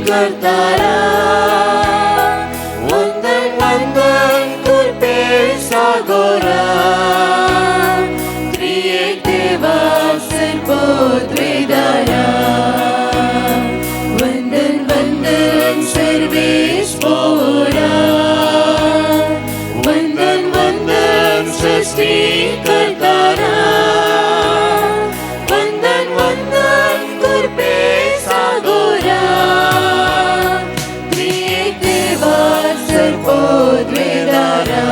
करतारा वंदन वंदन कुर्पे सागोरा त्रिएक देवा सर्वोद्वेदारा वंदन वंदन सर्वेश्वरा वंदन वंदन सृष्टि करतारा वंदन वंदन कुर्पे सागोरा त्रिएक देवा सर्वोद्वेदारा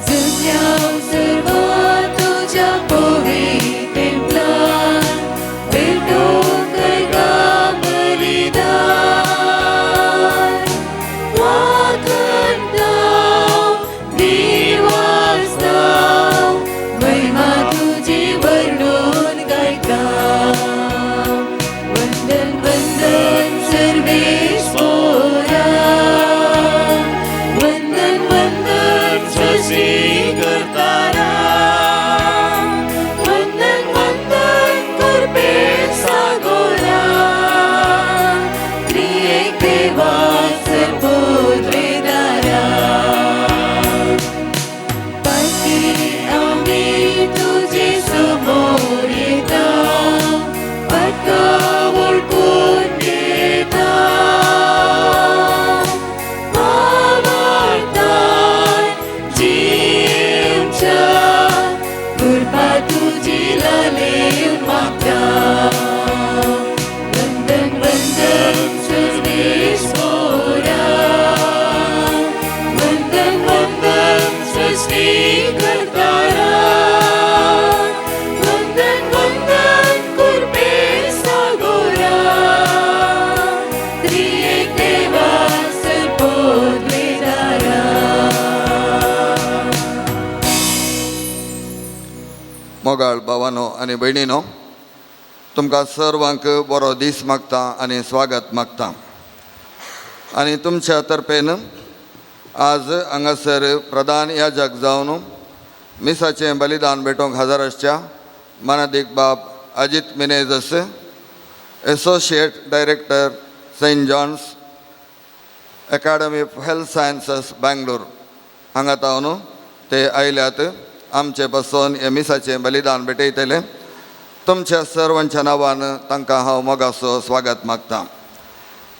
जगण्याव सर्व तुझ्या पवित्रेंतल्यान भेटून करता बलिदान वाकणताव दिवासताव महिमा तुझी वर्णून गायताव वंदन वंदन सर्वेश्वरा वंदन वंदन सृष्टि करतारा वंदन वंदन कुर्पे सागोरा त्रिएक देवा सर्वोद्वेदारा पाठी आम्ही तुझे समोर येता पटका ओळखून घेता आवडतात जीवच्या कृपा तुझी लालेव मागता वंदन वंदन सर्वेश्वरा वंदन वंदन सृष्टि करतारा वंदन वंदन कुर्पे सागोरा त्रिएक देवा सर्वोद्वेदारा मोगाळ भावानो आनी भयणीनो तुमकां सर्वांक बरो दीस मागता आनी स्वागत मागता आनी तुमच्या तर्फेन आज हांगासर प्रधान याजक जावन मिसाचें बलिदान भेटोवंक हजर आसच्या मानादीक बाब Ajit Menezes associate director saint John's academy of health sciences Bangalore हांगा तावन ते आयल्यात आमचे बसोन हे मिसाचें बलिदान भेटयतले तुमच्या सर्वांच्या नांवान तांकां हांव मोगाचो स्वागत मागतां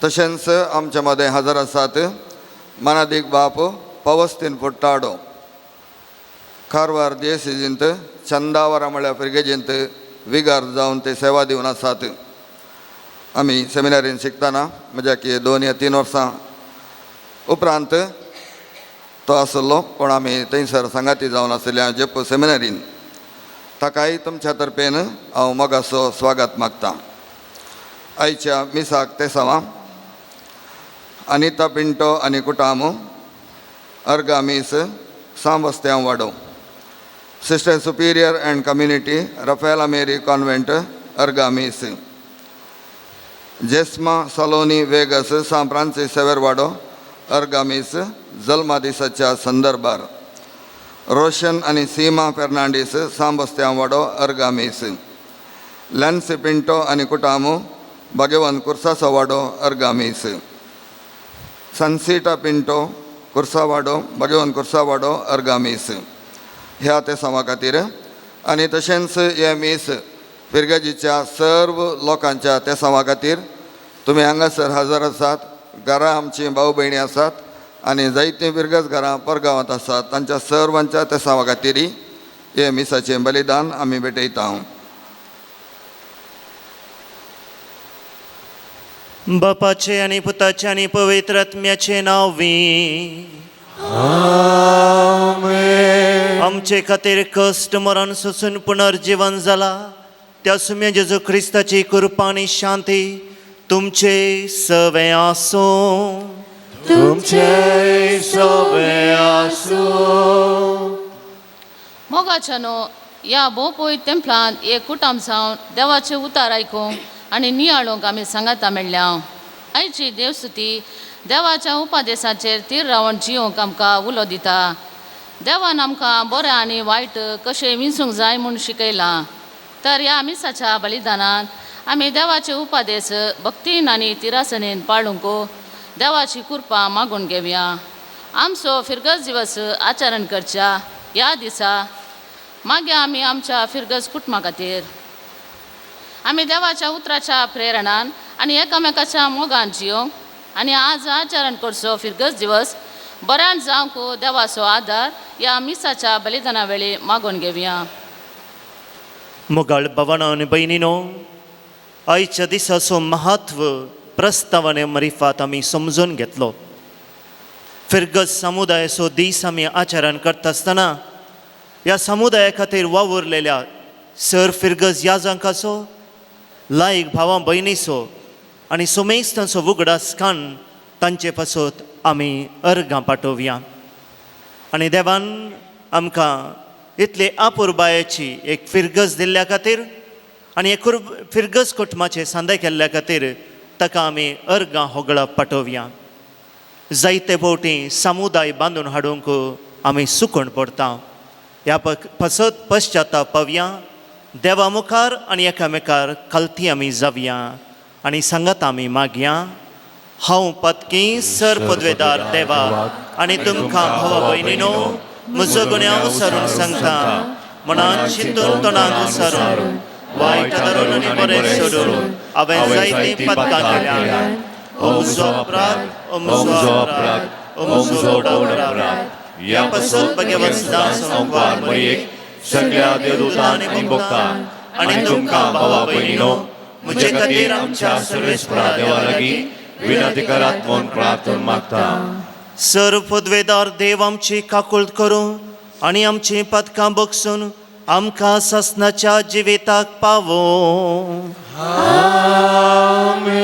तशेंच आमचे मदें हजर आसात मानादीक बाप पवस्तीन पुट्टाडो कारवार दिएसीजींत चंदावरा म्हळ्यार पिर्गेजींत विगार जावन ते सेवा दिवन आसात आमी सेमिनारीन शिकतना म्हज्या की 2 या 3 वर्सां उपरांत तो आसलो पूण आमी थंयसर संगाती जावन आसल्या जेप सेमिनारीन ताकाय तुमच्या तर्फेन हांव मोगाचो स्वागत मागतां आयच्या मिसाक तेसावां अनिता पिंटो आनी कुटाम अर्गामीस सांबस्त्यां वाडो sister superior and community Raphaela Mary convent अर्गामीस Jesma Saloni Vegas San Francis Xavier वाडो अर्गामीस जल्मा दिसाच्या संदर्भार रोशन आनी सीमा फेर्नांडीस सांबस्त्यां वाडो अर्गामीस लॅन्सी पिंटो आनी कुटामू भगवान कुर्साचो वाडो अर्गामीस सनसीटा पिंटो कुर्सावाडो भगवान कुर्सावाडो अर्गामीस ह्या ते सवा खातीर आनी तशेंच हे मीस पिर्गेजीच्या सर्व लोकांच्या ते सवा खातीर तुमी हांगासर हजर आसात घरां आमची भाऊ भयणी आसात आनी जायतीं पिर्गज घरां परगांवांत आसात तांच्या सर्वांच्या ते सवा खातीर हे मिसाचें बलिदान आमी भेटयता बापाचे आनी पुताचे आनी पवित्र आत्म्याचे नांवी आमेन आमचे खातीर कश्ट मरण सोसून पुनर्जीवन जाला त्या सुम्य जेजू क्रिस्ताची कृपा आनी शांती तुमचे सवे आसो तुमचे सवे आसो मोगाच्यानो या भोवपळी तेंपलांत एक कुटाम जावन देवाचे उतार आयकूंक आनी नियाळोवंक आमी सांगाता मेळ्ळ्या आयची देवस्तुती देवाच्या उपादेशाचेर तीर रावन जियोंक आमकां उलो दिता देवान आमकां बरें आनी वायट कशें विंसूंक जाय म्हूण शिकयलां तर ह्या मिसाच्या बलिदानांत आमी देवाचे उपादेस भक्तीन आनी तिरासनेन पाळूंक देवाची कृपा मागून घेवया. आमचो फिरगस दिवस आचरण करच्या ह्या दिसा मागीर आमी आमच्या फिरगस कुटुंबा खातीर आमी देवाच्या उतराच्या प्रेरणान आनी एकामेकाच्या मोगान जियोंक आनी आज आचरण करचो फिरगस दिवस बऱ्यान जावंक देवाचो आदार ह्या मिसाच्या बलिदाना वेळी मागून घेवया. मोगाळ भावांनो आनी भयणीनो, आयच्या दिसाचो महत्व प्रस्तावने मरिफात आमी समजून घेतलो. फिरगस समुदायाचो दीस आमी आचरण करता आसतना ह्या समुदाया खातीर वावुरलेल्या सर फिरगस याजकाचो लायक भावां भयणीचो आनी सोमेस्तांचो उगडास कान तांचे पासत आमी अर्गां पाठोवया. आनी देवान आमकां इतले आपुरबायेची एक फिरगस दिल्ल्या खातीर आनी एक फिरगस कुटुंबाचे सांदे केल्ल्या खातीर ताका आमी अर्गां होगळप पाठोवया. जायते फावटी समुदाय बांदून हाडूंक आमी सुकूण पडटा. ह्या पासत पश्चाताप पावया, देवा मुखार आनी एकामेकार खालती आमी जावया आनी सांगात आमी मागया. हांव पत्की सर पदवेदार देवा आनी तुमकां भावा भयणीनो म्हजो गुन्यांव सारून सांगता. मनान चिंतून तोंडान विसरून वायट धरून आनी बरें सोडून हांवें जायतीं पदकां केल्यां. ओ म्हजो अपराध, ओ म्हजो अपराध, ओ म्हजो अपराध. ह्या पासत भगवंता संवार मरयेक सगळ्या देवदूतांनी भोगतां आनी तुमकां भावा भयणीनो म्हजे खातीर आमच्या सर्वेस्परा देवा लागीं विनंती करात म्हूण प्रार्थना मागता. सर पदवेदार देव आमची काकूळट करूं आनी आमची पदकां बगसून आमकां ससनाच्या जिविताक पावो. आमेन.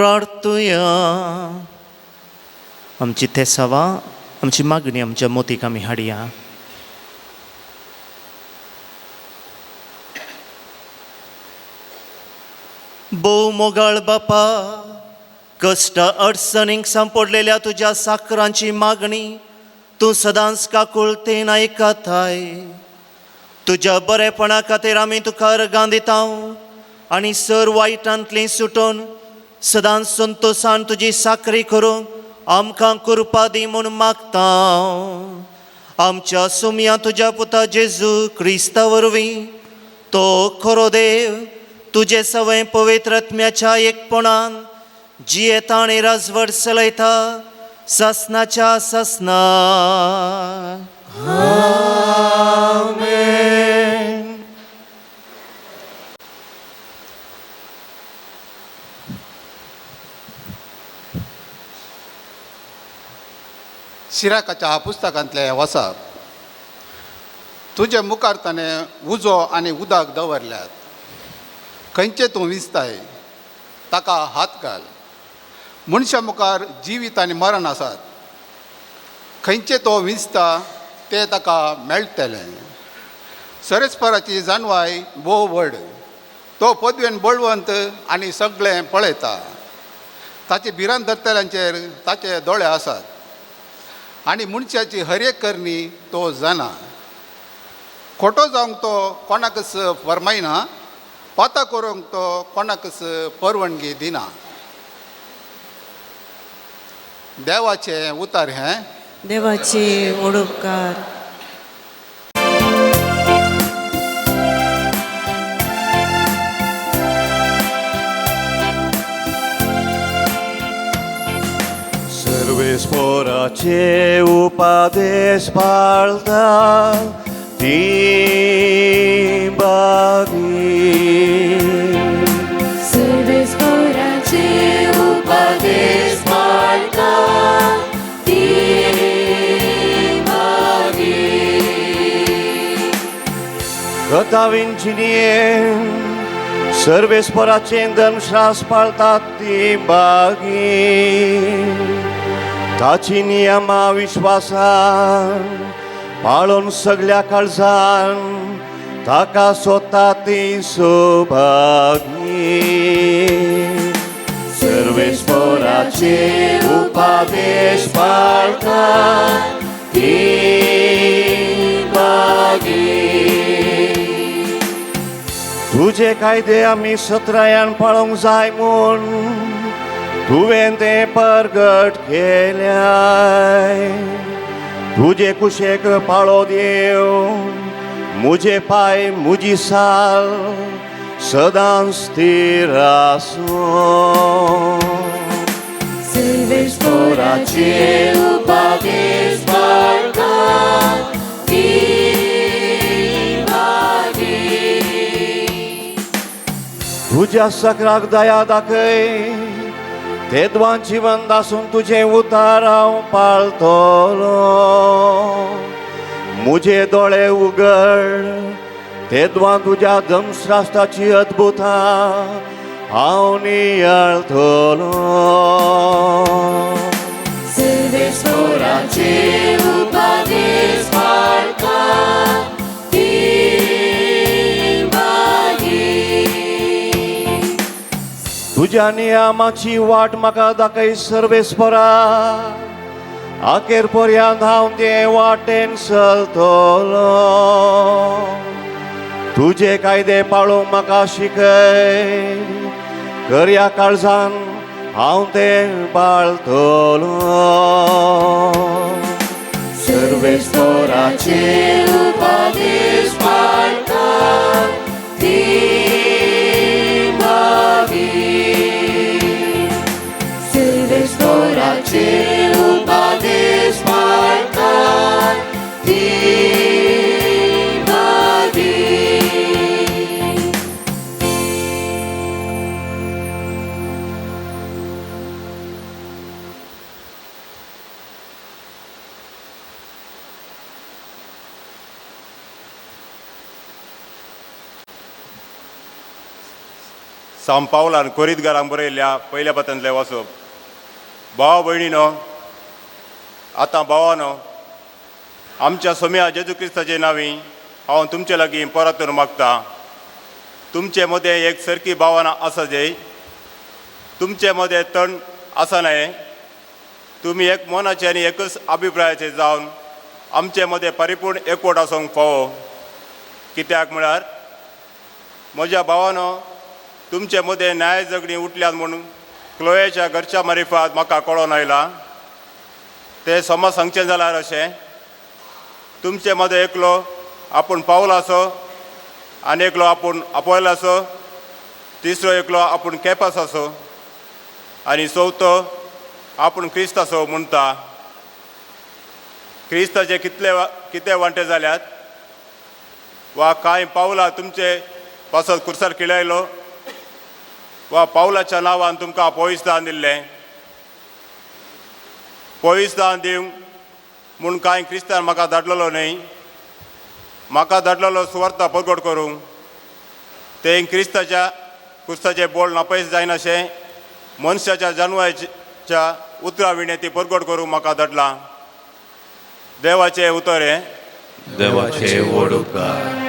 प्रार्थुया. आमची तेसावा आमची मागणी आमच्या मोतीक आमी हाडया. भोव मोगाळ बापा, कश्ट अडचणींक सांपडलेल्या तुज्या साकरांची मागणी तूं सदांच काकुळतेन आयकताय. तुज्या बरेपणा खातीर आमी तुका अर्गां दिता आनी सर वायटांतली सुटून सदांच संतोशान तुजी साकरी करूंक आमकां कृपा दी म्हूण मागता. आमच्या सुमया तुज्या पुता जेजू क्रिस्ता वरवीं तो खरो देव तुजे सवय पवित्र आत्म्याच्या एकपणान जियेता आनी राजवट चलयता ससनाच्या ससना. शिराकाच्या पुस्तकांतले वचप. तुजे मुखार ताणें उजो आनी उदक दवरल्यात. खंयचे तूं विस्ताय ताका हात घाल. मनशा मुखार जिवीत आनी मरण आसात. खंयचे तो विंचता ते ताका मेळटलें. सरस्पराची जानवाय भोव व्हड. तो पदवेन बळवंत आनी सगळें पळयता. ताचे भिरांत धरतल्यांचेर ताचे दोळे आसात आनी मनशाची हर एक करणी तो जाणा. खोटो जावंक तो कोणाकच फरमायना. पाता करूंक तो कोणाकच परवानगी दिना. देवाचे उतार हें. देवाचे ओडोपकार. सर्वेस्पराचे उपादेश पाळता ती बागी. सर्वेस्पराचे उपादेश पाळता ती बागी. गताविंचिनीये सर्वेस्पराचे धर्मशास्त्र पाळतात ती बागी. ताची नियमा विश्वासान पाळून सगळ्या काळजान ताका सोदता ती सुभागी. सर्वेस्पराचे उपादेश पाळता ती बागी. तुजे कायदे आमी सत्रायान पाळोवंक जाय म्हूण तुवें ते परगट केल्याय. तुजे कुशेक पाळो देव. मुजे पाय मुजी साल सदां स्थिर आसूं. सर्वेस्पराचे उपादेश पाळता ती बागी. तुज्या सकराक दया दाखय. तेद्वां जीवन दासून तुजें उतार हांव पाळटलो. मुजे दोळे उगड. तेद्वां तुज्या धर्मशास्त्राची अद्भुतां हांव नियाळटलो. सर्वेस्पराचे उपादेश पाळता ती बागी. तुज्या नियमाची वाट म्हाका दाखय सर्वेस्परा. आखेर पर्यंत हांव ते वाटेन चलतलो. तुजे कायदे पाळूंक म्हाका शिकय. खऱ्या काळजान हांव ते पाळतलो. सर्वेस्पराचे उपादेश पाळता ती बागी. सर्वेस्पराचे उपादेश पाळता ती बागी. सांत पावलान कोरींतकारांक बरयल्ल्या पयल्या पत्रांतलें वचप. भाव भयणीनो, आतां भावानो, आमच्या सोम्या जेजू क्रिस्ताचे नांवी हांव तुमचे लागीं परत मागता. तुमचे मदें एक सारकी भावना आसा जे तुमचे मदें तण आसा न्हय. तुमी एक मनाचे आनी एकच अभिप्रायाचे जावन आमचे मदें परिपूर्ण एकवट आसूंक फावो. कित्याक म्हळ्यार म्हज्या भावानो, तुमचे मदें न्याय झगडीं उठल्यात म्हणून क्लोयेच्या घरच्या मारिफात म्हाका कळोन आयला. ते समज सांगचें जाल्यार अशें, तुमचे मदें एकलो आपूण पावलासो, आनी एकलो आपूण आपोयलासो, तिसरो एकलो आपूण केपास आसो, आनी चवथो आपूण क्रिस्त आसो म्हणटा. क्रिस्ताचे कितें वांटे जाल्यात, वा कांय पावलां तुमचे पासत कुर्सार खिळयलो, वा पावलाच्या नांवान तुमकां पवित्रदान दिल्लें. पवित्रदान दिवंक म्हूण कांय क्रिस्तान म्हाका धाडलेलो न्हय, म्हाका धाडलेलो सुवार्ता परगट करूंक. तें क्रिस्ताच्या कुर्साचे बोळ नापयस जायनाशें मनशाच्या जन्माच्या उतरा विणें परगट करूंक म्हाका धाडलां. देवाचें उतर हें. देवाचे व्हड उपकार.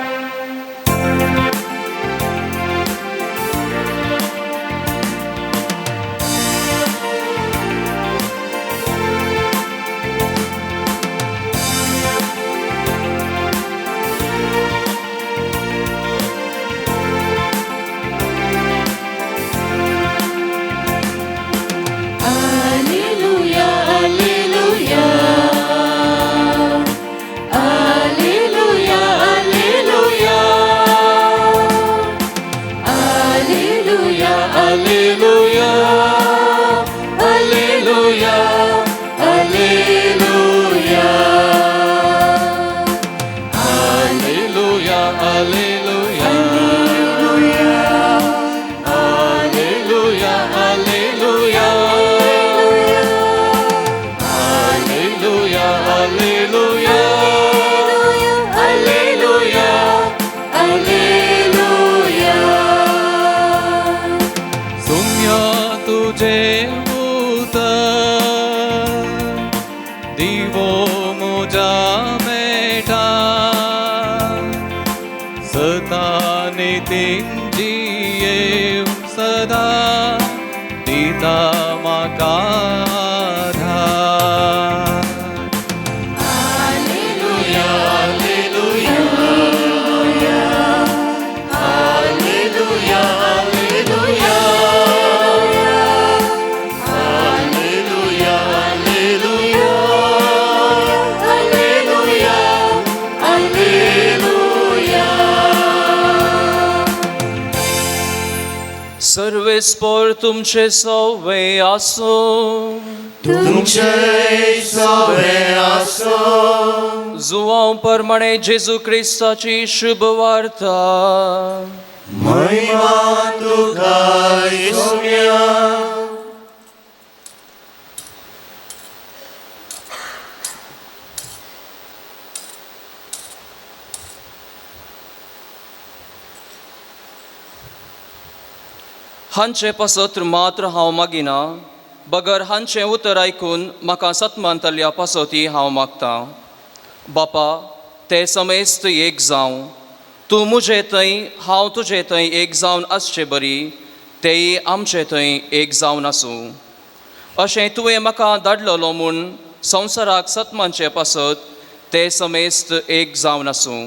सर्वेस्पर तुमचे सवे आसो. तुमचे सवे आसो. जुवांव परमाणे जेजू क्रिस्ताची शुभ वार्ता. महिमा तुका येशूया. हांचे पासत्र मात्र हांव मागिना, बगर हांचें उतर आयकून म्हाका सतमांतल्या पासोती हांव मागतां. बापा, ते समेस्त एक जावं. तूं म्हजे थंय, हांव तुजे थंय एक जावन आसचें बरी, तेय आमचे थंय एक जावन आसूं. अशें तुवें म्हाका धाडलेलो म्हूण संवसाराक सतमांचे पासत ते समेस्त एक जावन आसूं.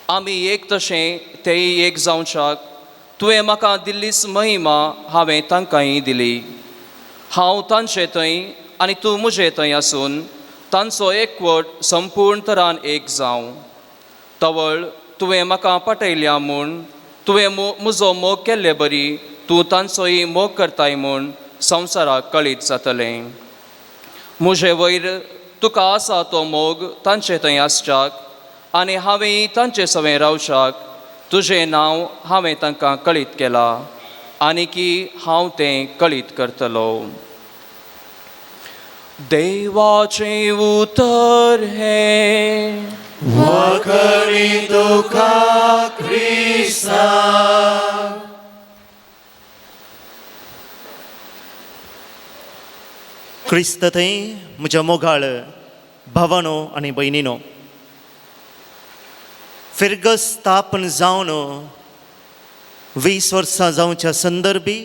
आमी एक तशें तेय एक जावच्याक तुवें म्हाका दिल्लीच महिमा हांवें तांकांय दिली. हांव तांचे थंय आनी तूं म्हजे थंय आसून तांचो एकवट संपूर्ण तरान एक जावं. तवळ तुवें म्हाका पटयल्या म्हूण तुवें म्हजो मोग केल्ले बरी तूं तांचोय मोग करताय म्हूण संवसाराक कळीत जातलें. म्हजे वयर तुका आसा तो मोग तांचे थंय आसच्याक आनी हांवें तांचे सवें रावच्याक तुजें नांव हांवें तांकां कळीत केलां आनी की हांव तें कळीत करतलो. देवाचें उतर हें. वखरी तुका क्रिस्ता. क्रिस्त थंय म्हज्या मोगाळ भावानो आनी भयणीनो, फिरगस स्थापन जावन 20 वर्सां जावच्या संदर्भी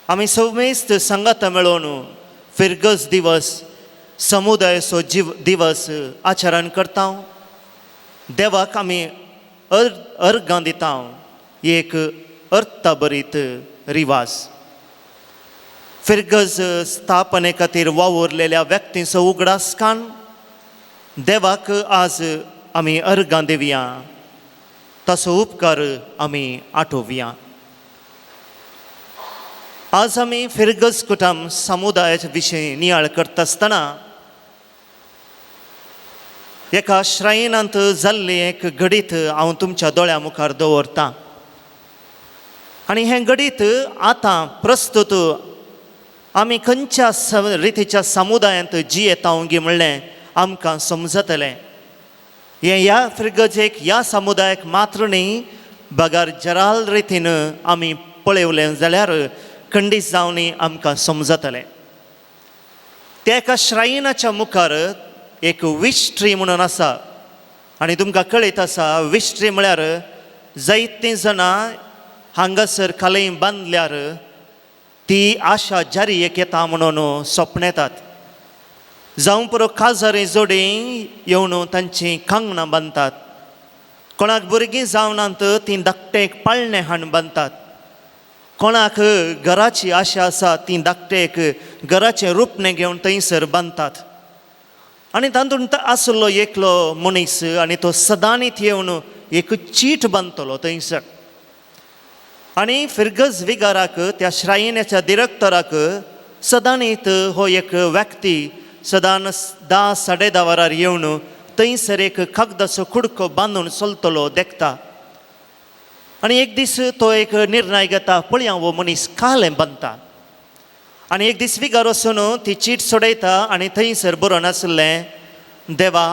आमी समेस्त सांगाता मेळोन फिरगस दिवस समुदायाचो दिवस आचरण करता. देवाक आमी अर्गां दिता. एक अर्थभरीत रिवाज. फिरगस स्थापने खातीर वावुरलेल्या व्यक्तींचो उगडासकान देवाक आज आमी अर्गां दिवया. ताचो उपकार आमी आठोवया. आज आमी फिरगस कुटुंब समुदायाच्या विशीं नियाळ करता आसतना एका श्रायनांत जाल्ली एक घडीत हांव तुमच्या दोळ्या मुखार दवरतां. आनी हें घडीत आतां प्रस्तुत आमी खंयच्या रितीच्या समुदायांत जियेता गी म्हणलें आमकां समजतलें. हें ह्या फिरगजेक ह्या समुदायाक मात्र न्ही, बगार जराल रितीन आमी पळयलें जाल्यार खंडीत जावन आमकां समजतलें. त्या एका श्रायनाच्या मुखार एक विश्ट्री म्हणून आसा. आनी तुमकां कळीत आसा विश्ट्री म्हळ्यार जायतीं जाणां हांगासर खालय बांदल्यार ती आशा जारीयेक येता म्हणून सपन येतात. जावं पुरो काजारी जोडी येवन तांचीं कांगणां बांदतात. कोणाक भुरगीं जावनात तीं धाकटेक पाळणें हाडून बांदतात. कोणाक घराची आशा आसा तीं धाकटेक घराचें रुपणें घेवन थंयसर बांदतात. आनी तातूंत आसलो एकलो मनीस आनी तो सदांनीत येवन एक चीट बांदतलो थंयसर. आनी फिरगस विगाराक त्या श्रायनाच्या डिरेक्टराक सदांनीत हो एक व्यक्ती सदां 10-10:30 वरार येवन थंयसर एक कागदाचो कुडको बांदून चलतलो देखता. आनी एक दीस तो एक निर्णय घेता, पळया हो मनीस कालें बांदता. आनी एक दीस विगार वचून ती चीट सोडयता आनी थंयसर बरोवन आसलें, देवा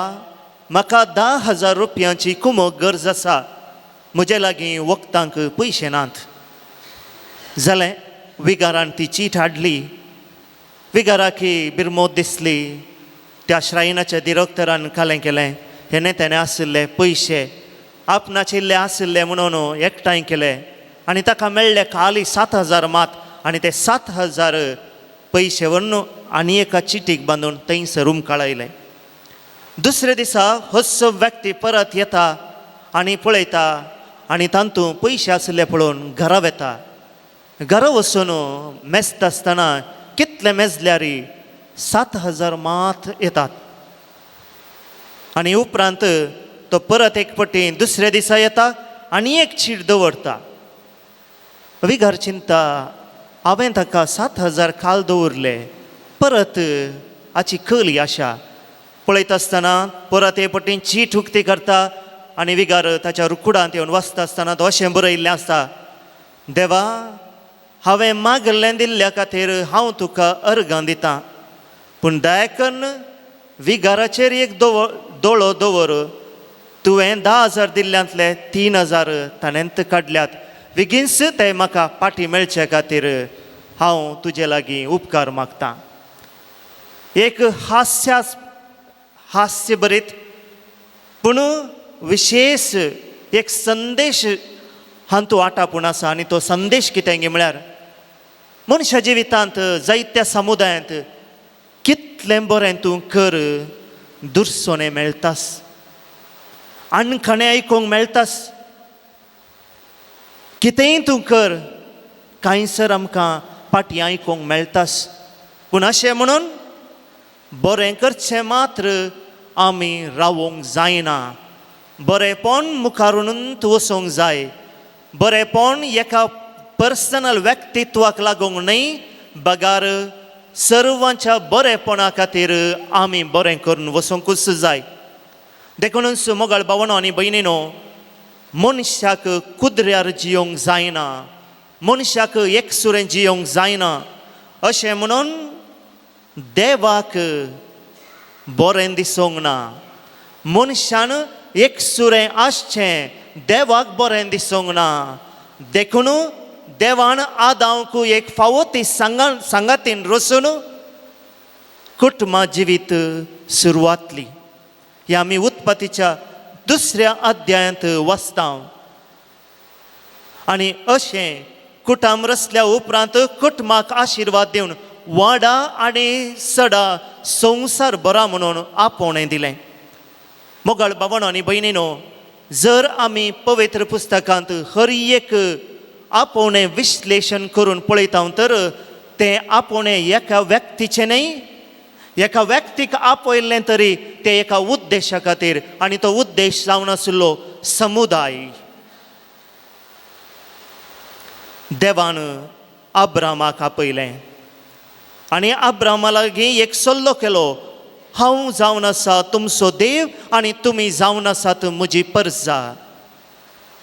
म्हाका 10,000 रुपयांची कुमक गरज आसा, म्हजे लागीं वखदांक पयशे नात. जालें विगारान ती चीट हाडली. विगाराक बिरमोद दिसली. त्या श्रायनाच्या डिरेक्टरान कालें केलें. हेणे तेणे आशिल्ले पयशे आपणाचे इल्ले आशिल्ले म्हणून एकठांय केले आनी ताका मेळ्ळे खाली 7,000 मात. आनी ते 7,000 पयशे व्हरून आनी एका चिटीक बांदून थंयसर रूम काडयलें. दुसरे दिसा होच व्यक्ती परत येता आनी पळयता आनी तांतूं पयशे आशिल्ले पळोवन घरा वेता. घरा वचून मेजता आसतना कितले मेजल्यार 7,000 मात येतात. आनी उपरांत तो परत एक पटी दुसऱ्या दिसा येता आनी एक चीट दवरता. विगार चिंता, हांवें ताका 7,000 काल दवरले, परत हाची खरी आशा. पळयता आसतना परत हे पटीन चीट उक्ती करता आनी विगार ताच्या रुकुडांत येवन वचता आसतना तो अशें बरयल्लें आसता, देवा हांवें मागल्लें दिल्ल्या खातीर हांव तुका अर्गां दितां, पूण दया करून विगाराचेर एक दोळो दवर. तुवें 10,000 दिल्ल्यांतले 3,000 ताणेंत काडल्यात. बेगीनच ते म्हाका पाटी मेळचे खातीर हांव तुजे लागीं उपकार मागतां. एक हास्य भरीत पूण विशेश एक संदेश हातूंत आटापून आसा. आनी तो संदेश कितें गे म्हळ्यार मनशा जिवितांत जायत्या समुदायांत कितलें बरें तूं कर, दुर्सोने मेळटास, अणखणें आयकूंक मेळटास, कितेंय तूं कर, कांयसर आमकां पाटी आयकूंक मेळटास. पूण अशें म्हणून बरें करचें मात्र आमी रावोंक जायना. बरेंपण मुखारूनच वचोंक जाय. बरेंपण एका पर्सनल व्यक्तित्वाक लागूंक न्हय, बगार सर्वांच्या बरेपणा खातीर आमी बरें करून वचोंकूच जाय. देखूनच मोगाळ भावांनो आनी भयणीनो, मनशाक कुद्र्यार जियोंक जायना, मनशाक एकसुरें जियोंक जायना. अशें म्हणून देवाक बरें दिसोंक ना. मनशान एकसुरें आसचें देवाक बरें दिसोंक ना. देखून देवान आदामक एक फावो ती सांगातीन रचून कुटुंबा जिवीत सुरवातली ही आमी उत्पत्तीच्या 2ऱ्या अध्यायांत वाचता आनी अशें कुटुंब रचल्या उपरांत कुटुंबाक आशिर्वाद दिवन वाडा आनी सडा संवसार बरा म्हणून आपोवणें दिलें. मोगाळ भावंडो आनी भयणीनो, जर आमी पवित्र पुस्तकांत हर एक आपोवणें विश्लेशण करून पळयता तर तें आपोवणें एका व्यक्तीचें न्हय, एका व्यक्तीक आपयल्लें तरी तें एका उद्देशा खातीर आनी तो उद्देश जावन आशिल्लो समुदाय. देवान अब्रामाक आपयलें आनी अब्रामा लागीं एक सल्लो केलो, हांव जावन आसा तुमचो देव आनी तुमी जावन आसात म्हजी परजा.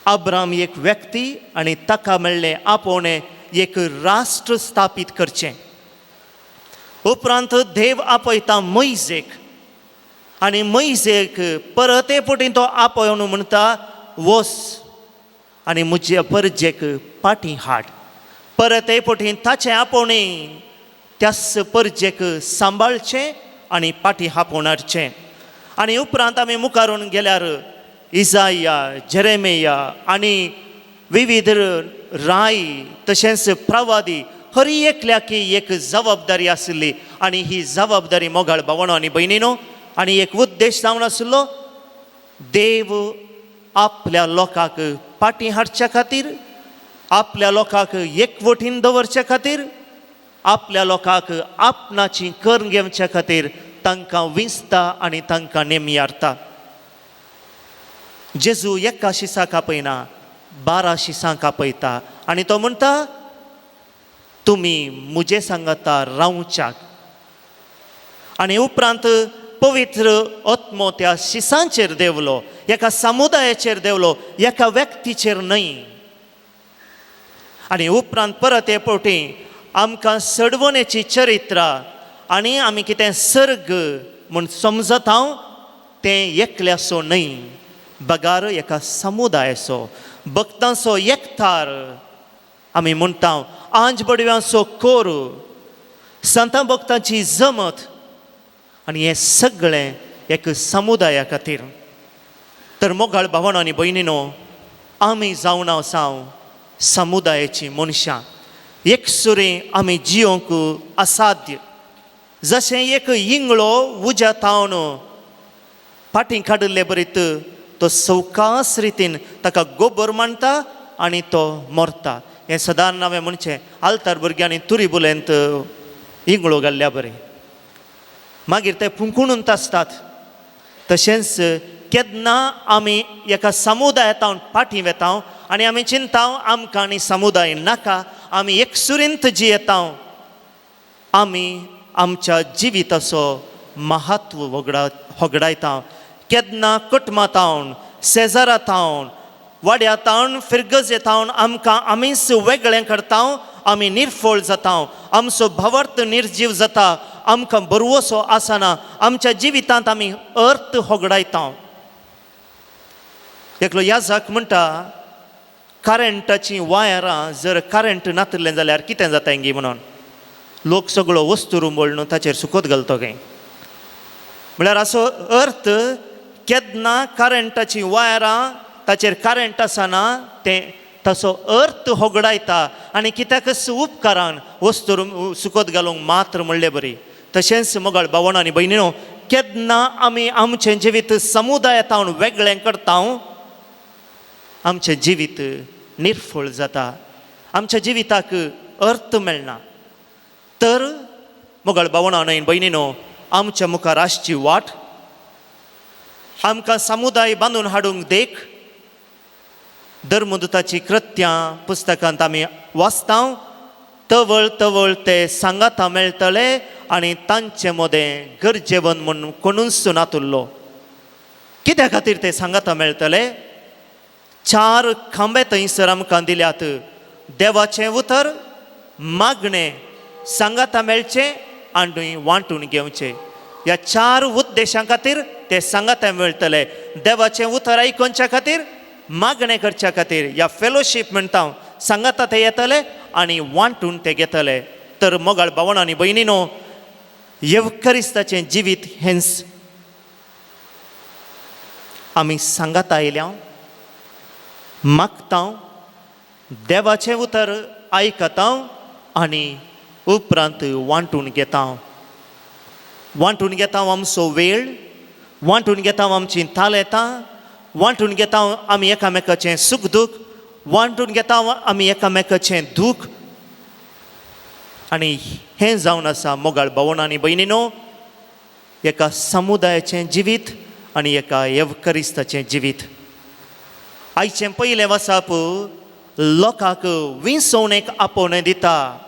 अब्राम एक व्यक्ती आनी ताका मेळ्ळें आपोवणें एक राष्ट्र स्थापीत करचें. उपरांत देव आपयता मोइजेक आनी मोइजेक परते पटीन तो आपयन म्हणटा, वस आनी म्हज्या परजेक पाटी हाड. परते पटीन ताचें आपोवणें त्याच परजेक सांबाळचें आनी पाटी हापोवनारचें. आनी उपरांत आमी मुखारून गेल्यार इजाया, जेरेमिया आनी विविध राय तशेंच प्रवादी हर एकल्याक एक जबाबदारी आशिल्ली आनी ही जबाबदारी मोगाळ भावंडो आनी भयणीनो आनी एक उद्देश जावन आशिल्लो, देव आपल्या लोकांक पाटी हाडच्या खातीर, आपल्या लोकांक एकवटीन दवरच्या खातीर, आपल्या लोकांक आपणाची करून घेवच्या खातीर तांकां विंचता आनी तांकां नेमियारता. जेजू एका शिसाक आपयना, 12 शिसांक आपयता आनी तो म्हणटा, तुमी म्हजे सांगाता रावच्याक. आनी उपरांत पवित्र आत्मो त्या शिसांचेर देवलो, एका समुदायाचेर देवलो, एका व्यक्तीचेर न्हय. आनी उपरांत परत हे पोटी आमकां सडवणेची चरित्रां आनी आमी कितें सर्ग म्हूण समजता तें एकल्याचो न्हय, बगार एका समुदायाचो, भक्तांचो एकठार. आमी म्हणटा आंज बडव्यांचो कोर, संतां भक्तांची जमत आनी हें सगळें एक समुदाया खातीर. तर मोगाळ भावंडो आनी भयणीनो, आमी जावन आसाव समुदायाची मनशां. एकसुरी आमी जियोंक असाध्य. जशें एक इंगळो उज्यातावन फाटीं काडिल्ले बरीत तो सवकास रितीन ताका गोबर मांडटा आनी तो मरता. हें सदां हांवें म्हणचें, आल्तार भुरग्यांनी तुरी बुलेंत इंगळो घाल्ल्या बरें, मागीर ते फुंकुणून आसतात. तशेंच केन्ना आमी एका समुदायातावन फाटीं वेता आनी आमी चिंता आमकां आनी समुदाय नाका, आमी एकसुरींत जियेता, आमी आमच्या जिविताचो महत्व होगडायता. केन्ना कुटुंबांतावन, शेजारातावन, वाड्यातावन, फिरगजेतावन आमकां आमीच वेगळें करता, आमी निर्फळ जाता, आमचो भावार्थ निर्जीव जाता, आमकां बरवसो आसना, आमच्या जिवितांत आमी अर्थ होगडायता. एकलो याजक म्हणटा, करंटाची वायरां जर करंट नातलें जाल्यार कितें जाता हिंगी म्हणून, लोक सगळो वस्तू रुंबळ न्हू ताचेर सुकोत घालता काय. म्हळ्यार असो अर्थ, केन्ना करंटाची वायरां ताचेर करंट आसना तें तसो अर्थ होगडायता आनी कित्याकच उपकारान वस्तू सुकोत घालूंक मात्र म्हणलें बरी. तशेंच मोगाळ भावंडो आनी भयणीनो, केन्ना आमी आमचें जिवीत समुदायातावन वेगळें करता, आमचें जिवीत निर्फळ जाता, आमच्या जिविताक अर्थ मेळना. तर मोगाळ भावंडो आनी भयणीनो, आमच्या मुखार आसची वाट, आमकां समुदाय बांदून हाडूंक देख. धर्मदुताची कृत्यां पुस्तकांत आमी वाचता, तवळ तवळ ते सांगाता मेळटले आनी तांचे मोदें गरजेवन म्हूण कोणूच नातुल्लो. कित्या खातीर ते सांगाता मेळटले? 4 खांबे थंयसर आमकां दिल्यात. देवाचें उतर, मागणें, सांगाता मेळचें आनी वांटून घेवचें. ह्या 4 उद्देशां खातीर ते सांगाता मेळटले. देवाचें उतर आयकोवच्या खातीर, मागणें करच्या खातीर, ह्या फेलोशीप म्हणटा सांगाता ते येतले आनी वांटून ते घेतले. तर मोगाळ भावंडो आनी भयणीनो, येवकरिस्ताचें जिवीत हेंच आमी सांगात आयल्या मागता देवाचें उतर आयकता आनी उपरांत वांटून घेता आमचो वेळ, वांटून घेता आमचीं तालेतां, वांटून घेता आमी एकामेकाचें सूख दूख, वांटून घेता आमी एकामेकाचें दूख. आनी हें जावन आसा मोगाळ भावण आनी भयणीनो एका समुदायाचें जिवीत आनी एका येवकरिस्ताचें जिवीत. आयचें पयलें वसाप लोकांक विंसवणेक आपोवणें दिता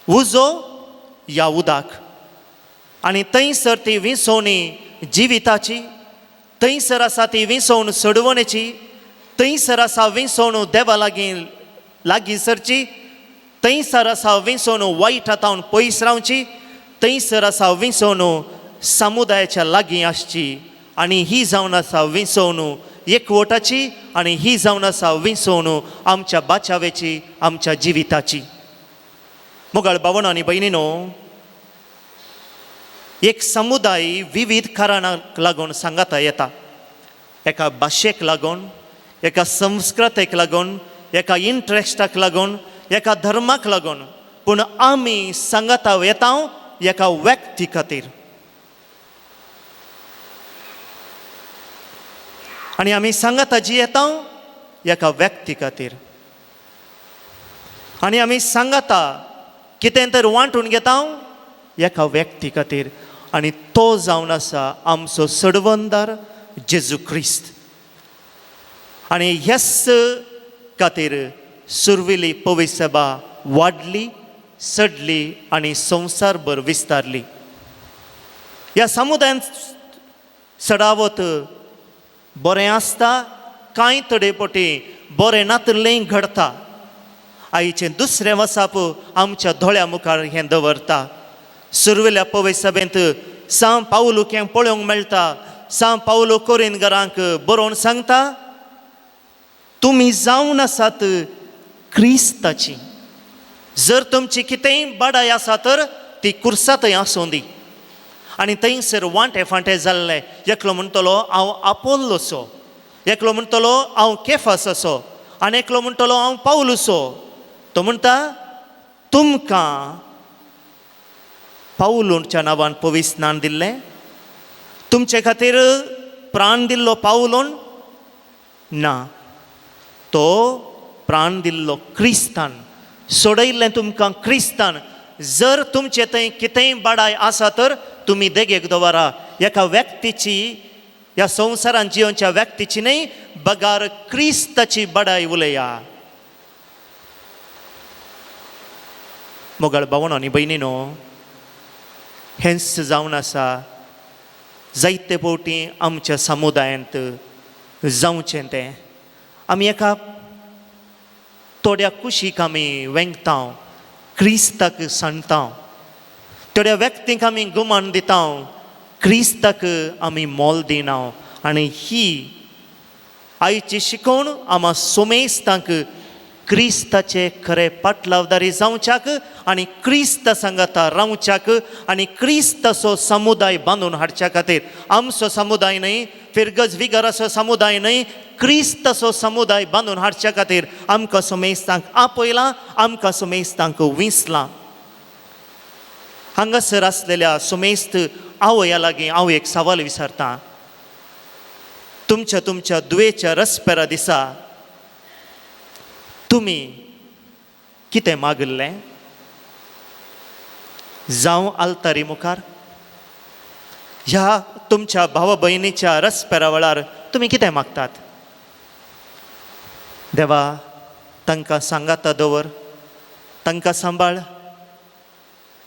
उजो ह्या उदाक. आनी थंयसर ती विंसवणी जिविताची, थंयसर आसा ती विंसवण सोडवणेची, थंयसर आसा विंसवण देवा लागीं सरची, थंयसर आसा विंसवण वायट हातावन पयस रावची, थंयसर आसा विंसवण समुदायाच्या लागीं आसची. आनी ही जावन आसा विंसवण एकवटाची, आनी ही जावन आसा विंसवण आमच्या बाचावेची, आमच्या जिविताची. मोगाळ भावण आनी भयणीनो, एक समुदाय विविध कारणांक लागून सांगाता येता. एका भाशेक लागून, एका संस्कृतेक लागून, एका इंट्रस्टाक लागून, एका धर्माक लागून, पूण आमी सांगाता येता एका व्यक्ती खातीर. आनी आमी सांगाता जियेता एका व्यक्ती खातीर. आनी आमी सांगाता कितें तर वांटून घेता एका व्यक्ती खातीर. आनी तो जावन आसा आमचो सडवंदार जेजू क्रिस्त. आनी ह्याच खातीर सुरविली पवित्र सभा वाडली, सडली आनी संवसारभर विस्तारली. ह्या समुदायान सडावत बरें आसता, कांय तडेपटी बरें नातलें घडता. आयचें दुसरें वसाप आमच्या दोळ्या मुखार हें दवरता. सुरविल्ल्या पवित्र सभेंत सांव पावलूक हें पळोवंक मेळटा. सांव पावलो कोरिंथकारांक बरोवन सांगता, तुमी जावन आसात क्रिस्ताची. जर तुमची कितेंय बडाय आसा तर ती कुर्सातय आसूं दी. आनी थंयसर वांटे फांटे जाल्ले. एकलो म्हणटलो हांव आपोल्लोसो, एकलो म्हणटलो हांव केफासाचो, आनी एकलो म्हणटलो हांव पावलुसो. तो म्हणटा तुमकां पावलूच्या नांवान पवित्र स्नान दिल्लें, तुमचे खातीर प्राण दिल्लो पावलोन ना, तो प्राण दिल्लो क्रिस्तान, सोडयल्लें तुमकां क्रिस्तान. जर तुमचे थंय कितेंय बडाय आसा तर तुमी देगेक दवरा. एका व्यक्तीची, ह्या संवसारांत जियोच्या व्यक्तीची न्हय, बगार क्रिस्ताची बडाय उलया. मोगाळ भावण आनी भयणीनो, हेंच जावन आसा जायते फावटी आमच्या समुदायांत जावचें तें. आमी एका थोड्या कुशीक आमी वेंगता, क्रिस्ताक सांडटा. थोड्या व्यक्तींक आमी गुमान दिता, क्रिस्ताक आमी मोल दिना. आनी ही आयची शिकोवण आमा सोमेस्तांक क्रिस्ताचे खरे पाटलावदारी जावच्याक आनी क्रिस्त सांगाता रावच्याक आनी क्रिस्ताचो समुदाय बांदून हाडच्या खातीर. आमचो समुदाय न्हय, फिरगज विगराचो समुदाय न्हय, क्रिस्ताचो समुदाय बांदून हाडच्या खातीर आमकां सोमेस्तांक आपयलां, आमकां सोमेस्तांक विंसलां. हांगासर आसलेल्या सोमेस्त आवया लागीं हांव एक सवाल विचारतां. तुमच्या दुयेच्या रसपेरा दिसा तुमी कितें मागल्लें? जावं आल्तारी मुखार, ह्या तुमच्या भावा भयणीच्या रसपेरा वेळार तुमी कितें मागतात? देवा, तांकां सांगाता दवर, तांकां सांबाळ,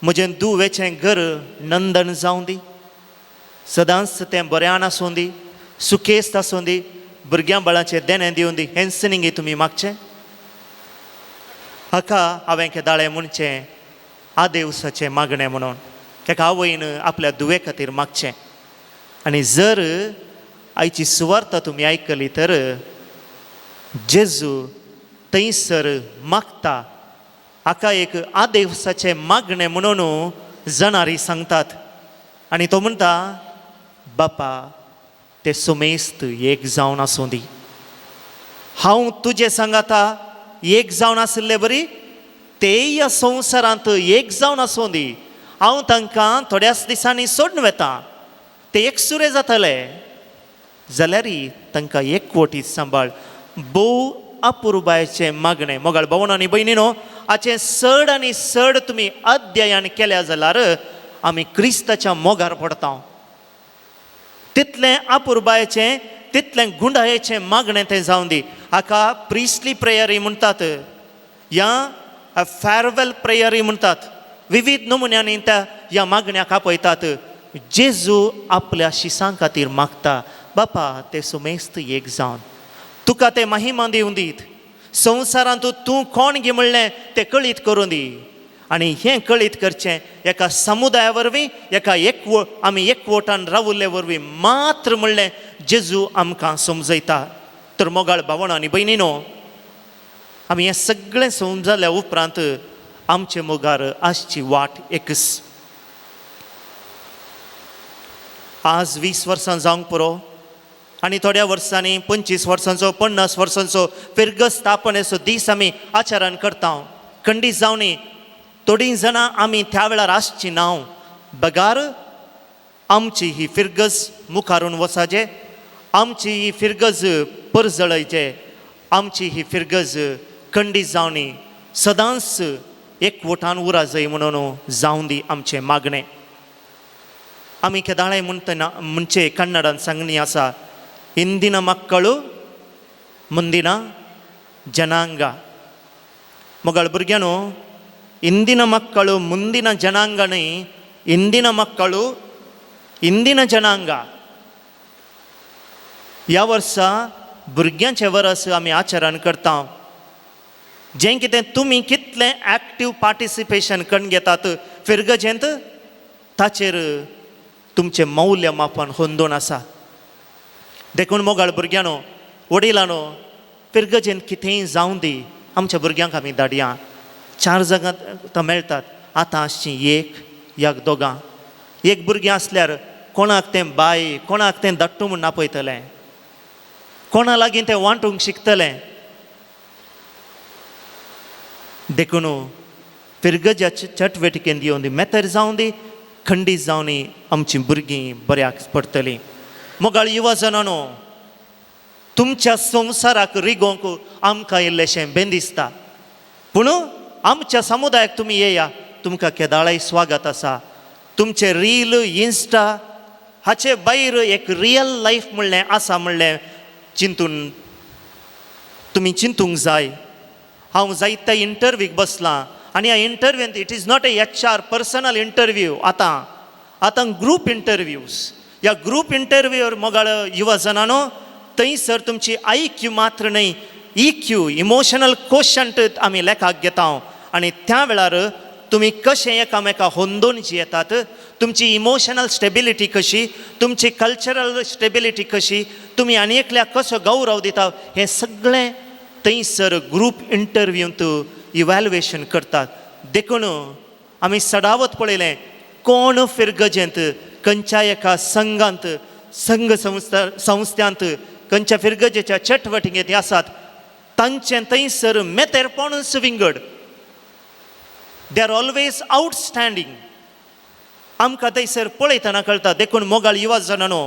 म्हजें दुवेचें घर नंदन जावं दी, सदांच तें बऱ्यान आसूं दी, सुखेस्त आसूं दी, भुरग्यां बाळाचें देणें दिवन दी. हें सिनिंगे तुमी मागचें. हाका हांवें केदाळे म्हणचें आदेवसाचें मागणें म्हणून. तेका आवयन आपल्या दुवे खातीर मागचें. आनी जर आयची सुवार्ता तुमी आयकली तर जेजू थंयसर मागता. हाका एक आदेवसाचें मागणें म्हणून जाणारी सांगतात आनी तो म्हणटा बापा ते सुमेस्त एक जावन आसूं दी. हांव तुजे सांगाता एक जावन आसले बरी तेय ह्या संवसारांत एक जावन आसूं दी. हांव तांकां थोड्याच दिसांनी सोडून वेता. ते एकसुरे जातले जाल्यारय तांकां एकवटीत सांबाळ. भोव अपुरबायेचें मागणें. मोगाळ भावांनो आनी भयणीनो, हाचें चड आनी चड तुमी अध्ययन केल्या जाल्यार आमी क्रिस्ताच्या मोगार पडटा. तितलें अपुरबायेचें तितलें गुंडायेचें मागणें तें जावन दी. हाका प्रिस्टली प्रेयरी म्हणटात या फेरवेल प्रेयरी म्हणटात. विविध नमुन्यांनी त्या ह्या मागण्याक आपयतात. जेजू आपल्या शिसां खातीर मागता बापा ते सुमेस्त एक जावन तुका ते महिमा दिवं दीत. संवसारांत तूं कोण गे म्हणलें तें कळीत करूं दी. आनी हें कळीत करचें एका समुदाया वरवीं एका आमी एकवटान रावुल्ले वरवीं मात्र म्हणलें जेजू आमकां समजयता. तर मोगाळ भावांनो आनी भयणीनो, आमी हें सगळें समजल्या उपरांत आमचे मोगार आसची वाट एकच. आज 20 वर्सां जावंक पुरो आनी थोड्या वर्सांनी 25 वर्सांचो 50 वर्सांचो फिरगस स्थापनेचो दीस आमी आचरण करता. खंडीत जावनी थोडीं जाणां आमी त्या वेळार आसची नांव बगार आमची ही फिरगस मुखारून वचाचे, आमची ही फिरगज परजळयचे, आमची ही फिरगज खंडीत जावनी सदांच एकवटान उरा जाय म्हणून जावन दी आमचें मागणें. आमी केदाळे म्हणटना म्हणजे कन्नडान सांगणी आसा इंदिನ ಮಕ್ಕಳು ಮುಂದಿನ ಜನಾಂಗ. ಮೊಗಳ ಭುರ್ಗ್ಯಾನು ಇಂದಿನ ಮಕ್ಕಳು ಮುಂದಿನ ಜನಾಂಗನೇ ಇಂದಿನ ಮಕ್ಕಳು इंदिನ जनांग. ह्या वर्सा भुरग्यांचें वर्स आमी आचरण करता. जें कितें तुमी कितलें एक्टीव पार्टिसिपेशन करून घेतात फिरगजेंत ताचेर तुमचें मौल्यमापन होंदून आसा. देखून मोगाळ भुरग्यांनो, वडिलांनो, फिरगजेंत कितेंय जावं दी आमच्या भुरग्यांक आमी धाडया. 4 जागां मेळटात. आतां आसचीं 1 या 2. एक भुरगें आसल्यार कोणाक तें बाय कोणाक तें धाडटू म्हूण आपयतलें, कोणा लागीं तें वांटूंक शिकतलें. देखून फिरगज्या चटवटिकेंत येवन दी मेतेर जावं दी खंडीत जावनी आमचीं भुरगीं बऱ्याक पडटलीं. मोगाळ युवा जनांनो, तुमच्या संवसाराक रिगोवंक आमकां इल्लेशें बेंदिसता. पूण आमच्या समुदायाक तुमी येया, तुमकां केदाळाय स्वागत आसा. तुमचे रील इन्स्टा हाचे भायर एक रियल लायफ म्हणलें आसा म्हणलें तुमी चिंतूंक जाय. हांव जायत्या इंटरव्यूक बसलां आनी ह्या इंटरव्यूंत it is not a HR personal interview. आतां ग्रूप इंटरव्यूज. ह्या ग्रूप इंटरव्यूवर मोगाळ युवा जनांनो, थंयसर तुमची IQ मात्र न्हय EQ इमोशनल कोशंट आमी लेखाक घेता. आनी त्या वेळार तुमी कशें एकामेका होंदून जियेतात, तुमची इमोशनल स्टेबिलिटी कशी, तुमची कल्चरल स्टेबिलिटी कशी, तुमी आनी एकल्याक कसो गौरव दिता, हें सगळें थंयसर ग्रूप इंटरव्यूंत इवॅल्युएशन करतात. देखून आमी सदावत पळयलें कोण फिरगजेंत खंयच्या एका संघांत संघ संस्थांत खंयच्या फिरगजेच्या चटवटिकेंत आसात तांचें थंयसर मेतेरपणूच विंगड. They are always outstanding. आमकां थंयसर पळयतना कळटा. देखून मोगाळ युवा जनांनो,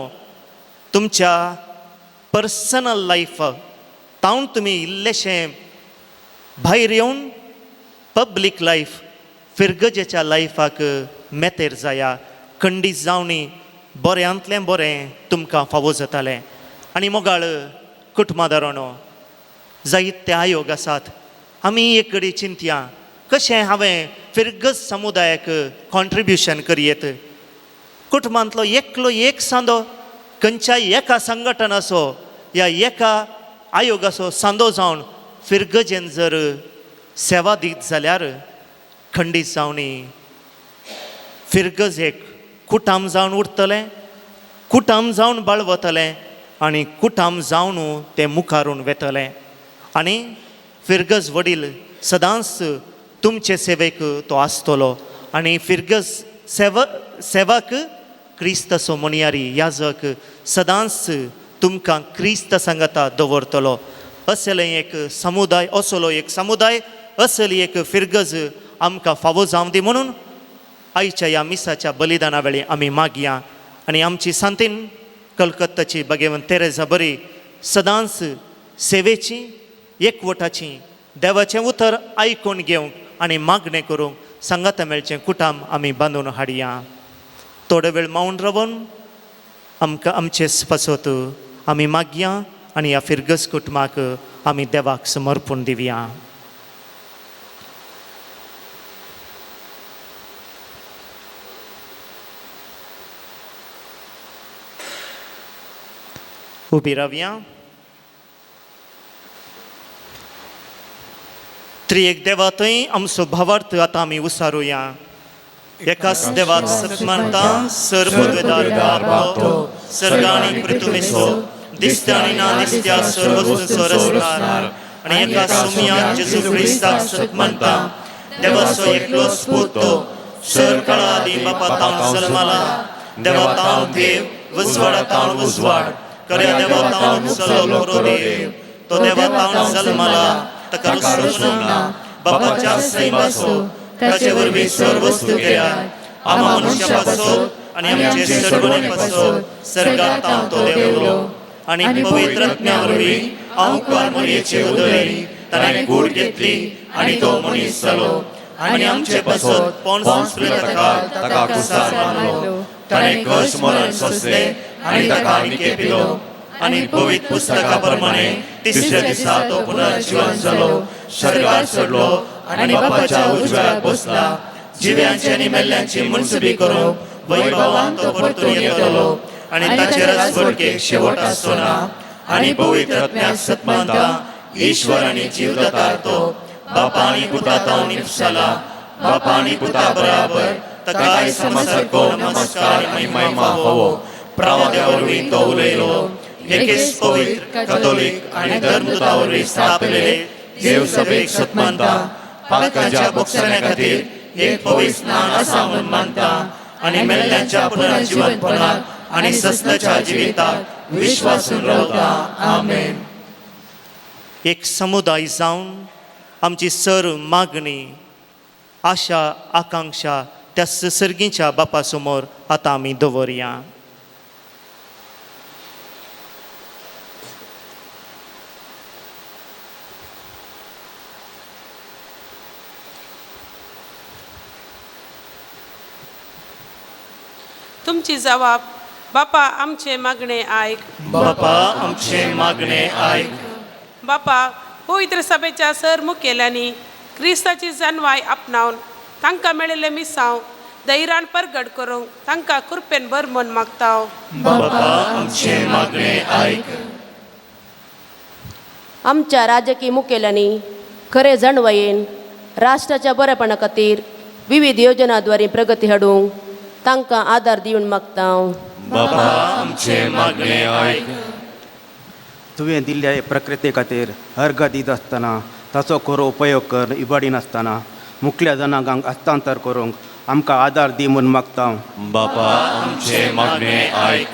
तुमच्या पर्सनल लायफाक तावन तुमी इल्लेशें भायर येवन पब्लीक लायफ फिरगजेच्या लायफाक मेतेर जाया. खंडीत जावनी बऱ्यांतलें बरें तुमकां फावो जातालें. आनी मोगाळ कुटुंबादारांनो, जायते आयोग आसात. आमी एक कडेन चिंतया कशें हांवें फिरगज समुदायाक कॉन्ट्रिब्युशन करीत. कुटुंबांतलो एकलो एक सांदो खंयच्याय एका संघटनाचो या एका आयोगाचो सांदो जावन फिरगजेन जर सेवा दीत जाल्यार खंडीत जावनी फिरगज एक कुटाम जावन उरतलें, कुटाम जावन बाळवतलें आनी कुटाम जावन तें मुखारून वेतलें. आनी फिरगज वडील सदांच तुमचे सेवेक तो आसतलो. आनी फिरगज सेवक क्रिस्तसो मोनियारी याजक सदांच तुमकां क्रिस्त सांगता दवरतलो असले एक समुदाय असलो एक समुदाय असली एक फिरगज आमकां फावो जावं दी म्हणून आयच्या ह्या मिसाच्या बलिदाना वेळी आमी मागया आनी आमची सांतीन कलकत्ताची भगवंत तेरेजा बरी सदांच सेवेची एकवटाची देवाचें उतर आयकून घेवंक आनी मागणें करूंक सांगाता मेळचें कुटाम आमी बांदून हाडया थोडे वेळ मावन रावन आमकां आमचे पासत आमी मागया आनी ह्या फिरगस कुटुंबाक आमी देवाक समर्पण दिवया. उबी रावया. त्रिएक देवा थंय आमचो भावार्थ आतां आमी उसारुया. एकाच देवाक सत्मानता सर्वोद्वेदार बापतो सर्गांनी पृथ्वीचो दिसत्या आनी ना दिसत्या सर्व रचणार आनी एका सुमया जेजू क्रिस्ताक सत्मानता देवाचो एकलो स्पुतो सर काळादी बापा तावन जल्माला देवा तावन देव उजवाडा तावन उजवाड कर्या देवा तावन चलो करो देव तो देवा तावन जल्माला ताका रुसूं ना बापाच्या सैमाचो ताचे वरवीं सर्व वस्तू केल्या आमा मनुष्या पासो आनी आमचे सर्वणे पासो सर्गांत तावन तो देवलो आनी पवित्र आत्म्या वरवीं हांव कार्मेलीचे उदळी ताणें कूड घेतली आनी तो मनीस जालो आनी आमचे पासो पोंस पिलाताक ताका कुसार मारलो ताणें कश मरण सोंसले आनी ताका आनीक पिलो आनी पवित्र पुस्तका प्रमाणे तिसऱ्या दिसा तो पुनर्जीवन जालो सर्गार चडलो आनी बापाच्या उजव्याक बसला जिव्यांची आनी मेल्ल्यांची मनसुबी करूंक वैभवान तो परतून येतलो आनी ताचे राजवटकेक शेवट आसचो ना आनी पवित्र आत्म्याक सत्मानता ईश्वर आनी जीवदाता तो बापा आनी पुता तावन निपसाला बापा आनी पुता बराबर ताकाय समसरको नमस्कार आनी महिमा होवो प्रावाद्या वरवीं तो उलयलो एकेच पवित्र कॅथोलीक आनी धर्मदुता वरवीं स्थापिल्ले देव सभेक सत्मानता पातकाच्या बक्षाण्या खातीर एक पवित्र स्नान आसा म्हूण मानता आनी मेल्ल्यांच्या पुनर्जीवनपणाक आनी सस्ताच्या जिविताक विश्वासून रावता. आमेन. एक समुदाय जावन आमची सर मागणी आशा आकांक्षा त्या सर्गीच्या बापा समोर आतां आमी दवरया. तुमची जबाब बापा आमचे मागणे आयक बापा आमचे मागणे आयक बापा पवित्र सभेच्या सर मुखेल्यांनी क्रिस्ताची जन्माय आपणावन तांकां मेळिल्ले मिसांव धैर्यान परगट करूंक तांकां कृपेन बर म्हूण मागता. बापा आमचे मागणे आयक आमच्या राजकीय मुखेल्यांनी खरे जणवयेन राष्ट्राच्या बरेपणा खातीर विविध योजनाद्वारे प्रगती हाडूंक तांकां आदार दिवन मागता. बापा आमचे मागणे आयक तुवें दिल्ल्या प्रकृती खातीर अर्घ दीत आसतना ताचो खरो उपयोग कर इबाडी नासतना मुखल्या जनांक हस्तांतर करूंक आमकां आदार दी म्हूण मागता. बापा आमचे मागणे आयक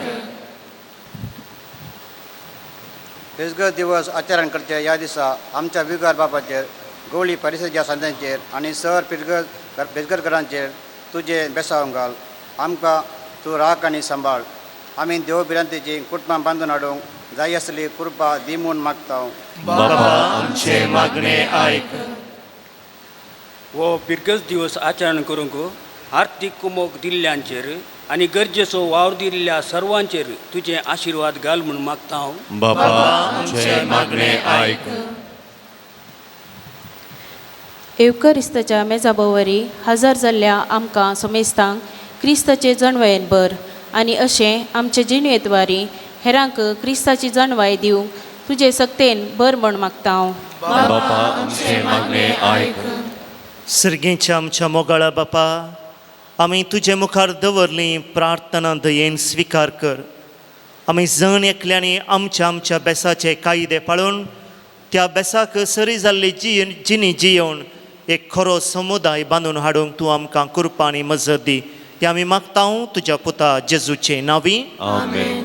बेजगर दिवस आचरण करचे ह्या दिसा आमच्या विगार बापाचेर गवळी परिसराच्या संद्यांचेर आनी सर बेजगरकारांचेर तुजें बेसांव घाल. आमकां तूं राख आनी सांबाळ. आमी देव भिरांतेची कुटुंबां बांदून हाडूंक जाय आसली कृपा दी म्हूण मागता. बापा आमचे मागणे आयक हो बिरगस दिवस आचरण करूंक आर्थीक कुमोग दिल्ल्यांचेर आनी गरजेचो वावर दिल्ल्या सर्वांचेर तुजें आशिर्वाद घाल म्हूण मागता हांव. बापा आमचे मागणे आयक एवकरिस्ताच्या मेजा भोंवरी हजर जाल्ल्या आमकां समेस्तांक क्रिस्ताचे जणवयेन बर आनी अशें आमचे जिणेंतवारी हेरांक क्रिस्ताची जणवाय दिवंक तुजे सक्तेन बर म्हूण मागता हांव. बापा आमचे मागणे आयक सर्गेच्या आमच्या मोगाळा बापा आमी तुजे मुखार दवरली प्रार्थना दयेन स्विकार कर. आमी जण एकल्यांनी आमच्या बेसाचे कायदे पाळून त्या बेसाक सरी जाल्ली जिणी जियोवन एक खरो समुदाय बांदून हाडूंक तूं आमकां कृपा आनी मजत दी. ते आमी मागता तुज्या पुता जेजूचे नांवी. आमेन.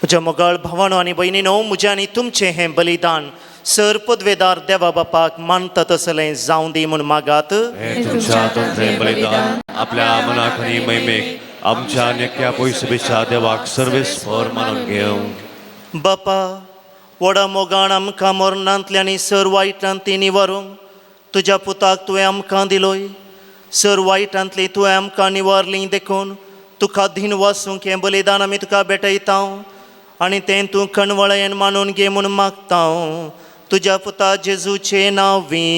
म्हज्या मोगाळ भावानो आनी भयणीनो, म्हजें आनी तुमचें हें बलिदान सर पदवेदार देवा बापाक मानता तसलें जावं दी म्हूण मागात. हे तुमच्या तंत्रें बलिदान आपल्या मनाक आनी मैमेक आमच्या नेक्या पयसुबेच्या देवाक सर्वेस्पर मानून घेवं. बापा, व्हडा मोगाण आमकां मरणांतल्या आनी सर वायटांतली निवारूंक तुज्या पुताक तुवें आमकां दिलोय. सर वायटांतली तुवें आमकां निवारली देखून तुका धीन वासूंक हें बलिदान आमी तुका भेटयता आनी तें तूं कणवळेन मानून घे म्हूण मागता तुज्या पुता जेजूचे नांवी.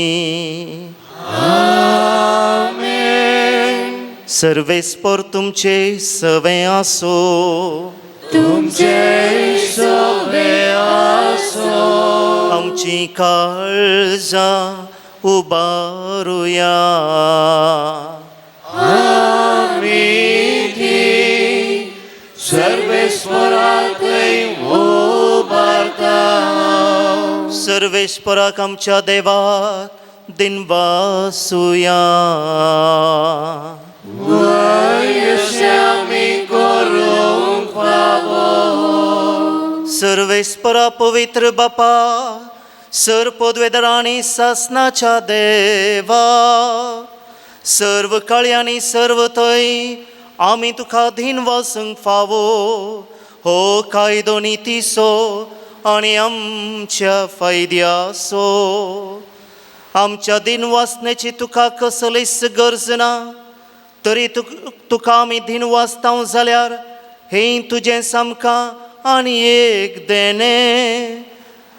सर्वेस्पर तुमचे सवे आसो. तुमचे सवे आसो. आमची काळजां उबारुया. सर्वेस्पराक आमच्या देवाक दिनवासुया. सर्वेस्परा पवित्र बापा सर पदवेदरांनी सासनाच्या देवा सर्व काळ्यांनी सर्व थंय आमी तुका धीन वासूंक फावो हो कायदो नितीसो आनी आमच्या फायद्यासो. आमच्या दिन वासनेची तुका कसलीच गरज ना तरी तुका आमी दिन वाचता जाल्यार हें तुजें सामकां आनी एक देणे.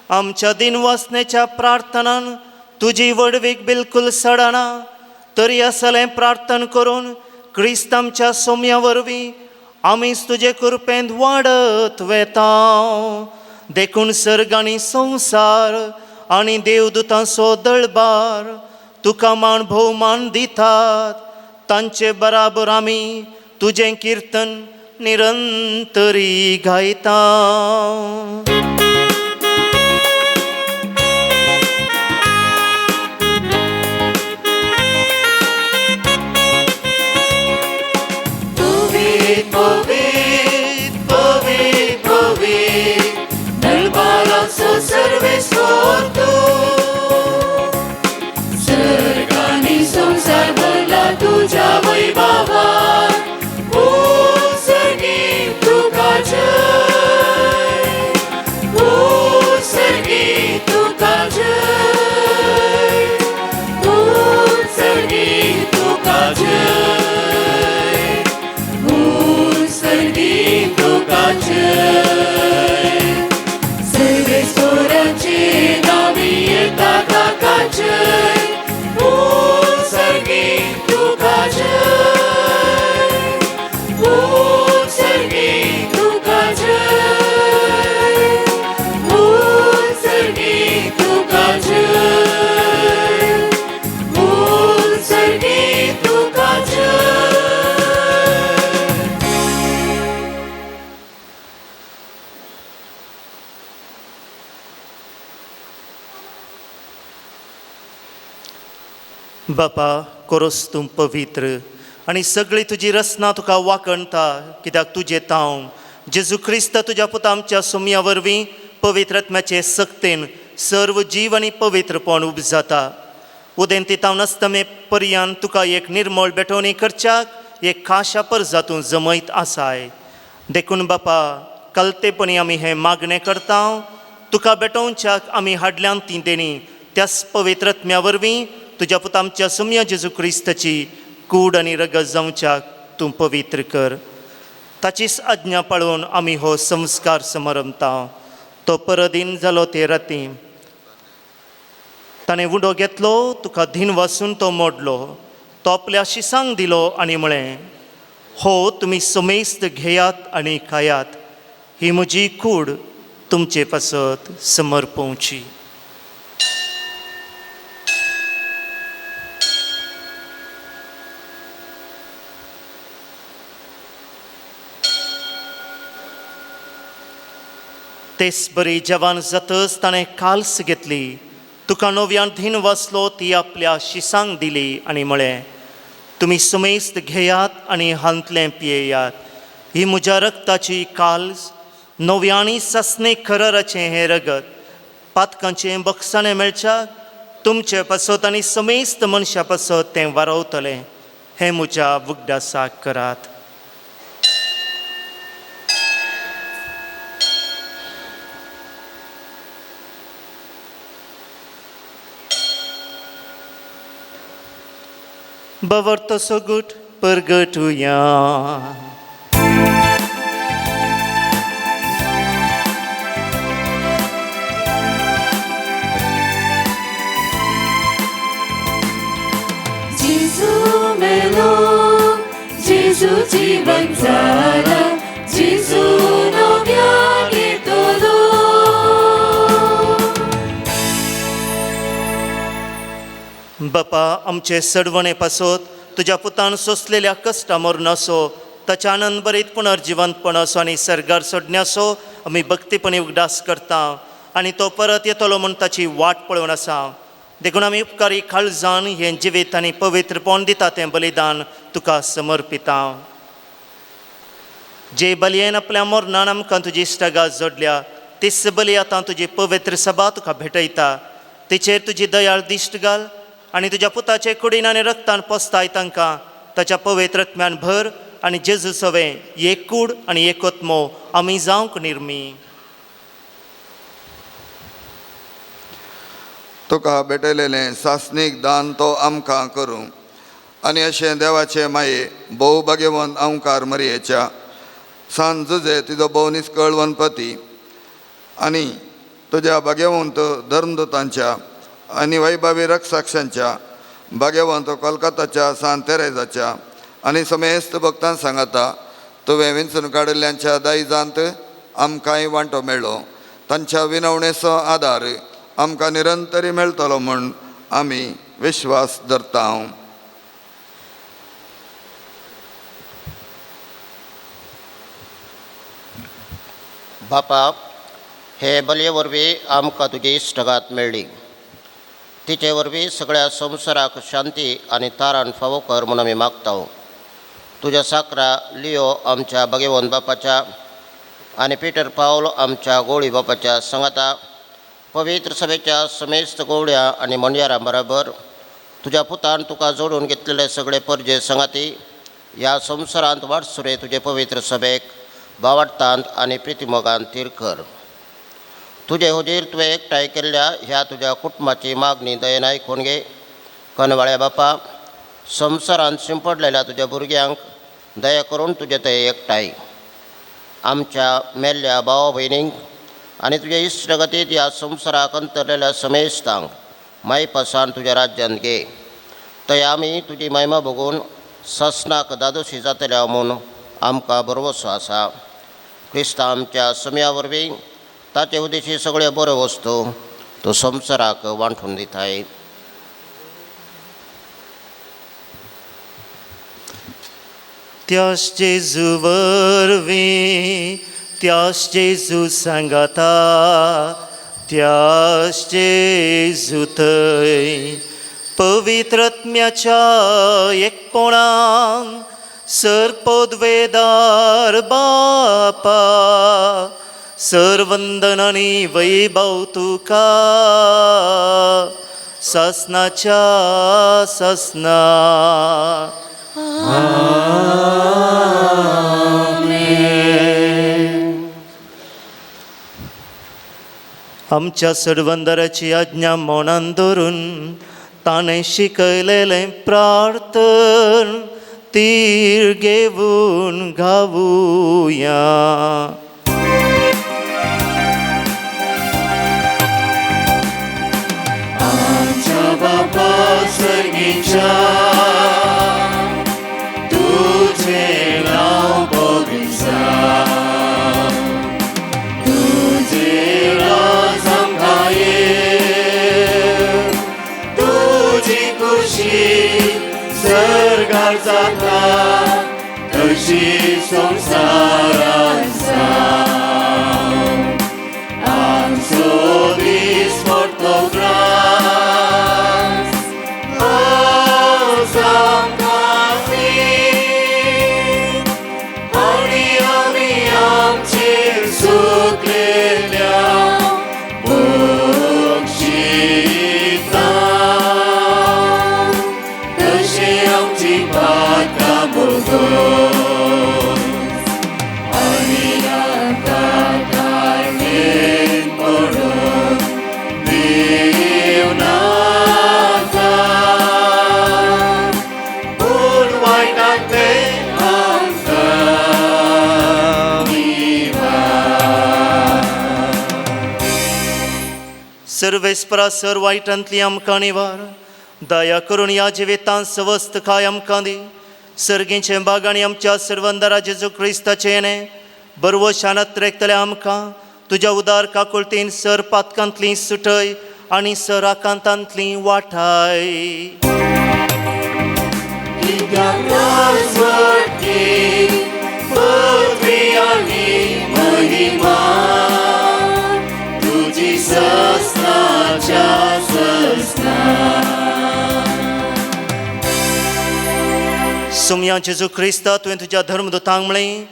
आमच्या दिन वाचनेच्या प्रार्थनान तुजी वडवीक बिलकुल सडना तरी असलें प्रार्थन करून क्रिस्त आमच्या सोम्या वरवीं आमीच तुजे कृपेंत वाडत वेता. देखून सर्ग आनी संवसार आनी देवदूतांचो दळबार तुका मान भोवमान दितात. तांचे बराबर आमी तुजें किर्तन निरंतरी गायता. सर्वेस्वर तू सर्गानी संसार भरला तुझ्या वैभवात. सर्गी तुका जय. सर्गी तुका जय. सर्गी तुका जय. सर्गी तुका जय. बापा कोरोस तूं पवित्र आनी सगळी तुजी रचना तुका वाकणटा कित्याक तुजें तांव जेजू क्रिस्त तुज्या पुता आमच्या सोम्या वरवीं पवित्रत्म्याचे सक्तेन सर्व जीव आनी पवित्रपण उब जाता. उदेंती तांव नस्तमे पर्यंत तुका एक निर्मळ बेठवणी करच्याक एक खाशा परजातूं जमयत आसाय. देखून बापा कलतेपणी आमी हें मागणें करता तुका बेटोवच्याक आमी हाडल्यान ती देणी त्याच पवित्रत्म्या वरवीं तुज्या पुता आमच्या सोम्या जेजू क्रिस्ताची कूड आनी रगत जावच्याक तूं पवित्र कर. ताचीच आज्ञा पाळून आमी हो संस्कार समरमता. तो परदीन जालो ते राती ताणें उडो घेतलो तुका धीन वासून तो मोडलो. तो आपल्या शिसांक दिलो आनी म्हळें हो तुमी समेस्त घेयात आनी खायात. ही म्हजी कूड तुमचे पासत समर्पोवची. तेच बरी जवान जातच ताणें काल्स घेतली तुका नव्यान धीन वाचलो ती आपल्या शिसांक दिली आनी म्हळें तुमी समेस्त घेयात आनी हांतलें पियेयात. ही म्हज्या रक्ताची काल्स नव्यांनी ससणे खरराचें हें रगत पातकांचें बक्षाणें मेळच्याक तुमचे पासत आनी समेस्त मनशा पासत तें वारवतलें. हें म्हज्या वगडासाक करात. बवर तसो गूट परगटुया. जीवन जाला जेजू नव्यान येतलो. बापा, आमचे सडवणे पासत तुज्या पुतान सोंसलेल्या कश्टा मरून असो, ताच्या आनंद बरीत पुनर्जिवंतपण असो आनी सर्गार सोडण्यासो आमी भक्तीपणी उगडास करता आनी तो परत येतलो म्हूण ताची वाट पळोवन आसा. देखून आमी उपकारी काळजान हें जिवीत आनी पवित्रपण दिता तें बलिदान तुका समर्पिता. जे बलयेन आपल्या मरणान आमकां तुजी इश्टागात जोडल्या, तीच बली आतां तुजी पवित्र सभा तुका भेटयता. तिचेर तुजी दयाळ दिश्ट घाल आनी तुज्या पुताचे कुडीन आनी रक्तान पोसताय तांकां ताच्या पवित्र आत्म्यान भर आनी जेजू सवे एक कूड आनी एकोत्मो आमी जावंक निर्मी. तुका भेटयलेलें सासणीक दान तो आमकां करूं आनी अशें देवाचे माये भोव भाग्यवंत अंकार मरयेच्या सांजुजे तिजो भोव निस्कळ पती आनी तुज्या भाग्यवंत धर्मदूतांच्या आनी वैभवी रक्षसाक्षांच्या भाग्यवंत कोलकाताच्या सांत तेरेजाच्या आनी समेस्त भक्तां सांगाता तुवें विंचून काडिल्ल्यांच्या दायजांत आमकांय वांटो मेळ्ळो. तांच्या विनवणेचो आदार आमकां निरंतरी मेळटलो म्हूण आमी विश्वास धरता. बापा, हे बलये वरवीं आमकां तुजी इश्टगात मेळ्ळी. तिचे वरवीं सगळ्या संवसाराक शांती आनी तारण फावो कर म्हूण आमी मागता. तुज्या साकरा लियो आमच्या भगवंत बापाच्या आनी पिटर पावलो आमच्या गोळी बापाच्या सांगाता पवित्र सभेच्या समेस्त गोवड्या आनी मंडयारां बरोबर तुज्या पुतान तुका जोडून घेतलेले सगळे परजे सांगाती ह्या संवसारांत वाटसुरे तुजे पवित्र सभेक बावडतांत आनी प्रितीमोगान तीर कर. तुजे हुजीर तुवें एकठांय केल्ल्या ह्या तुज्या कुटुंबाची मागणी दयेन आयकून घे. कनवाळ्या बापा, संवसारांत शिंपडलेल्या तुज्या भुरग्यांक दया करून तुजे ते एकठांय. आमच्या मेल्ल्या भावा भयणींक आनी तुजे इश्टगतींत ह्या संवसाराक अंतरलेल्या समेस्तांक मायपासान तुज्या राज्यांत घे. थंय आमी तुजी महिमा बघून ससनाक दादोशी जातल्या म्हूण आमकां भरवसो आसा. क्रिस्ता आमच्या सम्या वरवीं ताचे उदेशी सगळ्यो बऱ्यो वस्तू तूं संवसाराक वांटून दिताय. त्याच जेजू वरवीं त्याच जेजू सांगाता त्याच जेजू थंय पवित्र आत्म्याच्या एकपणान सरपोद्वेदार बापा सर्वंदन आनी वैभव तुका ससनाच्या ससना. आमच्या सडवंदराची आज्ञा मनान धरून ताणें शिकयलेलें प्रार्थन तीर घेवन गावुया. आमच्या बापा सर्गीच्या तुझे नाव पवित्र तुझे राज आमकां ये तुझी खुशी सर्गार जाता तशी संवसारांत जावं. आमचो दीस पडटो ग्रास आज आमकां वीट आनी आमी आमचेर सुटलेल्या बक्षिता तशें आमची भातां भोगोस आनी आमकां काळजेन पडोन देव नाका पूण वायटांतले आमकां निवार. सर्वेस्परा सर वायटांतली आमकां निवार. दया करून ह्या जिवितांत सवस्त काय आमकां दी. सर्गींचे बाग आनी आमच्या सर्वंदरा जेजू क्रिस्ताचे येणे बरवो शानात रेखतले आमकां तुज्या उदार काकुळतीन सर पातकांतली सुटय आनी सर आकांतांतली वाठाय. पृथ्वी आनी महिमा तुजी सस्नाच्या सस्ना. सुमया जेजू क्रिस्ता तुवें तुज्या धर्मदूतांक म्हळें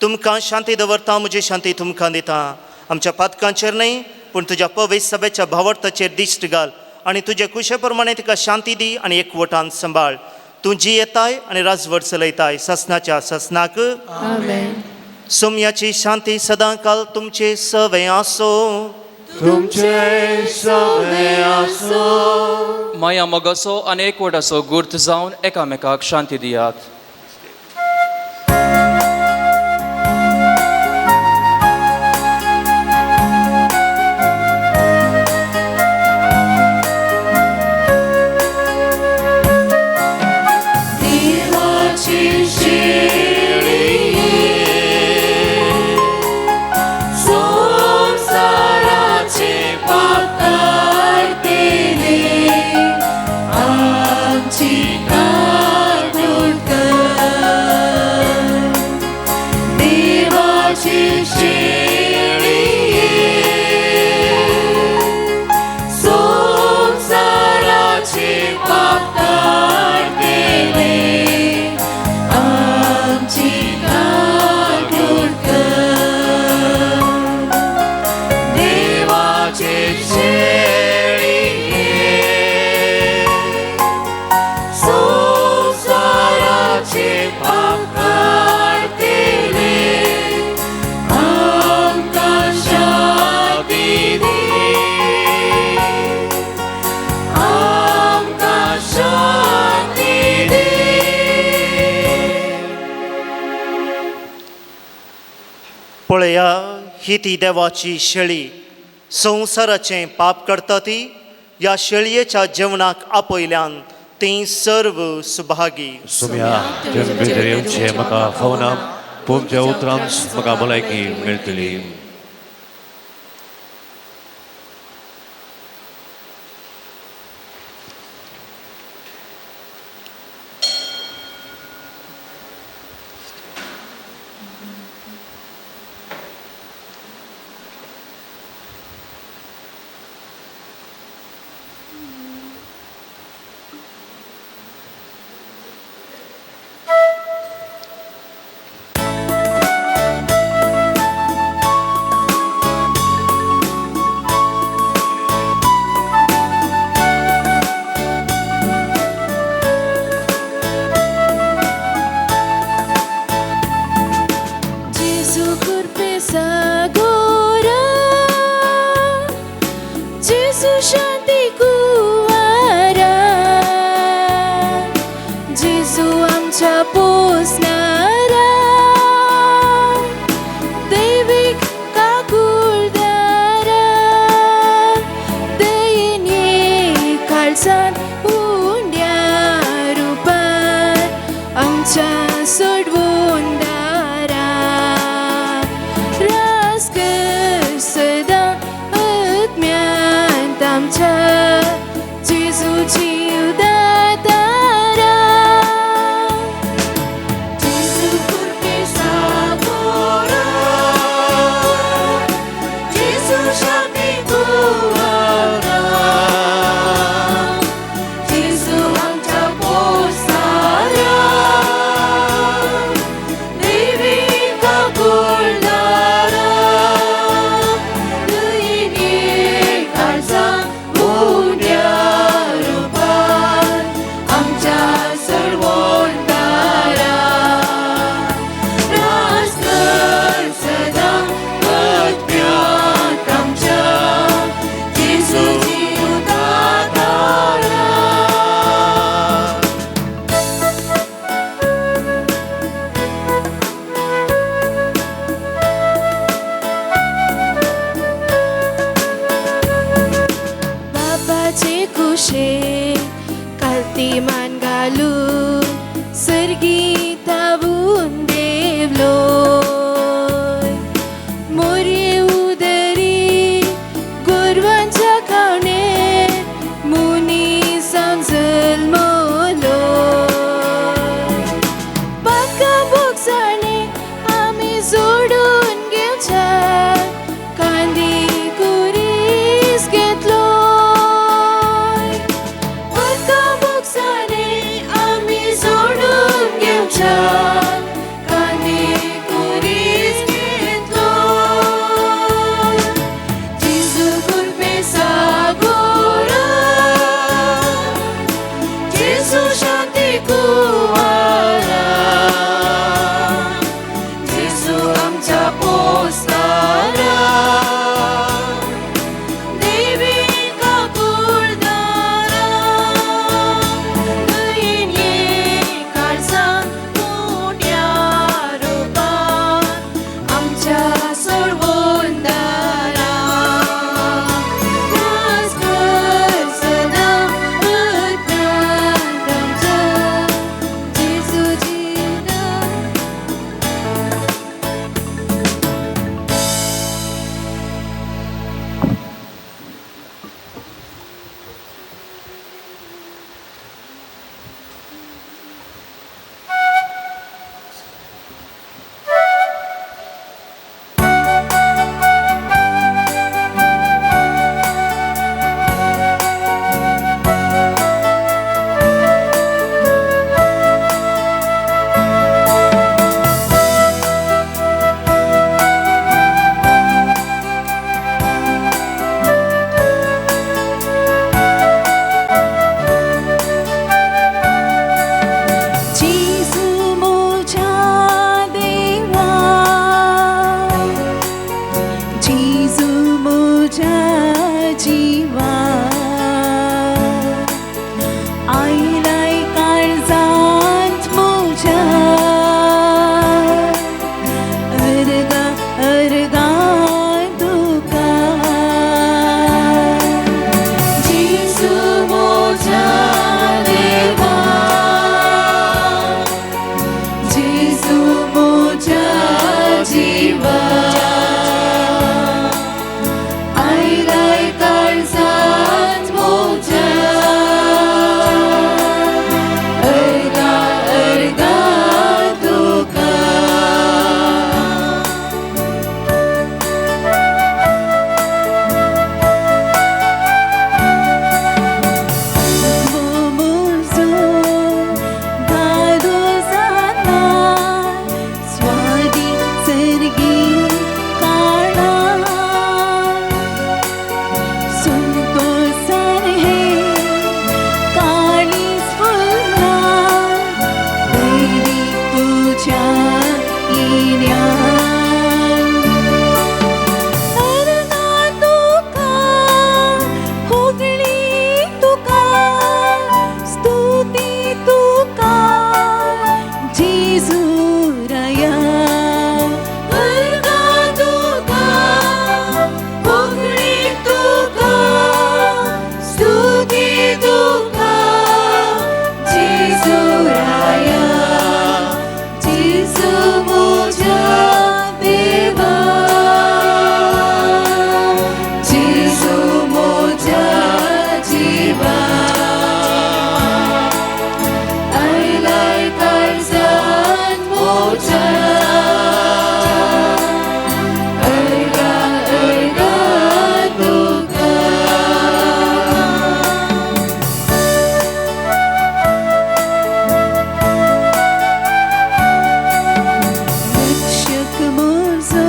तुमकां शांती दवरता म्हजी शांती तुमकां दिता. आमच्या पातकांचेर न्हय पूण तुज्या पवित्र सभेच्या भावार्थाचेर दिश्ट घाल आनी तुजे कुशे प्रमाणे तिका शांती दी आनी एकवटान सांबाळ. तूं जी येताय आनी राजवट चलयताय ससनाच्या ससनाक. सुमयाची शांती सदां काल तुमचे सवे आसो. तुमचे सवे आसो. माया मोगाचो आनी एकवटाचो गुर्त जावन एकामेकाक शांती दियात. पळया ही ती देवाची शेळी संवसाराचें पाप करता ती. ह्या शेळयेच्या जेवणाक आपयल्यान ती सर्व सुभागी. सुमया तुवें भितर येवचें म्हाका फावना तुमच्या उतरांत म्हाका भलायकी मेळटली. म्हज्या जिवा आयलाय काळजांत म्हज्या अर्गा अर्गा तुका जेजू म्हज्या देवा जेजू म्हज्या जिवा आयलाय काळजांत म्हज्या अर्गा अर्गा तुका म्हजो घालो जाता स्वादी सर्गी काळा संतोषान हे काळीज फुलला पयली तुज्या येण्यान अर्गा तुका होगळी तुका स्तुती तुका जेजू राया अर्गा तुका होगळी तुका स्तुती तुका जेजू राया जेजू म्हज्या देवा जेजू म्हज्या जिवा आयलाय काळजांत म्हज्या अर्गा अर्गा तुका रक्षक म्हजो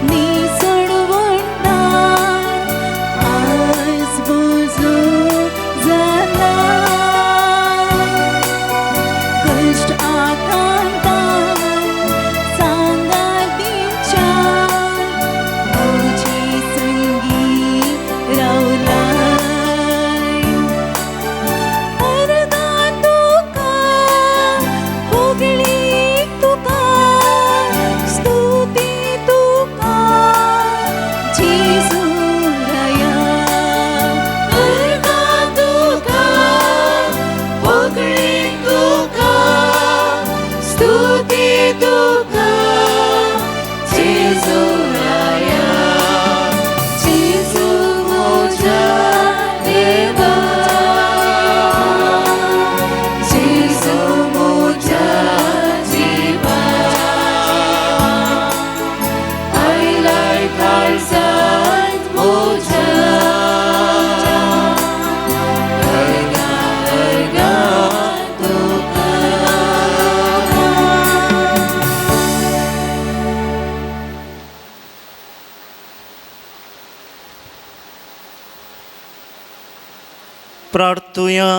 निसण वंडार आज म्हजो जाला कश्ट आकांता सांगातीच्या म्हजी संगी रावलाय अर्गा तुका होगळी तुका स्तुती तुका जेजू राया अर्गा तुका होगळी तुका स्तुती तुका जेजू राया जेजू म्हज्या देवा जेजू म्हज्या जिवा आयलाय काळजांत म्हज्या अर्गा अर्गा तुका प्रार्थुया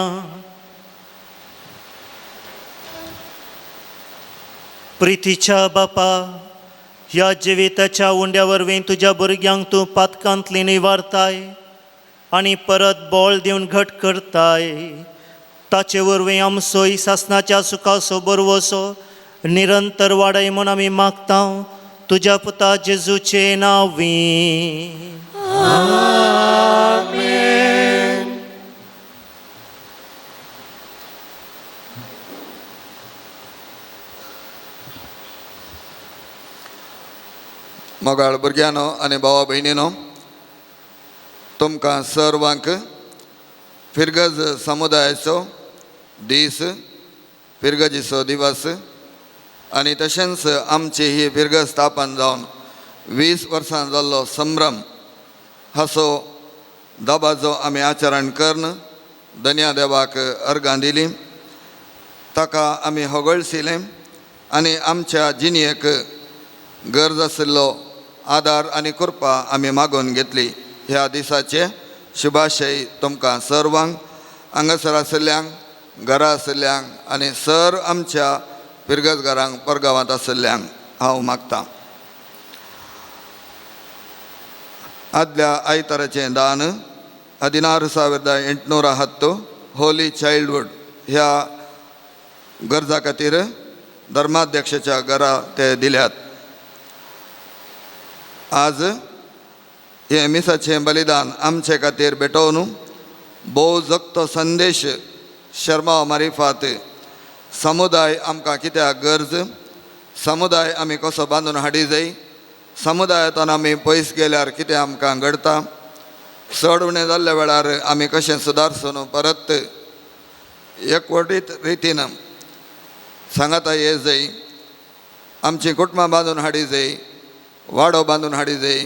प्रितीच्या बापा ह्या जिविताच्या उंड्या वरवीं तुज्या भुरग्यांक तूं पातकांतली निवारताय आनी परत बोळ दिवन घट करताय ताचे वरवीं आमचो सासनाच्या सुखाचो बरवसो निरंतर वाडय म्हूण आमी मागता तुज्या पुता जेजूचे नांवीं मोगाळ भुरग्यानो आनी भावा भयणीनो तुमकां सर्वांक फिरगज समुदायाचो दीस फिरगजीचो दिवस आनी तशेंच आमची ही फिरगज स्थापन जावन 20 वर्सां जाल्लो संभ्रम हाचो दबाजो आमी आचरण करून धन्या देवाक अर्गां दिलीं ताका आमी होगळशिलें आनी आमच्या जिणयेक गरज आशिल्लो आदार आनी कृपा आमी मागून घेतली ह्या दिसाचे शुभाशय तुमकां सर्वांक हांगासर आशिल्ल्यांक घरा आशिल्ल्यांक आनी सर आमच्या पिरगजगारांक परगांवांत आशिल्ल्यांक हांव मागतां. ಆದ್ಯ ಆಯ್ತರಚೆ ದಾನ 16,810 होली चाइल्डहूड ह्या गरजा खातीर धर्माध्यक्षाच्या घरा ते दिल्यात. आज हे मिसाचें बलिदान आमचे खातीर भेटोवन भोव जगतो संदेश शर्मा मारिफात समुदाय आमकां कित्याक गरज, समुदाय आमी कसो बांदून हाडी जाय, समुदायांतून आमी पयस गेल्यार कितें आमकां घडटा, चड उणें जाल्ल्या वेळार आमी कशें सुदारसून परत एकवटीत रितीन सांगाता ये जाय, आमची कुटुंबां बांदून हाडी जाय, वाडो बांदून हाडी जाय,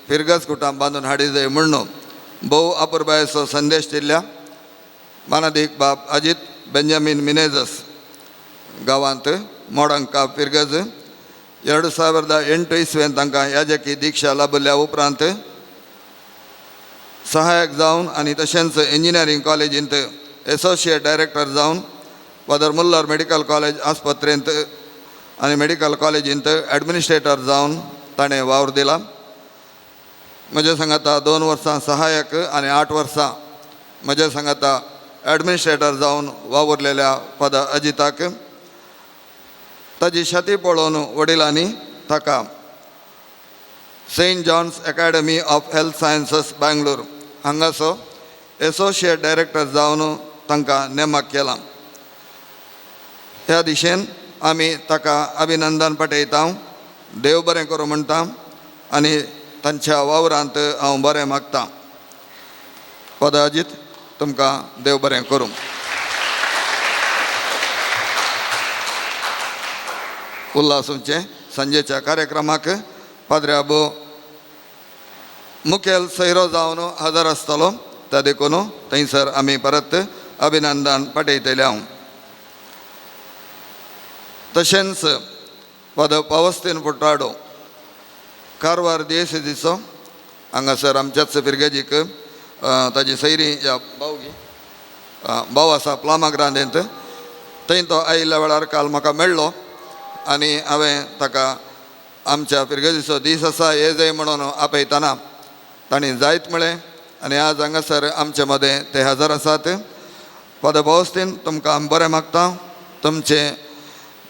फिरगस कुटुंब बांदून हाडी जाय म्हणून भोव अपुरबायेचो संदेश दिल्ल्या मानादीक बाब अजित बेंजामीन मिनेझस गांवांत मोडंका फिरगज 2008 इसवेंत तांकां याजकी दिक्षा लाभल्या उपरांत सहायक जावन आनी तशेंच इंजिनियरींग कॉलेजींत एसोसिएट डायरेक्टर जावन फादर मुल्लर मेडिकल कॉलेज आस्पत्रेंत आनी मेडिकल कॉलेजींत एडमिनिस्ट्रेटर जावन ताणें वावर दिला. म्हजे सांगाता 2 वर्सां सहायक आनी 8 वर्सां म्हजे सांगाता एडमिनिस्ट्रेटर जावन वावरलेल्या फादर अजिताक ताजी शेती पळोवन वडिलांनी ताका saint John's academy of health sciences Bangalore हांगासो एसोसिएट डायरेक्टर जावन तांकां नेमक केला. ह्या दिशेन आमी ताका अभिनंदन पटयता, देव बरें करूं म्हणटा आनी तांच्या वावरांत हांव बरें मागतां. फादर अजित तुमकां देव बरें करूं. उल्हासूचे संजेच्या कार्यक्रमाक पाद्रे आबू मुखेल सैरो जावन हजर आसतलो, त्या देखून थंयसर आमी परत अभिनंदन पटयतले. हांव तशेंच फादर पावस्तीन पुट्राडो कारवार दिएसीचो हांगासर आमच्याच फिरगेजीक ताजी सैरी या भाव आसा प्लामाग्रांदेंत, थंय तो आयिल्ल्या वेळार काल म्हाका मेळ्ळो आनी हांवें ताका आमच्या फिरगेजीचो दीस आसा हे जाय म्हणून आपयतना तांणी जायत म्हळें आनी आज हांगासर आमचे मदें ते हजर आसात. फादर पावस्तीन तुमकां बरें मागता, तुमचे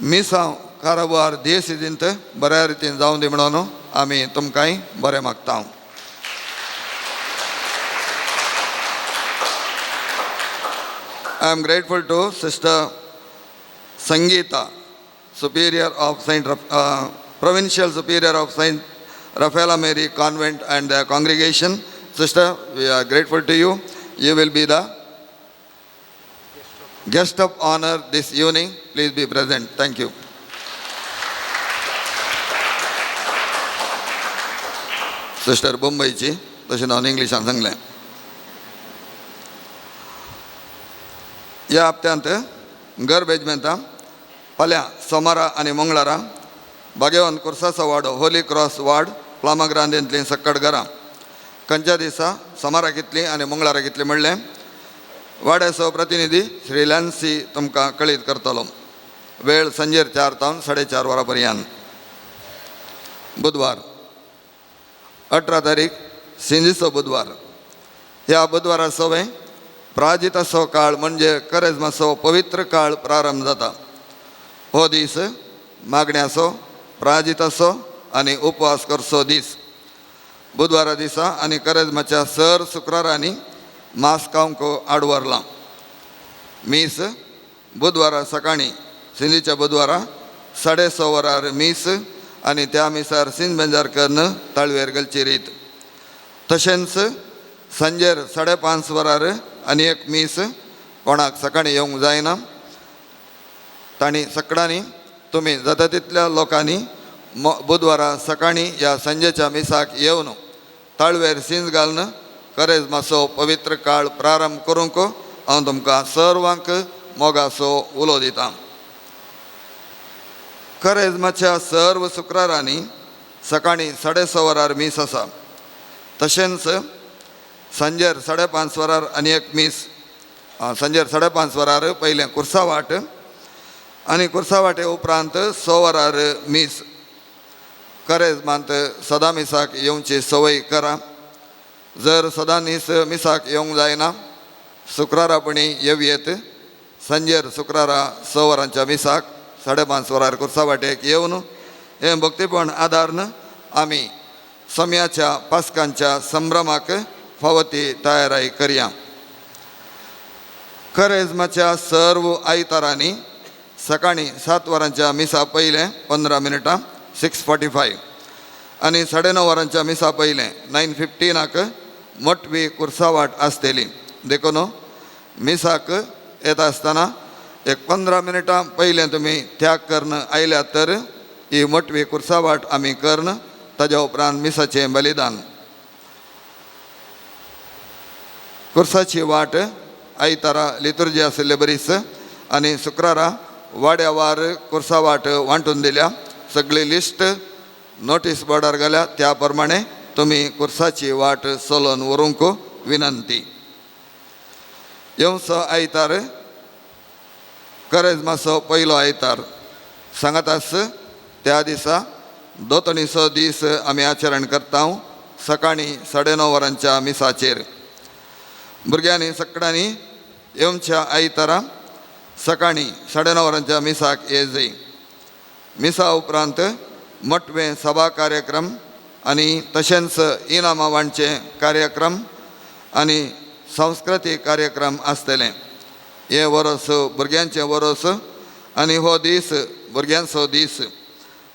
मिसांव कारवार दिएसीजींत बऱ्या रितीन जावं दी म्हणून आमी तुमकांय बरें मागता. I am grateful to Sister Sangeeta, Superior of Provincial Superior of Saint Rafaela Mary Convent and the congregation. Sister, we are grateful to you. You will be the guest of honor this evening. Please be present. Thank you. Sister Bombaichi, तशें हांव इंग्लिशान सांगलें. ह्या हप्त्यांत घर बेजमेंता फाल्यां सोमारा आनी मंगळारा भाग्यवन कुर्साचो वाडो Holy cross ward प्लामाग्रांदेंतलीं सक्कड घरां खंयच्या दिसा सोमारा कितलीं आनी मंगळारा कितलीं म्हणलें वाड्याचो प्रतिनिधी श्री लॅन्सी तुमकां कळीत करतलो. वेळ संजेर 4 तावन 4:30 वरां पर्यंत. बुधवार 18 तारीख सिंजीचो बुधवार. ह्या बुधवारा सवय प्राजिताचो काळ म्हणजे करेजमाचो पवित्र काळ प्रारंभ जाता. हो दीस मागण्याचो, प्राजिताचो आनी उपवास करचो दीस. बुधवारा दिसा आनी करेजमाच्या सर शुक्रारांनी मास खावंक आडवरलां. मीस बुधवारा सकाळीं सिंधीच्या बुधवारा 6:30 वरार मीस आनी त्या मिसार सिंध बेंजारकरन ताळवेर घालची रीत. तशेंच संजेर 5:30 वरार आनी एक मीस कोणाक सकाळीं येवंक जायना. तांणी सकाळीं तुमी जाता तितल्या लोकांनी बुधवारा सकाळीं ह्या संजेच्या मिसाक येवन ताळवेर सिंज घालून करेजमाचो पवित्र काळ प्रारंभ करूंक हांव तुमकां सर्वांक मोगाचो उलो दितां. करेजमाच्या सर्व शुक्रारांनी सकाळीं 6:30 वरार मीस आसा. तशेंच संजेर 5:30 वरार आनी एक मीस. संजेर 5:30 वरार पयलें कुर्सावाट आनी कुर्सावाटे उपरांत 6 वरार मीस. करेजमांत सदां मिसाक येवची सवय करा. जर सदांनीस मिसाक येवंक जायना शुक्रारापणी येवयेत संजेर शुक्रारा 6 वरांच्या मिसाक 5:30 वरार कुर्सा वाटेक येवन हे भक्तीपण आदारन आमी सम्याच्या पास्कांच्या संभ्रमाक फावती तयाराई करया. करेजमाच्या सर्व आयतारांनी सकाळी 7 वरांच्या मिसा पयले 15 मिनटां 6:45 आनी 9:30 वरांच्या मिसा पयले 9:15 मोठवी कुर्सावाट आसतली. देखून मिसाक येता आसतना 15 मिनटां पयलें तुमी त्याग करून आयल्यात तर ही मोठवी कुर्सावाट आमी करून ताज्या उपरांत मिसाचें बलिदान. कुर्साची वाट आयतारा लितुर्जी आशिल्ले बरीच आनी शुक्रारा वाड्या वार कुर्सावाट वांटून दिल्या. सगळी लिस्ट नोटीस बोर्डार घाल्या त्या प्रमाणे तुमी कुर्साची वाट चलोवन व्हरूंक विनंती. येवचो आयतार करेजमाचो पयलो आयतार सांगातास त्या दिसा दोतणीचो दीस आमी आचरण करता सकाळी 9:30 वरांच्या मिसाचेर. भुरग्यांनी सकाळी येवच्या आयतारा सकाळी 9:30 वरांच्या मिसाक येजय. मिसा उपरांत मोठवे सभा कार्यक्रम आनी तशेंच इनामां वांटचे कार्यक्रम आनी सांस्कृतीक कार्यक्रम आसतले. हे वरस भुरग्यांचें वरस आनी हो दीस भुरग्यांचो दीस.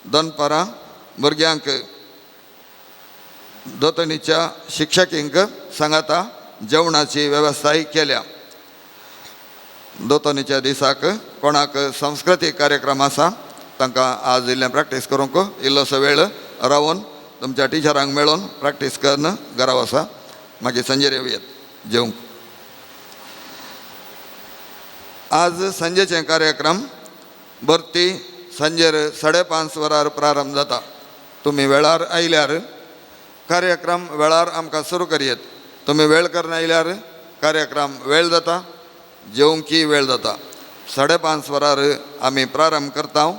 दनपारां भुरग्यांक दोतणीच्या शिक्षकींक सांगाता जेवणाची वेवस्थाय केल्या. दोतणीच्या दिसाक कोणाक सांस्कृतीक कार्यक्रम आसा तांकां आज इल्लें प्रॅक्टीस करूंक इल्लोसो वेळ रावन तुमच्या टिचरांक मेळोवन प्रॅक्टीस करून घरा वसा. मागीर संजेर येवयात जेवंक. आज संजेचे कार्यक्रम भरती संजेर 5:30 वरार प्रारंभ जाता. तुमी वेळार आयल्यार कार्यक्रम वेळार आमकां सुरू करयेत. तुमी वेळ करून आयल्यार कार्यक्रम वेळ जाता जेवंकी वेळ जाता. 5:30 वरार आमी प्रारंभ करता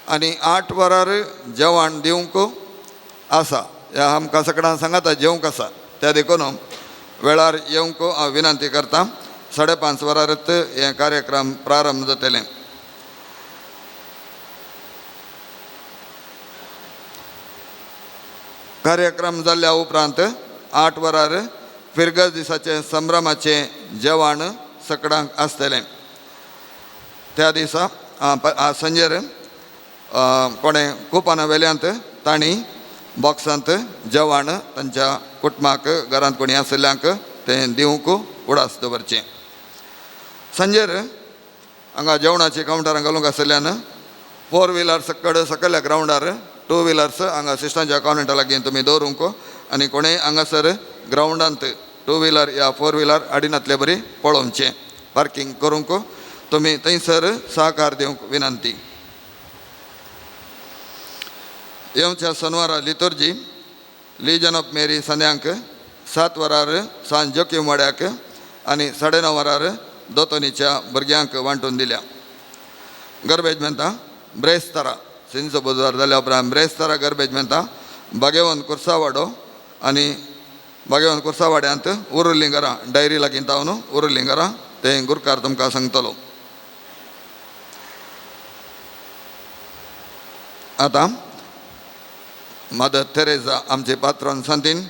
आनी 8 वरार जेवण दिवंक आसा. ह्या आमकां सगळ्यांक सांगाता जेवंक आसा त्या देखून वेळार येवंक हांव विनंती करता. 5:30 वरारच हे कार्यक्रम प्रारंभ जातले. कार्यक्रम जाल्ल्या उपरांत 8 वरार फिरगज दिसाचे संभ्रमाचे जेवण सगळ्यांक आसतलें. त्या दिसा संजेर कोणें कुपानां वेल्यांत तांणी बॉक्सांत जेवण तांच्या कुटुंबाक घरांत कोणी आशिल्ल्यांक तें दिवंक उडास दवरचें. संजेर हांगा जेवणाची कावंटरां घालूंक आशिल्ल्यान 4 व्हिलर सकयल्या ग्रावंडार 2 व्हिलर्स हांगा सिस्टरांच्या कावंटरा लागीं तुमी दवरूंक आनी कोणेंय हांगासर ग्रावंडांत 2 व्हिलर या 4 व्हिलर आडिनातले बरी पळोवचें. पार्किंग करूंक तुमी थंयसर सहकार दिवंक विनंती. येवच्या शनिवारा लितुर्जी लिजन ऑफ मेरी संद्यांक 7 वरार सांज जोखीम वाड्याक आनी 9:30 वरार दोतोनीच्या भुरग्यांक वांटून दिल्या. गरबेज मेंता ब्रेस्तारा सिंचो बुधवार जाल्या उपरांत ब्रेस्तारा गरबेज मेंता बागेवन कुर्सावाडो आनी बागेवन कुर्सावाड्यांत उरुल्लीं घरां डायरी लागीं तावन उरुल्लीं घरां तें गुरकार तुमकां सांगतलो. आतां मदर तेरेजा आमचे पात्रोन सांतीन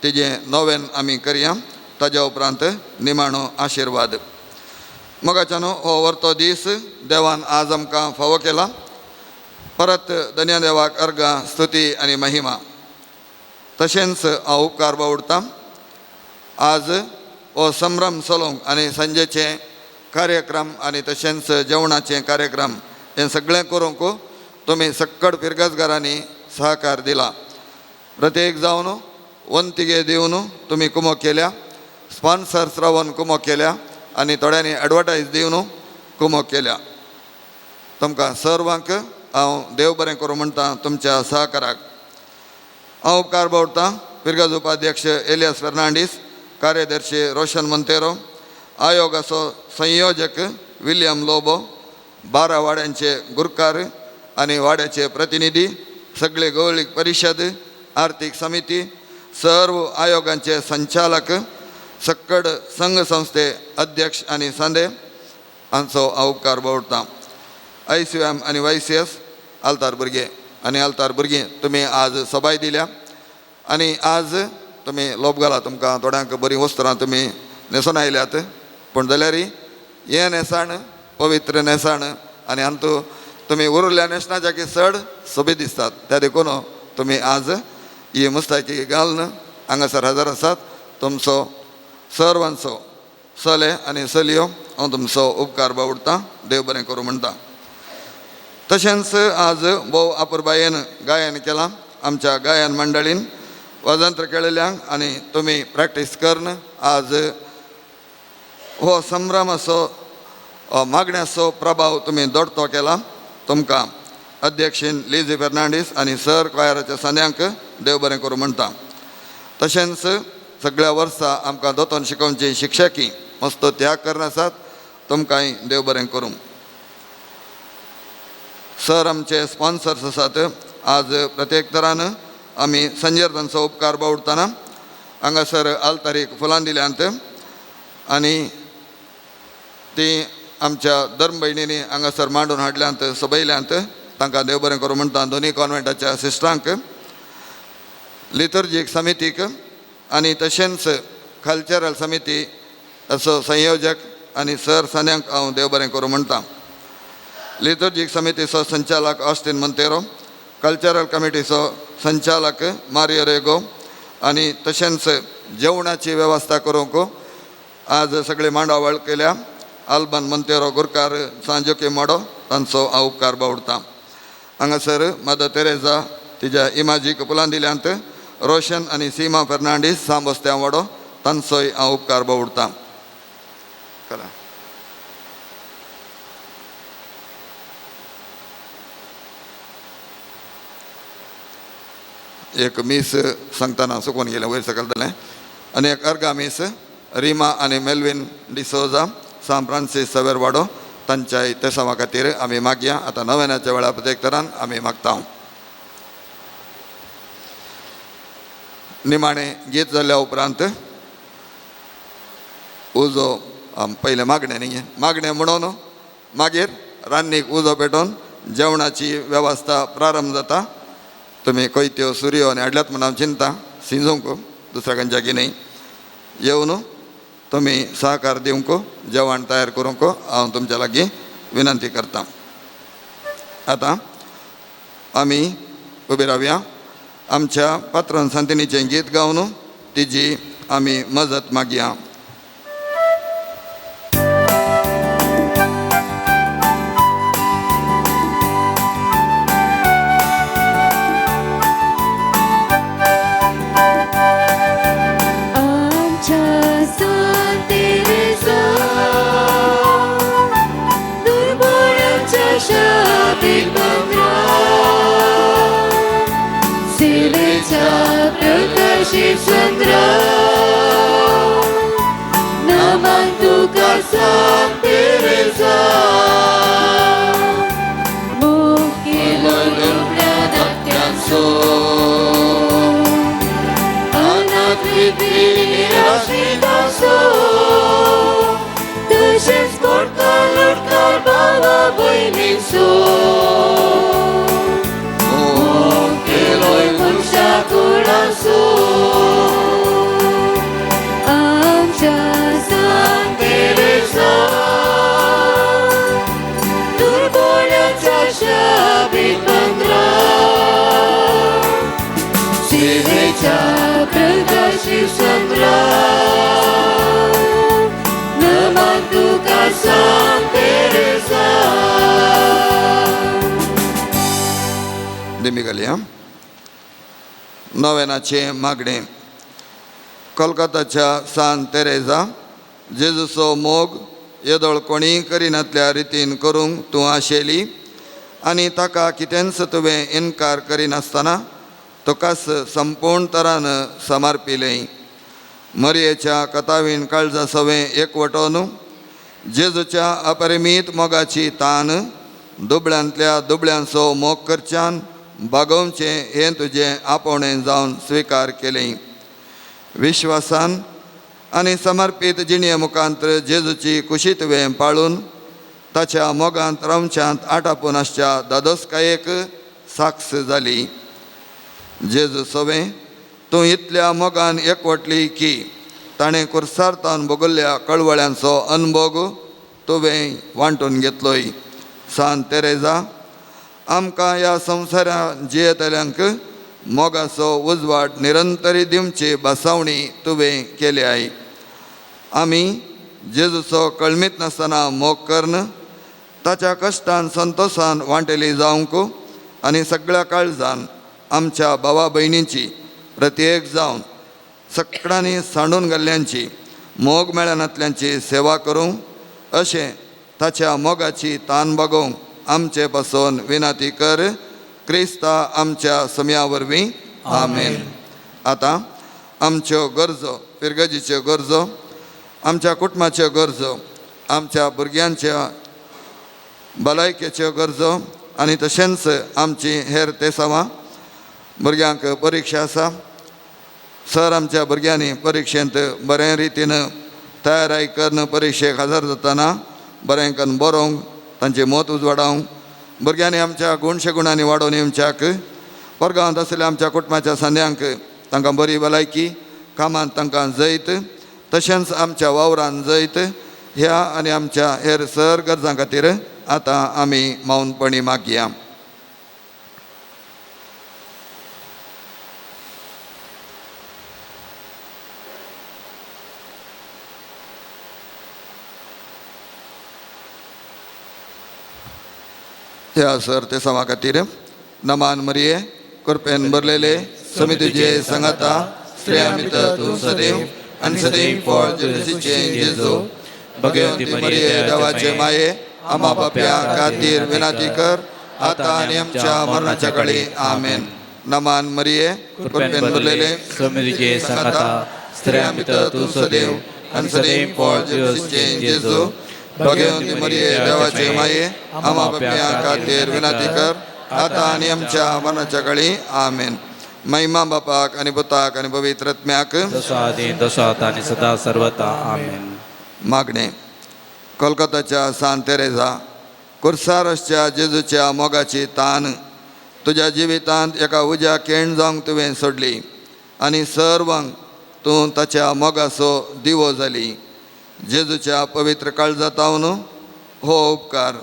तिजें नोवेन आमी करया. ताज्या उपरांत निमाणो आशिर्वाद. मोगाच्यानो हो व्हरतो दीस देवान आज आमकां फावो केला. परत धन्य देवाक अर्गां स्तुती आनी महिमा. तशेंच हांव उपकार बावडटां. आज हो संभ्रम चलोवंक आनी संजेचे कार्यक्रम आनी तशेंच जेवणाचे कार्यक्रम हें सगळें करूंक तुमी सक्कड फिरगजगारांनी सहकार दिला. प्रत्येक जावन वंतिगे दिवन तुमी कुमक केल्या. स्पॉन्सर्स रावन कुमक केल्या आनी थोड्यांनी एडवर्टायज दिवन कुमक केल्या. तुमकां सर्वांक हांव देव बरें करूं म्हणटा तुमच्या सहकाराक. हांव उपकार बावडटां फिरगज उपाध्यक्ष एलियास फर्नांडीस, कार्यदर्शी रोशन मोंतेरो, आयोगाचो संयोजक विलियम लोबो, 12 वाड्यांचे गुरकार आनी वाड्याचे प्रतिनिधी, सगळे गवळीक परिशद, आर्थीक समिती, सर्व आयोगांचे संचालक, सक्कड संघ संस्थे अध्यक्ष आणि सांदे हांचो हांव उपकार बावडटां. ICM आणि YCS आल्तार भुरगे आनी आल्तार भुरगीं तुमी आज सभाय दिल्या आनी आज तुमी लोप घाला. तुमकां थोड्यांक बरीं वस्त्रां तुमी न्हेसून आयल्यात, पूण जाल्यारय हें नेसाण पवित्र नेसाण आनी हातूंत तुमी उरिल्ल्या नेसणाच्याकी चड सोबीत दिसतात. त्या देखून तुमी आज ही मुस्ताकी घालून हांगासर हजर आसात. तुमचो सर्वांचो सले आनी चलयो हांव तुमचो उपकार बावडटां. देव बरें करूं म्हणटा. तशेंच आज भोव आपुरबायेन गायन केलां. आमच्या गायन मंडळीन वजंत्र केलेल्यांक आनी तुमी प्रॅक्टीस करून आज हो संभ्रमाचो मागण्याचो प्रभाव तुमी दोडतो केला. तुमकां अध्यक्षीन लिझी फेर्नांडीस आनी सर क्वायराच्या सांद्यांक देव बरें करूं म्हणटा. तशेंच सगळ्या वर्सां आमकां दोतोन शिकोवची शिक्षकी मस्त त्याग करनासात. तुमकांय देव बरें करूं. सर आमचे स्पॉन्सर्स आसात. आज प्रत्येक तरान आमी संजर्तांचो उपकार बावडटाना हांगासर आलतारीक फुलां दिल्यांत आनी ती आमच्या धर्म भयणींनी हांगासर मांडून हाडल्यांत, सबयल्यांत. तांकां देव बरें करूं म्हणटा. दोनी कॉन्व्हेंटाच्या सिस्टरांक, लिथर्जीक समितीक आनी तशेंच कल्चरल समिती असो संयोजक आनी सर सांद्यांक हांव देव बरें करूं म्हणटा. लिथर्जीक समितीचो संचालक ऑस्टीन मोंतेरो, कल्चरल कमिटीचो संचालक मारियो रेगो आनी तशेंच जेवणाची वेवस्था करूंक आज सगळे मांडावळ केल्या आल्बन मोंतेरो गुरकार सांजोके मोडो तांचो हांव उपकार बावडटां. हांगासर मदर तेरेजा तिच्या इमाजीक फुलां दिल्यांत. रोशन आनी सीमा फेर्नांडीस सांबोस्त्या वाडो तांचोय हांव उपकार बावडटां. एक मीस सांगतना चुकून गेलें, वयर सकयल जालें. आनी एक अर्गा मीस रिमा आनी मेल्विन डिसोजा सान फ्रांसीस सवेर वाडो तांच्याय तेसावा खातीर आमी मागया. आतां नव्यानाच्या वेळा प्रत्येक तरान आमी मागता. निमाणें गीत जाल्ल्या उपरांत उजो पयलें मागणें न्ही, मागणें म्हणून मागीर रान्नीक उजो पेटोवन जेवणाची वेवस्था प्रारंभ जाता. तुमी कोयत्यो सुरयो आनी हाडल्यात म्हूण हांव चिंता सिंजूंक दुसऱ्या खंयच्याकी न्ही. येवन तुमी सहकार दिवंक जेवण तयार करूंक हांव तुमच्या लागीं विनंती करतां. आतां आमी उबी रावया. आमच्या पात्रोन सांतिनीचें गीत गावन तिजी आमी मजत मागया. चंद्र नमन तुका सांग तेरेसा मुखेलो लुबल्या धाकट्यांचो अनाथ विधी निराशितांचो तशेंच कोणकार लडकार भावा भयणींचो मुखेलोय मनशा कुळाचो प्रकाशी चंद्र नमन तुका सांग तेरेसा. दिमी घालया. नव्यानाचें मागणें. कोलकाताच्या सान तेरेजा जेजूचो मोग येदोळ कोणी करिनातल्या रितीन करूंक तूं आशेली आनी ताका कितेंच तुवें इन्कार करिनासतना तुकाच संपूर्ण तरान समर्पिलें. मरयेच्या कतावीन काळजा सवें एकवटोन जेजूच्या अपरिमीत मोगाची तान दुबळ्यांतल्या दुबळ्यांचो मोग करच्यान बागोवचें हें तुजें आपोवणें जावन स्विकार केलें. विश्वासान आनी समर्पीत जिणे मुखांतर जेजूची कुशीत वेळ पाळून ताच्या मोगांत रावच्यांत आटापून आसच्या दादोसकायेक साक्ष जाली. जेजू सवे तूं इतल्या मोगान एकवटली की ताणें कुर्सार्थान भोगल्ल्या कळवळ्यांचो अनुभव तुवें वांटून घेतलोय. सान तेरेजा आमकां ह्या संवसारांत जियेतल्यांक मोगाचो उजवाड निरंतरी दिवची बसावणी तुवें केल्याय. आमी जेजूचो कळमीत नासतना मोग करन ताच्या कश्टान संतोशान वांटेली जावंक आनी सगळ्या काळजान आमच्या भावा भयणींची प्रत्येक जावन सगळ्यांनी सांडून घाल्ल्यांची मोग मेळनातल्यांची सेवा करूंक अशें ताच्या मोगाची तान बगोवंक आमचे पासून विनंती कर. क्रिस्ता आमच्या सम्या वरवीं आमेन. आतां आमच्यो गरजो, पिरगजीच्यो गरजो, आमच्या कुटुंबाच्यो गरजो, आमच्या भुरग्यांच्या भलायकेच्यो गरजो आनी तशेंच आमची हेर तेसावां. भुरग्यांक परिक्षा आसा. सर आमच्या भुरग्यांनी परिक्षेंत बरे रितीन तयारी करून परिक्षेक हजर जातना बरें करून बरोवंक तांची मत उजवाडावंक भुरग्यांनी आमच्या गुणशेगुणांनी वाडोवन येवच्याक परगांवांत आसलेल्या आमच्या कुटुंबाच्या सांद्यांक तांकां बरी भलायकी, कामांत तांकां जैत, तशेंच आमच्या वावरांत जैत. ह्या आनी आमच्या हेर सर गरजां खातीर आतां आमी मौनपणी मागया. ह्या सर ते सवा खातीर नमान मरिये कृपेन भरलेले समी तुजे संगता स्त्रिया भितर तूं सदैव आनी सदैव फळ जेजूचे जेजू भगवंती मरिये देवाचे माये आमा पाप्या खातीर विनंती कर आतां आनी आमच्या मरणाच्या काळी आमेन. नमान मरिये कृपेन भरलेले समी तुजे संगता स्त्रिया भितर तूं सदैव आनी सदैव फळ जेजूचे जेजू भगवंती मरिये देवाचे माये आमा पाप्या खातीर विनंती कर आतां आनी आमच्या मरणाच्या काळी आमेन. महिमा बापाक आनी पुताक आनी पवित्र आत्म्याक दसात आनी सदा सर्वता आमेन. मागणे. कोलकाताच्या सान तेरेजा कुर्सारसच्या जेजूच्या मोगाची तान तुज्या जिवितांत एका उज्या केण जावंक तुवें सोडली आनी सर्वांक तूं ताच्या मोगाचो दिवो जाली. जेजूच्या पवित्र काळजातावन हो उपकार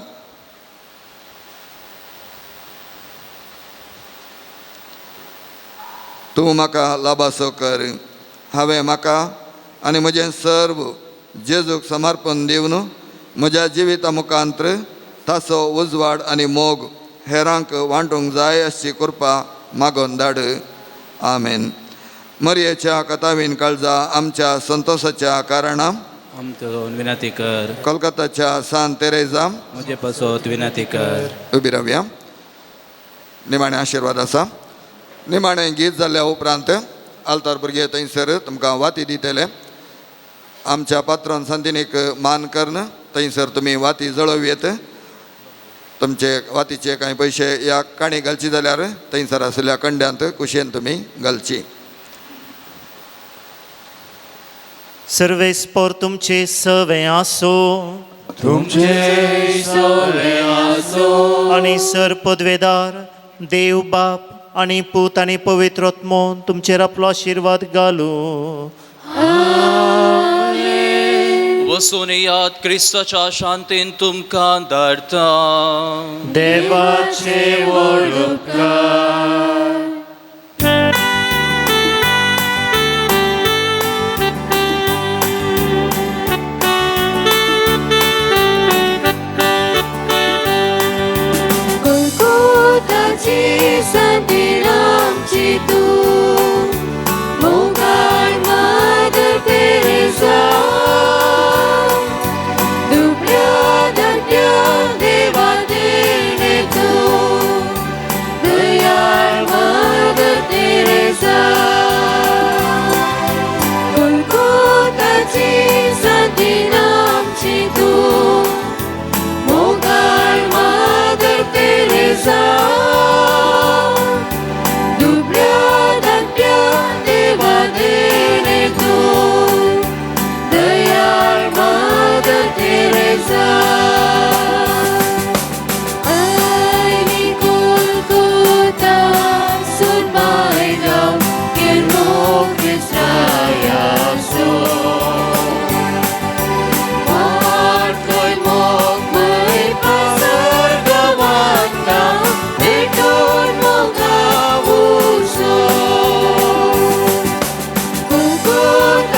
तूं म्हाका लाबासो कर. हांवें म्हाका आनी म्हजें सर्व जेजूक समर्पण दिवन म्हज्या जिविता मुखांत्र ताचो उजवाड आनी मोग हेरांक वांटूंक जाय अशी कृपा मागोवन धाड. आमेन. मरियेच्या कथावीन काळजा आमच्या संतोशाच्या कारणां आमचो विनंती कर. कोलकाताच्या सान तेरेजा म्हजे पासत विनंती कर. उबी रावया. निमाणें आशिर्वाद आसा. निमाणें गीत जाल्ल्या उपरांत आल्तार भुरगे थंयसर तुमकां वाती दितले. आमच्या पात्रान संतीनीक मान करन थंयसर तुमी वाती जळोव येत. तुमचे वातीचे कांय पयशे ह्या काणी घालची जाल्यार थंयसर आसलेल्या कंड्यांत कुशेन तुमी घालची. सर्वेस्पोर तुमचे सवे आसो. तुमचे सवे आसो. आनी सर पदवेदार देव बाप आनी पूत आनी पवित्र आत्मो तुमचेर आपलो आशिर्वाद घालू. वसून याद क्रिस्ताच्या शांतीन तुमकां धाडटा. देवाचे व्हड उपकार. शांती आमची तूं मोगाळ मादर तेरेसा दुबळ्या धाकट्या देवा देणे तूं दयाळ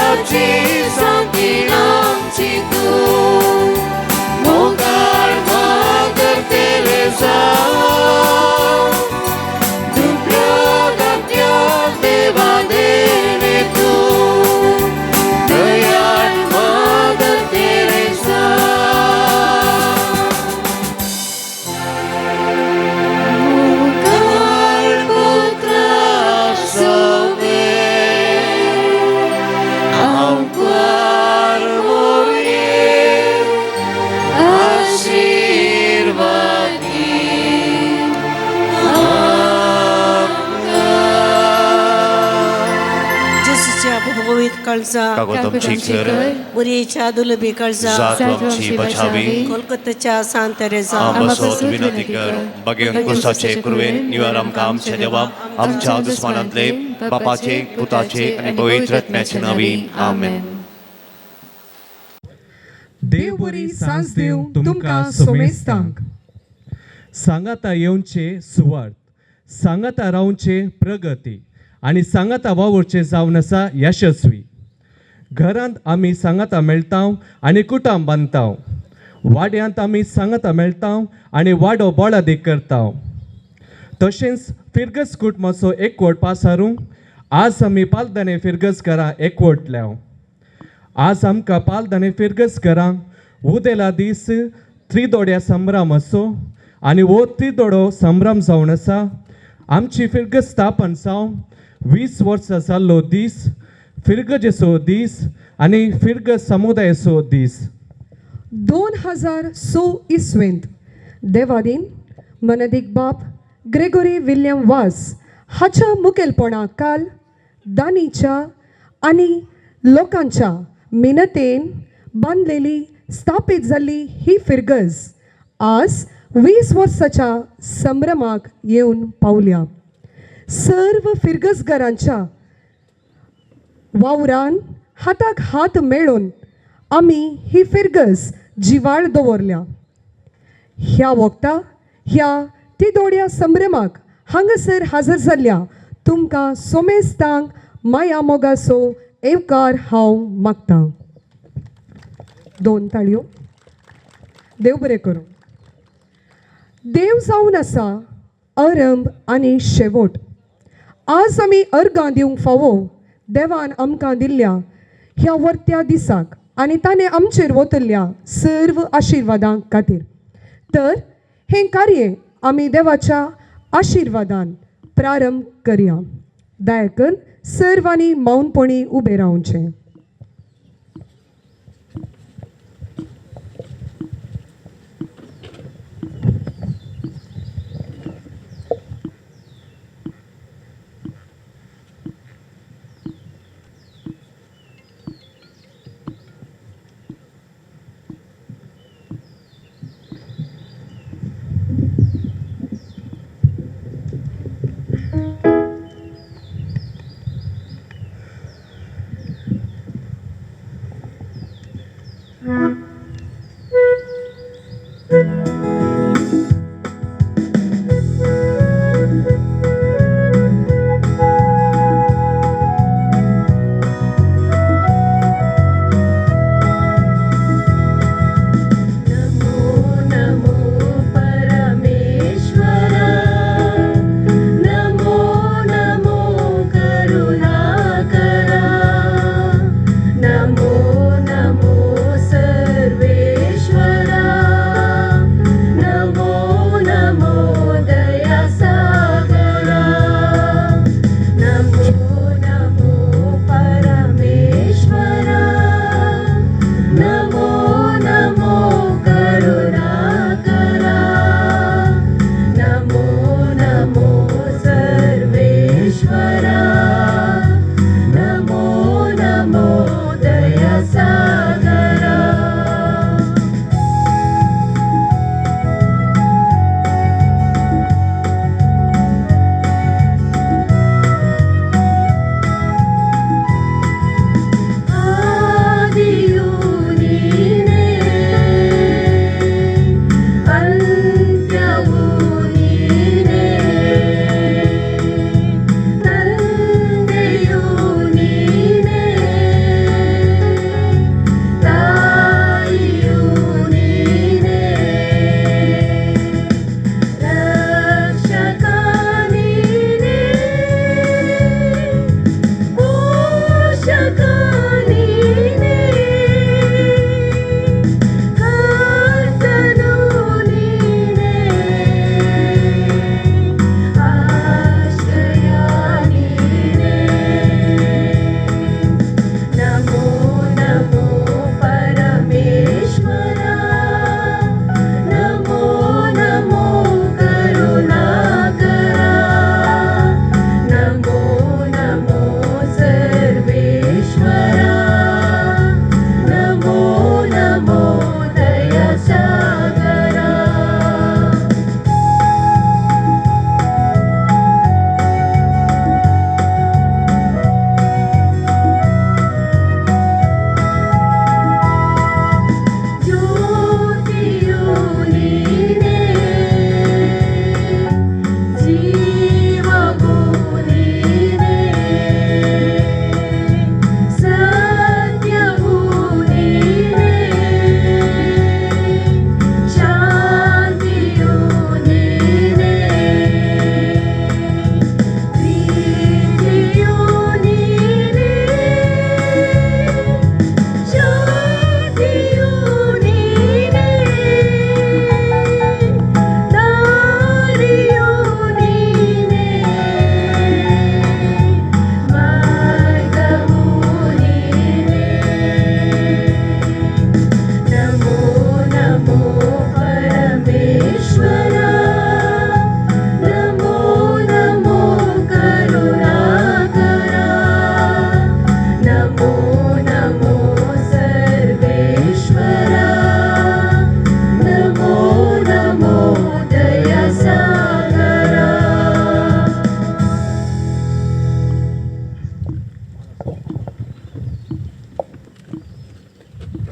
दुबळ्याची सांती आमची तू मोगाळ मादर तेरेसा दुबळ्या दात्या देवा देणे तू दयाळ मादर तेरेसा मोगाळ पुत्रा सोबे आमकां मोरये आशीर्वाद जेसूच्या भोवभोवीत काळजा कागोदमची कर बुरीच्या दुलबी काळजा जातवामची बचावी कोलकाताच्या सांत तेरेसा आमसोत विनंती कर बगे अंकुशाचे कुरवेन निवार आमकां आमच्या देवा आमच्या दुस्मानांतले बापाचे पुताचे आणि पवित्र आत्म्याचे नावी आमेन. देव बरी सांज देव तुमकां सोमेस्तांक सांगाता येवचे सुवार्थ सांगाता रावचे प्रगती आणि सांगाता वावरचे जावन आसा यशस्वी. घरांत आमी सांगाता मेळटाव आनी कुटांब बांदताव. वाड्यांत आमी सांगाता मेळटाव आनी वाडो बोळादेक करताव. तशेंच फिरगस कुटुंबाचो एकवट पासारूंक आज आमी पालदाने फिरगसकारां एकवटल्याव. आज आमकां पालदाने फिरगसकारांक उदेला दीस त्रिदोड्या संभ्रम असो आनी हो त्रिदोडो संभ्रम जावन आसा आमची फिरगस स्थापन जावन 20 वर्सां जाल्लो दीस फिरगजेचो दीस आनी फिरगस समुदायाचो दीस. 2006 इसवेंत देवादीन मनदीक बाप ग्रेगोरी विल्यम वास हाच्या मुखेलपणा काल दानीच्या आनी लोकांच्या मिनतेन बांदलेली स्थापीत जाल्ली ही फिरगज आज 20 वर्साच्या संभ्रमाक येवन पावल्या. सर्व फिरगजगारांच्या वावरान हाताक हात मेळोवन आमी ही फिरगज जिवाळ दवरल्या. ह्या वक्ता ह्या तिदोड्या संभ्रमाक हांगासर हजर जाल्ल्या तुमकां सोमेस्तांक माया मोगाचो येवकार हांव मागतां. 2 ताळयो. देव बरें करूं. देव जावन आसा आरंभ आनी शेवट. आज आमी अर्गां दिवंक फावो देवान आमकां दिल्ल्या ह्या वर्त्या दिसाक आनी ताणें आमचेर वतल्ल्या सर्व आशिर्वादां खातीर. तर हें कार्य आमी देवाच्या आशिर्वादान प्रारंभ करया. दयाकन सर्वांनी मौनपणी उबे रावचें.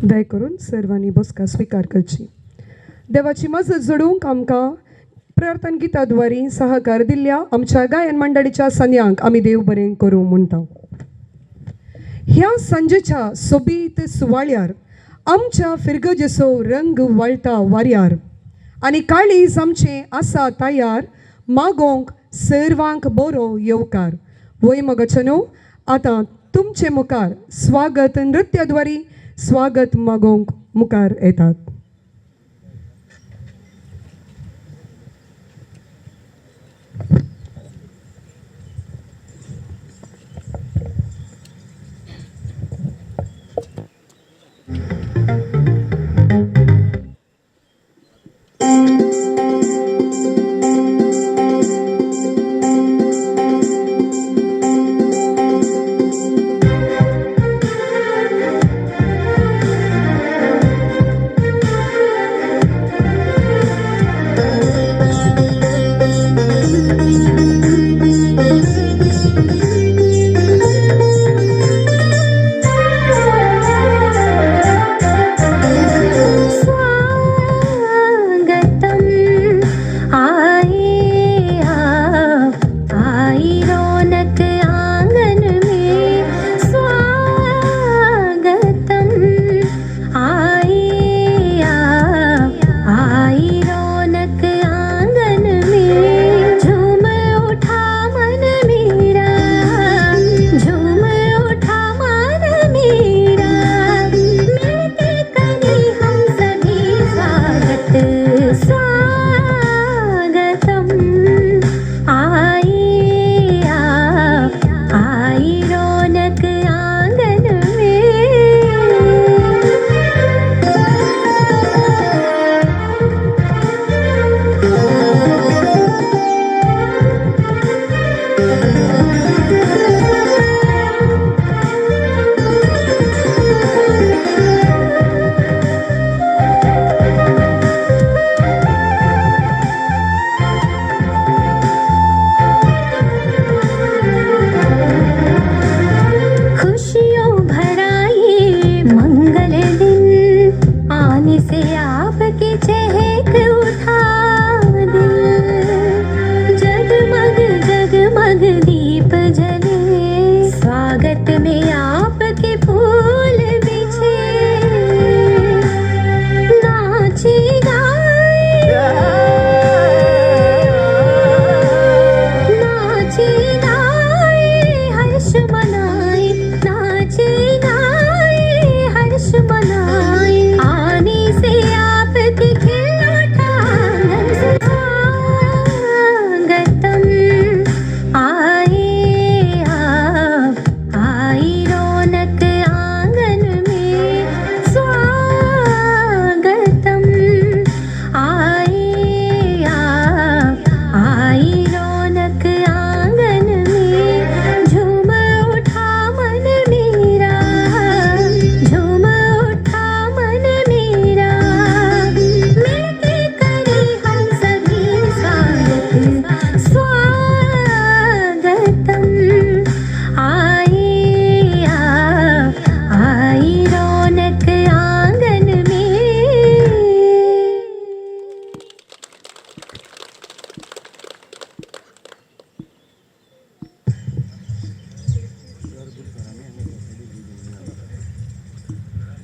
दय करून सर्वांनी बसका स्वीकार करची. देवाची मजत जोडूंक आमकां प्रार्थना गिताद्वारी सहकार दिल्ल्या आमच्या गायन मंडळीच्या सन्यांक आमी देव बरें करूं म्हणटा. ह्या संजेच्या सोबीत सुवाळ्यार आमच्या फिरगजेचो रंग वळटा वाऱ्यार आनी काळीज आमचें आसा तयार मागोंक सर्वांक बरो येवकार. वय मगचनो आतां तुमचे मुखार स्वागत नृत्याद्वारी स्वागत मागोंक मुखार येतात.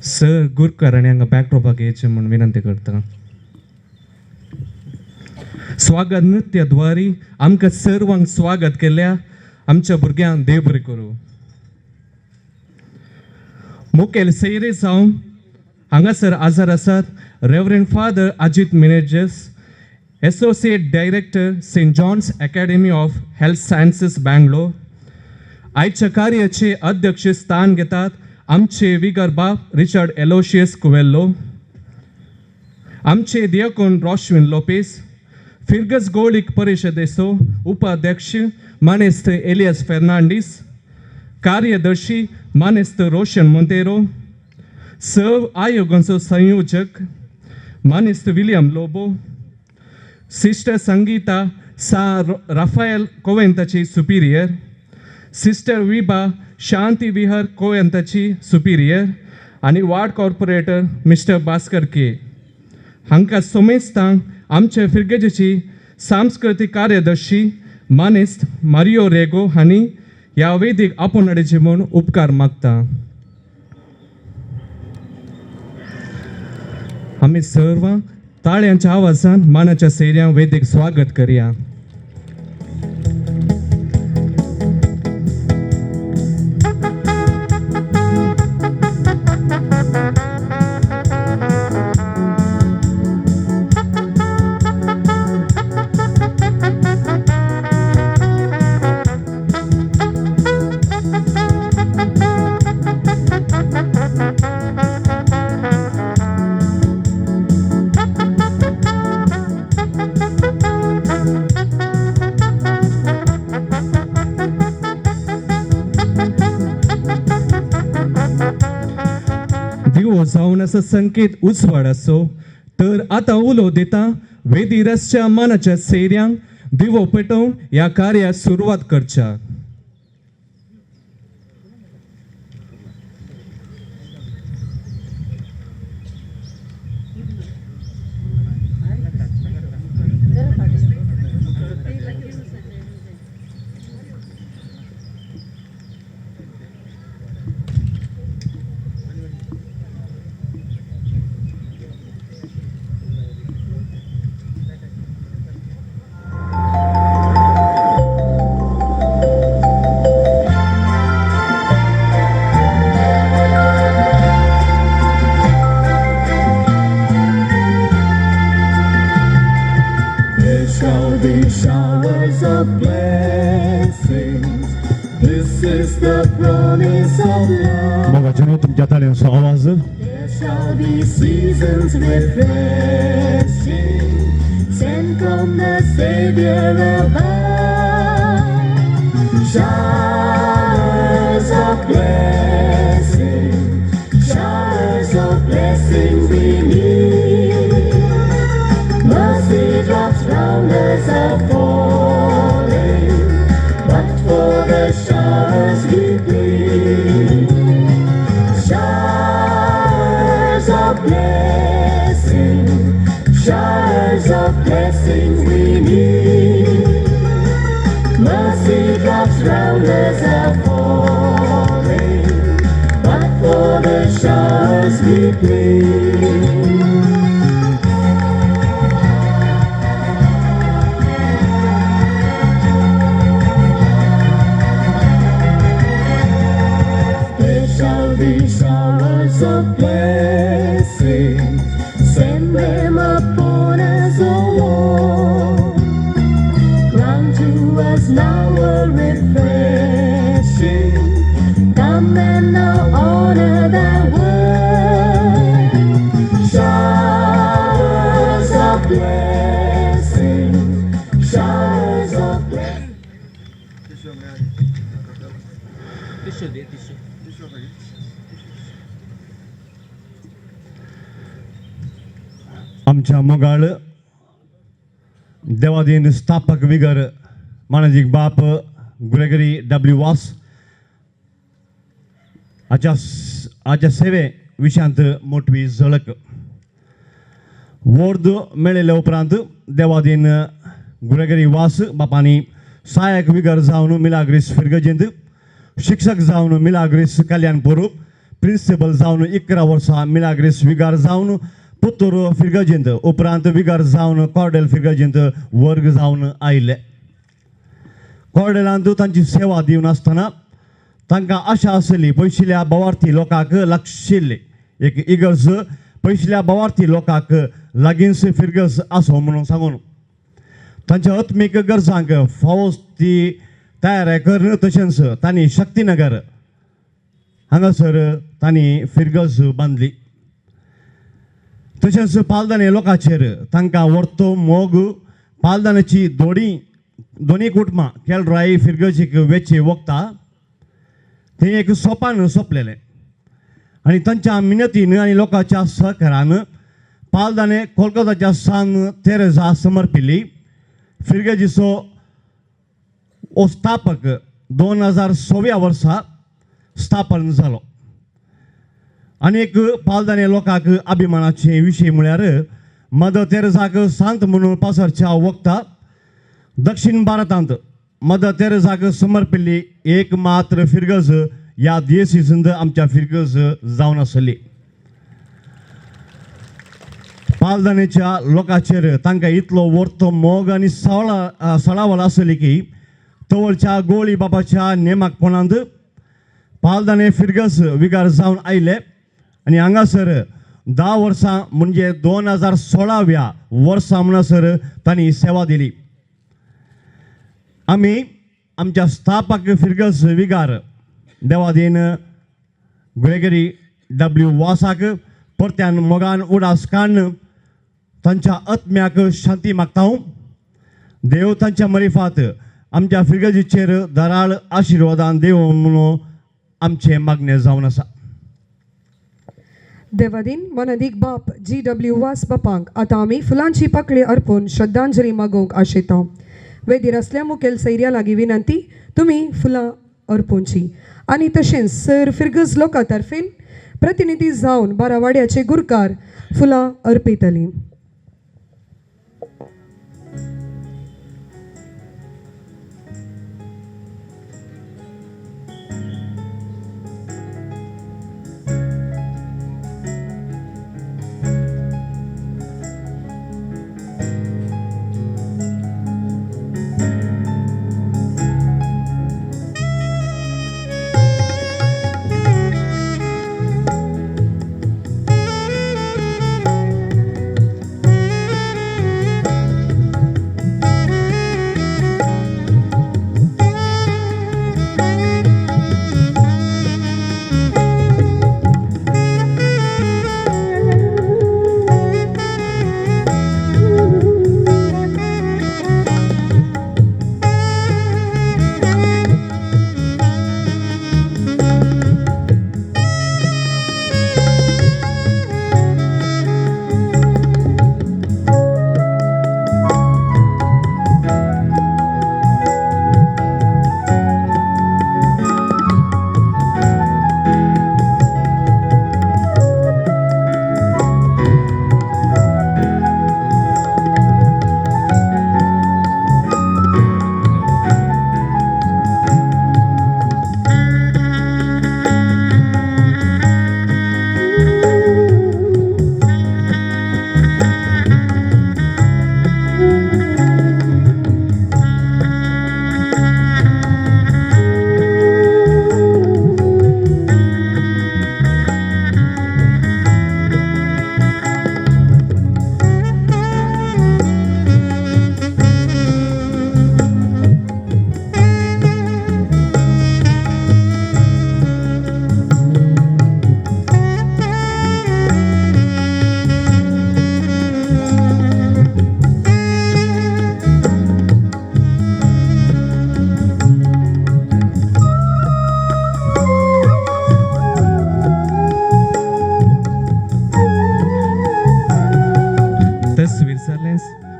सर गुरकरांनी हांगा बॅकड्रॉपाक येवचें म्हूण विनंती करता. स्वागत नृत्याद्वारी आमकां सर्वांक स्वागत केल्या आमच्या भुरग्यांक देव बरें करूं. मुखेल सैरे जावन हांगासर आजार आसात reverend father Ajit Menezes, associate director saint John's academy of health sciences Bangalore. आयच्या कार्याचे अध्यक्ष स्थान घेतात आमचे विगर बाप रिचर्ड एलोशियस कुवेल्लो, आमचे दियाकोन रॉशविन लोपेस, फिरगस गोळीक परिशदेचो उपाध्यक्ष मानेस्त एलियस फेर्नांडीस, कार्यदर्शी मानेस्त रोशन मोंतेरो, सर्व आयोगांचो संयोजक मानेस्त विलियम लोबो, सिस्टर संगीता सा राफाएल कोवेंताची सुपिरियर, सिस्टर विबा शांती विहार कोयंताची सुपिरियर, आनी वार्ड कॉर्पोरेटर मिस्टर भास्कर के हांकां सोमेस्तांक आमचे फिरगेजेची सांस्कृतीक कार्यदर्शी मानेस्त मारियो रेगो हांणी ह्या वेदीक आपोवन हाडचे म्हूण उपकार मागता. आमी सर्व ताळ्यांच्या आवाजान मानाच्या सैर्यां वेदीक स्वागत करया. दिवो जावन असो संकेत उजवाड असो तर आतां उलो दिता वेदी रसच्या मानाच्या सैर्यांक दिवो पेटोवन ह्या कार्याक सुरवात करच्या. Showers of blessings. This is the promise of love. मोगाचें तुमच्या ताळ्यांचो आवाज. There shall be seasons refreshing, sent from the Savior above. Showers of blessing, showers of blessing we need. Mercy drops round us are falling, but for the showers we plead. Showers of blessing, showers of blessing we need. Mercy drops round us are falling, but for the showers we plead. Showers of blessing, send them upon us, O Lord. Grant to us now a refreshing. Come and now honor thy word. Showers of blessing, showers of blessing. आमच्या मोगाळ देवादीन स्थापक vigour मानजिक बाप Gregory W वास आच्या सेवे विशांत मोठवी झळक. वर्द मेळिल्ल्या उपरांत Devadin Gregory वास बापांनी सहाय्यक विगर जावन मिलाग्रीस फिरगजेंत, शिक्षक जावन मिलाग्रीस कल्याणपूर, प्रिन्सिपल जावन 11 वर्सां मिलाग्रीस विगार जावन पुत्तूर फिरगजेंत, उपरांत विगार जावन कॉर्डेल फिरगजेंत वर्ग जावन आयिल्ले. कॉर्डेलांत तांची सेवा दिवन आसतना तांकां आशा आसली पयशिल्ल्या भावार्थी लोकांक लागशिल्ली एक इगर्ज पयशिल्ल्या भावार्थी लोकांक लागींच फिरगज आसो म्हणून सांगून तांच्या आत्मीक गरजांक फावो ती तयारी करन तशेंच तांणी शक्तीनगर हांगासर तांणी फिरगज बांदली. तशेंच पालदाने लोकांचेर तांकां व्हरतो मोग पालदानाची दोनी कुटुंबां केलराई फिरगजीक वेची वखदां तें एक सोपान सोंपलेलें आनी तांच्या मिनतीन आनी लोकांच्या सहकारान पालदाने कोलकाताच्या सान तेरेजा समर्पिल्ली. फिरगजीचो स्थापक 2016 वर्सा स्थापन जालो अनेक पालदाने लोकांक अभिमानाचे विशय म्हळ्यार मदर तेरेसाक सांत म्हणून पासरच्या वक्ता दक्षिण भारतांत मदर तेरेसाक समर्पिल्ली एक मात्र फिरगज ह्या दियेसींत आमच्या फिरगज जावन आसली. पालदानेच्या लोकांचेर तांकां इतलो वर्तो मोग आनी सळावळ आसली की तवळच्या गोळी बाबाच्या नेमाकपणांत पालदाने फिरगस विगार जावन आयले आनी हांगासर 10 वर्सां म्हणजे 2016व्या वर्सा म्हणसर तांणी सेवा दिली. आमी आमच्या स्थापक फिरगस विगार देवादीन ग्रेगरी W. वासाक परत्यान मोगान उडास काडून तांच्या आत्म्याक शांती मागता. देव तांच्या मरिफात आमच्या फिरगजीचेर दराळ आशिर्वादान देव म्हणून आमचे मागणे जावन आसा. देवादीन वनदीक बाप G.W. वास बापांक आतां आमी फुलांची पाकळी अर्पून श्रद्धांजली मागोवंक आशेता. वेदीर असल्या मुखेल सैर्या लागीं विनंती तुमी फुलां अर्पोवची आनी तशेंच सर फिरगज लोकां तर्फेन प्रतिनिधी जावन बारावाड्याचे गुरकार फुलां अर्पितली.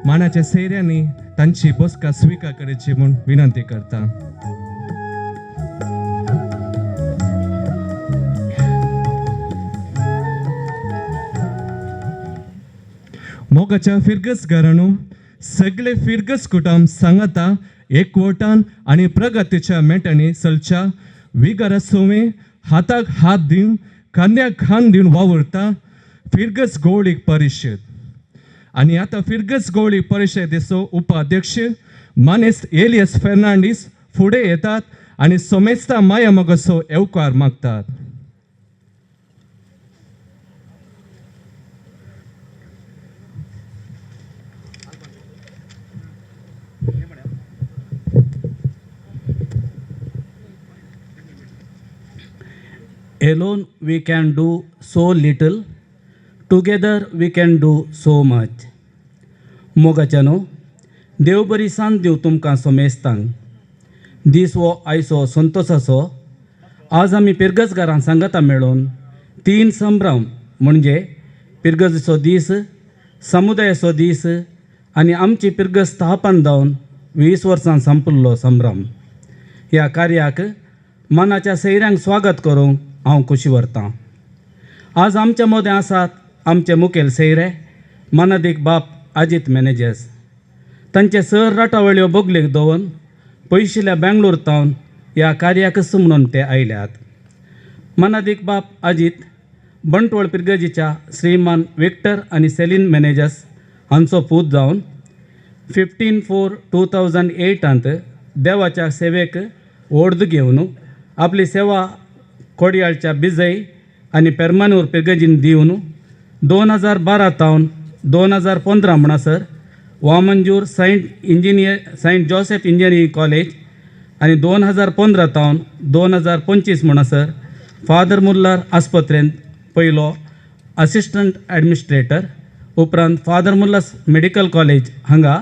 मानाच्या सैर्यांनी तांची बसका स्वीकार करची म्हणून विनंती करता. मोगाच्या फिरगस घराणू सगळे फिरगस कुटुंब सांगाता एकवटान आणि प्रगतीच्या मेटांनी चलच्या विगारा सोवे हाताक हात दिवन खांद्याक खांद दिवन वावरता फिरगस गौळीक परिशद. आणि आता फिरगस गौळी परिषदेचो उपाध्यक्ष मानेस्त एलियस फेर्नांडीस फुडें येतात आणि सोमेस्ता माया मोगाचो येवकार मागतात. Alone we can do so little, together we can do so much. मोगाच्यानो देव बरी सांत दिव तुमकां सोमेस्तांक. दीस हो आयचो संतोशाचो. आज आमी पिरगस घरां सांगाता मेळून 3 संभ्रम म्हणजे पिरगसीचो दीस, समुदायाचो दीस आनी आमची पिरगस स्थापन जावन 20 वर्सां संपल्लो संभ्रम ह्या कार्याक मनाच्या सैऱ्यांक स्वागत करूंक हांव खोशी व्हरतां. आज आमच्या मदें आसात आमचे मुखेल सैरे मानादीक बाप अजित मॅनेजर्स. तांचे सर राटावळ्यो बोगलेक दवरून पयशिल्ल्या बेंगलोर तावन ह्या कार्याक म्हणून ते आयल्यात. मानादीक बाप अजित बंटवळ पिर्गजीच्या श्रीमान विक्टर आनी सेलीन मॅनेजर्स हांचो पूत जावन 15/4/2008 देवाच्या सेवेक ओर्द घेवन आपली सेवा कोडयाळच्या बिजय आनी पेरमानूर पिर्गजीन दिवन 2012 तावन 2015 म्हणसर वामंजूर सेंट जोसेफ इंजिनियरिंग कॉलेज आनी 2015 तावन 2025 म्हणसर फादर मुल्लार आस्पत्रेंत पयलो असिस्टंट ॲडमिनिस्ट्रेटर उपरांत फादर मुल्लास मेडिकल कॉलेज हांगा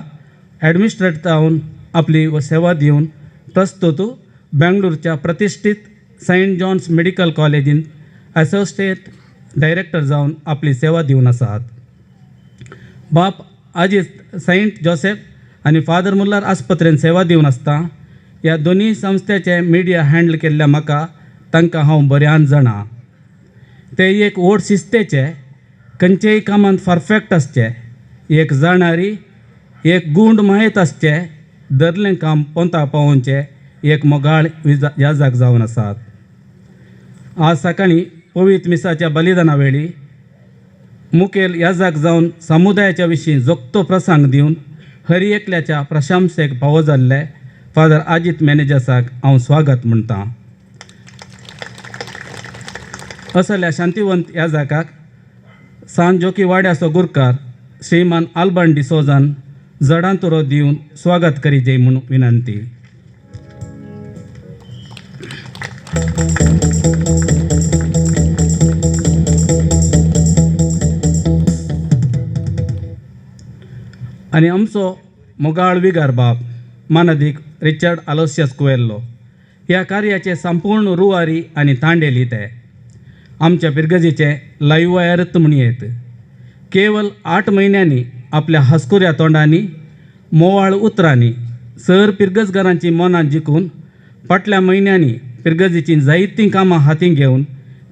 ॲडमिनिस्ट्रेटर जावन आपली सेवा दिवन प्रस्तुत बेंगळूरच्या प्रतिश्ठीत सेंट जॉन्स मेडिकल कॉलेजीन असोसिएट डायरेक्टर जावन आपली सेवा दिवन आसात. बाप अजित सेंट जोसेफ आनी फादर मुल्लार आस्पत्रेंत सेवा दिवन आसता ह्या दोनी संस्थेचे मिडिया हँडल केल्ल्या म्हाका तांकां हांव बऱ्यान जाणा. ते एक व्हड शिस्तेचे, खंयचेय कामांत परफेक्ट आसचे, एक जाणारी, एक गूंड माहीत आसचे, धरलें काम पोंता पावोवचे एक मोगाळ याजाक जावन आसात. आज सकाळीं पवित्र मिसाच्या बलिदाना वेळी मुखेल याजाक जावन समुदायाच्या विशीं जोगतो प्रसंग दिवन हरी एकल्याच्या प्रशंसेक फावो जाल्ले फादर अजित मॅनेजर्साक हांव स्वागत म्हणटां. असल्या शांतिवंत याजाकाक सांत जोकी वाड्याचो गुरकार श्रीमान आल्बर्ट डिसोजान जडांतुरो दिवन स्वागत करीजे म्हूण विनंती. आनी आमचो मोगाळ विगार बाप मानादीक रिचर्ड आलोसियस कुवेल्लो ह्या कार्याचे संपूर्ण रुवारी आनी तांडेली ते आमच्या पिर्गजीचे लाईव्ह वायरत म्हणयेत. केवळ 8 म्हयन्यांनी आपल्या हसकुऱ्या तोंडांनी मोवाळ उतरांनी सर पिर्गजकारांची मनां जिखून फाटल्या म्हयन्यांनी पिर्गजीची जायतीं कामां हातीन घेवन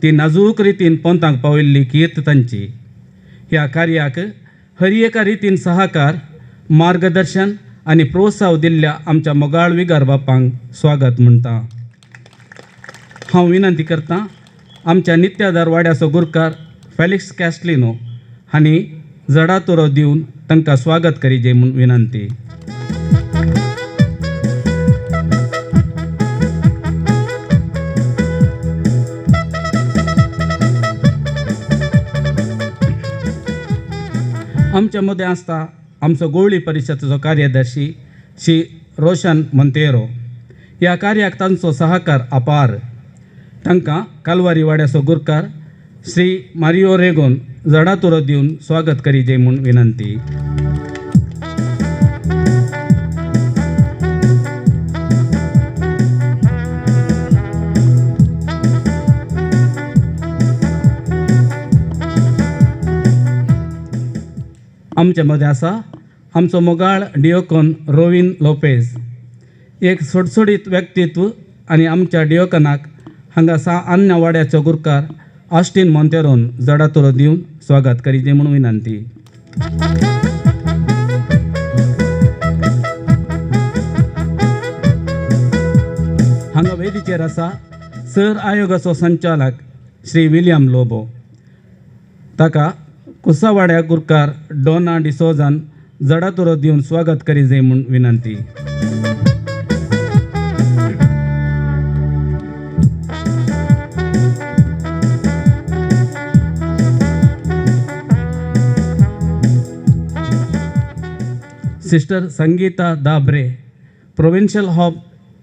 ती नाजूक रितीन पोंताक पावयल्ली कीर्त तांची. ह्या कार्याक हरी एका रितीन सहकार मार्गदर्शन आनी प्रोत्साह दिल्ल्या आमच्या मोगाळ विगार बापांक स्वागत म्हणटा. हांव विनंती करतां आमच्या नित्यादार वाड्याचो गुरकार फेलिक्स कॅस्टलिनो हांणी जडातुरो दिवन तांकां स्वागत करीजे म्हूण विनंती. आमच्या मदें आसता आमचो गोवळी परिशदेचो कार्यदर्शी श्री रोशन मोंतेरो. ह्या कार्याक तांचो सहकार अपार. तांकां कालवारी वाड्याचो गुरकार श्री मारियो रेगोन जडातुरो दिवन स्वागत करीजे म्हूण विनंती. आमच्या मदें आसा आमचो मोगाळ डिओकॉन रोविन लोपेज. एक सोडसोडीत व्यक्तित्व आनी आमच्या डिओकनाक हांगा अन्य वाड्याचो गुरकार ऑस्टीन मोंतेरोन जडातुरो दिवन स्वागत करीजे म्हूण विनंती. हांगा वेदीचेर आसा सर आयोगाचो संचालक श्री विलियम लोबो. ताका कुसावाड्या गुरकार डोना डिसोजान जडातुरो दिवन स्वागत करीजे म्हूण विनंती. Sister Sangeeta Dabre, Provincial Hub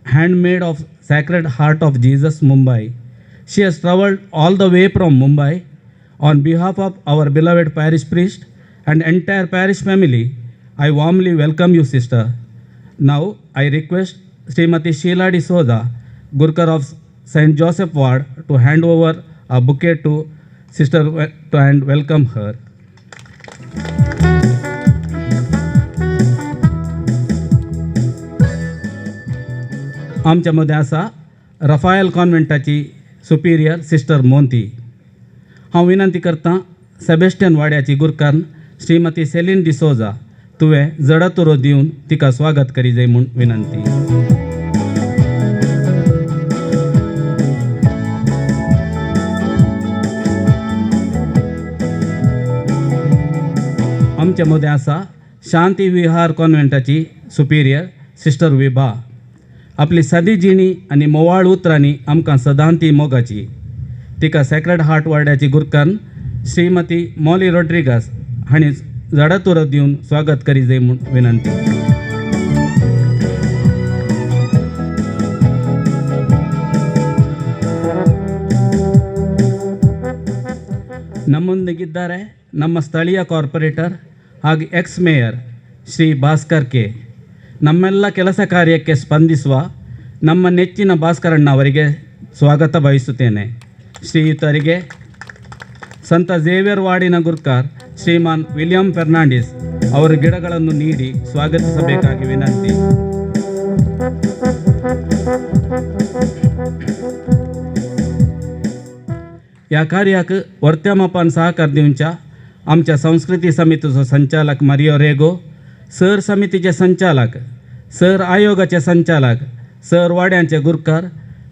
Handmaid of Sacred Heart of Jesus, Mumbai. She has travelled all the way from Mumbai on behalf of our beloved parish priest and entire parish family. I warmly welcome you, sister. Now I request Srimati Sheila D'Souza, Gurkar of St. Joseph Ward, to hand over a bouquet to sister and welcome her. आमच्या मदें आसा Raphael कॉन्व्हेंटाची superior sister Monti. हांव विनंती करतां Sebastian वाड्याची गुरकान Shrimati Celine D'Souza तुवें जडतुरो दिवन तिका स्वागत करी जाय म्हूण विनंती. आमचे मदें आसा शांती विहार कॉन्व्हेंटाची सुपिरियर सिस्टर विभा. आपली सादी जिणी आनी मोवाळ उतरांनी आमकां सदां ती मोगाची. तिका सेक्रेड हार्ट वाड्याची गुरकान श्रीमती मॉली रॉड्रिगास हांणी झाडातुरो दिवन स्वागत करी जाय म्हूण विनंती. ನಮ್ಮೊಂದಿಗಿದ್ದಾರೆ ನಮ್ಮ ಸ್ಥಳೀಯ ಕಾರ್ಪೊರೇಟರ್ ಹಾಗೂ X mayor Shri Bhaskar K. ನಮ್ಮೆಲ್ಲ ಕೆಲಸ ಕಾರ್ಯಕ್ಕೆ ಸ್ಪಂದಿಸುವ ನಮ್ಮ ನೆಚ್ಚಿನ ಭಾಸ್ಕರಣ್ಣ ಅವರಿಗೆ ಸ್ವಾಗತ ಬಯಸುತ್ತೇನೆ. ಶ್ರೀಯುತರಿಗೆ ಸಂತ ಝೇವಿಯರ್ ವಾರ್ಡಿನ ಗುರ್ಕಾರ್ ಶ್ರೀಮಾನ್ ವಿಲಿಯಂ ಫೆರ್ನಾಂಡಿಸ್ ಅವರ ಗಿಡಗಳನ್ನು ನೀಡಿ ಸ್ವಾಗತಿಸಬೇಕಾಗಿ ವಿನಂತಿ. या कार्याक वर्त्यामापान सहकार दिवच्या आमच्या संस्कृती समितीचो संचालक मारियो रेगो, सर समितीचे संचालक, सर आयोगाचे संचालक, सर वाड्यांचे गुरकार,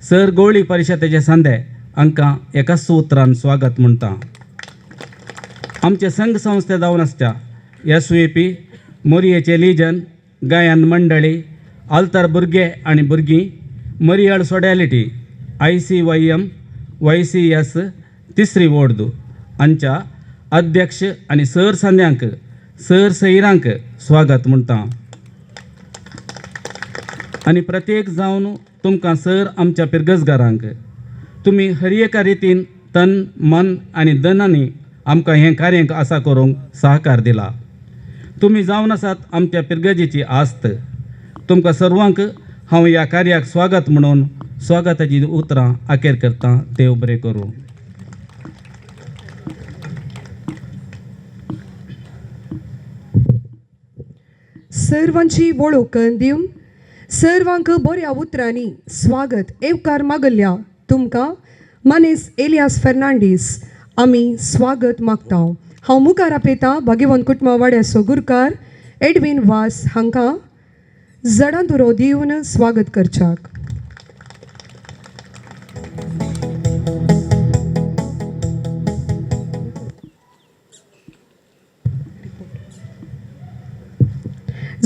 सर गवळी परिशदेचे संदे हांकां एका उतरान स्वागत म्हणटा. आमचे संघ संस्थे जावन आसच्या SVP, मोरयेचे लिजन, गायन मंडळी, आल्तार भुरगे आनी भुरगीं, मरियाळ सोडॅलिटी, ICYM, YCS तिसरी वोर्दू हांच्या अध्यक्ष आनी सर संद्यांक, सर सैरांक स्वागत म्हणटा. आनी प्रत्येक जावन तुमकां सर आमच्या पिरगसगारांक तुमी हर एका रितीन तन मन आनी धनांनी आमकां हें कार्यांक आसा करूंक सहकार दिला. तुमी जावन आसात आमच्या पिरगजीची आस्त. तुमकां सर्वांक हांव ह्या कार्याक स्वागत म्हणून स्वागताची उतरां आखेर करतां. देव बरें करूं. सर्वांची वळख दिवन सर्वांक बऱ्या उतरांनी स्वागत येवकार मागल्या तुमकां मनीस एलियास फेर्नांडीस आमी स्वागत मागता. हांव मुखार आपयतां भाग्यवंत कुटुंबा वाड्याचो गुरकार एडवीन वास हांकां जडांतुरो दिवन स्वागत करच्याक.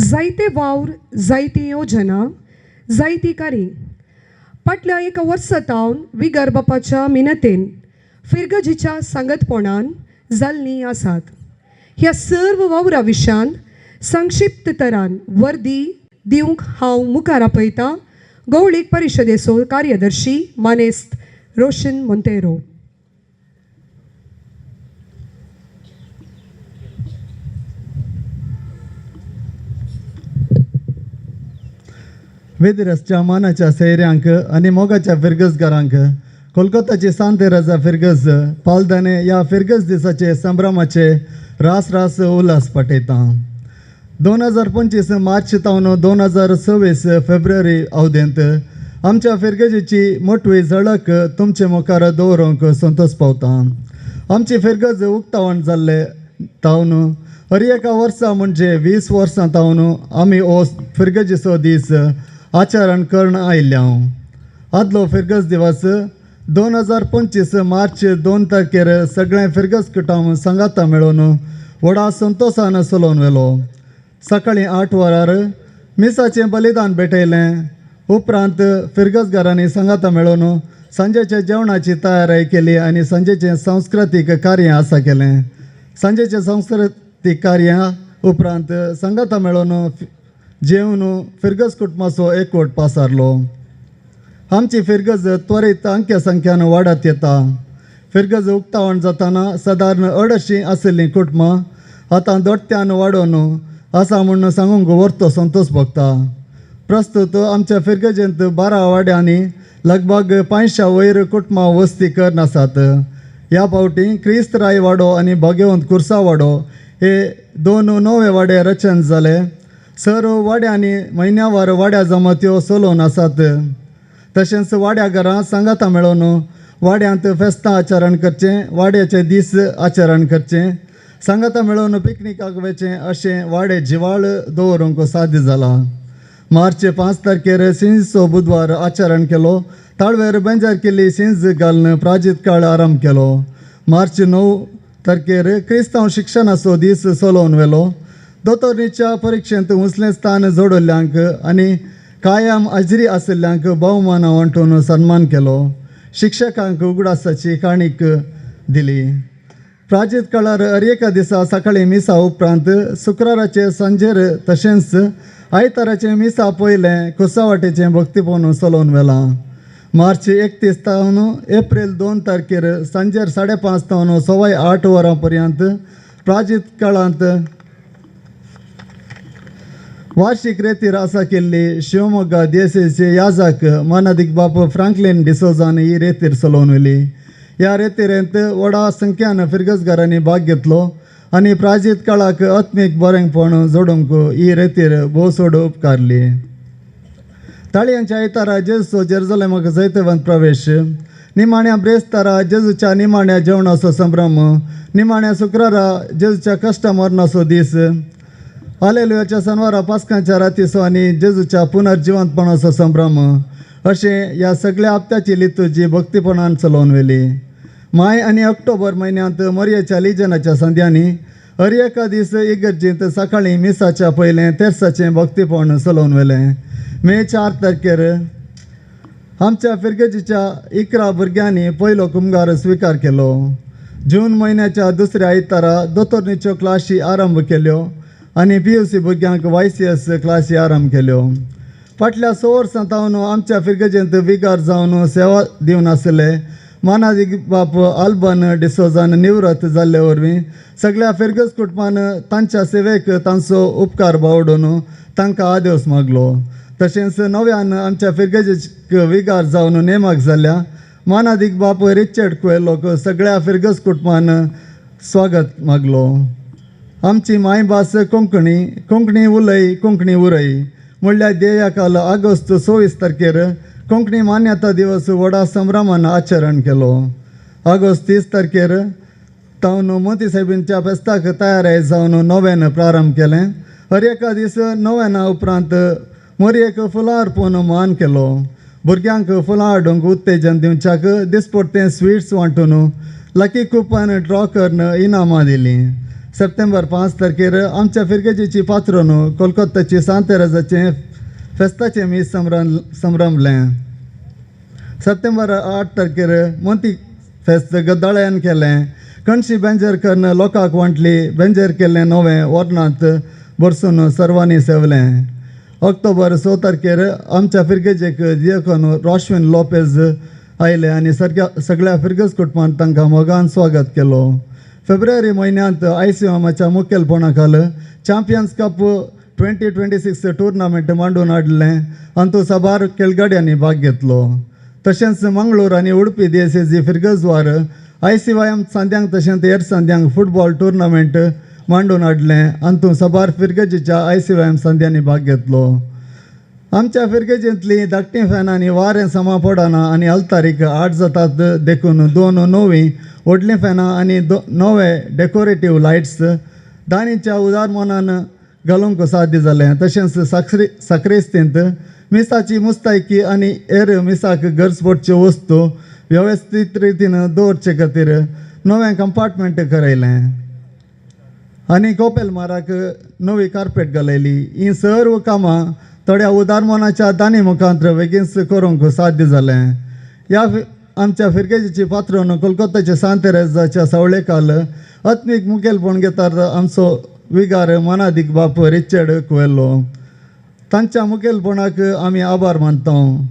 जायते वावर, जायती योजना, जायती कार्य फाटल्या एका वर्सांतावन विगर बापाच्या मिनतेन फिरगजीच्या सांगतपणान जाल्लीं आसात. ह्या सर्व वावरा विशयान संक्षिप्त तरान वर्दी दिवंक हांव मुखार आपयतां गवळीक परिशदेचो कार्यदर्शी मानेस्त रोशन मोंतेरो. वेदिरसच्या मानाच्या सैऱ्यांक आनी मोगाच्या फिरगसगारांक कोलकाताची सांत तेरेसा फिरगस पालदाने ह्या फिरगस दिसाचे संभ्रमाचे रास रास उल्हास पटयता. 2025 मार्च तावन 2026 फेब्रुवारी अवधेंत आमच्या फिरगजीची मोठवी झळक तुमचे मुखार दवरूंक संतोश पावता. आमची फिरगज उक्तावण जाल्ले तावन हर एका वर्सा म्हणजे 20 वर्सां तावन आमी हो फिरगजीचो दीस आचरण करून आयिल्ल्या. आदलो फिरगस दिवस 2025 मार्च 2 तारखेर सगळे फिरगस कुटुंब सांगाता मेळून व्हडा संतोशान चलोवन व्हेलो. सकाळीं 8 वरार मिसाचें बलिदान भेटयलें. उपरांत फिरगसगारांनी सांगाता मेळून सांजेच्या जेवणाची तयारी केली आनी सांजेचें सांस्कृतीक कार्य आसा केलें. सांजेचें सांस्कृतीक कार्या उपरांत सांगाता मेळून जेवन फिरगस कुटुंबाचो एकवट पासारलो. आमची फिरगज त्वरीत अंख्या संख्यान वाडत येता. फिरगज उक्तावण जाताना सादारण 150 आशिल्लीं कुटुंबां आतां दोट्ट्यान वाडोवन आसा म्हूण सांगूंक व्हरतो संतोश भोगता. प्रस्तुत आमच्या फिरगजेंत 12 वाड्यांनी लगभग 500 वयर कुटुंबां वस्ती करन आसात. ह्या फावटी क्रिस्त राय वाडो आनी भाग्यवंत कुर्सा वाडो हे 2 नवे वाडे रचन जाले. सर्व वाड्यांनी म्हयन्यावार वाड्या जमात्यो चलोवन आसात. तशेंच वाड्या घरां सांगाता मेळून वाड्यांत फेस्तां आचरण करचें, वाड्याचे दीस आचरण करचें, सांगाता मेळून पिकनिकाक वचचें अशें वाडे जिवाळ दवरूंक साध्य जालां. मार्च 5 तारखेर सिंजचो बुधवार आचरण केलो. ताळवेर बेंजार केल्ली सिंज घालून प्राजीत काळ आरंभ केलो. मार्च 9 तारखेर क्रिस्तांव शिक्षणाचो दीस चलोवन व्हेलो. दोतोरनीच्या परीक्षेंत मुसलें स्थान जोडल्ल्यांक आनी कायम हाजरी आशिल्ल्यांक भोवमानां वांटून सन्मान केलो. शिक्षकांक उगडासाची काणीक दिली. प्राजीत काळार अर्येका दिसा सकाळीं मिसा उपरांत शुक्राराचे सांजेर तशेंच आयताराचे मिसा पयलें कुसावाटेचें भक्तीपण चलोवन व्हेलां. मार्च 31 तावन एप्रील 2 तारखेर सांजेर 5:30 तावन सवाय 8 वरां पर्यंत प्राजीत काळांत वार्षिक रेती रासा केल्ली शिवमोग्गा दिएसेचे याजक मानादीक बाप फ्रांकलिन डिसोजान ही रेतीर चलोवन व्हेली. ह्या रेतीरेंत व्हडा संख्यान फिरगसगारांनी भाग घेतलो आनी प्राजीत काळाक आत्मीक बरेंपण जोडूंक ही रेतीर भोवसोड उपकारली. ताळयांच्या आयतारा जेजूचो जेरुसलेमाक जैतवंत प्रवेश, निमाण्या ब्रेस्तारा जेजूच्या निमाण्या जेवणाचो संभ्रम, निमाण्या शुक्रारा जेजूच्या कश्ट मरणाचो दीस, हालेलुयाच्या शनवारा पास्कांच्या रातीचो आनी जेजूच्या पुनर्जिवंतपणाचो संभ्रम अशें ह्या सगळ्या हप्त्याची लितूजी भक्तीपणान चलोवन व्हेली. माय आनी ऑक्टोबर म्हयन्यांत मरियेच्या लिजनाच्या संध्यांनी अर्येका दीस इगर्जींत सकाळीं मिसाच्या पयलें तेर्साचें भक्तीपण चलोवन व्हेलें. मे 4 तारखेर आमच्या फिरगेजीच्या 11 भुरग्यांनी पयलो कुमगार स्विकार केलो. जून म्हयन्याच्या दुसऱ्या आयतारा दोतोरनीच्यो क्लासी आरंभ केल्यो आनी PUC भुरग्यांक YCS क्लासी आरंभ केल्यो. फाटल्या 6 वर्सां तावन आमच्या फिरगेजेंत विगार जावन सेवा दिवन आशिल्ले मानादीक बाप आल्बन डिसोजान निवृत्त जाल्ले वरवीं सगळ्या फिरगस कुटुंबान तांच्या सेवेक तांचो उपकार बावडून तांकां आदेवस मागलो. तशेंच नव्यान आमच्या फिरगेजेक विगार जावन नेमाक जाल्ल्या मानादीक बाप रिचर्ड कुएलोक सगळ्या फिरगस कुटुंबान स्वागत मागलो. आमची मायभास कोंकणी, कोंकणी उलय कोंकणी उरय म्हणल्यार ध्येयाकाल ऑगस्ट 26 तारखेर कोंकणी मान्यता दिवस व्हडा संभ्रमान आचरण केलो. ऑगस्ट 30 तारखेर तावन मोती साहेबींच्या फेस्ताक तयारी जावन नव्यान प्रारंभ केलें. हर एका दीस नव्याना उपरांत मोरयेक फुलां अर्पून मान केलो. भुरग्यांक फुलां हाडूंक उत्तेजन दिवच्याक दिसपट्टे स्वीट्स वांटून लकी कुपन ड्रॉ करून इनामां दिलीं. सप्टेंबर 5 तारखेर आमच्या फिरगेजीची पात्रोन कोलकाताची सांत तेरेजाचें फेस्ताचें मीस संभ्रमलें. सप्टेंबर 8 तारखेर मोती फेस्त गद्दाळ्यान केलें. कणशी बेंजर करून लोकांक वांटली. बेंजर केल्लें नवें वर्णांत बरसून सर्वांनी सेवलें. ऑक्टोबर 6 तारखेर आमच्या फिरगेजेक दियकोन रोशविन लोपेज आयले आनी सगळ्या फिरगस कुटुंबान तांकां मोगान स्वागत केलो. फेब्रुवारी म्हयन्यांत ICMच्या मुखेलपणा खाला चॅम्पियन्स कप 2026 टुर्नामेंट मांडून हाडलें. हातूंत साबार खेळगड्यांनी भाग घेतलो. तशेंच मंगळूर आनी उडपी DSSG फिरगसवार ICYM सांद्यांक तशेंच हेर सांद्यांक फुटबॉल टुर्नामेंट मांडून हाडलें. हातूंत साबार फिरगेजीच्या ICYM सांद्यांनी भाग घेतलो. आमच्या फिरगेजींतलीं धाकटीं फॅनांनी वारें समा पडना आनी अल्तारीक 8 जातात देखून 2 नवीं व्हडलीं फॅनां आनी 9 डेकोरेटीव लायट्स दानीच्या उदार मनान घालूंक साध्य जालें. तशेंच साखरेस्तींत मिसाची मुस्तायकी आनी हेर मिसाक गरज पडच्यो वस्तू वेवस्थीत रितीन दवरचे खातीर नवें कंपार्टमेंट करयलें आनी कोपेल माराक नवी कार्पेट घालयली. हीं सर्व कामां थोड्या उदारमनाच्या दानी मुखांत्र बेगीनच करूंक साध्य जालें. ह्या आमच्या फिरगेजीची पात्रोन कोलकाताच्या सांत तेरेजाच्या सवळेकाल आत्मीक मुखेलपण घेतात आमचो विगार मानादीक बाप रिचर्ड कुएलो. तांच्या मुखेलपणाक आमी आभार मानतात.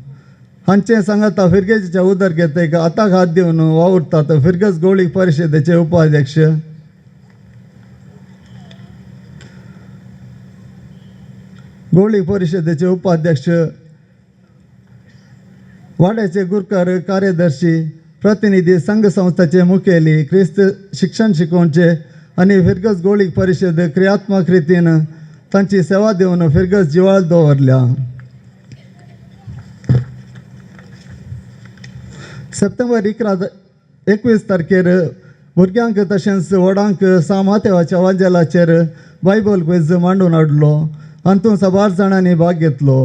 हांचे सांगाता फिरगेजीच्या उदरगतेक आताक हात दिवन वावुरतात फिरगस गवळी परिशदेचे उपाध्यक्ष गवळी परिशदेचे उपाध्यक्ष, वाड्याचे गुरकार, कार्यदर्शी, प्रतिनिधी, संघ संस्थाचे मुखेली, क्रिस्त शिक्षण शिकोवचे आनी फिरगस गवळी परिशद क्रियात्मक रितीन तांची सेवा दिवन फिरगस जिवाळ दवरल्या. सप्टेंबर 21 तारखेर भुरग्यांक तशेंच व्हडांक सामातेवाच्या वांजेलाचेर बायबल क्विज मांडून हाडलो. हातूंत 12 जाणांनी भाग घेतलो.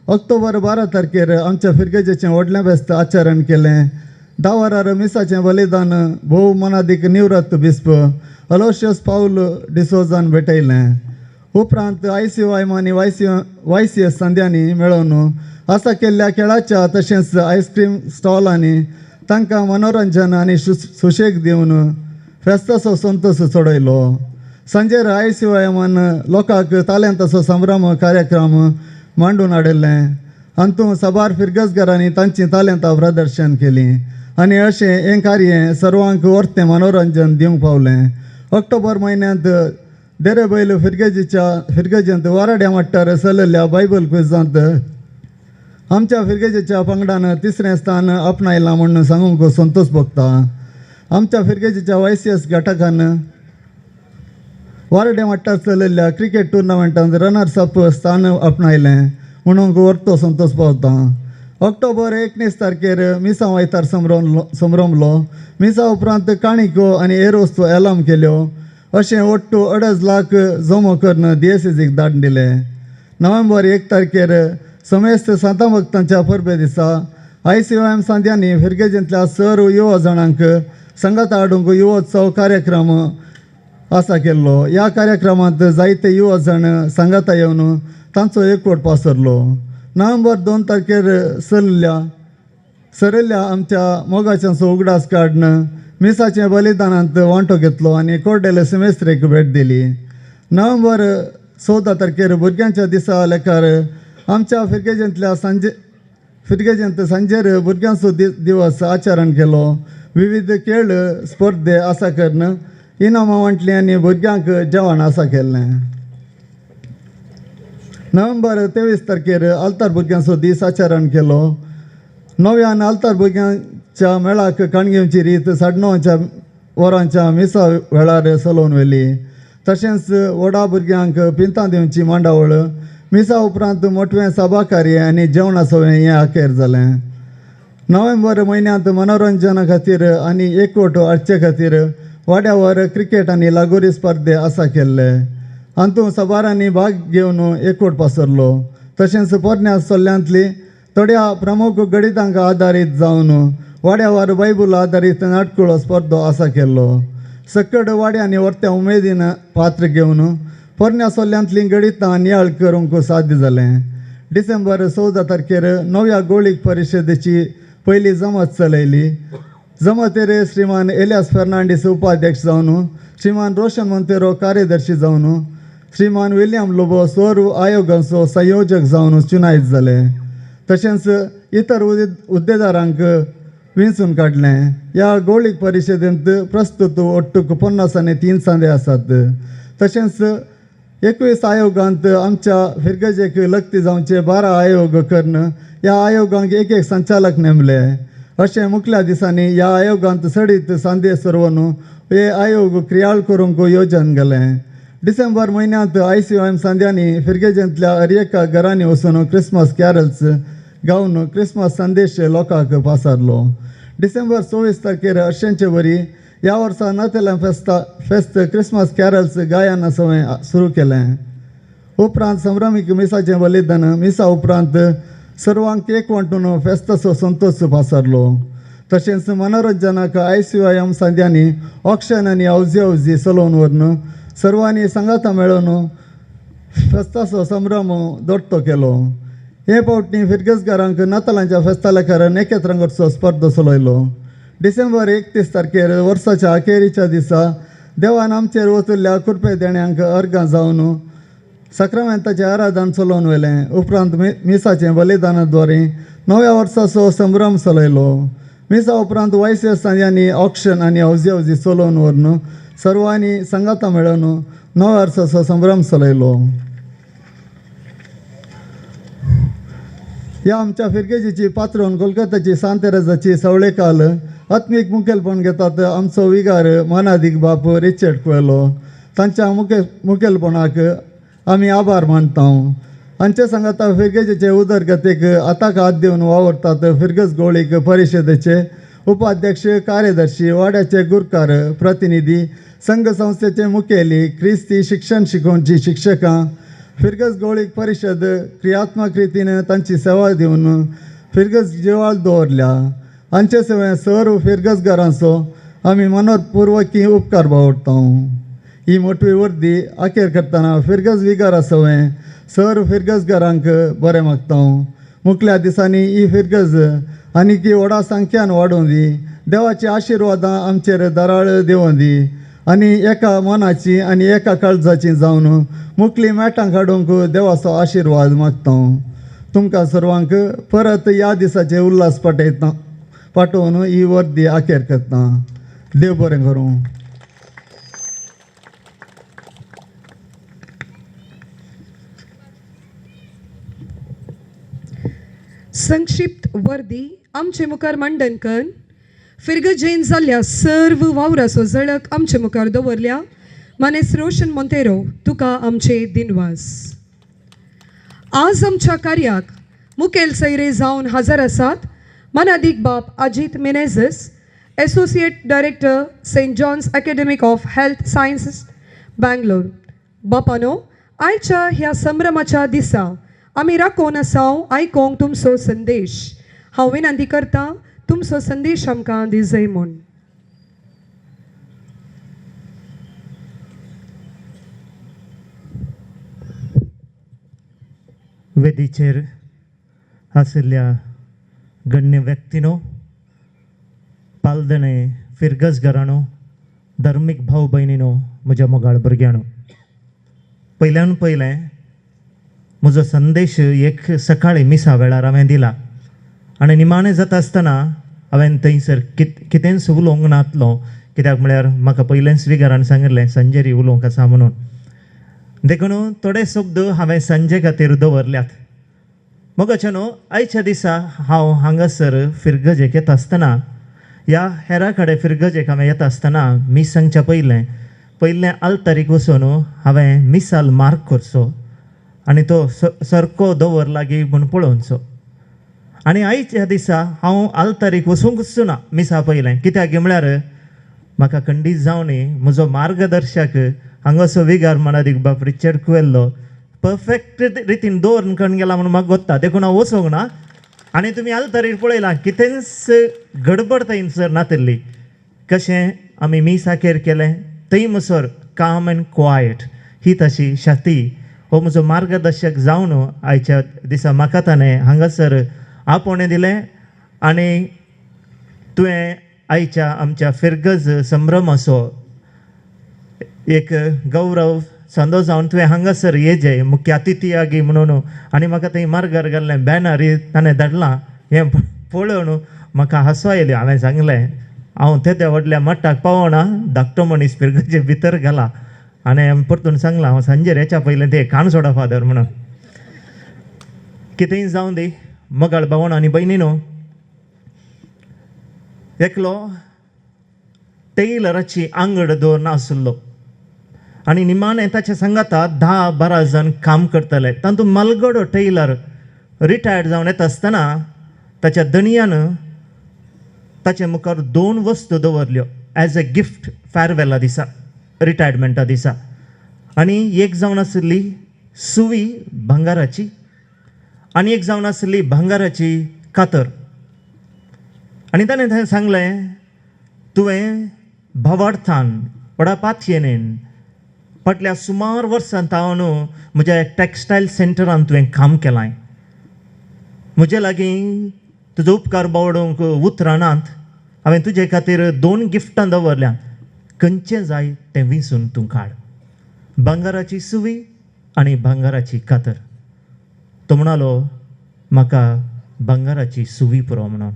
ऑक्टोबर 12 तारखेर आमच्या फिरगेजेचें व्हडलें फेस्त आचरण केलें. 10 वरार मिसाचें बलिदान भोव मनादीक निवृत्त बिस्प अलोशियस पाऊल डिसोजान भेटयलें. उपरांत ICYM आनी YCS संध्यांनी मेळून आसा केल्ल्या खेळाच्या तशेंच आयस्क्रीम स्टॉलांनी तांकां मनोरंजन आनी सुशेग दिवन फेस्ताचो संतोश चडयलो. सांजेर ICYMन लोकांक तालेंताचो संभ्रम कार्यक्रम मांडून हाडिल्लें. हातूंत 12 फिरगसगारांनी तांची तालेंतां प्रदर्शन केलीं आनी अशें हें कार्य सर्वांक वर्तें मनोरंजन दिवंक पावलें. ऑक्टोबर म्हयन्यांत देरेबैल फिरगेजेंत वाराड्या मट्टार चलिल्ल्या बायबल क्विजांत आमच्या फिरगेजेच्या पंगडान 3रे स्थान आपणायलां म्हूण सांगूंक संतोश भोगता. आमच्या फिरगेजेच्या YCS घटकान वाराड्या मट्टार चलिल्ल्या क्रिकेट टुर्नामेंटांत रनर्स अप स्थान आपणायलें म्हणून वर्तो संतोश पावता. ऑक्टोबर 19 तारखेर मिसां वायतार संभ्रमलो. मिसा उपरांत काणिको आनी हेर वस्तू एलाम केल्यो. अशें ओट्टू 2.5 लाख जमो करून DSCक धाडून दिले. नोव्हेंबर 1 तारखेर समेस्त सांता भक्तांच्या परबे दिसा ICYM सांध्यांनी फिरगेजेंतल्या सर्व युवा जाणांक संगात हाडूंक युवोत्सव कार्यक्रम आसा केल्लो. ह्या कार्यक्रमांत जायते युवा जाण सांगाता येवन तांचो एकवट पासरलो. नोव्हेंबर 2 तारखेर सरिल्ल्या आमच्या मोगाच्यांचो उगडास काडून मिसाचें बलिदानांत वांटो घेतलो आनी कोर्डेले सेमेस्त्रेक भेट दिली. नोव्हेंबर 14 तारखेर भुरग्यांच्या दिसा लेखार आमच्या फिरगेजेंत सांजेर भुरग्यांचो दिवस आचरण केलो. विविध खेळ स्पर्धे आसा करून इनामां वांटलीं आनी भुरग्यांक जेवण आसा केल्लें. नोव्हेंबर 23 तारखेर आल्तार भुरग्यांचो दीस आचरण केलो. नव्यान आल्तार भुरग्यांच्या मेळाक काणगेवची रीत 9:30 वरांच्या मिसा वेळार चलोवन व्हेली. तशेंच व्हडा भुरग्यांक पिंतां दिवची मांडावळ मिसा उपरांत मोठवें सभा कार्य आनी जेवणाचो हें आखेर जालें. नोव्हेंबर म्हयन्यांत मनोरंजना खातीर आनी एकवट हाडचे खातीर वाड्यावर क्रिकेट आनी लागोरी स्पर्धे आसा केल्ले. हातूंत सबारांनी भाग घेवन एकवट पासरलो. तशेंच पोरण्या सल्ल्यांतली थोड्या प्रमुख गणितांक आदारीत जावन वाड्यावर बायबल आदारीत नाटकुळो स्पर्धो आसा केल्लो. सकड वाड्यांनी व्हरत्या उमेदीन पात्र घेवन पोरण्या सल्ल्यांतलीं गणितां नियाळ करूंक साध्य जालें. डिसेंबर 14 तारखेर नव्या गोळीक परिशदेची पयली जमत चलयली. जमतेर श्रीमान एलियास फर्नांडीस उपाध्यक्ष जावन श्रीमान रोशन मोंतेरो कार्यदर्शी जावन श्रीमान विलियम लोबो सोरू आयोगाचो संयोजक जावन चुनायत जाले. तशेंच इतर हुद्देदारांक वेंचून काडलें. ह्या गोळीक परिशदेंत प्रस्तुत ओट्टूक 53 सांदे आसात. तशेंच 21 आयोगांत आमच्या फिरगजेक लक्ती जावचे 12 आयोग करून ह्या आयोगांक एक संचालक नेमले. अशें मुखल्या दिसांनी ह्या आयोगांत सडीत सांदे सरवन हे आयोग क्रियाळ करूंक येवजन गेलें. डिसेंबर म्हयन्यांत ICYM सांद्यांनी फिरगेजेंतल्या हरएका घरांनी वचून क्रिसमस कॅरल्स गावन क्रिसमस संदेश लोकांक पासारलो. डिसेंबर 24 तारखेर अशेंचे वरी ह्या वर्सा नातेलां फेस्त क्रिसमस कॅरल्स गायन सवय सुरू केलें. उपरांत संभ्रमीक मिसाचें बलिदान मिसा उपरांत सर्वांक एक वांटून फेस्ताचो संतोश पासारलो. तशेंच मनोरंजनाक ICYM सांद्यांनी ऑक्शन आनी हौजी चलोवन व्हरून सर्वांनी सांगाता मेळून फेस्ताचो संभ्रम दोट्टो केलो. हे फावटी फिरगेसगारांक नातालांच्या फेस्ता लेखार नेकेत रंगोत्सव स्पर्धो चलयलो. डिसेंबर 31 तारखेर वर्साच्या अखेरीच्या दिसा देवान आमचेर वचुल्ल्या कृपे देण्यांक अर्गां जावन सक्रामेंताचें आराधन चलोवन व्हेलें. उपरांत मिसाचें बलिदानाद्वारे नव्या वर्साचो संभ्रम चलयलो. मिसा उपरांत YCS सांद्यांनी ऑक्शन आनी हौजी चलोवन व्हरून सर्वांनी सांगाता मेळून नव्या वर्साचो संभ्रम चलयलो. ह्या आमच्या फिरगेजीची पात्रोन कोलकाताची सांत तेरेजाची सवळेकाल आत्मीक मुखेलपण घेतात आमचो विगार मानादीक बाप रिचर्ड कुएलो. तांच्या मुखेलपणाक आमी आभार मानता. हांचे सांगाता फिरगेजेचे उदरगतीक आताक हात दिवन वावरतात फिरगस गोळीक परिशदेचे उपाध्यक्ष कार्यदर्शी वाड्याचे गुरकार प्रतिनिधी संघ संस्थेचे मुखेली क्रिस्ती शिक्षण शिकोवची शिक्षकां फिरगस गोळीक परिशद क्रियात्मक रितीन तांची सेवा दिवन फिरगस जिवाळ दवरल्या. हांचे सेवे सर्व फिरगसगारांचो आमी मनपूर्वकी उपकार बावडटा. ही मोठवी वर्दी अखेर करतना फिरगस विगारा सवय सर्व फिरगसगारांक बरें मागता. मुखल्या दिसांनी ही फिरगस आनीक व्हडा संख्यान वाडोवन दी. देवाची आशिर्वादां आमचेर दराळ देवून दी आनी एका मनाची आनी एका काळजाची जावन मुखली मेटां काडूंक देवाचो आशिर्वाद मागता. तुमकां सर्वांक परत ह्या दिसाचे उल्हास पाठोवन ही वर्दी अखेर करता. देव बरें करूं. संक्षिप्त वर्दी आमचे मुखार मंडन करून फिरगस जैन जाल्ल्या सर्व वावराचो झळक आमचे मुखार दवरल्या. मानेस रोशन मोंतेरो तुका आमचे दिनवास. आज आमच्या कार्याक मुखेल सैरे जावन हजर आसात मनादीक बाप Ajit Menezes, associate director saint John's academic of health sciences Bangalore. बापानो, आयच्या ह्या संभ्रमाच्या दिसा आमी राखून आसाव आयकोंक तुमचो संदेश. हांव विनंती करता तुमचो संदेश आमकां दिजय म्हूण. वेदीचेर आशिल्ल्या गण्य व्यक्तीनो, पालदणे फिरगसगारांनो, धर्मीक भाव भयणीनो, म्हज्या मोगाळ भुरग्यांनो, पयल्यान पयलें म्हजो संदेश एक सकाळी मिसा वेळार हांवें दिला आनी निमाणें जाता आसतना हांवें थंयसर कितेंच उलोवंक नातलो, कित्याक म्हळ्यार म्हाका पयलेंच विगारान सांगिल्लें संजेरी उलोवंक आसा म्हणून. देखून थोडे शब्द हांवें संजे खातीर दवरल्यात. मोगाचेनो, आयच्या दिसा हांव हांगासर फिरगजेक येता आसतना, ह्या हेरा कडेन फिरगजेक हांवें येता आसतना मिसांगच्या पयलें आल्तारीक वचून हांवें मिसाल मार्क करचो आनी तो सारको दवर लागीं म्हूण पळोवचो. आनी आयच्या दिसा हांव आल्तारीक वचूंकच ना मिसा पयलें, कित्याक म्हळ्यार म्हाका खंडीत जावन म्हजो मार्गदर्शक हांगासो विगार मनादीक बाप रिचर्ड कुवेल्लो परफेक्ट रितीन दवरून करून गेला म्हणून म्हाका गोत्ता. देखून हांव वचोंक ना. आनी तुमी आल्तारीर पळयलां कितेंच गडबड थंयसर नातिल्ली. कशें आमी मीस आखेर केलें थंय मसोर काम एंड क्वायट ही तशी शाती हो म्हजो मार्गदर्शक जावन आयच्या दिसा म्हाका ताणें हांगासर आपोवणें दिलें. आनी तुवें आयच्या आमच्या फिरगज संभ्रमाचो एक गौरव संदो जावन तुवें हांगासर येजे मुख्य अतिथी आगी म्हणून आनी म्हाका थंय मार्गार घाल्लें बॅनर ताणें धाडलां. हें पळोवन म्हाका हांसो येयलें. हांवें सांगलें हांव त्या व्हडल्या मट्टाक पावना, धाकटो मनीस फिरगजे भितर घाला. आनी हांवें परतून सांगलां हांव सांजेर हेच्या पयलें तें काण सोडा फादर म्हणून. कितेंय जावं दी मोगाळ भावण आनी भयणीनो, एकलो टेलराची आंगड दवरनासलो आनी निमाणें ताच्या सांगाता 10-12 जण काम करतले. तातूंत मलगडो टेलर रिटायर्ड जावन येता आसतना ताच्या धणयान ताचे मुखार 2 वस्तू दवरल्यो एज अ गिफ्ट फेरवेला दिसा, रिटायरमेंटा दिसा. आनी एक जावन आशिल्ली सुवी भांगाराची आनी एक जावन आशिल्ली भांगाराची कातर. आनी ताणें थंय सांगलें तुवें भावार्थान वडा पातयेनेन फाटल्या सुमार वर्सां हांव म्हज्या टॅक्सटायल सेंटरान तुवें काम केलां. म्हजे लागीं तुजो उपकार बावडोवंक उतरां नात. हांवें तुजे खातीर 2 गिफ्टां दवरल्या. खंयचें जाय तें विंचून तूं काड. भांगाराची सुवी आनी भांगाराची कातर. तो म्हणालो म्हाका भांगाराची सुवी पुरो म्हणून.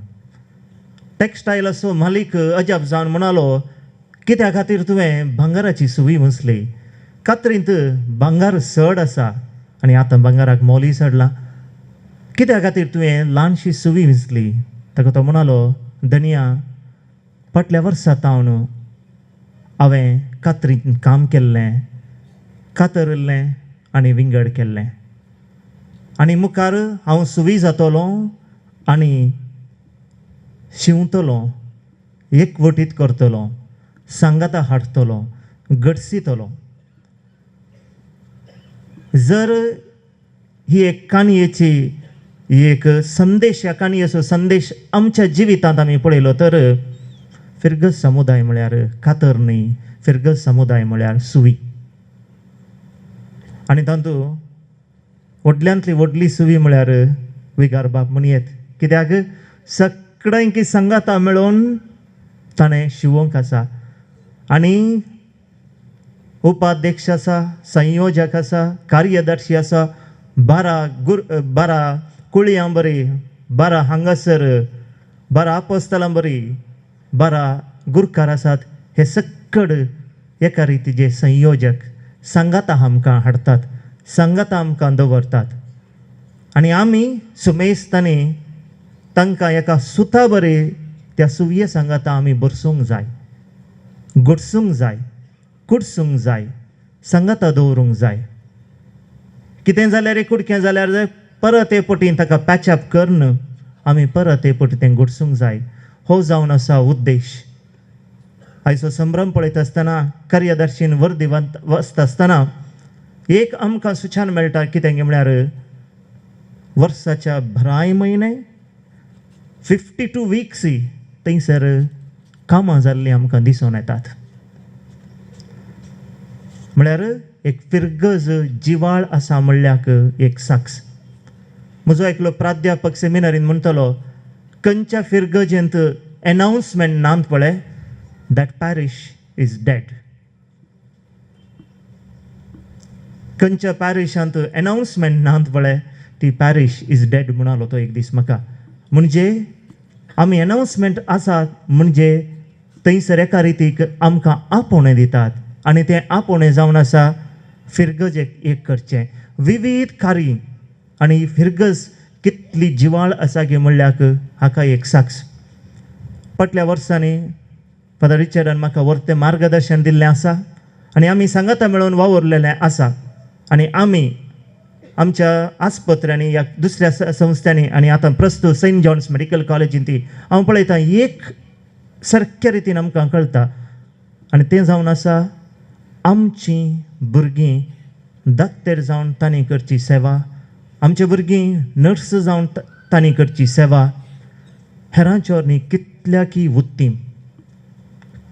टॅक्सटायलाचो मालीक अजाप जावन म्हणालो कित्या खातीर तुवें भांगाराची सुवी वचली? कात्रींत भांगार चड आसा आनी आतां भांगाराक मोलूय चडलां. कित्या खातीर तुवें ल्हानशी सुवी विंचली? ताका तो म्हणालो धनिया, फाटल्या वर्सा हांव हांवें कात्रींत काम केल्लें, कातरल्लें आनी विंगड केल्लें. आनी मुखार हांव सुवी जातलों आनी शिंवतलों एकवटीत करतलो, सांगाता हाडटलो, घडसितलो. जर ही एक काणयेची एक संदेश, ह्या काणयेचो संदेश आमच्या जिवितांत आमी पळयलो तर फिरगस समुदाय म्हळ्यार कातर न्ही, फिरगस समुदाय म्हळ्यार सुवी. आनी तातूंत व्हडल्यांतली व्हडली सुवी म्हळ्यार विगार बाब म्हणयेत. कित्याक सगळ्यांकी सांगाता मेळोन ताणें शिवोवंक आसा. आनी उपाध्यक्ष आसा, संयोजक आसा, कार्यदर्शी आसा, 12 कुळयां बरी, 12 हांगासर 12 आपोस्तलां बरी, 12 गुरकार आसात. हे सक्कड एका रितीचे संयोजक सांगाता आमकां हाडटात, सांगाता आमकां दवरतात. आनी आमी सुमेस्तांनी तांकां एका सुता बरे त्या सुवये सांगाता आमी बरसूंक जाय, घडसूंक जाय, कुडसूंक जाय, सांगाता दवरूंक जाय. कितें जाल्यार कुडकें जाल्यार परत हे पटीन ताका पॅचअप करन आमी परत हे पटी तें घडसूंक जाय. हो जावन आसा उद्देश. आयचो संभ्रम पळयत आसतना, कार्यदर्शीन वर्दी वचता आसतना एक आमकां सुचान मेळटा. कितें म्हळ्यार वर्साच्या 12 म्हयने 52 वीक्स थंयसर कामां जाल्लीं आमकां दिसून येतात. म्हळ्यार एक फिरगज जिवाळ आसा म्हणल्याक एक साक्ष. म्हजो एकलो प्राध्यापक सेमिनारीन म्हणटलो, खंयच्या फिरगजेंत एनाउन्समेंट नात पळय, दॅट पॅरीश इज डेड. खंयच्या पॅरिशांत एनाउन्समेंट नात पळय, ती पॅरीश इज डेड म्हणलो तो एक दीस म्हाका. म्हणजे आमी एनाउन्समेंट आसात म्हणजे थंयसर एका रितीक आमकां आपोवणें दितात. आनी तें आपोवणें जावन आसा फिरगज एक करचें. विविध कार्य आनी फिरगज कितली जिवाळ आसा गे म्हणल्याक हाका एक साक्ष. फाटल्या वर्सांनी फादर रिचर्डान म्हाका वर्तें मार्गदर्शन दिल्लें आसा आनी आमी सांगाता मेळून वावरलेलें आसा. आनी आमी आमच्या आस्पत्र्यांनी या दुसऱ्या संस्थांनी आनी आतां प्रस्तूत सेंट जॉन्स मेडिकल कॉलेजींत ती हांव पळयतां एक सारक्या रितीन आमकां कळटा. आनी तें जावन आसा आमचीं भुरगीं दाक्तेर जावन तांणी करची सेवा, आमचे भुरगीं नर्स जावन तांणी करची सेवा. हेरांच्यो न्ही कितल्याकी वृत्तीं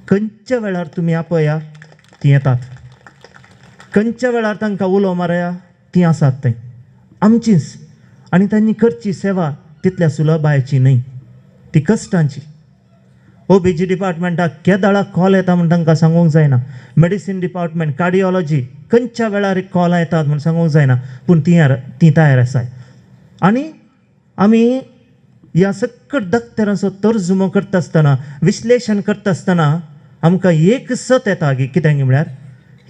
खंयच्या वेळार तुमी आपया ती येतात, खंयच्या वेळार तांकां उलो मारया ती आसात थंय आमचीच. आनी तांणी करची सेवा तितल्या सुलभायची न्ही, ती कश्टांची. OBG डिपार्टमेंटाक केदाळाक कॉल येता म्हण तांकां सांगूंक जायना. मेडिसीन डिपार्टमेंट, कार्डियोलॉजी खंयच्या वेळार कॉल येतात म्हण सांगूंक जायना. पूण ती तयार आसाय. आनी आमी ह्या सकट दाक्तेरांचो तर्जुमो करता आसतना, विश्लेशण करता आसतना आमकां एक सत येता की कितें म्हळ्यार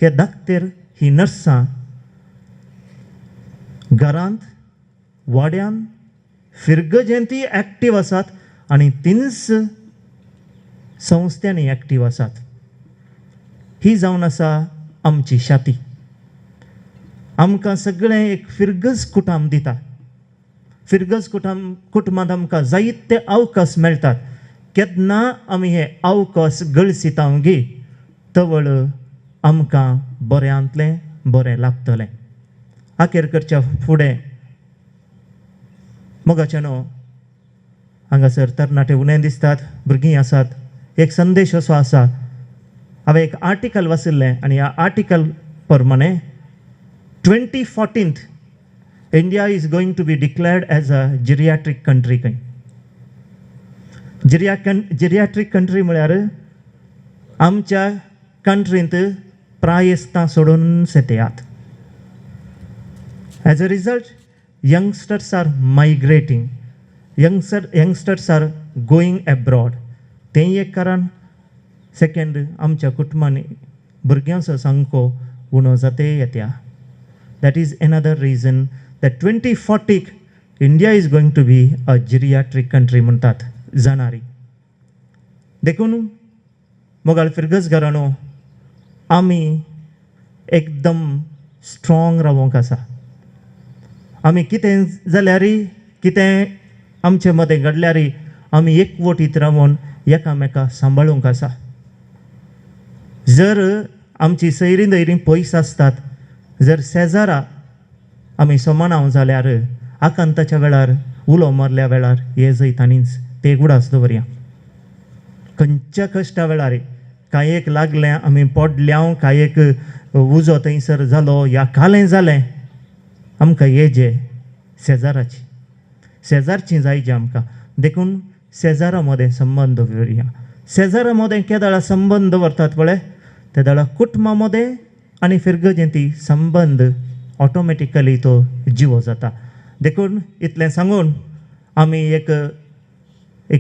हे दाक्तेर, ही नर्सां घरांत, वाड्यान, फिरगजेंती एक्टीव आसात आनी तिनच संस्थांनी एक्टीव आसात. ही जावन आसा आमची शाती. आमकां सगळें एक फिरगज कुटुंब दिता. फिरगज कुटुंबांत आमकां जायते अवकाश मेळटात. केन्ना आमी हे अवकाश गळसितांव गे तवळ आमकां बऱ्यांतलें बरें लागतलें. आखेर करच्या फुडें मोगाचें न्हू हांगासर तरणाटे उणें दिसतात, भुरगीं आसात. एक संदेश असो आसा. हांवें एक आर्टिकल वाचिल्लें आनी ह्या आर्टिकल प्रमाणे 2014 India is going to be declared as a geriatric country. खंय जिरियाट्रीक कंट्री म्हळ्यार आमच्या कंट्रींत प्रायस्तां सोडून सेतेयात. As a result youngsters are migrating, youngsters are going abroad. तें एक कारण. सेकंड, आमच्या कुटुंबांनी भुरग्यांचो संख्यो उणो जाते येत्या. That is another reason that 2040 India is going to be a geriatric country म्हणटात जाणारी. देखून मोगाळ फिरगज घराणो आमी एकदम स्ट्रॉंग रावूंक आसा. आमी कितें जाल्यार, कितें आमचे मदें घडल्यार आमी एकवटीत रावून एकामेका सांबाळूंक आसा. जर आमची सैरीं दैरीं पयस आसतात, जर शेजारा आमी समानाव जाल्यार आकांताच्या वेळार उलो मारल्या वेळार हे जैतानीच ते उगडास दवरया. खंयच्या कश्टा वेळार कांयेक लागलें आमी पडल्याव, कांयेक उजो थंयसर जालो या कालें जालें, आमकां हेजे शेजारची जायचे आमकां. देखून शेजारा मदें संबंद दवरया. शेजारा मदें केदाळा संबंद दवरतात पळय, त्या दाळा कुटुंबा मदें आनी फिरगजेंती संबंद ऑटोमॅटिकली तो जिवो जाता. देखून इतलें सांगून आमी एक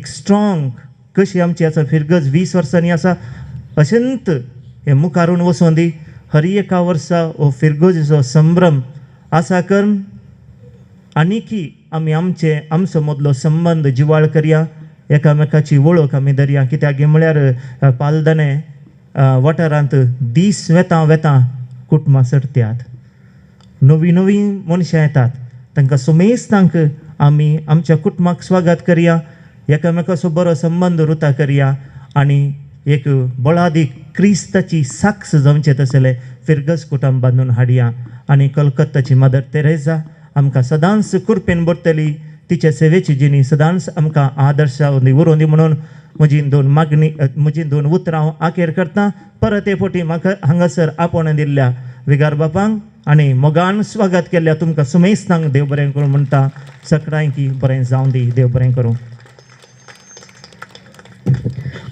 स्ट्रॉंग कशी आमची आसा फिरगज 20 वर्सांनी आसा अशेंत हे मुखारून वचून दी हर एका वर्सा हो फिरगजीचो संभ्रम आसा करून आनीकी आमी आमचो मदलो संबंद जिवाळ करया, एकामेकाची वळख आमी धरया. कित्याक म्हळ्यार पालदाने वाठारांत दीस वेतां कुटुंबां सरत्यात, नवीं मनशां येतात, तांकां सुमेस्तांक आमी आमच्या कुटुंबाक स्वागत करया, एकामेकाचो बरो संबंद रुता करया आनी एक बळादी क्रिस्ताची साक्ष जावचें तसलें फिरगज कुटुंब बांदून हाडया. आनी कलकत्ताची मदर तेरेसा आमकां सदांच कुरपेन भरतली, तिच्या सेवेची जिणी सदांच आमकां आदर्शां उरोंदी म्हणून म्हजी 2 उतरां हांव आखेर करतां. परत हे फावटी म्हाका हांगासर आपोवणें दिल्ल्या विगार बापांक आनी मोगान स्वागत केल्ल्या तुमकां सुमेस्तांक देव बरें करूं म्हणटा. सगळ्यांकी बरें जावं दी, देव बरें करूं.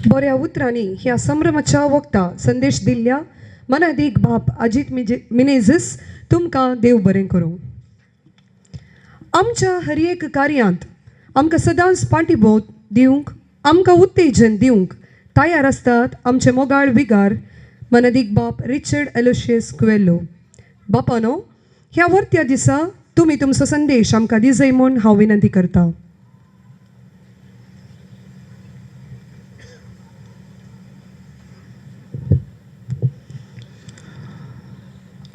बऱ्या उतरांनी ह्या संभ्रमाच्या वक्ता संदेश दिल्ल्या मनादीक बाप अजित मिनेझस तुमकां देव बरें करूं. आमच्या हर एक कार्यांत आमकां सदांच पाठिंबो दिवंक, आमकां उत्तेजन दिवंक तयार आसतात आमचे मोगाळ विगार मनादीक बाप रिचर्ड एलोशियस कुवेल्लो. बापानो, ह्या वर्त्या दिसा तुमी तुमचो संदेश आमकां दिजय म्हूण हांव विनंती करतां.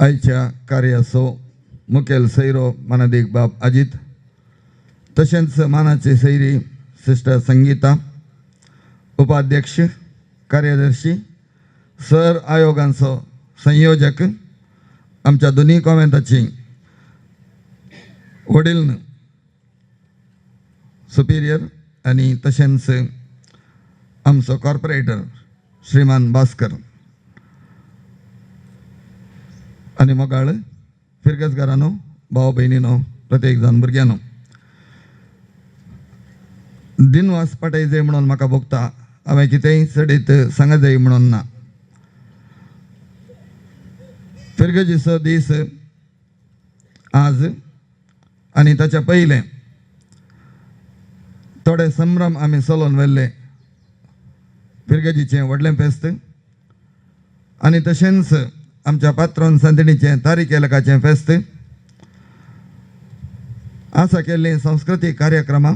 आयच्या कार्याचो मुखेल सैरो मनादीक बाप अजित, तशेंच मानाचे सैरी सिस्टर संगीता, उपाध्यक्ष, कार्यदर्शी, सर आयोगांचो संयोजक, आमच्या दोन्ही कॉमेंटाची वडील सुपिरियर आनी तशेंच आमचो कॉर्पोरेटर श्रीमान भास्कर आनी मोगाळ फिरगजगारांनो, भाव भयणीनो, प्रत्येक जाण भुरग्यांनो, दिनवास पटाय जाय म्हणून म्हाका भोगता. हांवें कितेंय चडीत सांगत जाय म्हणून ना. फिरगजीचो दीस आज आनी ताच्या पयलें थोडे संभ्रम आमी चलोवन व्हेल्ले. फिरगजीचें व्हडलें फेस्त आनी तशेंच आमच्या पात्रोन संतणीचें तारीखेलकाचें फेस्त, आसा केल्लीं सांस्कृतीक कार्यक्रमां,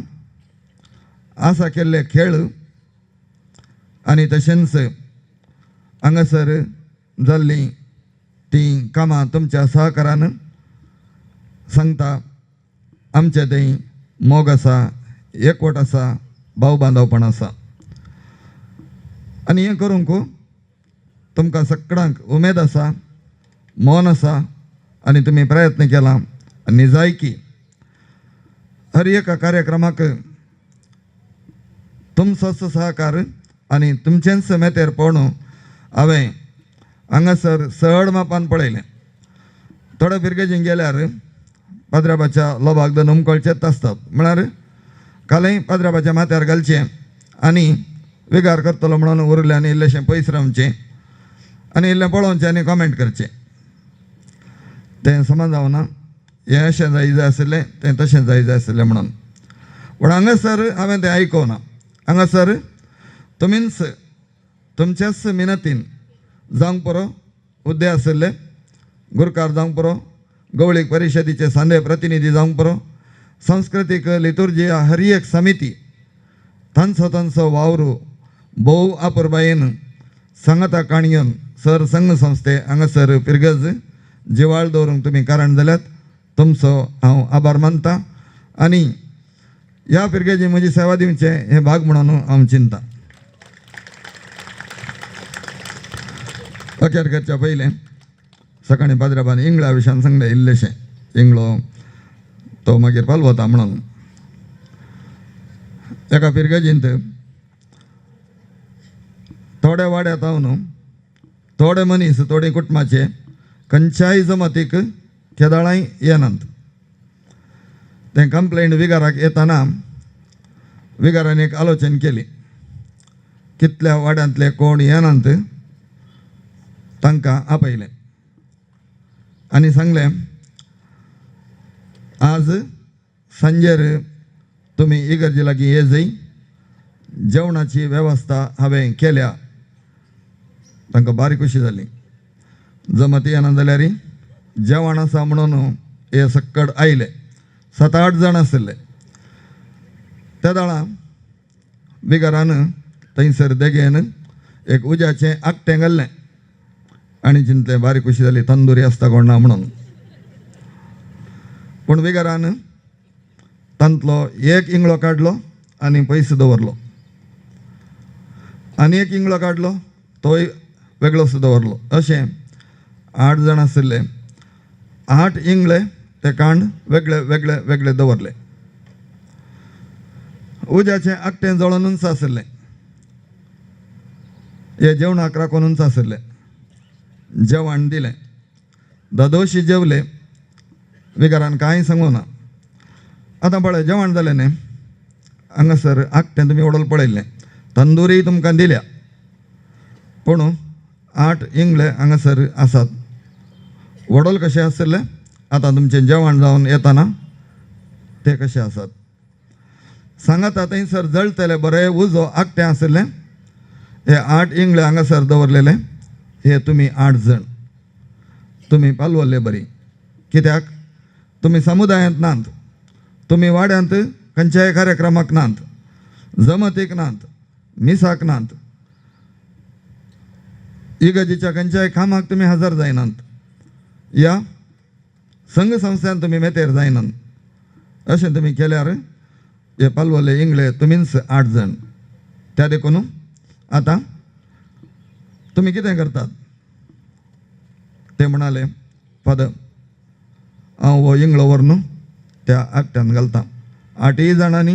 आसा केल्ले खेळ आनी तशेंच हांगासर जाल्लीं तीं कामां तुमच्या सहकारान सांगता आमचे थंय मोग आसा, एकवट आसा, भाव बांदवपण आसा. आनी हें करूंक तुमकां सगळ्यांक उमेद आसा, मोन आसा आनी तुमी प्रयत्न केला आनी जायकी हर एका कार्यक्रमाक तुमचोच सहकार आनी तुमचेंच मेतेर पळोवन हांवें हांगासर चड मापान पळयलें. थोडे फिरगेजींक गेल्यार पाद्राबाच्या लोभाक दोन उमकळचेच आसतात, म्हळ्यार कालय पाद्राबाच्या माथ्यार घालचें आनी विगार करतलो म्हणून उरलें आनी इल्लेशें पयस रावचें आनी इल्लें पळोवचें आनी कॉमेंट करचें. तें समज जावना. हें अशें जाय आसलें, तें तशें जाय आसलें म्हणून. पूण हांगासर हांवें तें आयकोना. हांगासर तुमीच तुमच्याच मिनतीन जावंक पुरो हुद्दे आसले, गुरकार जावंक पुरो, गवळीक परिशदीचे सांदे प्रतिनिधी जावंक पुरो, सांस्कृतीक लितुर्जिया हर एक समिती तांचो वावरू भोव आपुरबायेन सांगता काणयोन सर संघ संस्थे हांगासर फिरगज जिवाळ दवरूंक तुमी कारण जाल्यात. तुमचो हांव आभार मानता आनी ह्या फिरगेची म्हजी सेवा दिवचें हें भाग म्हणून हांव चिंता. अखेर करच्या पयलें सकाळीं पाद्राबान इंगळा विशयान सांगलें इल्लेशें इंगळो तो मागीर पालवता म्हणून एका पिरगजींत थोड्या वाड्यात न्हू थोडे मनीस थोडे कुटुंबाचे खंयच्याय जमतीक केदाळांय येनात. तें कंप्लेंट विगाराक येताना विगारान एक आलोचन केली. कितल्या वाड्यांतले कोण येनात तांकां आपयलें आनी सांगलें आज सांजेर तुमी इगर्जे लागीं येजय, जेवणाची वेवस्था हांवें केल्या. तांकां बारी खुशी जाली. जमत येना जाल्यार जेवण आसा म्हणून हे सक्कड आयले. 7-8 जाण आसले. त्या दाळा बिगारान थंयसर देगेन एक उज्याचें आकटें घाल्लें आनी चिंतलें बारी खुशी जाली तंदुरी आसता कोण ना म्हणून. पूण बिगारान तांतलो एक इंगळो काडलो आनी पयसो दवरलो. आनी एक इंगळो काडलो तोय वेगळोसो दवरलो. अशें 8 जाण आशिल्ले. 8 इंगळे ते कांड वेगळे वेगळे वेगळे दवरले. उज्याचें आकटें जळोन उंच आशिल्लें. हे जेवणाक राखून उंच आशिल्लें. जेवण दिलें. दोशी जेवले. विगारान कांय सांगूं ना. आतां पळय जेवण जालें न्ही. हांगासर आकटें तुमी वडोल पळयल्लें. तंदुरी तुमकां दिल्या. पूण 8 इंगळे हांगासर आसात. वडोल कशें आशिल्ले आतां तुमचें जेवण जावन येताना ते कशें आसात. सांगात थंयसर जळटले बरें उजो आकटें आशिल्लें. हे 8 इंगळे हांगासर दवरलेले. हे तुमी 8 जण तुमी पालवल्ले बरी. कित्याक तुमी समुदायांत नात. तुमी वाड्यांत खंयच्याय कार्यक्रमाक नात. जमतीक नात. मिसाक नात. इगर्जेच्या खंयच्याय कामाक तुमी हजर जायनात. या संघ संस्थान तुमी मेतेर जायनात. अशें तुमी केल्यार हे पालवले इंगळे तुमीच 8 जण. त्या देखून आतां तुमी कितें करतात. ते म्हणाले फादर हांव हो इंगळो व्हरून त्या आकट्यान घालता. 8 जाणांनी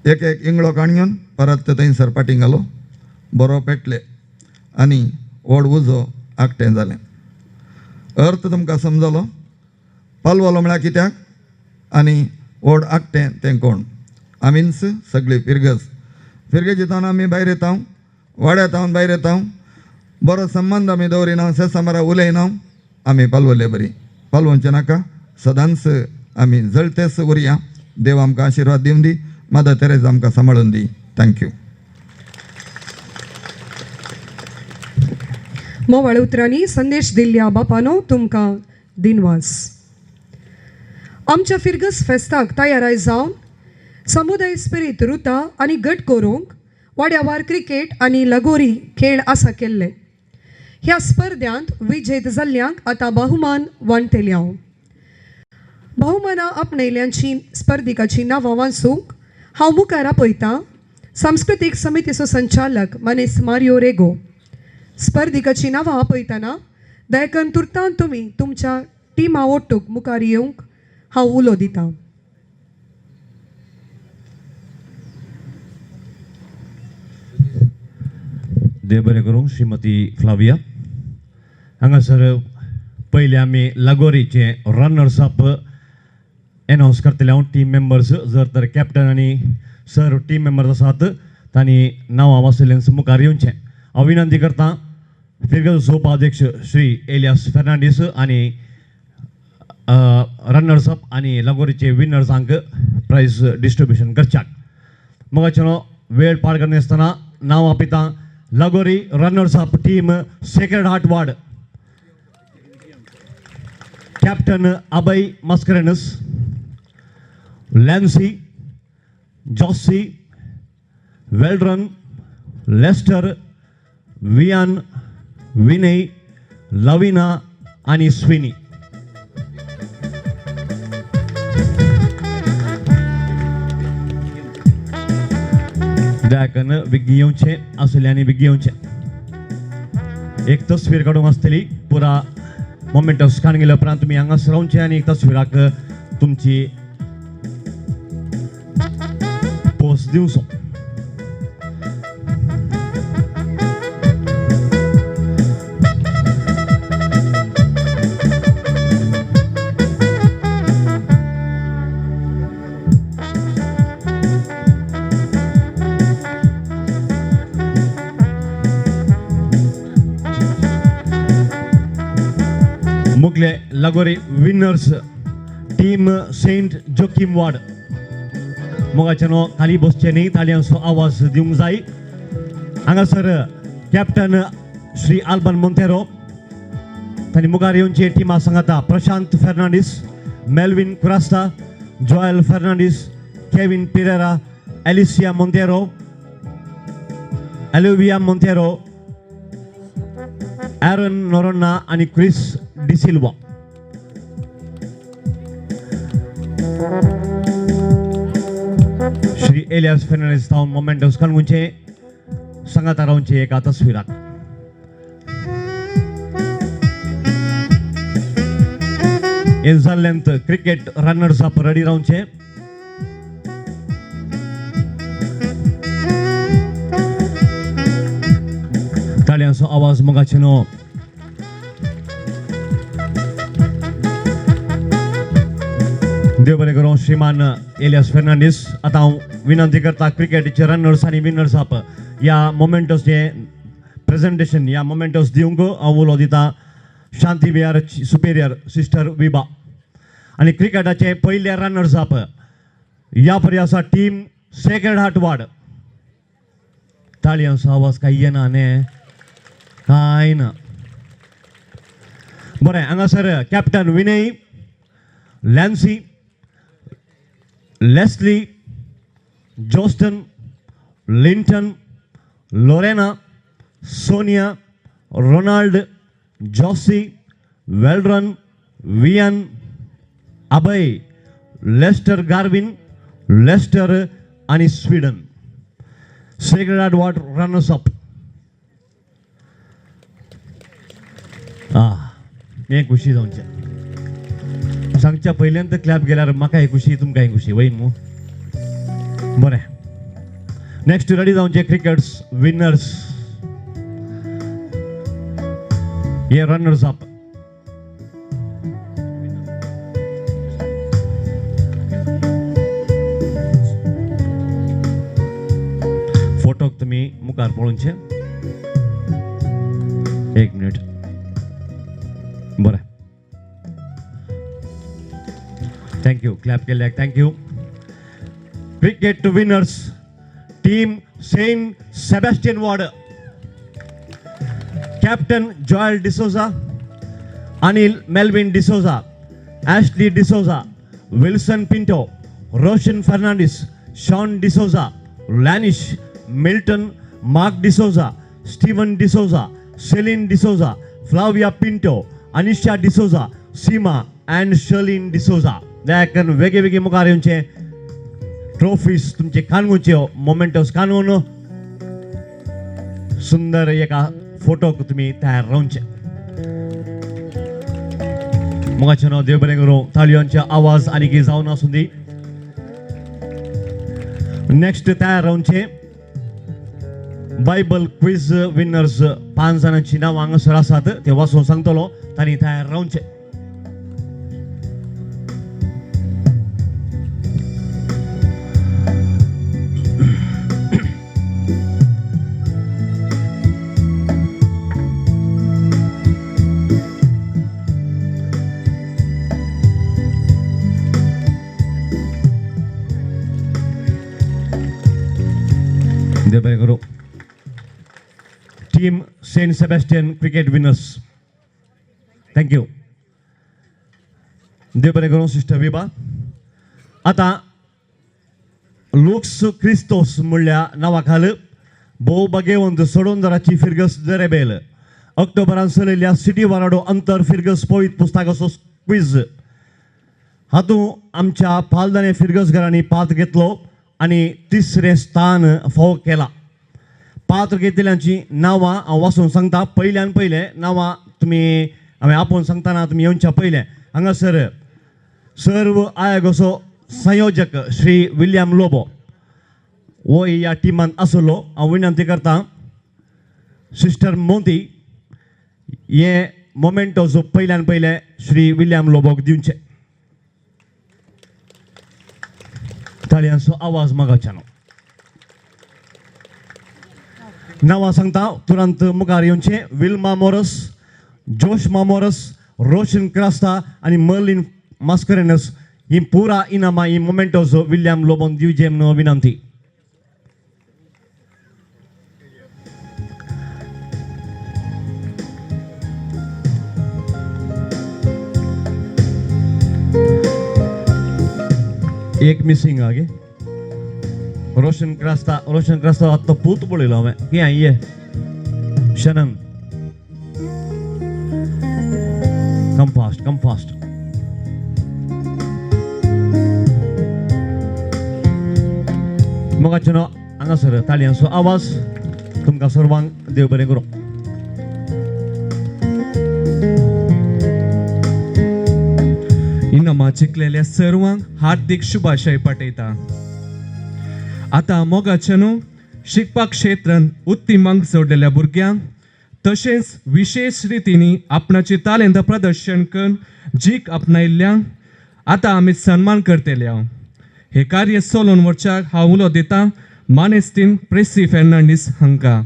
एक एक इंगळो काडून परत थंयसर पाटी घालो. बरो पेटले आनी व्हड उजो आकटें जालें. अर्थ तुमकां समजलो. पालवलो म्हळ्यार कित्याक आनी व्हड आकटें तें कोण. आमीच सगळीं फिरगज. फिरगेजितान आमी भायर येता. वाड्यातावन भायर येता. बरो संबंद आमी दवरिना. सेसामारा उलयना. आमी पालवले बरी. पालवोवचें नाका. सदांच आमी जळटेच उरया. देव आमकां आशिर्वाद दिवन दी. मदर तेरेसा आमकां सांबाळून दी. थँक्यू. मोवाळ उतरांनी संदेश दिल्ल्या बापानो तुमकां दिनवास. आमच्या फिरगस फेस्ताक तयाराय जावन समुदाय स्पिरीत रुता आनी गट करूंक वाड्यावार क्रिकेट आनी लगोरी खेळ आसा केल्ले. ह्या स्पर्धांत विजेत जाल्ल्यांक आतां बहुमान वांटतले हांव. बहुमानां आपणयल्ल्यांची स्पर्धिकाची नांवां वाचूंक हांव मुखार आपयतां. सांस्कृतीक समितीचो संचालक मनीस मारियो रेगो. स्पर्धिकाची नांवां आपयतना दयकन तुर्तान तुमी तुमच्या टिमा ओट्टूक मुखार येवंक हांव उलो दितां. देव बरें करूं. श्रीमती फ्लाविया हांगासर पयलीं आमी लागोरीचे रनर्स अप एनावन्स करतले हांव. टीम मेंबर्स जर तर कॅप्टन आनी सर टीम मेंबर्स आसात तांणी नांवां वाचयल्यांच मुखार येवचें. हांव विनंती करतां फिरगज उपाध्यक्ष श्री एलियास फेर्नांडीस आनी रनर्स अप आनी लगोरीचे विनर्सांक प्रायज डिस्ट्रिब्युशन करच्याक. मगाच्यान वेळ पाड करनासतना नांव आपयतां. Lagori runners up team sacred heart ward. Captain Abhay Mascarenhas, Lancy, Josie, Weldron, Lester, Vian, Vinay, Lavina आणि स्विनी. दयाकन विज्ञ येवचें आसल्यांनी विज्ञ येवचें. एक तस्वीर काडूंक आसतली पुरा मोमेंटस काडून गेल्या उपरांत तुमी हांगास रावचें आनी एक तस्विराक तुमची पोस्ट दिवचो. मुगले lagori winners team saint Joachim ward मोगाच्यानो खाली बसचे न्ही ताळयांचो आवाज दिवंक जाय. हांगासर कॅप्टन श्री आल्बन मोंतेरो तांणी मुखार येवचे टिमा सांगाता प्रशांत फेर्नांडीस, मेल्विन कुरास्ता, Joel Fernandes, Kevin Pereira, Elicia Monteiro, Elovia Monteiro, Aaron Noronha आणि क्रिस डिसिल्वा. श्री एलियास फेर्नांडीस तावन मोमेंटस काणगुंचे सांगाता रावचे एका तस्विराक. हे जाल्ल्यांत क्रिकेट रनर्स अप रेडी रावचे. ताळयांचो आवाज मोगाचेनो देव बरें करूं श्रीमान एलियास फेर्नांडीस. आतां हांव विनंती करता क्रिकेटीचे रनर्स आनी विनर्स अप ह्या मोमेंटसचे प्रेजेंटेशन ह्या मोमेंटस दिवंक हांव उलो दिता शांती विहार सुपेरियर सिस्टर विभा. आनी क्रिकेटाचे पयले रनर्स अप ह्या परी आसा टीम सेक्रेड हार्ट वार्ड. ताळयांचो आवाज काय येना न्ही, काय ना. बरें, हांगासर captain Vinay, Lancy, Leslie, Joston, Linton, Lorena, Sonia, Ronald, Josie, Weldron, Vian, Abhay, Lester Garvin, Lester आणि Sweden. Sacred heart ward runners up. हें खुशी जावचें. सांगच्या पयल्यांत क्लॅप गेल्यार म्हाकाय खुशी तुमकांय खुशी वय न्हू. बरें, नेक्स्ट रेडी जावचे क्रिकेट्स विनर्स हे रनर्स अप. फोटोक तुमी मुखार पळोवचे. एक मिनिट. बरें, थँक्यू. क्लॅप केल्याक thank you. Cricket winners team saint Sebastian ward. Captain Joel D'Souza, Anil Melvin D'Souza, Ashley D'Souza, Wilson Pinto, Roshan Fernandes, Shaun D'Souza, Lanish, Milton, Mark D'Souza, Steven D'Souza, Celine D'Souza, Flavia Pinto, Anisha D'Souza, Seema and Sharlene D'Souza. दयाकन वेगळे वेगळे मुखार येवचे ट्रॉफीज तुमचे काणगुंचे मोमेंटस काणून सुंदर एका फोटोक तुम्ही तयार रावचे. मोगाचें नांव देव बरें करूं. ताळयांचे आवाज आनी जावन आसूं दी. नेक्स्ट तयार रावचे बायबल क्विज विनर्स 5 जाणांची नांवां हांगासर आसात. ते वाचून सांगतलो. तांणी तयार रावचे. देव बरें करूं. Team saint Sebastian cricket winners. Thank you. देव बरें करूं सिस्टर विभा. आतां लुक्स क्रिस्तोस म्हणल्या नांवा खाल भोव भाग्यवंत सोडोंदराची फिरगस दरेबेल ऑक्टोबरान चलयल्ल्या सिटी वराडो अंतर फिरगस पवित्र पुस्तकाचो क्विज. हातूंत आमच्या पालदाने फिरगसगरांनी पात घेतलो आनी 3रे स्थान फावो केला. पात्र घेतलेल्यांची नांवां हांव वाचून सांगता. पयल्यान पयले नांवां तुमी हांवें आपोवन सांगतना तुमी येवच्या पयले हांगासर सर्व आयोगाचो संयोजक श्री विल्यम लोबो हो ह्या टिमान आसलो. हांव विनंती करता सिस्टर मोंती हे मोमेंटोचो पयल्यान पयले श्री विल्यम लोबोक दिवचे. ताळयांचो आवाज मागच्यानो. नांवां सांगता तुरंत मुखार येवचे. विल्मा मोरस, जोश मामोरस, रोशन क्रास्ता आनी मर्लिन मास्करेनस ही पुरा इनामां ही मोमेंटोचो विल्यम लोबोन दिवचे म्हणून विनंती. एक मिसिंग आगे रोशन क्रास्ता आत्ता पूत पळयलो हांवें की ये शनन कम फास्ट मोगाचें हांगासर ताळयांचो आवाज. तुमकां सर्वांक देव बरें करूं. इनामां जिखलेल्या सर्वांक हार्दिक शुभाशय पाठयता. आतां मोगाच्या न्हू शिकपाक क्षेत्रांत उत्तिमांक जोडलेल्या भुरग्यांक तशेंच विशेष रितींनी आपणाची तालेंतां प्रदर्शन करून जीक आपणायिल्ल्यांक आतां आमी सन्मान करतले. हे कार्य चलोवन व्हरच्याक हांव उलो दितां मानेस्तीन प्रेसी फेर्नांडीस हांकां.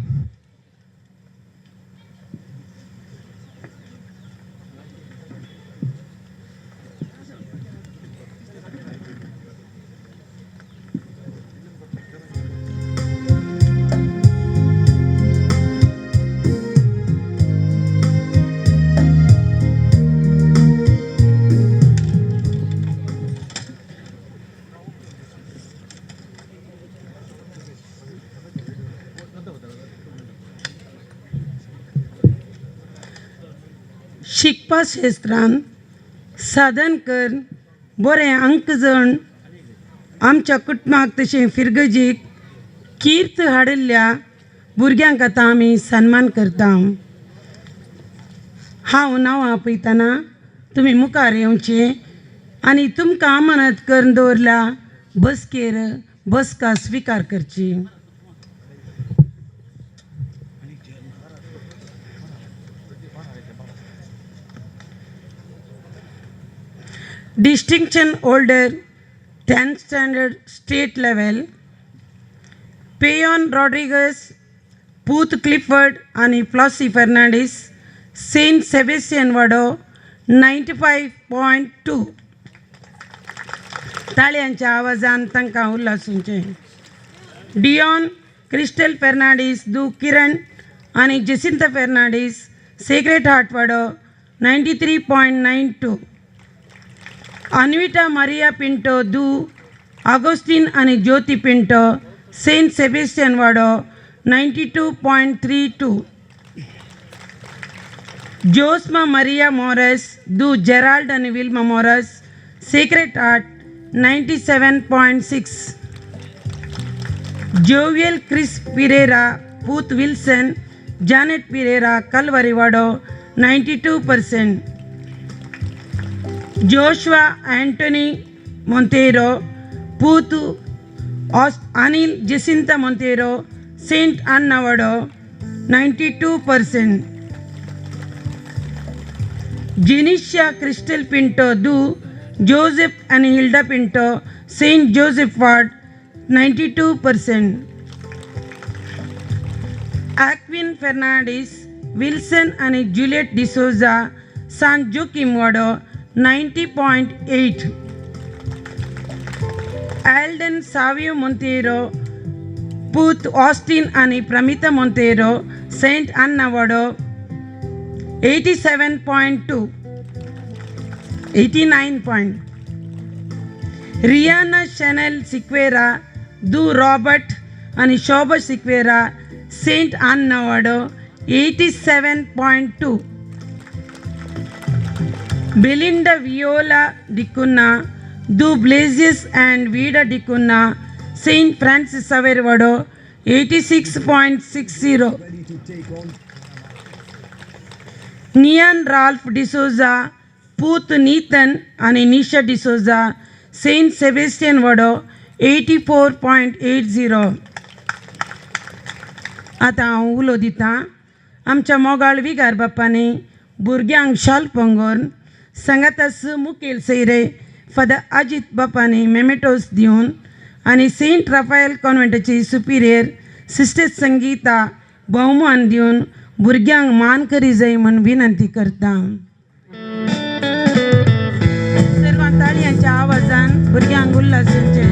शिकपा क्षेत्रांत साधन कर बरे अंक जण आमच्या कुटुंबाक तशें फिरगजीक कीर्त हाडिल्ल्या भुरग्यांक आतां आमी सन्मान करता. हांव नांवां आपयतना तुमी मुखार येवचें आनी तुमकां अमानत करून दवरल्या बसकेर बसका स्विकार करची. Distinction holder 10th standard state level Payon Rodriguez, Puth Clifford आणि Flossie Fernandez, Saint Sebastian Wado 95.2. ताळयांच्या आवाजान तांकां उल्हासूंचे. डियॉन क्रिस्टल फेर्नांडीस दू किरण आणि जेसिंता फेर्नांडीस सेक्रेट हार्ट वाडो 93.92. अन्विटा मारिया पिंटो दू आगोस्टीन आणि ज्योती पिंटो सेंट सेबेस्टियन वाडो 92.32. जोस्मा मारिया मोरस दू जेराल्ड आणि Wilma Moras sacred heart 97.6. Jovial Chris Pereira पूत विल्सन जानेट पिरेरा कलवरी वाडो 92%. जोशुआ एंटनी मोंतेरो पूत Anil Jacinta Monteiro saint Anna वाडो 92%. जिनिशिया क्रिस्टल पिंटो दू जोसेफ आणि Hilda Pinto saint Joseph ward 92%. Aquin Fernandes Wilson आणि जुलियट डिसोजा सान जोकिम वाडो 90.8. एल्डन सावियो मोंतेरो पूत ऑस्टिन आणि प्रमिता मोंतेरो सेंट अन्ना वाडो 87.2. 89. रियाना शॅनेल सिक्वेरा दू रॉबर्ट आणि शोभा सिक्वेरा सेंट अन्ना वाडो 87.2. बेलिंडा वियोला डिकुन्ना दू ब्लेजियस and Vida D'Cunha Saint Francis सवेर वाडो 86.60. नियन राल्फ डिसोजा, पूत नीतन आणि निशा डिसोजा, सेंट सेबेस्टियन वडो 84.80. आतां हांव उलो दितां. आमच्या मोगाळ विगार बापांनी भुरग्यांक शाल पंगोवन सांगातास मुखेल सैरे फादर अजित बापांनी मेमेटोस दिवन आनी सेंट राफायल कॉन्व्हेंटाची सुपिरियर सिस्टर संगीता भोवमान दिवन भुरग्यांक मान करी जाय म्हण विनंती करता. सर्वां ताळयांच्या आवाजान भुरग्यांक उल्हासूचे.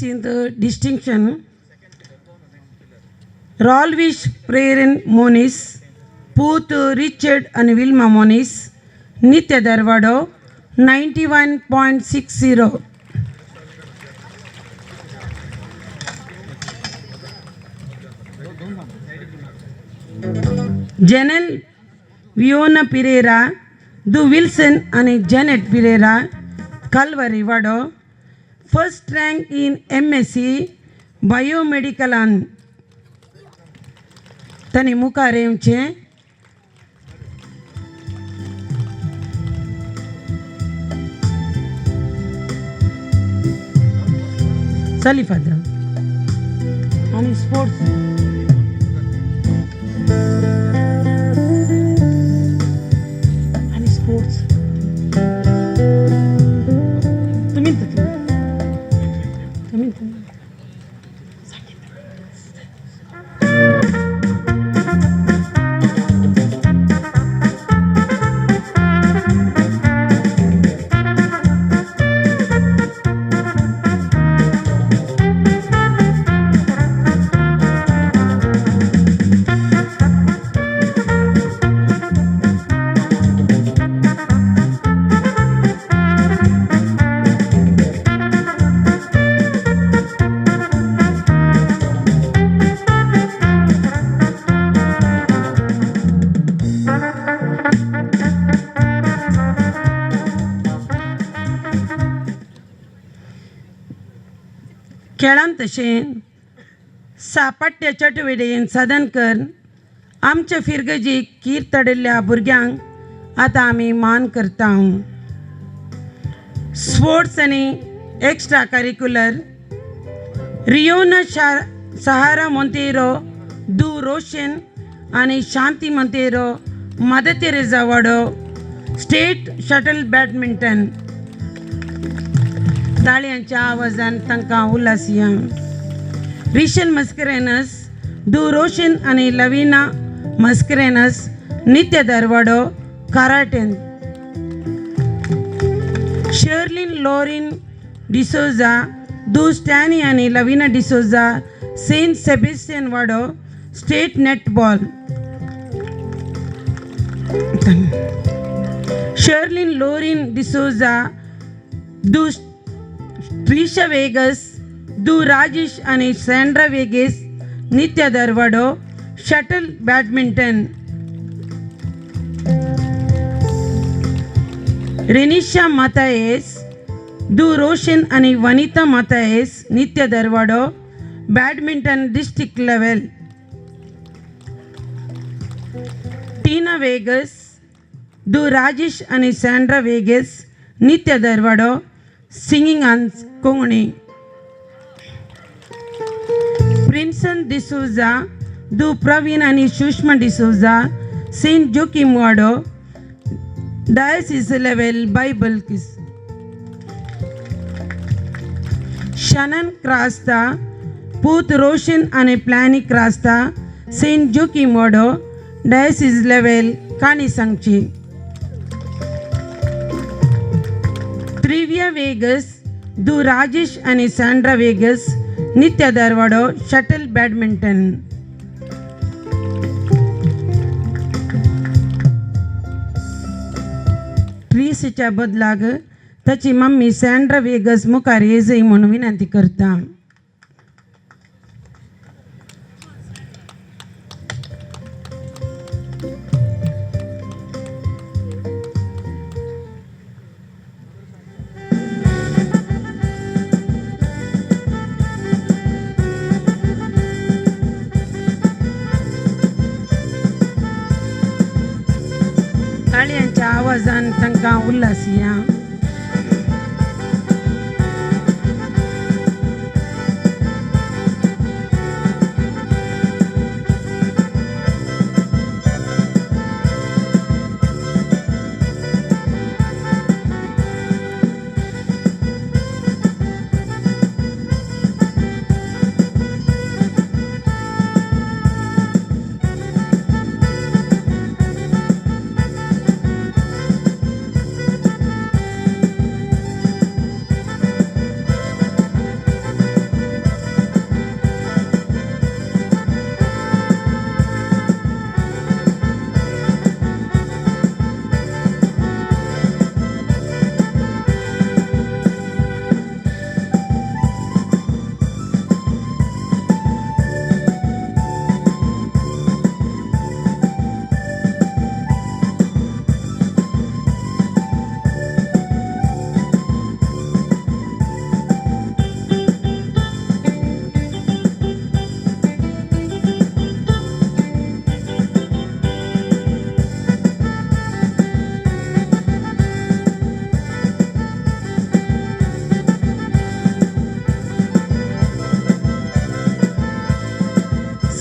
In the distinction, Rolvish Preren Moniz, Puth Richard and Wilma Moniz, Nitya Darvado 91.60. Janelle Viona Pereira, Du Wilson and Janet Pereira, Calvary Vado. First rank in MSc Biomedical and Tani Mukaremche. Salifadra. And sports. And sports. खेळांत तशें सापट्य चटवडेन साधन कर आमच्या फिरगजीक कीर तडिल्ल्या भुरग्यांक आतां आमी मान करता. स्पोर्ट्स आनी एक्स्ट्रा करिक्युलर रियोना सहारा मोंतेरो, दू रोशन आनी शांती मोंतेरो, मदर तेरेसा वाडो, स्टेट शटल बॅडमिंटन. ताळयांच्या आवाजान तांकां उल्हास या. रिशन मस्करेनस, डू रोशन आनी लविना मस्करेनस नित्य दरवाडो काराटेन. शर्लिन लॉरिन डिसोजा, डू स्टॅनी आनी लविना डिसोजा सेंट सेबेस्टियन वाडो state netball. Sharlene Lorin D'Souza, डू ट्रिशा वेगस, डू राजेश आनी सॅन्ड्रा वेगेस नित्य दरवाडो शटल बॅडमिंटन. रेनिशा मातायेस, डू रोशन आनी वनिता मातायेस नित्य दरवाडो badminton district level. Tina Vegas, डू राजेश आनी सॅन्ड्रा वेगस नित्य दरवाडो सिंगिंग आन कोंकणी. प्रिन्सन डिसोजा, डू प्रवीण आनी सुषमा डिसोजा सेंट जोकिम वाडो डायसिस लेवल बायबल किस. शनन क्रास्ता, पूत रोशन आनी प्लॅनी क्रास्ता सेंट जोकिम वाडो डायसिस लेवल काणी सांगची. ट्रिविया वेगस, डू राजेश आनी सॅन्ड्रा वेगस नित्य दरवाडो शटल बॅडमिंटन. ट्रीसच्या बदलाक ताची मम्मी सॅन्ड्रा वेगस मुखार येजय म्हणून विनंती करता. ताळयांच्या आवाजान तांकां उल्हास या.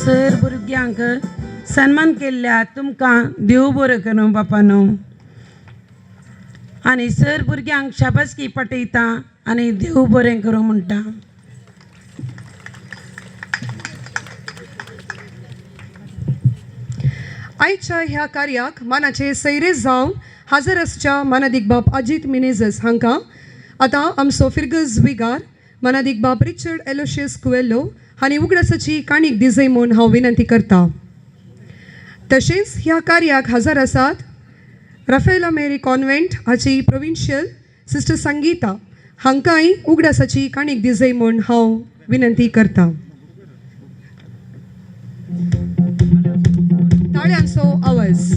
सर भुरग्यांक सन्मान केल्ल्या तुमकां देव बरो करूं बापानो. आनी सर भुरग्यांक शाबासकी पटयता आनी देव बरें करूं म्हणटा. आयच्या ह्या कार्याक मानाचे सैरे जावन हाजर आसच्या मानादीक बाब अजित मिनेझस हांकां आतां आमचो फिर्गस विगार मानादीक बाब रिचर्ड एलोशियस कुवेल्लो हांणी उगडासाची काणीक दिजय म्हूण हांव विनंती करतां. तशेंच ह्या कार्याक हजर आसात राफेला मेरी कॉन्व्हेंट हाची प्रोविन्शियल सिस्टर संगीता हांकांय उगडासाची काणीक दिजय म्हूण हांव विनंती करतां. ताळयांचो आवाज.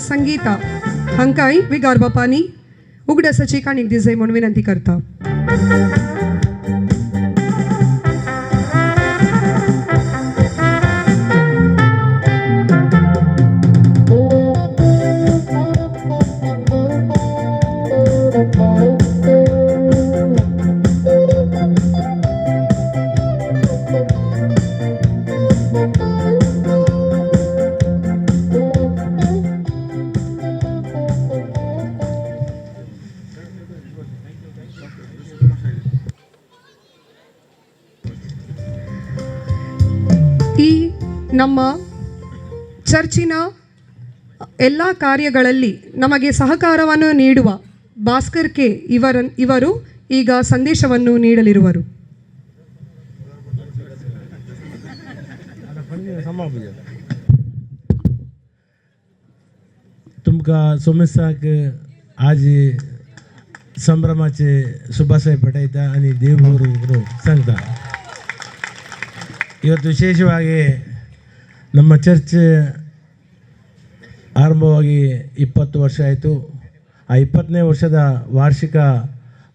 संगीता. हांकांय विगार बापांनी उगडासाची काणीक दी जाय म्हणून विनंती करता. ಈ ನಮ್ಮ ಚರ್ಚಿನ ಎಲ್ಲ ಕಾರ್ಯಗಳಲ್ಲಿ ನಮಗೆ ಸಹಕಾರವನ್ನು ನೀಡುವ ಭಾಸ್ಕರ್ ಕೆ ಇವರು ಈಗ ಸಂದೇಶವನ್ನು ನೀಡಲಿರುವರು. तुमका सोमेसाक आज संभ्रमाचे शुभाशय पठयता आणि ದೇವರು सांगता. ಇವತ್ತು ವಿಶೇಷವಾಗಿ ನಮ್ಮ ಚರ್ಚ್ ಆರಂಭವಾಗಿ 20 ವರ್ಷ ಆಯಿತು. ಆ 20ನೇ ವರ್ಷದ ವಾರ್ಷಿಕ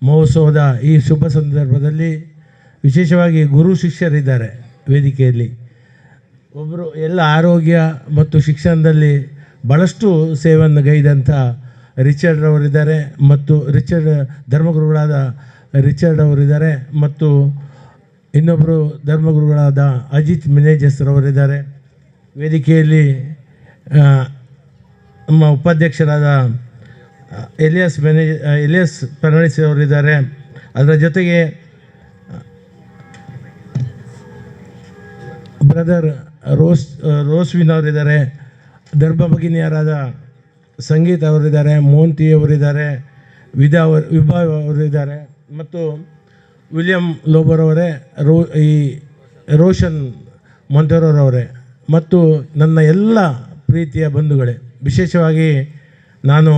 ಮಹೋತ್ಸವದ ಈ ಶುಭ ಸಂದರ್ಭದಲ್ಲಿ ವಿಶೇಷವಾಗಿ ಗುರು ಶಿಷ್ಯರಿದ್ದಾರೆ ವೇದಿಕೆಯಲ್ಲಿ. ಒಬ್ಬರು ಎಲ್ಲ ಆರೋಗ್ಯ ಮತ್ತು ಶಿಕ್ಷಣದಲ್ಲಿ ಭಾಳಷ್ಟು ಸೇವೆಯನ್ನು ಗೈದಂಥ ರಿಚರ್ಡ್ ಅವರಿದ್ದಾರೆ ಮತ್ತು ಧರ್ಮಗುರುಗಳಾದ ರಿಚರ್ಡ್ ಅವರಿದ್ದಾರೆ ಮತ್ತು ಇನ್ನೊಬ್ಬರು ಧರ್ಮಗುರುಗಳಾದ ಅಜಿತ್ ಮಿನೇಜಸ್ರವರಿದ್ದಾರೆ. ವೇದಿಕೆಯಲ್ಲಿ ನಮ್ಮ ಉಪಾಧ್ಯಕ್ಷರಾದ ಎಲಿಯಸ್ ಫರ್ನಾಂಡಿಸ್ ಅವರಿದ್ದಾರೆ. ಅದರ ಜೊತೆಗೆ ಬ್ರದರ್ ರೋಸ್ವಿನ್ ಅವರಿದ್ದಾರೆ. ಧರ್ಮ ಭಗಿನಿಯರಾದ ಸಂಗೀತ ಅವರಿದ್ದಾರೆ, ಮೋಂತಿ ಅವರಿದ್ದಾರೆ, ವಿಭಾ ಅವರಿದ್ದಾರೆ ಮತ್ತು ವಿಲಿಯಂ ಲೋಬರ್ ಅವರೇ, ಈ ರೋಷನ್ ಮೊಂತೆರೋರವರೇ ಮತ್ತು ನನ್ನ ಎಲ್ಲ ಪ್ರೀತಿಯ ಬಂಧುಗಳೇ, ವಿಶೇಷವಾಗಿ ನಾನು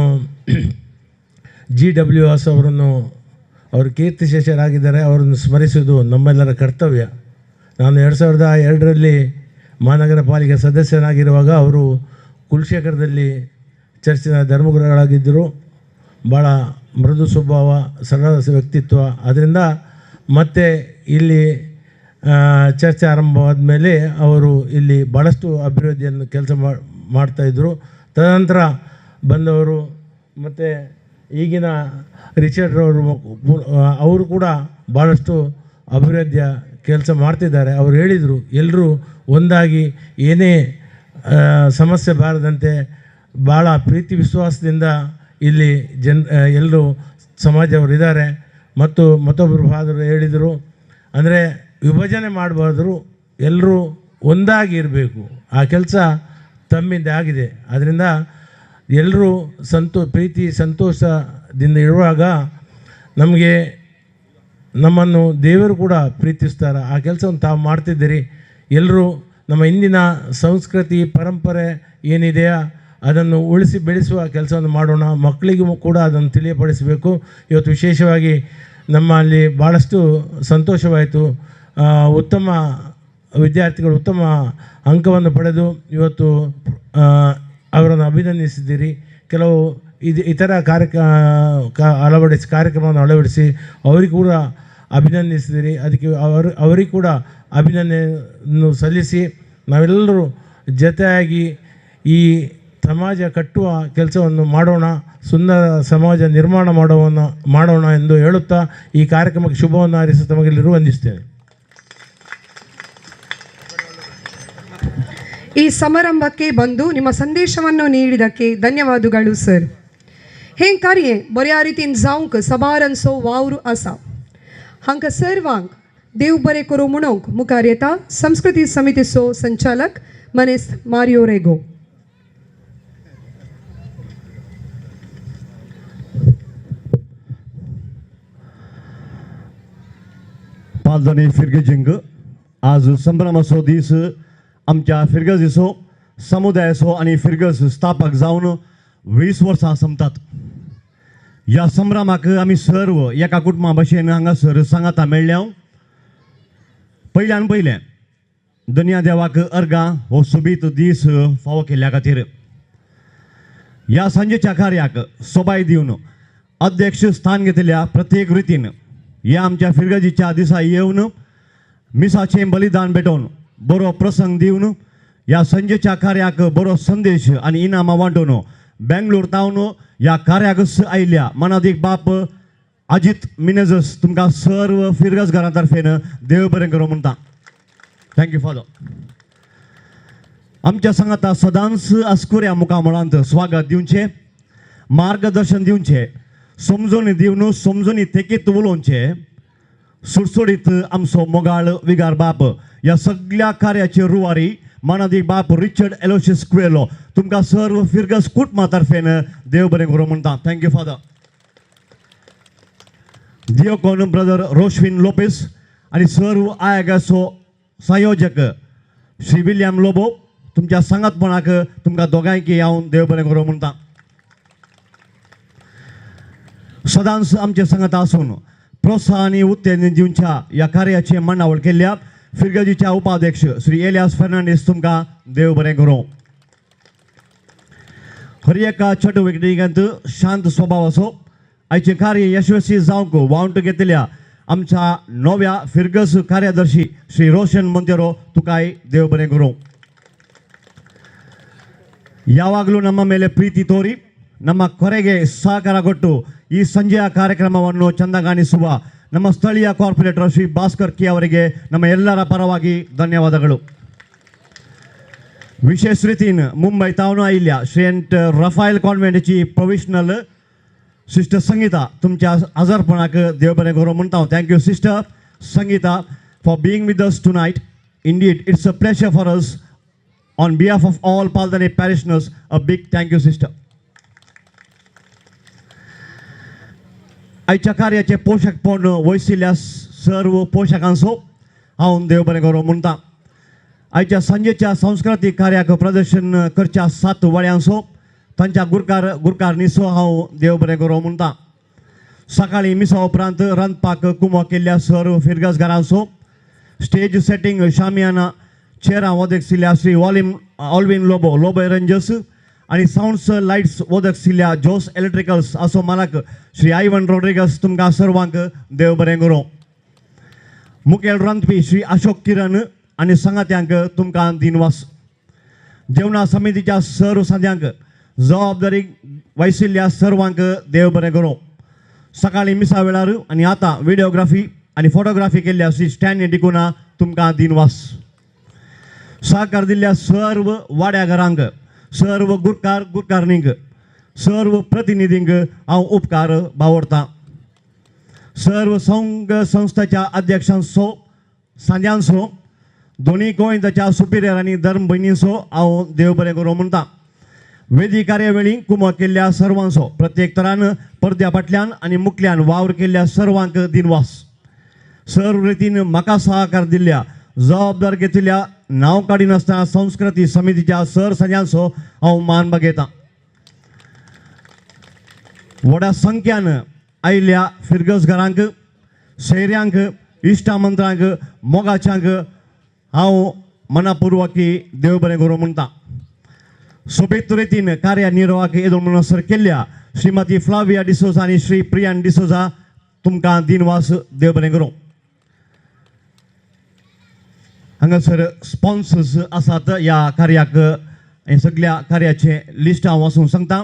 GW ವಾಸ್ ಅವರನ್ನು ಅವರು ಕೀರ್ತಿಶೇಷರಾಗಿದ್ದಾರೆ, ಅವರನ್ನು ಸ್ಮರಿಸುವುದು ನಮ್ಮೆಲ್ಲರ ಕರ್ತವ್ಯ. ನಾನು 2002ರಲ್ಲಿ ಮಹಾನಗರ ಪಾಲಿಕೆ ಸದಸ್ಯನಾಗಿರುವಾಗ ಅವರು ಕುಲಶೇಖರದಲ್ಲಿ ಚರ್ಚಿನ ಧರ್ಮಗುರುಗಳಾಗಿದ್ದರು. ಭಾಳ ಮೃದು ಸ್ವಭಾವ, ಸರಳ ವ್ಯಕ್ತಿತ್ವ. ಅದರಿಂದ ಮತ್ತೆ ಇಲ್ಲಿ ಚರ್ಚೆ ಆರಂಭವಾದ ಮೇಲೆ ಅವರು ಇಲ್ಲಿ ಭಾಳಷ್ಟು ಅಭಿವೃದ್ಧಿಯನ್ನು ಕೆಲಸ ಮಾಡ್ತಾಯಿದ್ರು. ತದನಂತರ ಬಂದವರು ಮತ್ತು ಈಗಿನ ರಿಚರ್ಡ್ ಅವರು ಕೂಡ ಭಾಳಷ್ಟು ಅಭಿವೃದ್ಧಿಯ ಕೆಲಸ ಮಾಡ್ತಿದ್ದಾರೆ. ಅವರು ಹೇಳಿದರು, ಎಲ್ಲರೂ ಒಂದಾಗಿ ಏನೇ ಸಮಸ್ಯೆ ಬಾರದಂತೆ ಭಾಳ ಪ್ರೀತಿ ವಿಶ್ವಾಸದಿಂದ ಇಲ್ಲಿ ಎಲ್ಲರೂ ಸಮಾಜವರಿದ್ದಾರೆ. ಮತ್ತು ಮತ್ತೊಬ್ಬರು ಫಾದರು ಹೇಳಿದರು, ಅಂದರೆ ವಿಭಜನೆ ಮಾಡಬಾರ್ದು, ಎಲ್ಲರೂ ಒಂದಾಗಿ ಇರಬೇಕು. ಆ ಕೆಲಸ ತಮ್ಮಿಂದ ಆಗಿದೆ. ಅದರಿಂದ ಎಲ್ಲರೂ ಪ್ರೀತಿ ಸಂತೋಷದಿಂದ ಇರುವಾಗ ನಮ್ಮನ್ನು ದೇವರು ಕೂಡ ಪ್ರೀತಿಸ್ತಾರೆ. ಆ ಕೆಲಸವನ್ನು ತಾವು ಮಾಡ್ತಿದ್ದೀರಿ. ಎಲ್ಲರೂ ನಮ್ಮ ಇಂದಿನ ಸಂಸ್ಕೃತಿ ಪರಂಪರೆ ಏನಿದೆಯಾ ಅದನ್ನು ಉಳಿಸಿ ಬೆಳೆಸುವ ಕೆಲಸವನ್ನು ಮಾಡೋಣ. ಮಕ್ಕಳಿಗೂ ಕೂಡ ಅದನ್ನು ತಿಳಿಯಪಡಿಸಬೇಕು. ಇವತ್ತು ವಿಶೇಷವಾಗಿ ನಮ್ಮಲ್ಲಿ ಭಾಳಷ್ಟು ಸಂತೋಷವಾಯಿತು. ಉತ್ತಮ ವಿದ್ಯಾರ್ಥಿಗಳು ಉತ್ತಮ ಅಂಕವನ್ನು ಪಡೆದು ಇವತ್ತು ಅವರನ್ನು ಅಭಿನಂದಿಸಿದ್ದೀರಿ. ಕೆಲವು ಇತರ ಕಾರ್ಯಕ್ರಮವನ್ನು ಅಳವಡಿಸಿ ಅವರಿಗೂ ಕೂಡ ಅಭಿನಂದಿಸಿದ್ದೀರಿ. ಅದಕ್ಕೆ ಅವರಿಗೆ ಕೂಡ ಅಭಿನಂದನೆಯನ್ನು ಸಲ್ಲಿಸಿ ನಾವೆಲ್ಲರೂ ಜೊತೆಯಾಗಿ ಈ ಸಮಾಜ ಕಟ್ಟುವ ಕೆಲಸವನ್ನು ಮಾಡೋಣ, ಸುಂದರ ಸಮಾಜ ನಿರ್ಮಾಣ ಮಾಡೋಣ ಎಂದು ಹೇಳುತ್ತಾ ಈ ಕಾರ್ಯಕ್ರಮಕ್ಕೆ ಶುಭವನ್ನು ಹಾರೈಸಿ ತಮಗೆಲ್ಲರೂ ವಂದಿಸ್ತೇನೆ. ಈ ಸಮಾರಂಭಕ್ಕೆ ಬಂದು ನಿಮ್ಮ ಸಂದೇಶವನ್ನು ನೀಡಿದ್ದಕ್ಕೆ ಧನ್ಯವಾದಗಳು सर. हे कार्य बऱ्या रितीन जावंक सबारांचो वावर आसा. हांकां सर्वांक देव बरें करूं म्हणूंक मुखार येता संस्कृती समितीचो संचालक मनीस मारियो रेगो. पालदाने फिरगेजिंग आज संभ्रमाचो दीस आमच्या फिरगजीचो समुदायाचो आणि फिरगज स्थापक जावन 20 वर्सां संपतात. ह्या संभ्रमाक आमी सर्व एका कुटुंबा भशेन हांगासर सांगाता मेळ्ळ्या. पयलें दुनिया देवाक अर्गां हो सोबीत दीस फावो केल्ल्या खातीर या सांजेच्या कार्याक सोबाय दिवन अध्यक्ष स्थान घेतलेल्या प्रत्येक रितीन या आमच्या फिरगजीच्या दिसा येवन मिसाचें बलिदान भेटोवन बरो प्रसंग दिवन या संजेच्या कार्याक बरो संदेश आनी इनामां वांटून बेंगलोर तावन ह्या कार्याक आयिल्ल्या मनादीक बाप अजित मिनेजस तुमकां सर्व फिरगजकारां तर्फेन देव बरें करूं म्हणटा. Thank you father. आमच्या सांगाता सदांच आस्कुऱ्या मुखामळांत स्वागत दिवचें, मार्गदर्शन दिवचें, समजून दिवन समजुनी तेकीत उलोवचें. सुटसुडीत आमचो मोगाळ विगार बाप ह्या सगळ्या कार्याचे रुवारी मनादीक बाप रिचर्ड एलोशियस कुएलो तुमकां सर्व फिरगज कुटुंबा तर्फेन देव बरें करूं म्हणटा. Thank you father. Deacon brother Roshwin Lopes आणि सर्व आयोगाचो संयोजक श्री विलियम लोबो तुमच्या सांगातपणाक तुमकां दोगांयकी हांव देव बरें करूं म्हणटा. सदांच आमचे सांगात आसून प्रोत्साहन आनी उत्तेजन दिवच्या ह्या कार्याचे मांडावळ केल्ल्या फिरगजीच्या उपाध्यक्ष श्री एलियास फर्नांडीस तुमकां देव बरें करूं. हर एका चटवटिकेंत शांत स्वभाव असो. आयचे कार्य यशस्वी जावंक वावंट घेतलेल्या आमच्या नव्या फिरगज कार्यदर्शी श्री रोशन मोंतेरो तुकाय देव बरें करूं. ಯಾವಾಗಲೂ ನಮ್ಮ ಮೇಲೆ ಪ್ರೀತಿ ತೋರಿ ನಮ್ಮ ಕೊರೆಗೆ ಸಹಕಾರ ಕೊಟ್ಟು ಈ ಸಂಜೆಯ ಕಾರ್ಯಕ್ರಮವನ್ನು ಚಂದಗಾಣಿಸುವ ನಮ್ಮ ಸ್ಥಳೀಯ ಕಾರ್ಪೊರೇಟರ್ ಶ್ರೀ ಭಾಸ್ಕರ್ ಕೆ ಅವರಿಗೆ ನಮ್ಮ ಎಲ್ಲರ ಪರವಾಗಿ ಧನ್ಯವಾದಗಳು. विशेष रीतीन मुंबई तावन आयिल्ल्या सेंट रफायल कॉन्व्हेंटची प्रोविशनल सिस्टर संगीता तुमच्या हजरपणाक देव बरें करूं म्हणटा हांव. Thank you sister Sangeeta for being with us tonight. Indeed it's a pleasure for us. On behalf of all Paldane parishioners, a big thank you, sister. आयच्या कार्याचे पोषकपण वयशिल्ल्या सर्व पोषकांचो हांव देव बरें करूं म्हणटा. आयच्या सांजेच्या सांस्कृतीक कार्याक प्रदर्शन करच्या 7 वड्यांचो तांच्या गुरकारनीचो हांव देव बरें करूं म्हणटा. सकाळीं मिसा उपरांत रांदपाक कुमो केल्ल्या सर्व फिरगजकारांचो स्टेज सेटिंग शामियाना चेरां वदक सिल्ल्या श्री ऑल्विन लोबो एरेंजर्स आणि साऊंड्स लायट्स वदक सिल्ल्या जोस इलेक्ट्रिकल्स असो मालक श्री आयवन रॉड्रिगस तुमकां सर्वांक देव बरें करूं. मुखेल रांदपी श्री अशोक किरण आनी सांगात्यांक तुमकां दिनवास. जेवणा समितीच्या सर्व सद्यांक जबाबदारी वयशिल्ल्या सर्वांक देव बरें करूं. सकाळीं मिसा वेळार आनी आतां व्हिडिओग्राफी आनी फोटोग्राफी केल्ल्या श्री स्टॅनी डिकुना तुमकां दिनवास. सहकार दिल्ल्या सर्व वाड्याघरांक, सर्व गुरकारणींक, सर्व प्रतिनिधींक हांव उपकार बावडटां. सर्व संघ संस्थाच्या अध्यक्षांचो सांज्यांचो दोनी गोंयच्या सुपिरियर आनी धर्म भयणींचो हांव देव बरें करूं म्हणटा. वेदी कार्यावळी कुमो केल्ल्या सर्वांचो प्रत्येक तरान पडद्या फाटल्यान आनी मुखल्यान वावर केल्ल्या सर्वांक दिनवास. सर्व रितीन म्हाका सहकार दिल्ल्या जबाबदार घेतिल्ल्या नांव काडिनासतना संस्कृती समितीच्या सरसंजांचो हांव मान बागयतां. व्हड्या संख्यान आयिल्ल्या फिरगजकारांक, सैऱ्यांक, इश्टामंत्रांक, मोगाच्यांक हांव मनपूर्वकी देव बरें करूं म्हणटा. सोबीत रितीन कार्यानिर्वाहक येदोळ म्हणसर केल्ल्या श्रीमती फ्लाविया डिसोजा आनी श्री प्रियान डिसोजा तुमकां दिनवास देव बरें करूं. हांगासर स्पॉन्सर्स आसात ह्या कार्याक. हे सगळ्या कार्याचे लिस्ट हांव वाचूंक सांगता.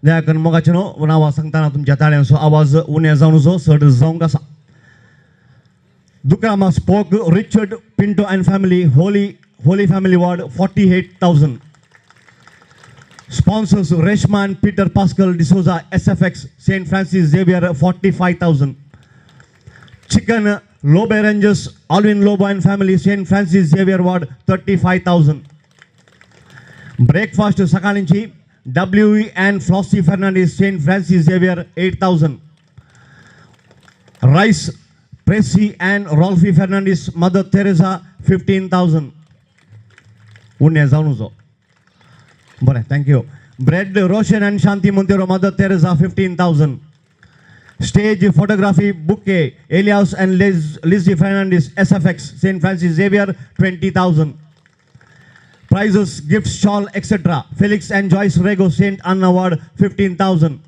दया करून मोगाचें नांवां सांगतना तुमच्या ताळ्यांचो आवाज उणें जावन जो चड जावंक आसा. दुक्रामा स्पोक Richard Pinto and family holy family ward 48,000. Sponsors Reshma and Peter Pascal D'Souza SFX St. Francis Xavier 45,000. Chicken Lobe Rangers Alvin Lobo and family St. Francis Xavier Ward 35,000. Breakfast Sakalinchi WE and Flossie Fernandez St. Francis Xavier 8,000. Rice Pressy and Rolfie Fernandez Mother Teresa 15,000. Unne Zanuzo. Bore, thank you. Bread Roshan and Shanti Montero Mother Teresa 15,000. Stage photography bouquet Elias and Lizzie Fernandez SFX St. Francis Xavier 20,000. prizes, gifts, shawl, etc. Felix and Joyce Rego, St. Anna Ward, 15,000.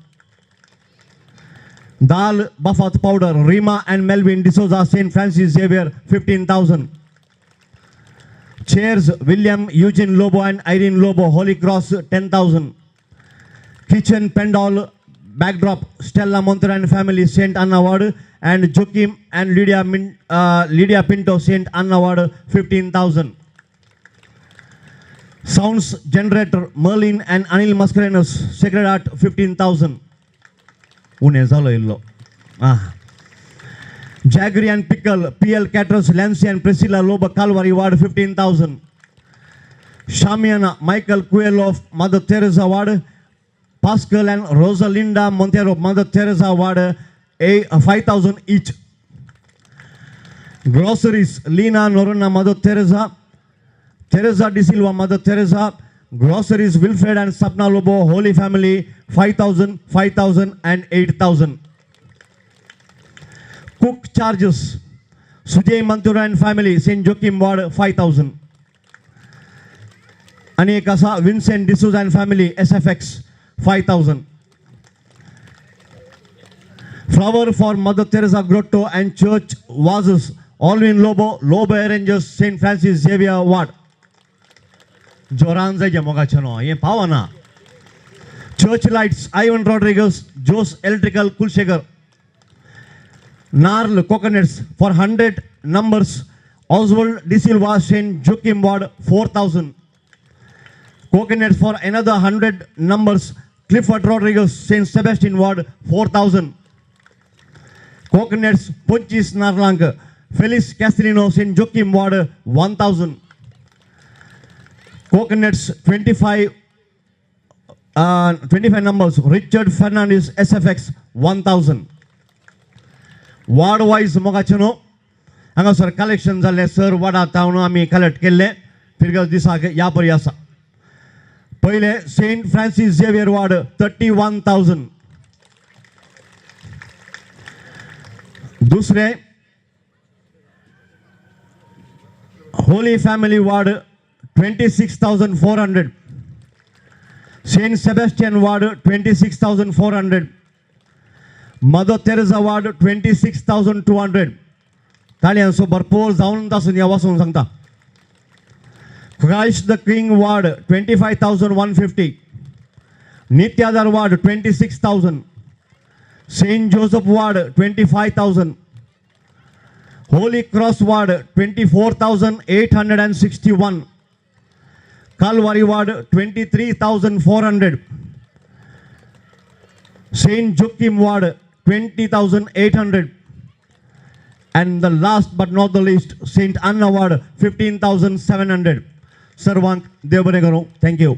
Dal Buffalo powder, Rima and Melvin D'Souza, St. Francis Xavier, 15,000. Chairs, William Eugene Lobo and Irene Lobo, Holy Cross, 10,000. Kitchen pendant backdrop, Stella Montero and family, St. Anna Ward, and Joachim and Lydia Pinto, St. Anna Ward, 15,000. Sounds generator, Merlin and Anil Mascarenos, Sacred Heart, 15,000. Jaggery and Pickle, PL Caterers, Lancy and Priscilla Loba, Calvary Ward, 15,000. Shamiana, Michael Coelho of Mother Teresa Ward, Pascal and Rosalinda Montero, Mother Teresa Ward, 5,000 each. Groceries, Lina Norona, Mother Teresa, Teresa De Silva, Mother Teresa. Groceries, Wilfred and Sapna Lobo, Holy Family, 5,000, 5,000 and 8,000. Cook charges, Sujay Mantura and family, St. Joachim Ward, 5,000. Anekasa, Vincent D'Souza and family, SFX, 5,000. Flower for Mother Teresa Grotto and church vases, Alvin Lobo, Lobo Arrangers, St. Francis Xavier Ward. Joran Zaja Mogachano, ye Pavana. Church lights, Ivan Rodriguez, Jos Electrical Kulshegar. Narl coconuts for 100 numbers, Oswald De Silva, St. Joachim Ward, 4,000. Coconuts for another 100 numbers, Clifford Rodriguez, St. Sebastian Ward, 4,000. Coconuts, Punchis Narlanka, Felix Castellino, St. Joachim Ward, 1,000. Coconuts, 25 numbers, Richard Fernandez, SFX, 1,000. Ward wise Mogachano, Anga sir collections alle sir wada tawno ami collect kelle firgas disage ya pariyasa. Pहिले St. Francis Xavier Ward, 31,000. दूसरे Holy Family Ward, 26,400. St. Sebastian Ward, 26,400. Mother Teresa Ward, 26,200. Talianso भरपूर जाऊन तासून या वासून सांगता. Christ the King Ward, 25,150. Nityadar Ward, 26,000. St. Joseph Ward, 25,000. Holy Cross Ward, 24,861. Calvary Ward, 23,400. St. Joachim Ward, 20,800. And the last but not the least, St. Anna Ward, 15,700. Sarvank Devaregano, thank you.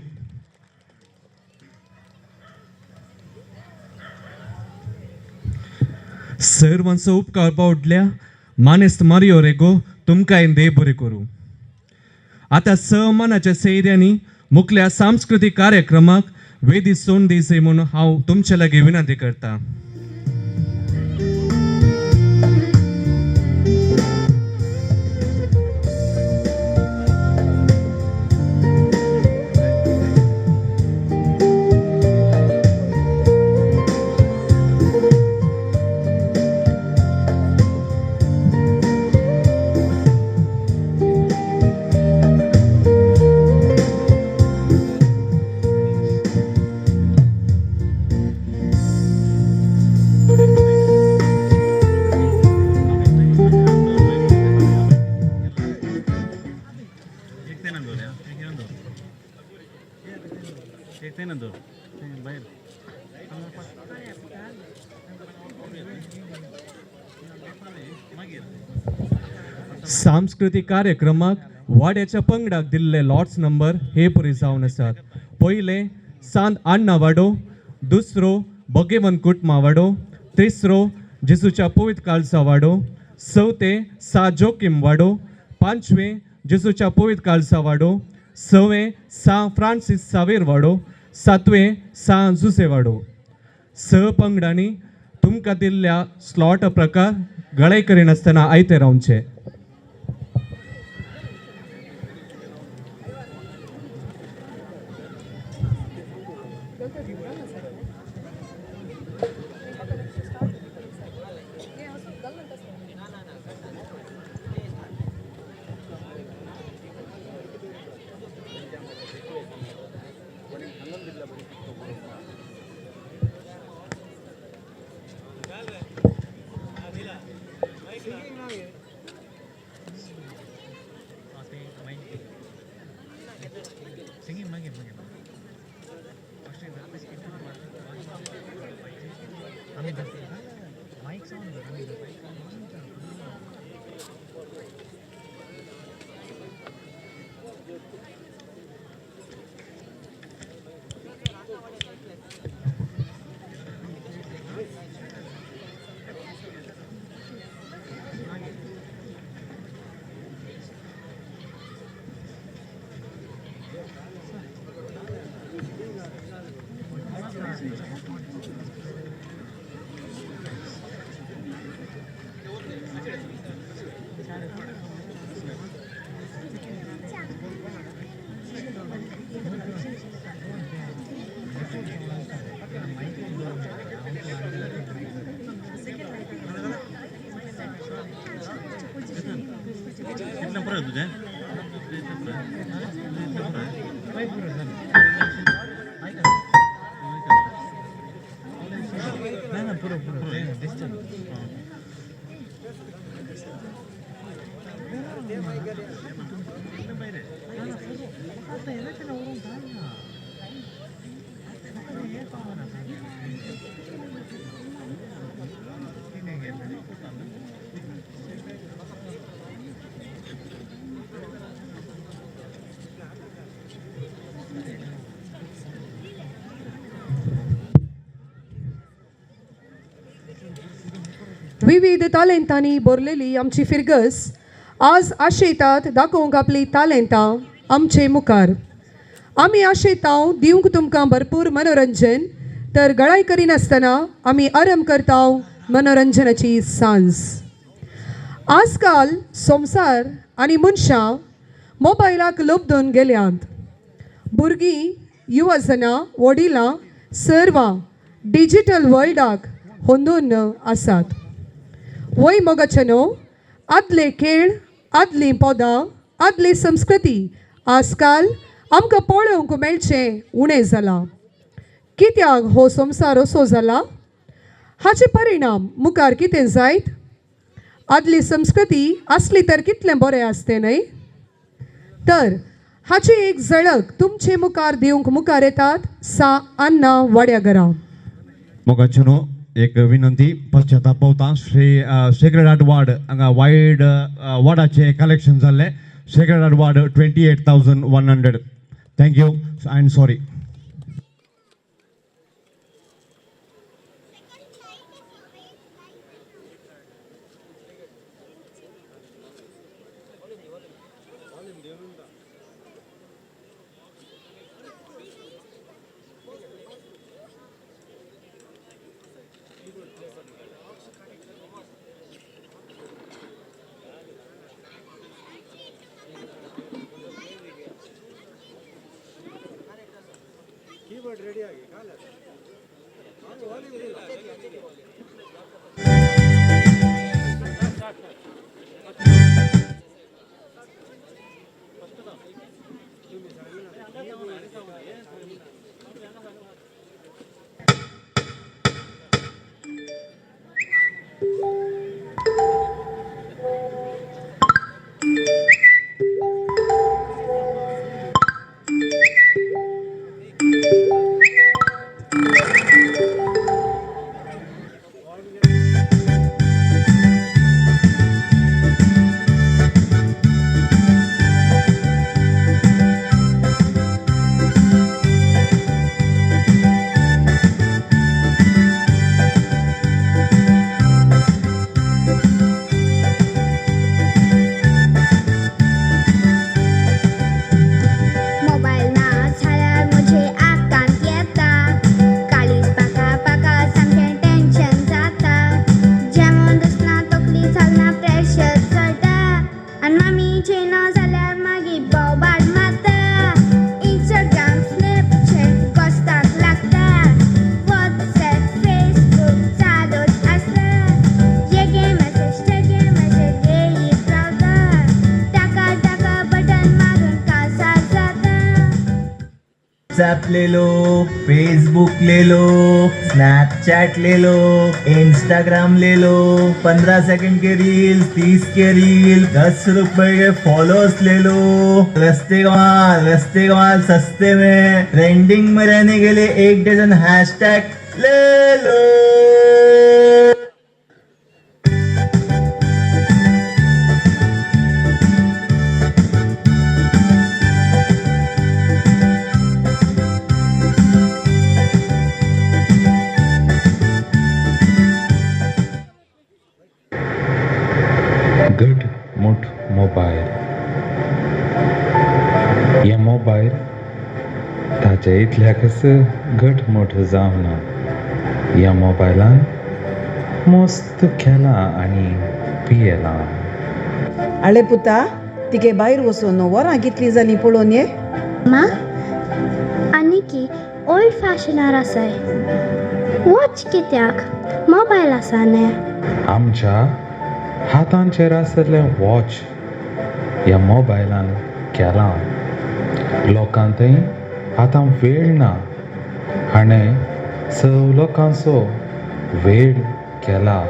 सर्वांचो उपकार पावडल्या मानेस्त Mario रेगो तुमकां दे बरें करूं. आतां सहमानाच्या सैर्यांनी मुखल्या सांस्कृतीक कार्यक्रमाक वेदी सोडून दिवचे म्हणून हांव तुमचे लागीं विनंती करता. सांस्कृतिक कार्यक्रमाक वाड्याच्या पंगडाक दिल्ले लॉट्स नंबर हे परी जावन आसात. पयले सांत अण्णा वाडो, दुसरो भगेवन कुटमा वाडो, तिसरो जेसूच्या पवित्र काळसा वाडो, चवथे सा जोकिम वाडो, पांचवे जेसूच्या पवित्र काळसा वाडो, सवे सा फ्रांसीस सावेर वाडो, सातवे सा जुसे वाडो. स पंगडांनी तुमकां दिल्ल्या स्लॉट प्रकार गळे करिनासतना आयते रावचे. विविध तालेंतांनी भरलेली आमची फिरगस आज आशेतात दाखोवंक आपली तालेंतां आमचे मुखार. आमी आशेतांव दिवंक तुमकां भरपूर मनोरंजन, तर गळाय करिनासतना आमी आरंभ करतांव मनोरंजनाची सांज. आजकाल संवसार आनी मनशां मोबायलाक लोबदून गेल्यांत. भुरगीं, युवजनां, वडिलां सर्वां डिजिटल वर्ल्डाक होंदून आसात. वय मोगाचनो, आदले खेळ, आदलीं पदां, आदली संस्कृती आजकाल आमकां पळोवंक मेळचें उणें जालां. कित्याक हो संवसार असो जाला? हाचे परिणाम मुखार कितें जायत? आदली संस्कृती आसली तर कितलें बरें आसतें न्हय? तर हाची एक झळक तुमचे मुखार दिवंक मुखार येतात सा अन्ना वाड्यागरा. मोगाचनो एक विनंती पश्चाताप पावता. सेक्रेड हार्ट वार्ड हांगा वायड वार्डाचे कलेक्शन जाल्ले. Sacred heart ward 28,100. Thank you and sorry. WhatsApp ले लो, फेसबुक ले लो, स्नैपचैट ले लो, इंस्टाग्राम ले लो. 15 सेकंड के रील, 30 के रील, 10 रुपए के फॉलोअर्स ले लो. रस्ते कमाल सस्ते में ट्रेंडिंग में रहने के लिए 1 डजन हैशटैग ले लो. गड मोठ मोबायल. हे मोबायल ताच्या इतल्याकच घट मोठ जावना. ह्या मोबायलान मस्त खेळा आणि पियेला. आळे पुता तिगे भायर वचून वरां कितलीं जालीं पळोवन ये. मा आनी की ओल्ड फॅशनार आसाय. वॉच कित्याक मोबायल आसा न्ही. आमच्या हातांचेर आसलें वॉच ह्या मोबायलान केलां. लोकांतय आतां वेळ ना. हाणें लोकांचो वेळ केला.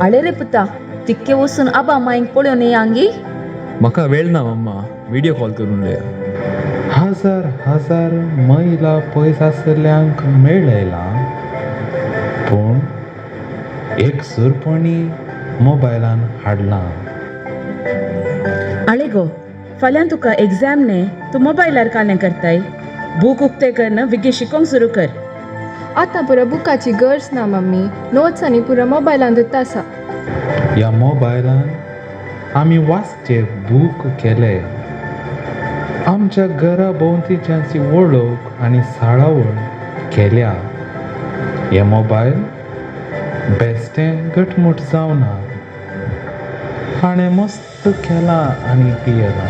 आले रे पुता, तिक्के वचून आबा मायक पळोवन ये आंगी. म्हाका वेळ ना मम्मा, व्हिडिओ कॉल करून लया. हजार हजार महिला पयस आसल्यांक मेळयला, पूण एकसुरपणी मोबायलान हाडलां. आळे गो, फाल्यां तुका एग्जाम ने, तूं मोबायलार कालें करताय. बूक उक्ते करन विगे शिकोंक सुरू कर. आतां पुरो बुकाची गरज ना मम्मी, नोट्स आनी पुरो मोबायलांतूच आसा. ह्या मोबायलान आमी वाचचे बूक केले. आमच्या घरा भोंवतीच्यांची वळख आनी साळावळ केल्या. हे मोबायल बेश्टें घटमूट जावना. हाणें मस्त केला आनी पियेला.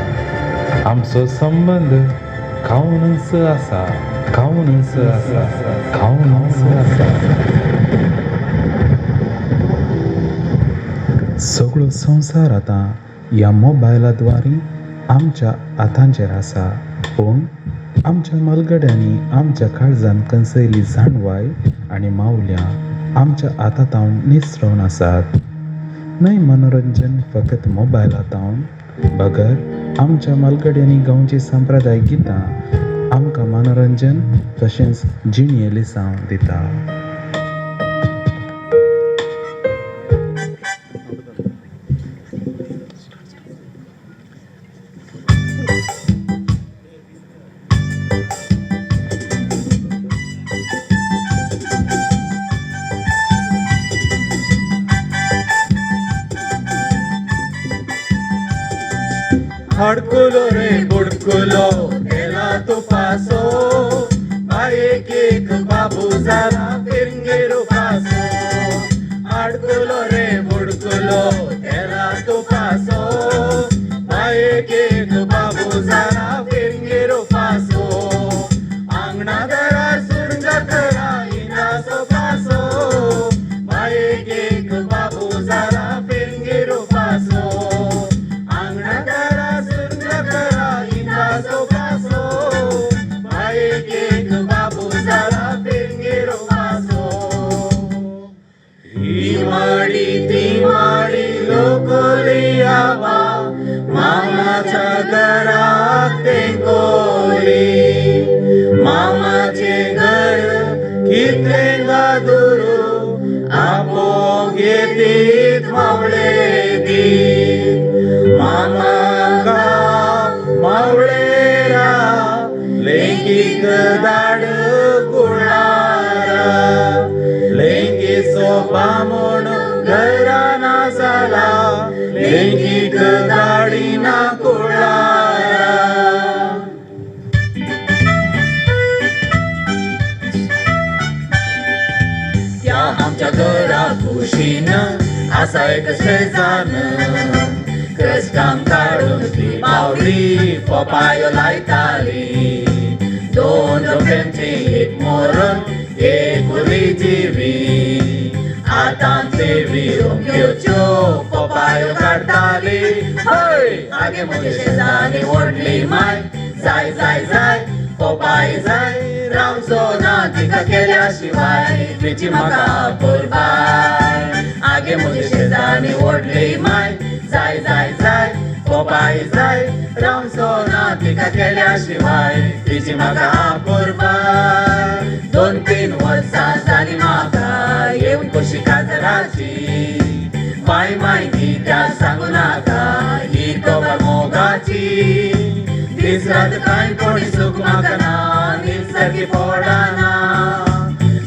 आमचो संबंद खावनच आसा, खावनच आसा, खावनच आसा. सगळो संवसार आतां ह्या मोबायला द्वारे आमच्या हातांचेर आसा. पूण आमच्या मलगड्यांनी आमच्या काळजान कसयली जाणवाय आनी मावल्यां आमच्या हातांतावन निसरून आसात. न्हय मनोरंजन फकत मोबायलांतावन, बगर आमच्या मलगड्यांनी गांवची संप्रदाय गितां आमकां मनोरंजन तशेंच जिणये लिसांव दिता. हडकुलो रे बुडकुलो केला तुपासो, बायेक एक बाबू जाला फिरंगेरो पासो. हडकुलो रे बुडकुलो केला तुपासो, बायेक एक बाबू जाला फिरंगेरो पासो. आंगणा घरार सुरंग करा इंदासो पासो, बायेक एक बाबू जाला फिरंगेरो पासो. आंगणा घरा पासो पासो, बायेक एक बाबू जाला फिरंगेरो पासो. ही माडी ती माडी लोकोली आवा, मामाच्या घरात तेंकोली. मामाचे घर कितले गादुरू, आपो घेतीत मावळे दीत. मामाका मावळेरा लेंगीक दाड कुळारा. लेंगी सोपा म्हूण घराना जाला, लेंगीक दाडीना कुळारा. त्या आमच्या घरा कुशीन आसा एक शेजान, कश्टाम काढून ती मावळी पोपायो लायताली. दोन रोप्यांची एक मोरण एक उरी जिवी. आतां तेवी ओंक्योच्यो पोपायो काडटाली. हय आगे म्हजे शेजारी व्हडली माय, जाय जाय जाय पोपाय जाय. रावचो ना तिका केल्या शिवाय, तिची म्हाका पुरबाय. आगे म्हजे शेजारी व्हडली माय, जाय जाय जाय पोपाय जाय. रावचो ना तिका केल्या शिवाय, तिची म्हाका पुरबाय. 2-3 वर्सां जाली म्हाका येवन कशी काजराची. बाय माहिती त्या सांगू नाका, ही खबर मोगाची. दीस रात कांय कोणी सूख म्हाका ना, निसर्गी पडना.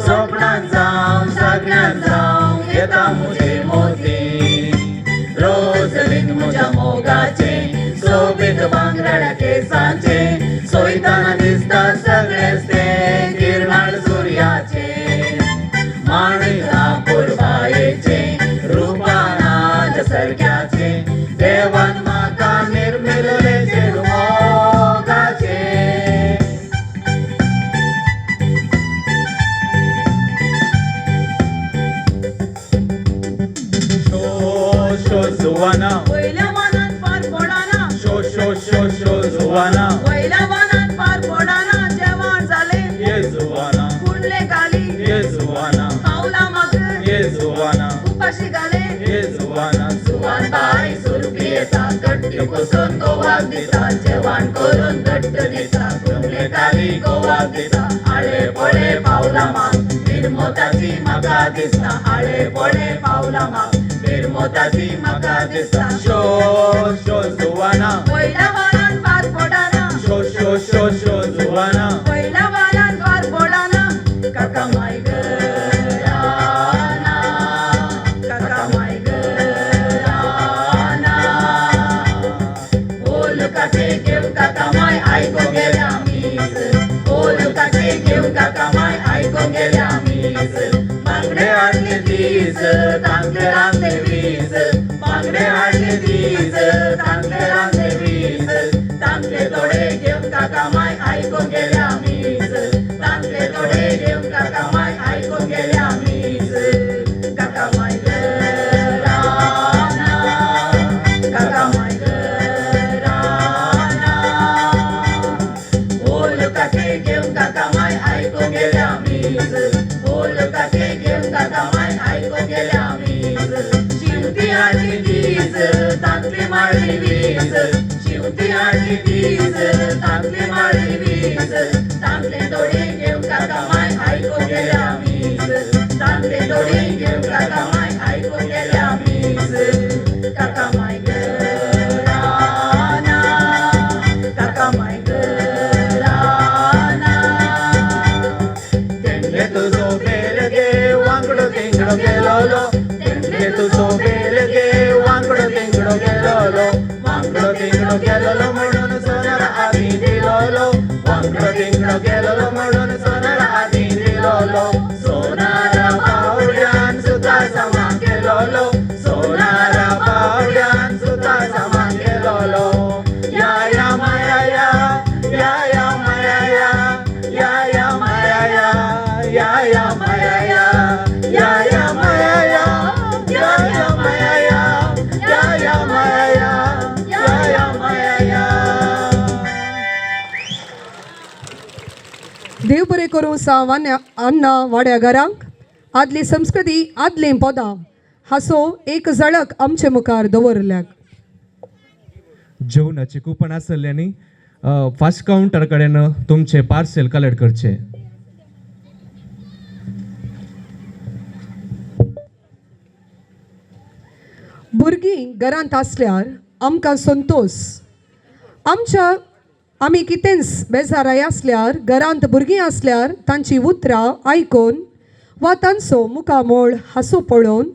स्वप्नांत जावं सगळ्यांत जावं येता म्हजे मोती. रोजलीन म्हज्या मोगाचे, सोबीत भांगराड्या केसांचे. सोयताना दिसता सगळेच ते किरणाळ सुर्याचे. माणिका पुरबायेचे रूपान सारक्याचे. देवान म्हाका निर्मिल शो शो शो जुवाना वयल्या वानात पार पोडाना जेवण झाले ये जुवाना कुंडले गाली ये जुवाना पावला मग ये जुवाना उपाशी गाले ये जुवाना जुवान बाई सुरपी येता गट्टी पुसून गोवाक दिता जेवण करून घट्ट दिता कुंडले गाली गोवाक दिता आळे पोळे पावला माग बिरमोताची म्हाका दिसता आळे पोळे पावला माग बिरमोताची म्हाका दिसता शो शो जुवाना वयल्या वानात पार पोडाना शो शो शो शो जुवाना पहिला वालात वार बोडाना काका माय गराना काका माय गराना बोल काके घेऊ काका माय ऐकून गेल्या मीच बोल काके घेऊ काका माय ऐकून गेल्या मीच बांगडे हाडले तीच तांबडे रांगले वीज बांगडे हाडले तीच तांबडे रांगले वीज तांबडे थोडे घेऊ काका माय ऐकून गेल्या मीच तांबडे थोडे घेऊ काका माय ऐकून गेल्या मीच काका माय गराना काका माय गराना बोल काके घेऊ काका माय ऐकून गेल्या मीच बोल काके घेऊ काका माय ऐकून गेल्या मीच शिवती हाडली तीच तांतली मारली वीज शिवती हाडली तीच तांतली मारली वीज तांतले थोडे घेऊ काका माय ऐकून गेल्या मीच तांतले थोडे घेऊ काका माय ऐकून गेल्या मीच काका माय गराना काका माय गराना तेंडले तुजो बेल गे वांगडो तेंगडो गेलोलो तेंडले तुजो बेल गे वांगडो तेंगडो गेलोलो वांगडो तेंगडो गेलोलो म्हणून सोनार आदी दिलोलो वांगडो तेंगडो गेलोलो म्हणून सोनार आदी दिलोलो सोनारा पावड्यान सुता जमा केलोलो सोनारा पावड्यान सुता जमा केलोलो या या माया या या या माया या या या माया या या या माया या या या माया या या या माया या या या माया या या या माया या देव बरें करूं सामान्य अण्णा वाड्या घरांक आदली संस्कृती आदली पदां हाचो एक झळक आमचे मुखार दवरल्याक जेवणाची कुपन आसल्ल्यानी फास्ट काउंटर कडेन तुमचे पार्सेल कलेक्ट करचे भुरगीं घरांत आसल्यार आमकां संतोश आमी कितेंच बेजाराय आसल्यार घरांत भुरगीं आसल्यार तांची उतरां आयकून वा तांचो मुखामोळ हांसो पळोवन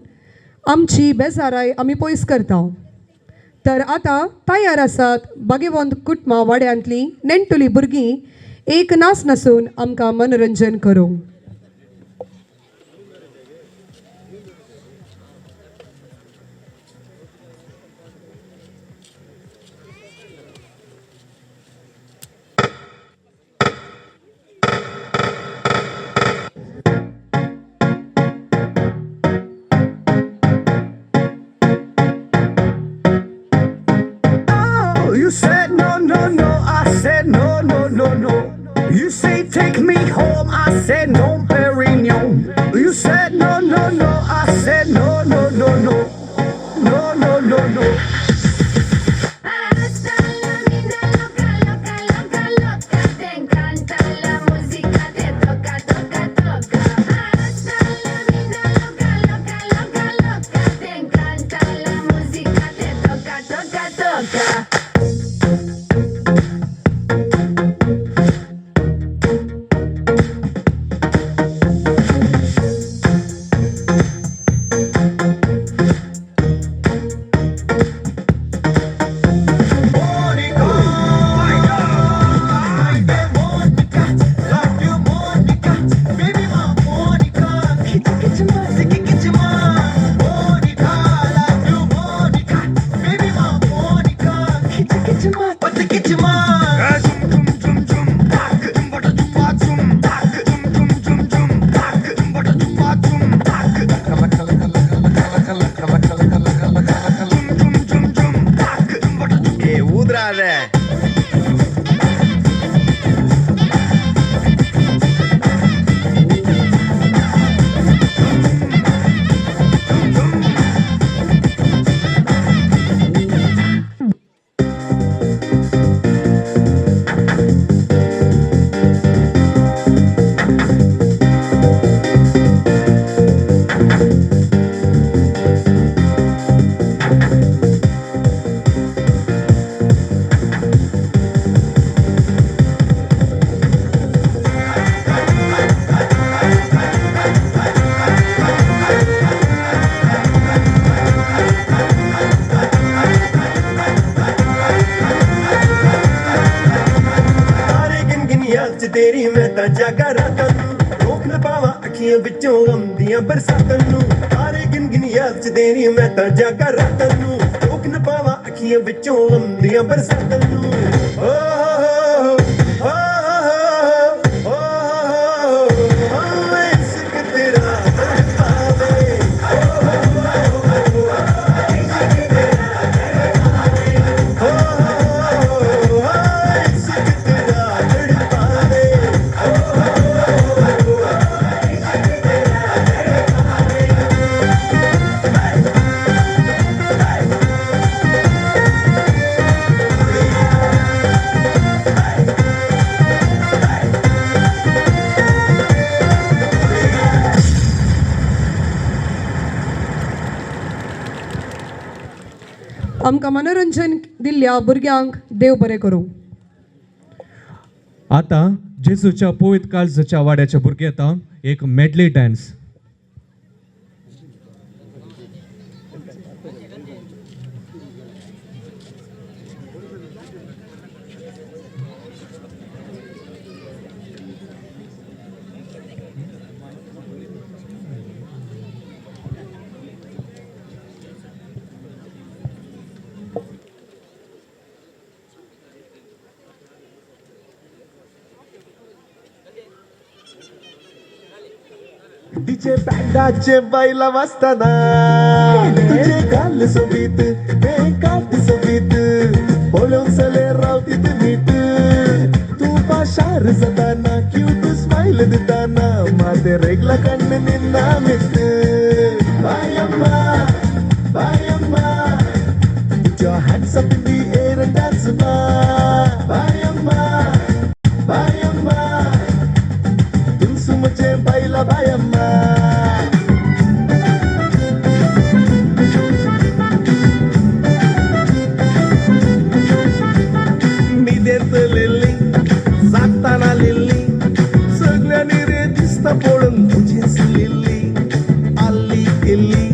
आमची बेजाराय आमी पयस करता तर आतां तयार आसात भाग्यवंत कुटुंबा वाड्यांतलीं नेण्टुलीं भुरगीं एक नाच नाचून आमकां मनोरंजन करूंक You said no, no, no. I said no, no, no, no. You say take me home. I said no, Perignon. You said no, no, no. I said no, no, no, no. No, no, no, no. रे तेरी मैं ता जागा रातां नूं रोक न पावा अखियां विचों गम दियां बरसातां नूं तारे गिन गिन याद च तेरी मैं ता जागा रातां नूं रोक न पावा अखियां विचों गम दियां बरसातां नूं ओ हो हो हो इश्क तेरा तड़पावे आमकां मनोरंजन दिल्ल्या भुरग्यांक देव बरें करूं. आता जेजूच्या पवित्र काळजाच्या वाड्याच्या भुरग्यां एक मेडली डान्स. तिचे बँडाचे बैला वाजताना तुझे गाल सोबीत हे काट सोबीत बोलून सले रावतीत नीट तू पाशार जाताना क्यूट स्माइल दिताना माते रेगला कण्ण निन्ना मिट बायम्मा बायम्मा put your hands up in the air and dance ma बायम्मा बायम्मा तुमसु मुझे बैला बायम्मा निदेत लिल्ली जागताना लिल्ली सगळ्यांनी रे दिसता पळून मुझेच लिल्ली आल्ली इल्ली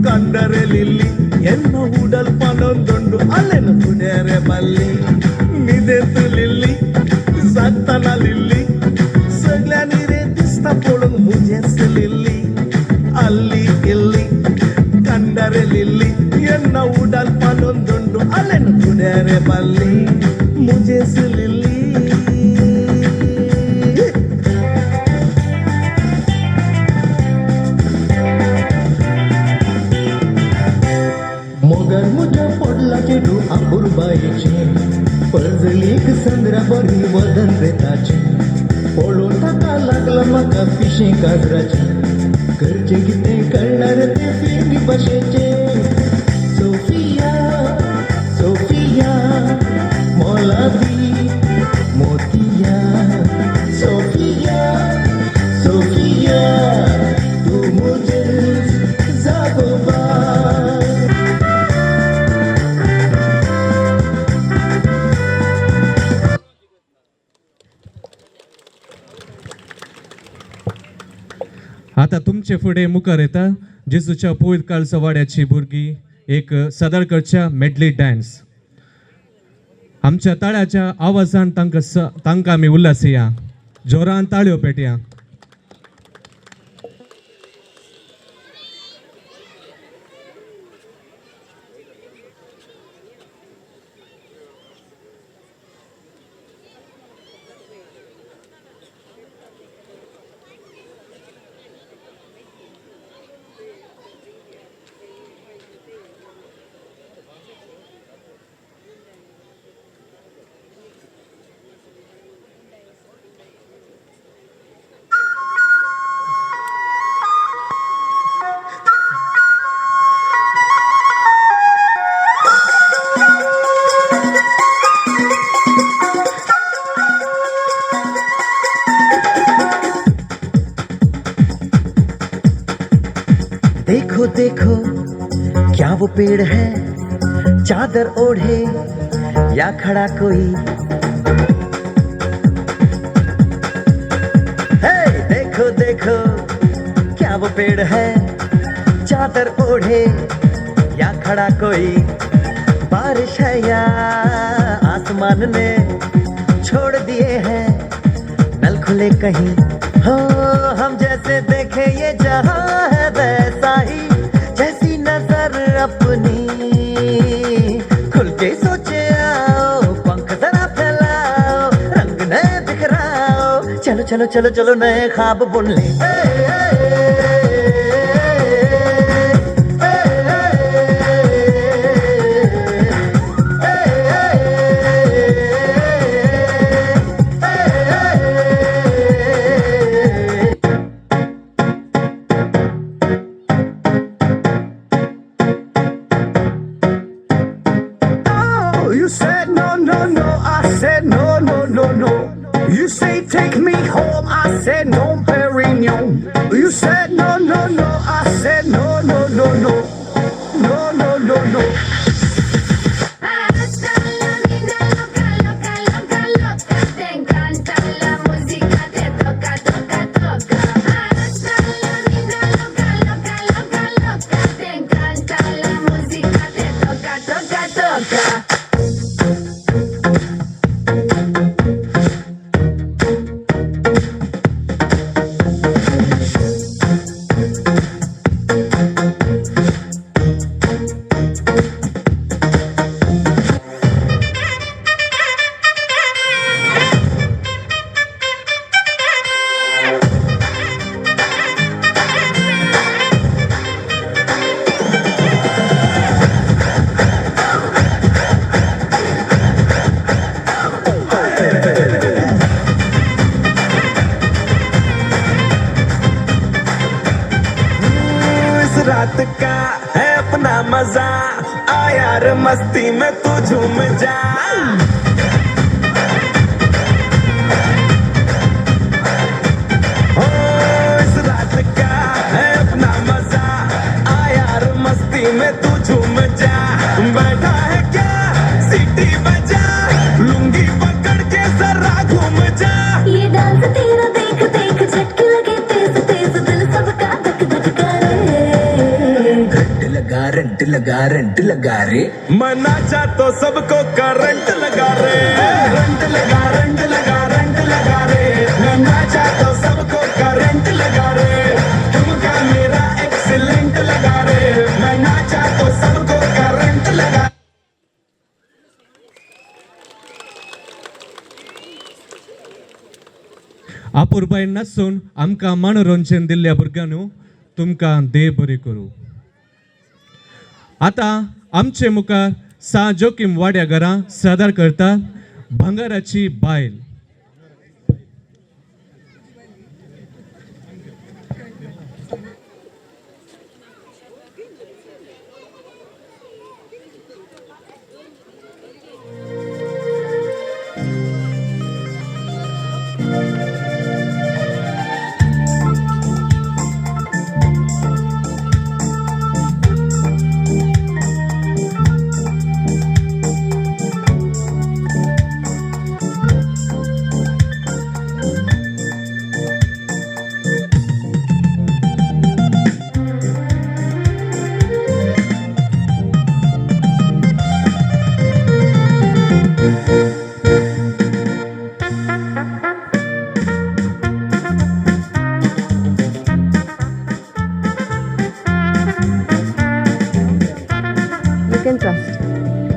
कंडरे लिल्ली ಎನ್ನು ಹೂಡಲ್ ಪನೊಂದುಂಡು ಅಲ್ಲೆನು ಪುಣ್ಯರೆ ಬಲ್ಲಿ ನಿದೆತ್ತು ಲಿಲ್ಲಿ ಸತ್ತನ ಲಿಲ್ಲಿ ಸಗ್ಲ ನೀರೇ ದಿಸ್ತ ಪೊಳಂಗ್ ಮುಜೆಸ್ ಲಿಲ್ಲಿ ಅಲ್ಲಿ ಇಲ್ಲಿ ಕಂಡರೆ ಲಿಲ್ಲಿ ಎನ್ನ ಹೂಡಲ್ ಪನೊಂದುಂಡು ಅಲ್ಲೆನು ಪುಣ್ಯರೆ ಬಲ್ಲಿ ಮುಜೆಸ್ ಲಿಲ್ಲಿ मोगर मुझ्या पडला चेडू आंबुरबाईची पळजलीक संद्रा बरी वदन रेताची पळोवन ताका लागला म्हाका पिशे काजराचे करचे कितें कळणार ते फिरमी भाशेचे सोफिया सोफिया मोलादी मोतिया सोफिया सोफिया तू मुझे जागोबा आता तुमचे फुडें मुखार येता जेजूच्या पवित्र काळजा वाड्याची भुरगीं एक सदाळकरच्या मेडली डान्स. आमच्या ताळ्याच्या आवाजान तांकां आमी उल्हासया. जोरान ताळयो पेटया. देखो क्या वो पेड़ है, चादर ओढ़े या खड़ा कोई। हे देखो देखो क्या वो पेड़ है, चादर ओढ़े या खड़ा कोई। बारिश है या आसमान ने छोड़ दिए हैं नल खुले कहीं। हो हम जैसे देखे ये जहां है वैसा ही, जैसी नजर अपनी खुल के सोचे आओ। पंख जरा फैलाओ, रंग नए बिखराओ, चलो चलो चलो चलो नए ख्वाब बुन ले। You said no, no, no. I said no, no, no, no. You say take me home. I said no, Perignon. You said no, no, no. I said no, no, no, no. No, no, no, no. रात का है अपना मजा, आ यार मस्ती में तू zoom जा। ओ इस रात का है अपना मजा, आ यार मस्ती में तू झूम जा। बैठा है क्या सीटी बजा, लुंगी पकड़ के जरा घूम जा। ये डांस तेरा देख देख झटके लगे तेज तेज, दिल सबका धक धक करे। रंट लगा रे, मना चाह तो सबको करंट लगा रे। रंट लगा रे, मना चाह तो सबको करंट लगा रे। तुमका मेरा एक्सीलेंट लगा रे, मना चाह तो सबको करंट लगा। अपूर्बायन नाचून आमकां मनोरंजन दिल्ल्या भुरग्यांनो तुमकां देव बरें करूं। आता आमचे मुखार सा जोकीम वाड्या घरां सादर करतात भांगाराची बायल।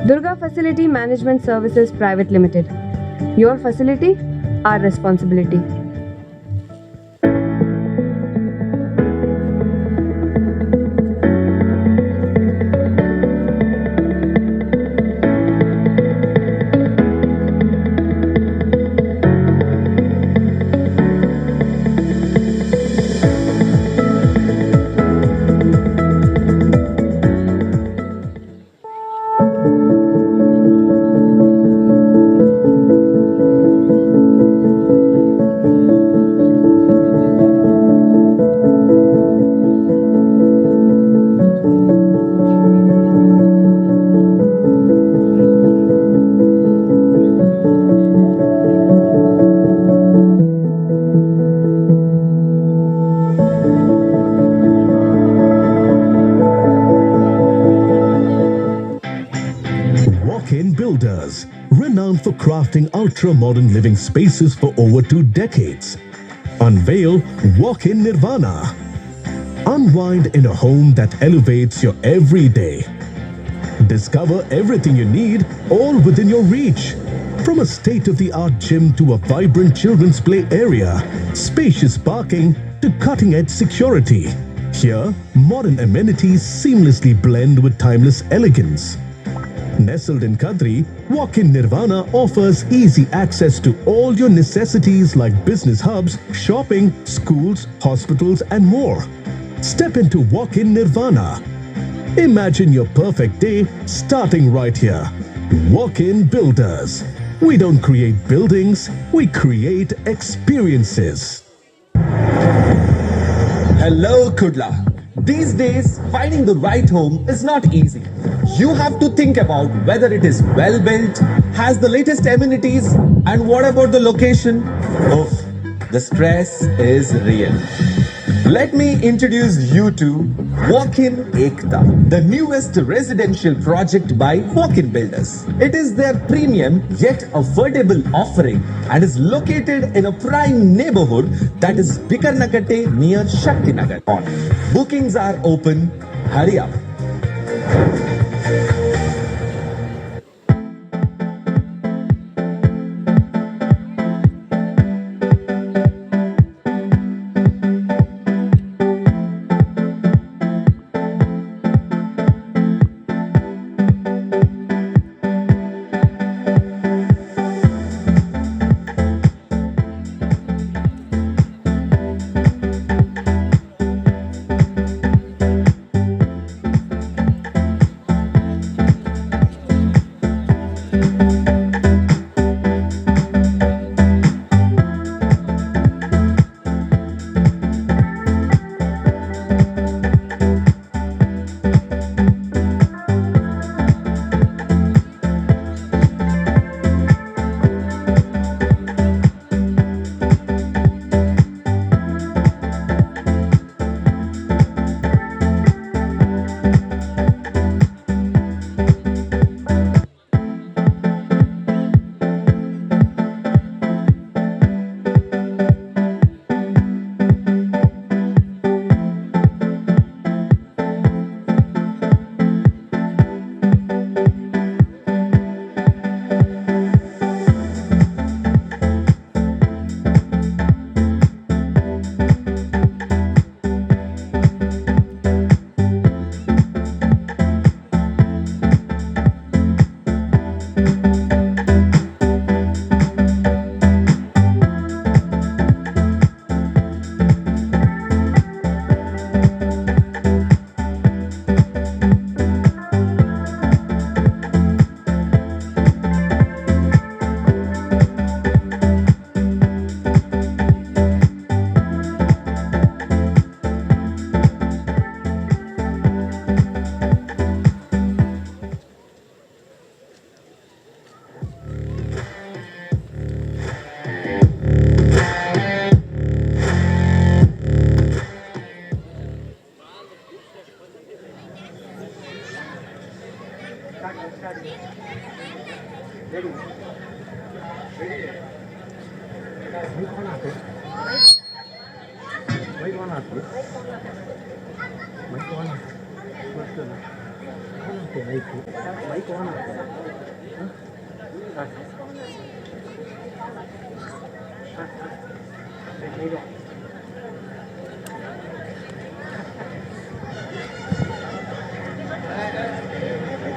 Durga Facility Management Services Private Limited. Your facility, our responsibility. renowned for crafting ultra-modern living spaces for over 2 decades. Unveil Walk-in Nirvana. Unwind in a home that elevates your everyday. Discover everything you need, all within your reach. From a state-of-the-art gym to a vibrant children's play area, spacious parking to cutting-edge security. Here, modern amenities seamlessly blend with timeless elegance. Nestled in Kadri, Walk-in Nirvana offers easy access to all your necessities like business hubs, shopping, schools, hospitals, and more. Step into Walk-in Nirvana. Imagine your perfect day starting right here. Walk-in Builders. We don't create buildings, we create experiences. Hello, Kudla. These days, finding the right home is not easy. You have to think about whether it is well built, has the latest amenities, and what about the location? Oof, the stress is real. Let me introduce you to Walk-in Ekta, the newest residential project by Walk-in Builders. It is their premium yet affordable offering and is located in a prime neighborhood that is Bikarnakatte near Shaktinagar. Bookings are open. Hurry up.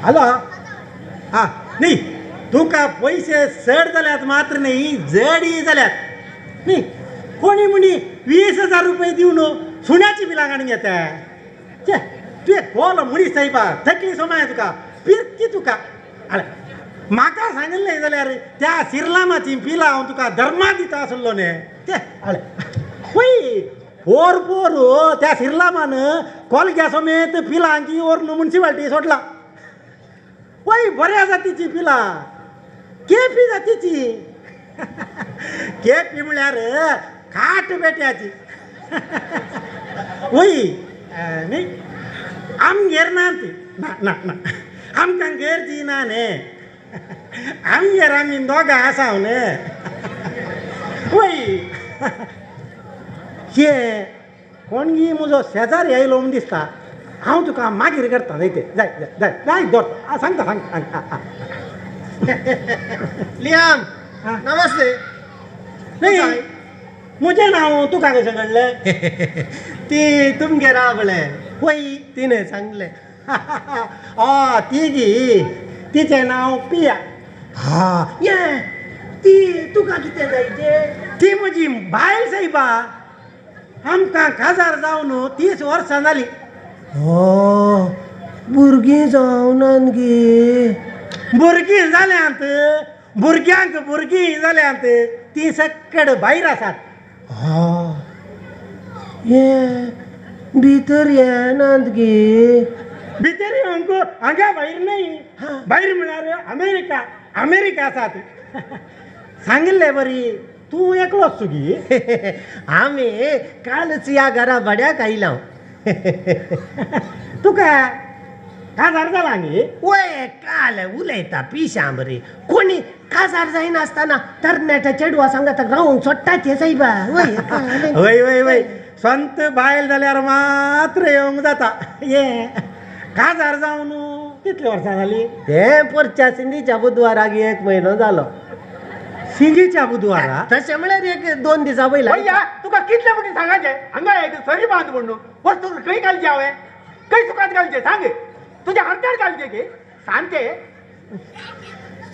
Hello हां न्ही तुका पैसे चड जाल्यात मात्र न्ही जडी जाल्यात न्ही कोणी म्हणी 20,000 रुपये दिवन सुण्याची बिलां काडून घेता चे तुवें कोलो मुडी सायबा थकली सोमाय तुका पिरकी तुका म्हाका सांगिल्लें जाल्यार त्या सिरलामाची पिलां हांव तुका धर्मा दिता आसलो न्ही ते खंय पोर पोर त्या सिरलामान कोलग्या समेत पिलांची ओर मुन्सिपाल्टी सोडला वय बऱ्या जातीची पिलां केपी जातीची केपी म्हळ्यार खाट बेट्याची वय न्ही आमगेर ना ती ना ना ना आमकां गरजी ना न्ही आमी दोगां आसा न्ही वय हे कोणगी म्हजो शेजारी येयलो म्हूण दिसता हांव तुका मागीर करता जाय ते जाय जाय जाय जाय दवरता सांगता सांगता लियाम नमस्ते नाही म्हजें नांव तुका कशें कळ्ळें ती तुमगे रावले वय तिने सांगले ती गी तिचें नांव पिया ये ती तुका कितें जायचे ती म्हजी बायल सायबा आमकां काजार जावन 30 वर्सां जालीं भुरगीं जावनात गे भुरगीं जाल्यांत भुरग्यांक भुरगीं जाल्यांत ती सक्कड भायर आसात ये भितर येनात गे भितर येवंक हांगा भायर न्ही भायर म्हळ्यार अमेरिका आसात सांगिल्लें बरी तूं एकलोच सुगी आमी कालच ह्या घरा भाड्याक आयला तुका काजार जाला न्ही वय काल उलयता पिशांबरी कोणी काजार जायनासतना तरणाट्या चेडवा सांगात रावंक सोडटाचे सायबा वय वय वय संत बायल जाल्यार मात्र येवंक जाता ये काजार जावन कितली वर्सां जालीं ते परच्या सिंधीच्या बुधवाराक 1 म्हयनो जालो सिंगीच्या बुधवारा तशें म्हळ्यार 1-2 दिसा पयला तुका कितले फावटी सांगायचे हांगा एक सरी बांद म्हणून वस्तू खंय घालचे हांवें खंय सुकात घालचे सांग तुज्या हातार घालचे गे सांगते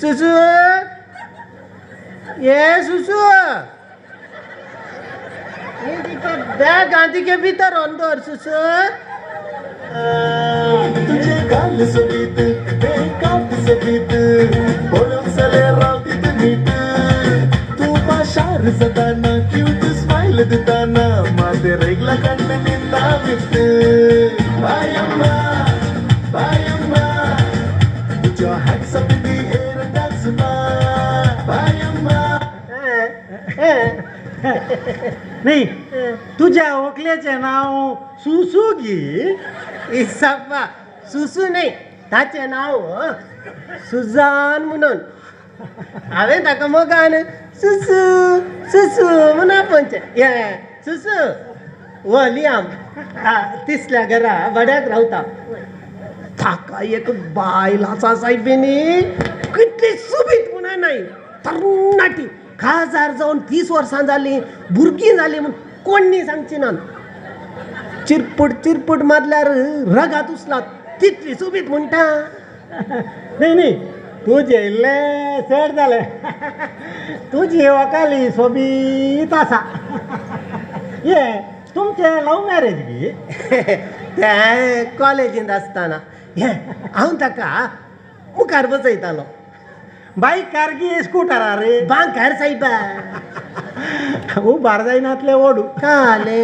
सुसू ये सुसू बॅग गांधी के भितर अंदर सुसू तुझे गाल सोबीत बेकात सोबीत बोलून सले रावतीत नीट तू पाशार सदाना क्यूट स्माइल दिताना माझे रेगला कंड निंदा वित बायम्मा put your hands up in the air and dance बायम्मा नाही तुझ्या ओकल्याचें नांव सुसुगी इसापा सुसू नाही ताचें नांव सुजान म्हणून हांवें ताका मोगान सुसू सुसू म्हणून आपणचें ये सुसू वो लियाम तिसऱ्या घरा भाड्याक रावता ताका एक बायल आसा सायबीनी कितली सुबीत म्हणा नाही तरणाटी काजार जावन 30 वर्सां जालीं भुरगीं जालीं म्हूण कोणी सांगची ना चिरपूट मारल्यार रगात उचलात तितली सुबीत म्हणटा नाही तुजें इल्लें चड जालें तुजी वकाली सोबीत आसा ये तुमचें लव मॅरेज गी ते कॉलेजींत आसतना हांव ताका मुखार बसयतालो बायकार गी स्कुटरार बांकार सायबा उबार जायनातले ओडू काले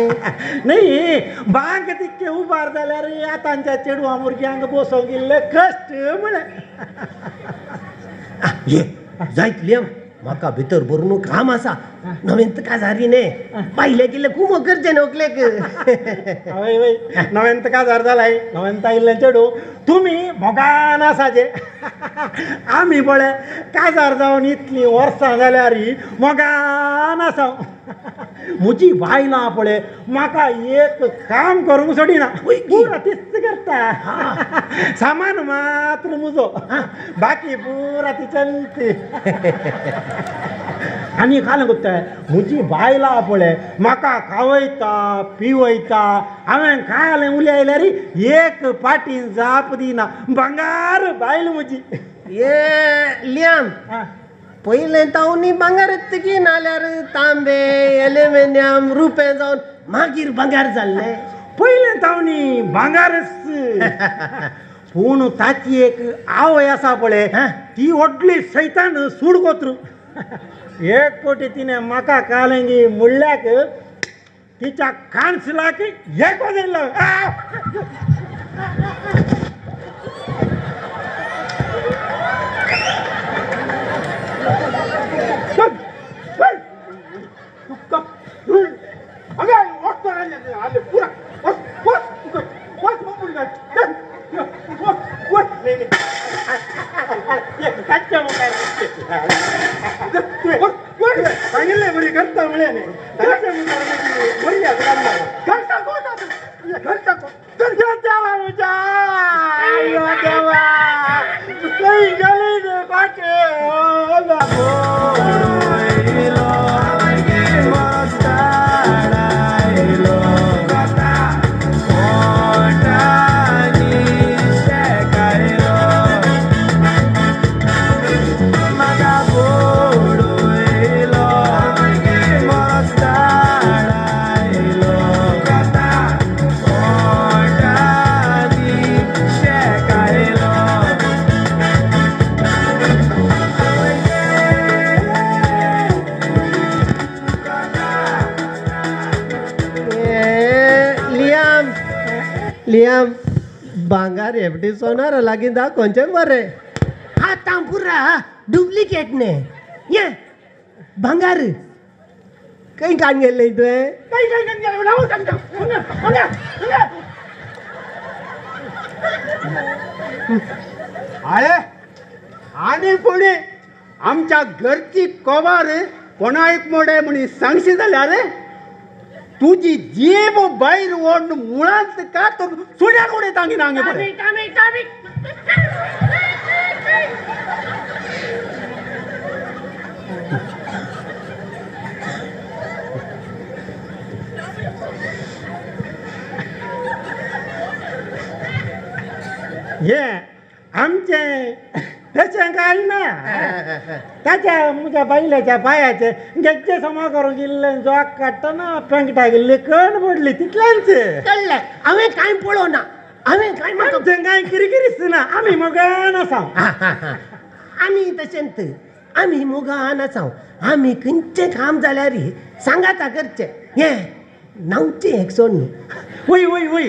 न्ही बांक तितके उबार जाल्यार आतांच्या चेडवा भुरग्यांक बसोंक इल्ले कश्ट म्हळ्यार ये जायत लियम म्हाका भितर भरून काम आसा नवेंत काजारी न्ही पाहिले गेले खूब करचे नोकलेक हय वय नवेंत काजार जालाय नवेंत आयिल्लें चेडू तुमी मोगान आसाचे आमी पळय काजार जावन इतलीं वर्सां जाल्यार मोगान आसा म्हजी बायलां पळय म्हाका एक काम करूंक सोडिना पुरा तिस्त करता सामान मात्र म्हजो बाकी पुरा ती चलती आनी खाल कोत्ताय म्हजी बायलां पळय म्हाका खावयता पिवयता हांवें खालें उलयल्यार एक पाटीन जाप दिना भांगार बायल म्हजी ये लियाम पयलें तावनी भांगारच की नाल्यार तांबे एल्युमिनियम रुपे जावन मागीर भांगार जाल्ले पयलें तावनी भांगारच पूण ताची एक आवय आसा पळय ती व्हडली सैतान सूडकोत्र 1 कोटी तिणें म्हाका कालें गी मुळ्ळ्याक तिच्या कांसलाक एक वाजयलो सांगितलंय बरी करता म्हणे बरी लियाम भांगार एफडी सोनार लागिंदा ಕೊಂಚ ಬರ್ರೆ हा तांपुरा डुप्लिकेट ने ये भांगार काही कान गेले इथे काही अरे आणि पुढे आमच्या घरची कोबार कोणाक मोडे म्हणी सांगशी जाल्या रे तुझी जीभ बाहेर ओढ मुळात का तो सुड्या कोडे तांगी नांगे पडे ये आमचे त्याच्या काय ना त्याच्या मुझ्या बैलाच्या पायाचे गेच्चे समा करून गेले जॉक काढताना पेंगटा गेले कण पडले तिथल्यांचे कळले आम्ही काय पळो ना आम्ही काय म्हणतो काय किरकिरीस ना आम्ही मग नसाव आम्ही तशेंत आम्ही मोगान असाव आम्ही खंयचे काम जाल्यार सांगाता करचे हे नावचे एक सोडून वय वय वय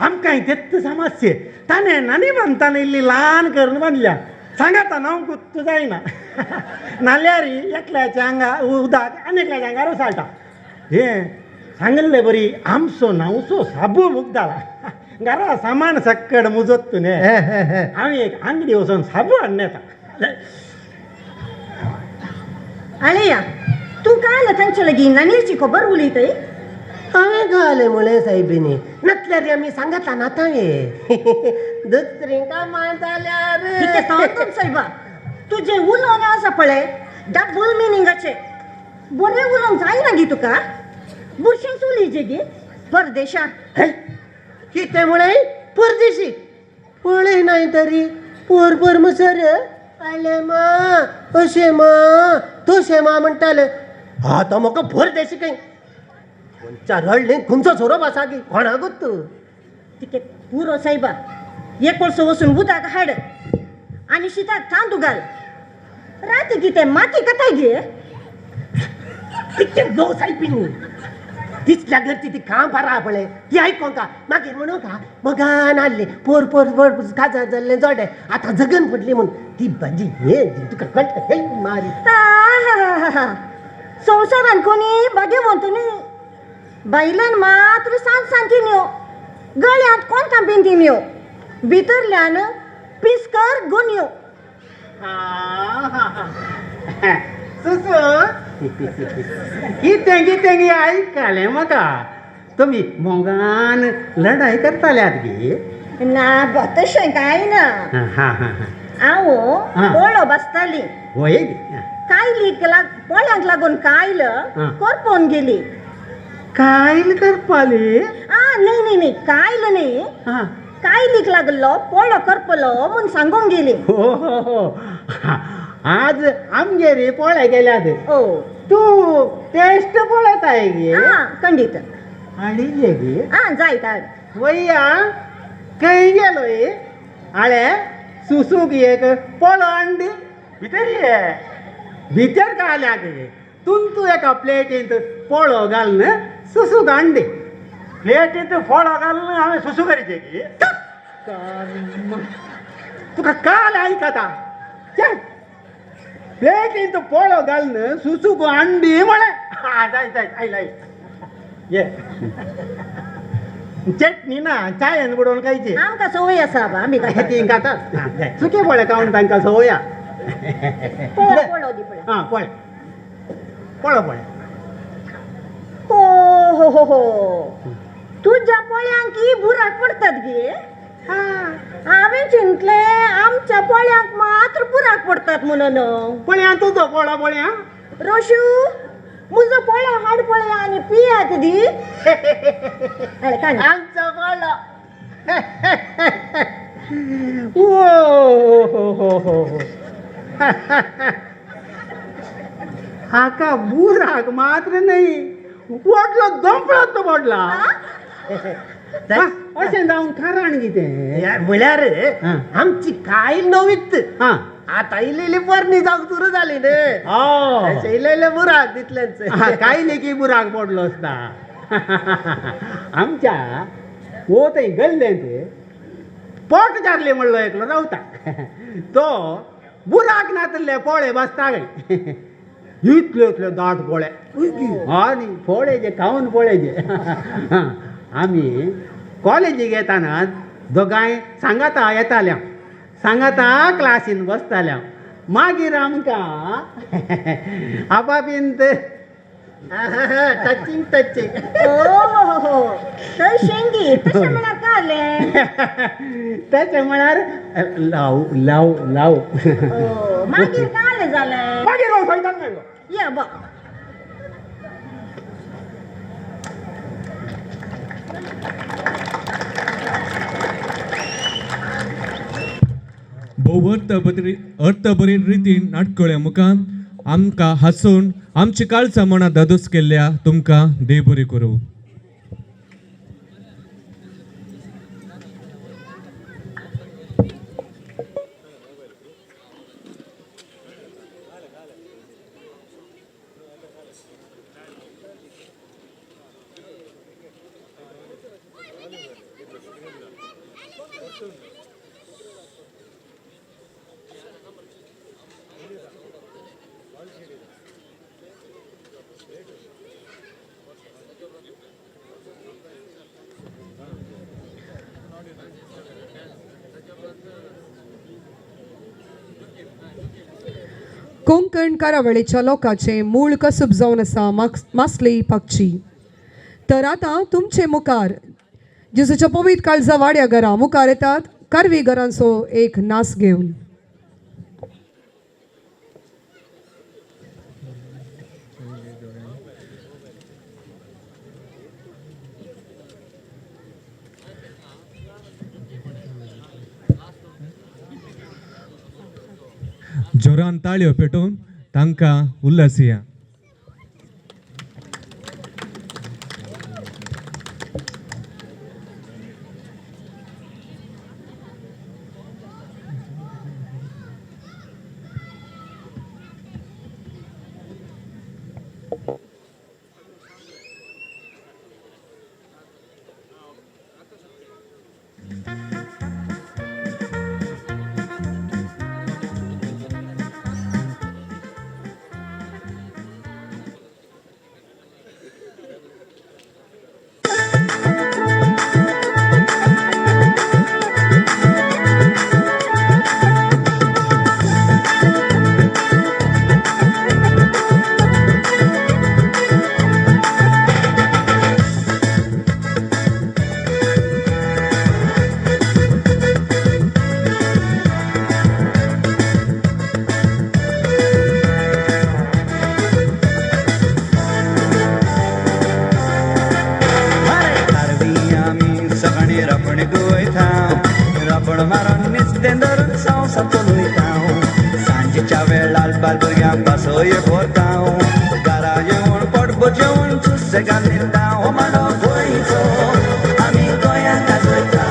आमकां तेच समस्ये ताणे नानी बांधताना इल्ली ल्हान करून बांधल्या सांगाता नाव गुत्तू जायना नाल्यार एकल्याच्या अंगा उदक आनीकल्याच्या अंगार उसाळटा हे सांगले बरी आमचो नावचो साबू मुगदाला घरा सामान सक्कड मुजत तुने आम्ही एक अंगडी वचून साबू हाडण्याचा आलेया तू काय तांच्या लगीन नानीरची खबर उलयतय हांवें घाले म्हळे सायबीनी नसल्यार आमी सांगता नाताये दुसरी कामां जाल्यार कितें सांगता सायबा तुजे उलोवंक आसा पळय डबल मिनिंगाचे बरें उलोवंक जायना गी तुका बुरशें उलयचे गी परदेशात कितें म्हळे परदेशी पळय नाही तरी पोर पोर मसर आले मा अशें मा तशें मा म्हणटाले आतां म्हाका परदेशी खंय खंयच्या रडले खंयचो सोरोप आसा की कोणा गुत्तू तिके पुरो सायबा एक वर्सो वचून उदक हाड आनी शिताक तांदूळ घाल राती कितें माती कथाय गे कितें गो सायबीनी तिसल्या घरची ती काम पारा पळय ती आयको का मागीर म्हणू का मगान हाडले पोर पोर पोर काजार जाल्ले जोडे आतां जगन पडली म्हूण ती भाजी हे तुका कळटा हे मारी संवसारान कोणी बगे म्हणतो न्ही बायलान मात्र सांज सांची न्यो गळ्यांत कोणता बिंदी न्यो भितरल्यान पिस्कर गुन्यो कितें कितें गे आयकले म्हाका तुमी मोगान लढाई करताल्यात गे ना तशें काय ना हांव पोळो बसताली होय कायलीक पोळ्यांक लागून कायल करपोन गेली कायल करपाली नाही नाही कायल न्ही कायलीक लागलो पोळो करपलो म्हूण सांगूंक गेली हो हो हो आज आमगेरी पोळ्या गेल्यात तू टेस्ट पळयताय गे खंडीत हाडिल्ले गे जायत वय्या खंय गेलोय आळे सुसूक एक पोळो हांडी भितर ये भितर काल्या गे तू एका प्लेटींत पोळो घालन सुसूक हांडी प्लेटींत पोळो घालन हांवें सुसू करचे गे तुका काल आयकता चल प्लेटींत पोळो घालन सुसूक हांडी म्हळे जाय जाय आयला ये चटणी ना चायन बुडोवन खायची आमकां सवय आसा आमी तीं खातात सुके पोळे खावन तांकां सवया पळो दी पळो हां पळय पळो पळय हो हो हो हो तुझ्या पोळ्यांक ही बुराक पडतात गे हांवें चिंतले आमच्या पोळ्यांक मात्र बुराक पडतात म्हणून पळया तुजो पळो पळया रोशू मुजो पोळ्या हाड पोळ्या आणि पियात दी आमचं पळो हो हो हो हो हाका बुराक मात्र नाही पडलो दंपळात पडला अशें जावन कारण कितें म्हळ्यार आमची काय नवीत आता इलेली परणी जावंक सुरू जाली न्हय इलेले बुराक दितल्यांच काय लेकी बुराक पडलो असता आमच्या हो थंय गल्ले ते पोट जारले म्हणलो एकलो रावता तो बुराक नातले पोळे बसता गय इतले इतले दाट पोळे आनी पोळेचे खावन पोळेचे आमी कॉलेजीक येताना दोगांय सांगाता येताल्या सांगाता क्लासीन बसताल्या मागीर आमकां आपापीन टचिंग टचिंग थंय शेंगी तशें म्हळ्यार काले तशें म्हळ्यार लाव लाव लाव मागीर काले जालें मागीर वचयतात मेळ्ळो या बा भोव अर्थबरीन रितीन नाटकळ्या मुखान आमकां हांसून आमची काळजां मनां दादोस केल्ल्या तुमकां देव बरें करूं. कोंकण कारावळीच्या लोकांचे मूळ कसब जावन आसा मासली पक्षी. तर आतां तुमचे मुखार जेजूच्या पवित्र काळजा वाड्या घरा मुखार येतात कारवी घरांचो एक नाच घेवन. जोरान ताळयो पेटोवन तांकां उल्हासिया. रापण मारून नुस्तें धरून संवसार चलयता सांजेच्या वेळार बालभुरग्यांक बसय भरता घरा येवन पडबो जेवण सुसेगाद न्हिदता मांडो गोंयचो आमी गोंयांत गाजयता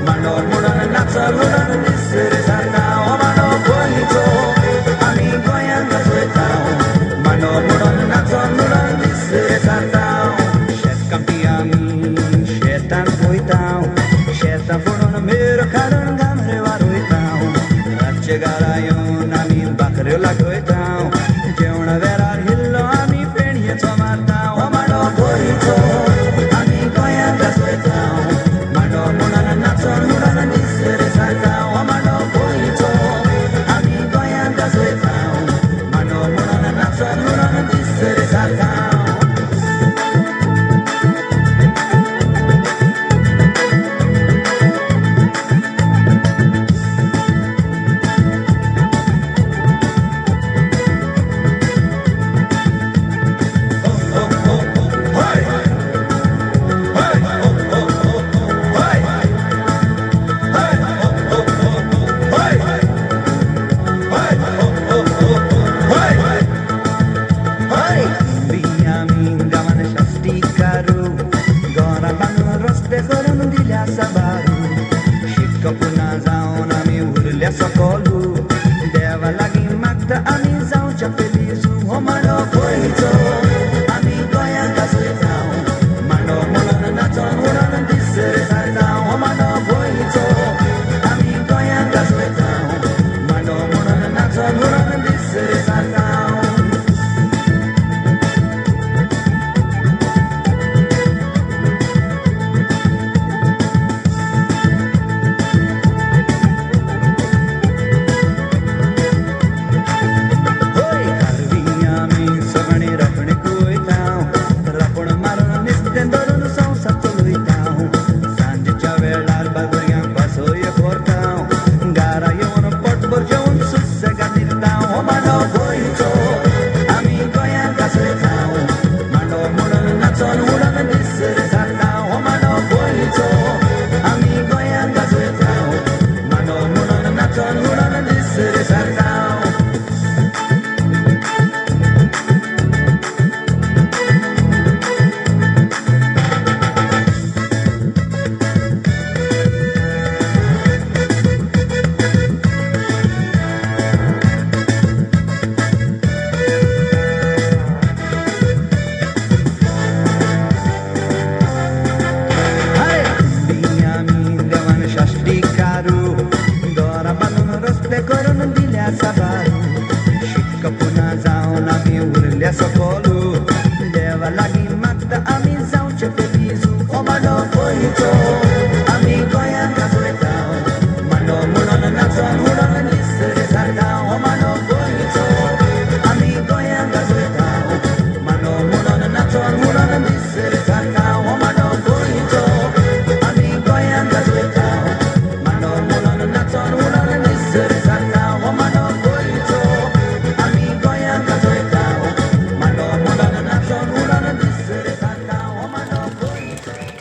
मांडो म्हणून नाचो म्हणून निसर जाता मांडो गोंयचो आमी गोंयांत गाजयता मांडो म्हणून नाचो म्हणून निसर जाता शेतकामती आमी शेतांत वयता शेतां पडून मेरो काडून गामरे वारोयता रातचे घरा येवन आमी बाकऱ्यो लागयता जेवण वेळार हिल्लो आमी पेणयेचो मारता मांडो गोंयचो हो मांडो गोंयचो आमी गोंयांत आसले जावं मांडो म्हणून नाचोन उडोन दीस रेसार जावं हो मांडो गोंयचो आमी गोंयांत आसले जावं मांडो म्हणून नाचोन उडोन दीस रेसार जावं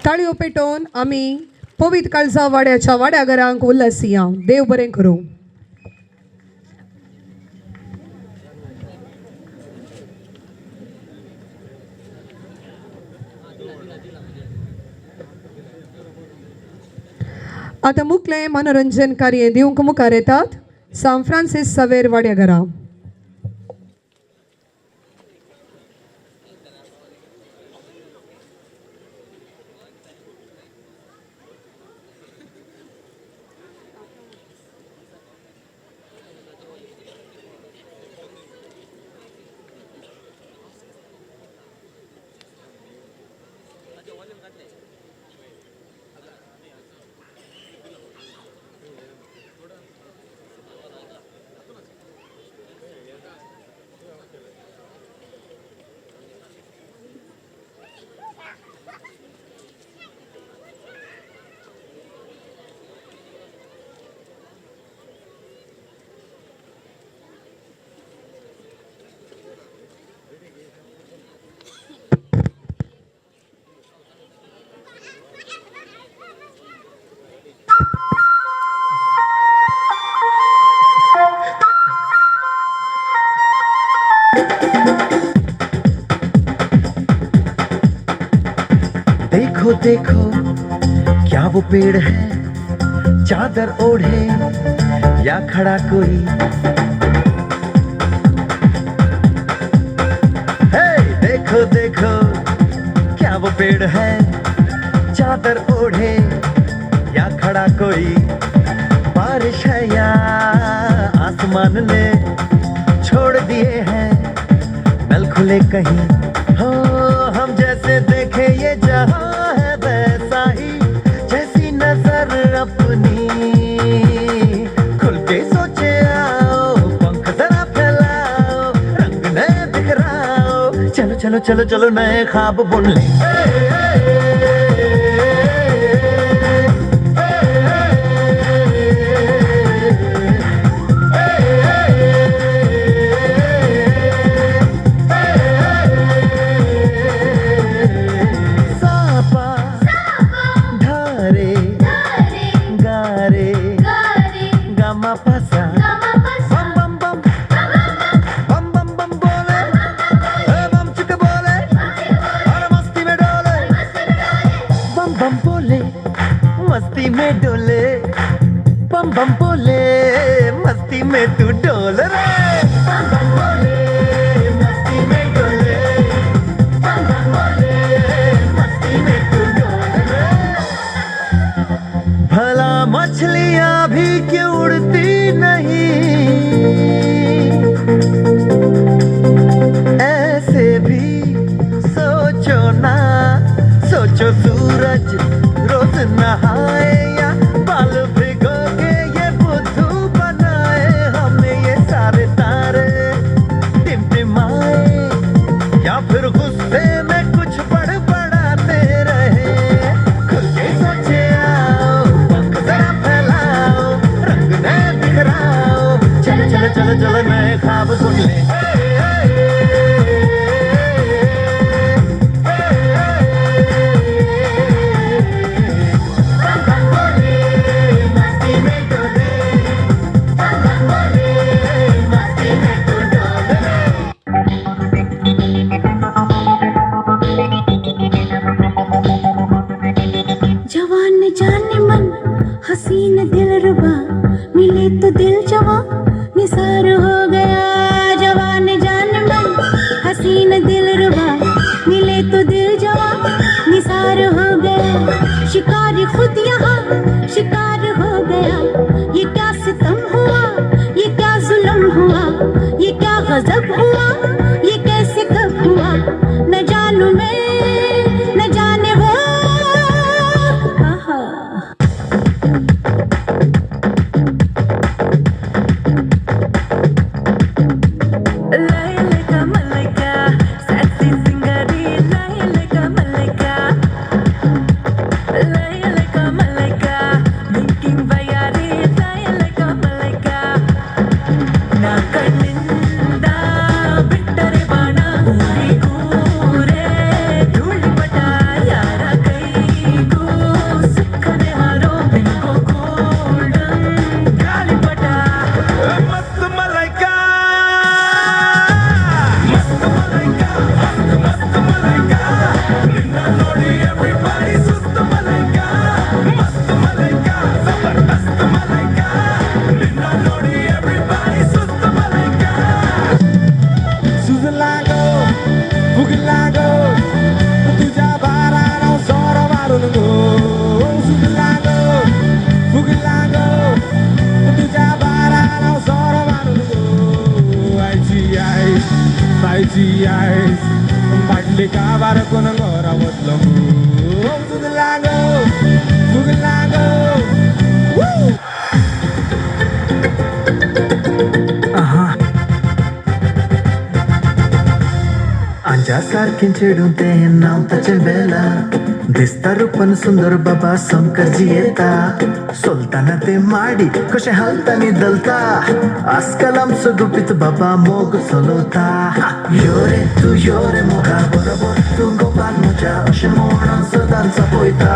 ताळयो पेटोवन आमी पवित्र काळजा वाड्याच्या वाड्याघरांक उल्हासी या देव बरें करूं. आतां मुखलें मनोरंजन कार्य दिवंक मुखार येतात सान फ्रांसीस सावेर वाड्याघरां. देखो देखो क्या वो पेड़ है चादर ओढ़े या खड़ा कोई हे देखो देखो क्या वो पेड़ है चादर ओढ़े या खड़ा कोई बारिश है या आसमान ने छोड़ दिए हैं नल खुले कहीं हो हम जैसे देखे ये जहां है वैसा ही जैसी नजर अपनी खुल के सोचे आओ पंख जरा फैलाओ रंग नए बिखराओ चलो चलो चलो चलो नए ख्वाब बुन ले मस्ती में डोले बम बम बोले मस्ती में तू डोल रे बम बम बोले मस्ती जवान जाने मन हसीन दिल रुबा मिले तो दिल जवा निसार हो गया जवान जाने मन हसीन दिल रुबा मिले तो दिल जवा निसार हो गया शिकार खुद यहाँ शिकार हो गया ये क्या सितम हुआ ये क्या जुल्म हुआ ये क्या गजब हुआ ये कैसे कब हुआ न जानू मैं न जाने वो सारखीं चेडूं तें नांव ताचें बेला दिसता रूपान सुंदर बाबा समकाजी येता सोलताना ते माडी कशें हालता न्ही दलता आजकाल आमचो गुपीत बाबा मोग चलोवता यो रे तूं यो रे मोगा बरोबर तूं गोपाल म्हज्या अशें म्हणून सदांच पळयता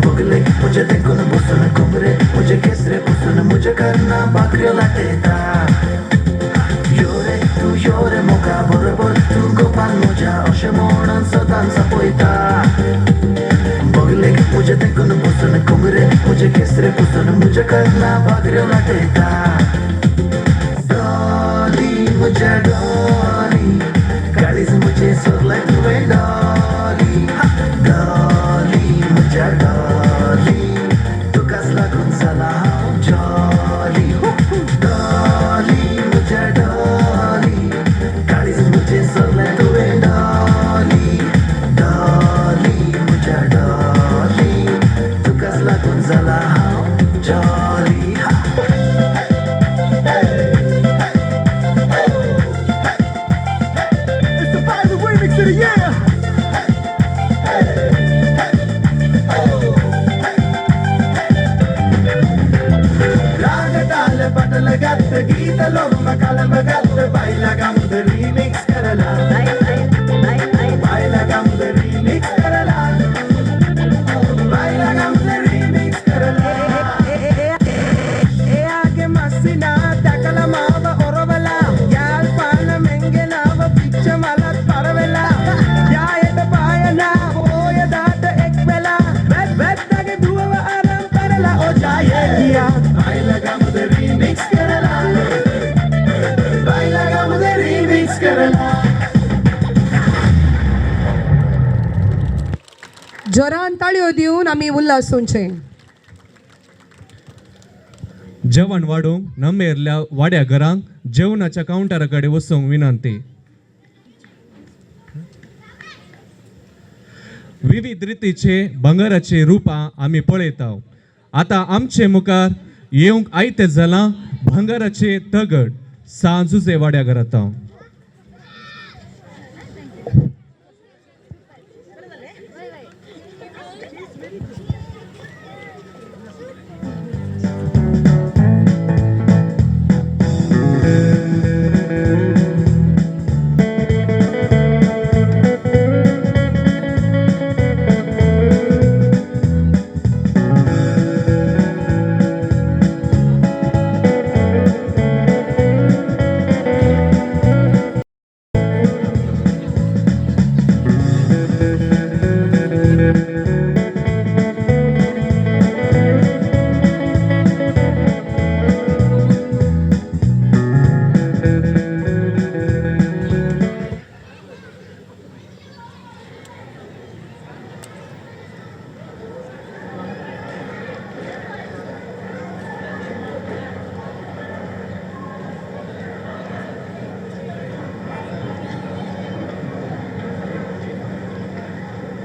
बगले म्हजे देखून बसून घुमरे म्हजे केसरे बसून म्हजे कर्णां भाकऱ्यो लाटयता यो रे तूं यो रे मोगा बरोबर तूं गोपाल म्हज्या अशें म्हणून सदांच पळयता बगलेक म्हजे देखून बसून घुमरे म्हजे केसरे बसून म्हजे कर्णां भाकऱ्यो लाटयता डॉली म्हज्या डॉली काळीज म्हजें सगळें तुवें डॉली डॉली म्हज्या डॉली तुकाच लागून जाला हांव जॉली डॉली म्हज्या डॉली काळीज म्हजें सगळें तुवें डॉली डॉली म्हज्या डॉली तुकाच लागून जाला हांव jolly It's the Bible remix of the year. रागताल बदल गत गीत लोम कलम गत बायला गम द रिमिक्स करला बायला गम द रिमिक्स करला बायला गम द रिमिक्स करला ए आगे मस्सिना तकला माव ओरवला याल पान मेंगेनाव पिच्च मलत परवेला या एट पायना ओय दाट एक वेला वेद वेद तगे दुव आराम करला ओ जाये किया बायला गम द रिमिक्स करला बायला गम द रिमिक्स करला जोरान ताळयो दिवन आमी उल्हासूंचे जेवण वाडोवंक नमेरल्या वाड्या घरांक जेवणाच्या कावंटरा कडेन वचूंक विनंती विविध रितीचे भांगराचे रुपां आमी पळयता आतां आमचे मुखार येवंक आयते जालां भांगराचे तगड सांजुजे वाड्या घरांत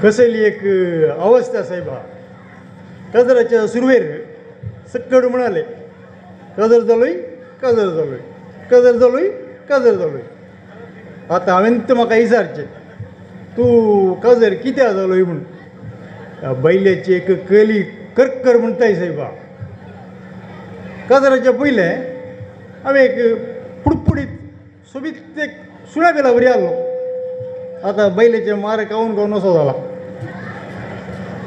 कसली एक अवस्था साहेबा कजराच्या सुरवेर सक्कड म्हणाले कजर जालोय कजर जालोय कजर जालोय कजर जालोय आता हांवें तर म्हाका विचारचें तूं कजर कित्याक जालोय म्हूण बैल्याची एक कली करकर म्हणटाय साहेबा कजराच्या पयले हांवें एक पुडपुडीत सोबीत एक सुण्या बेला बरी आहलो आतां बैल्याचे मार खावन खावन असो जाला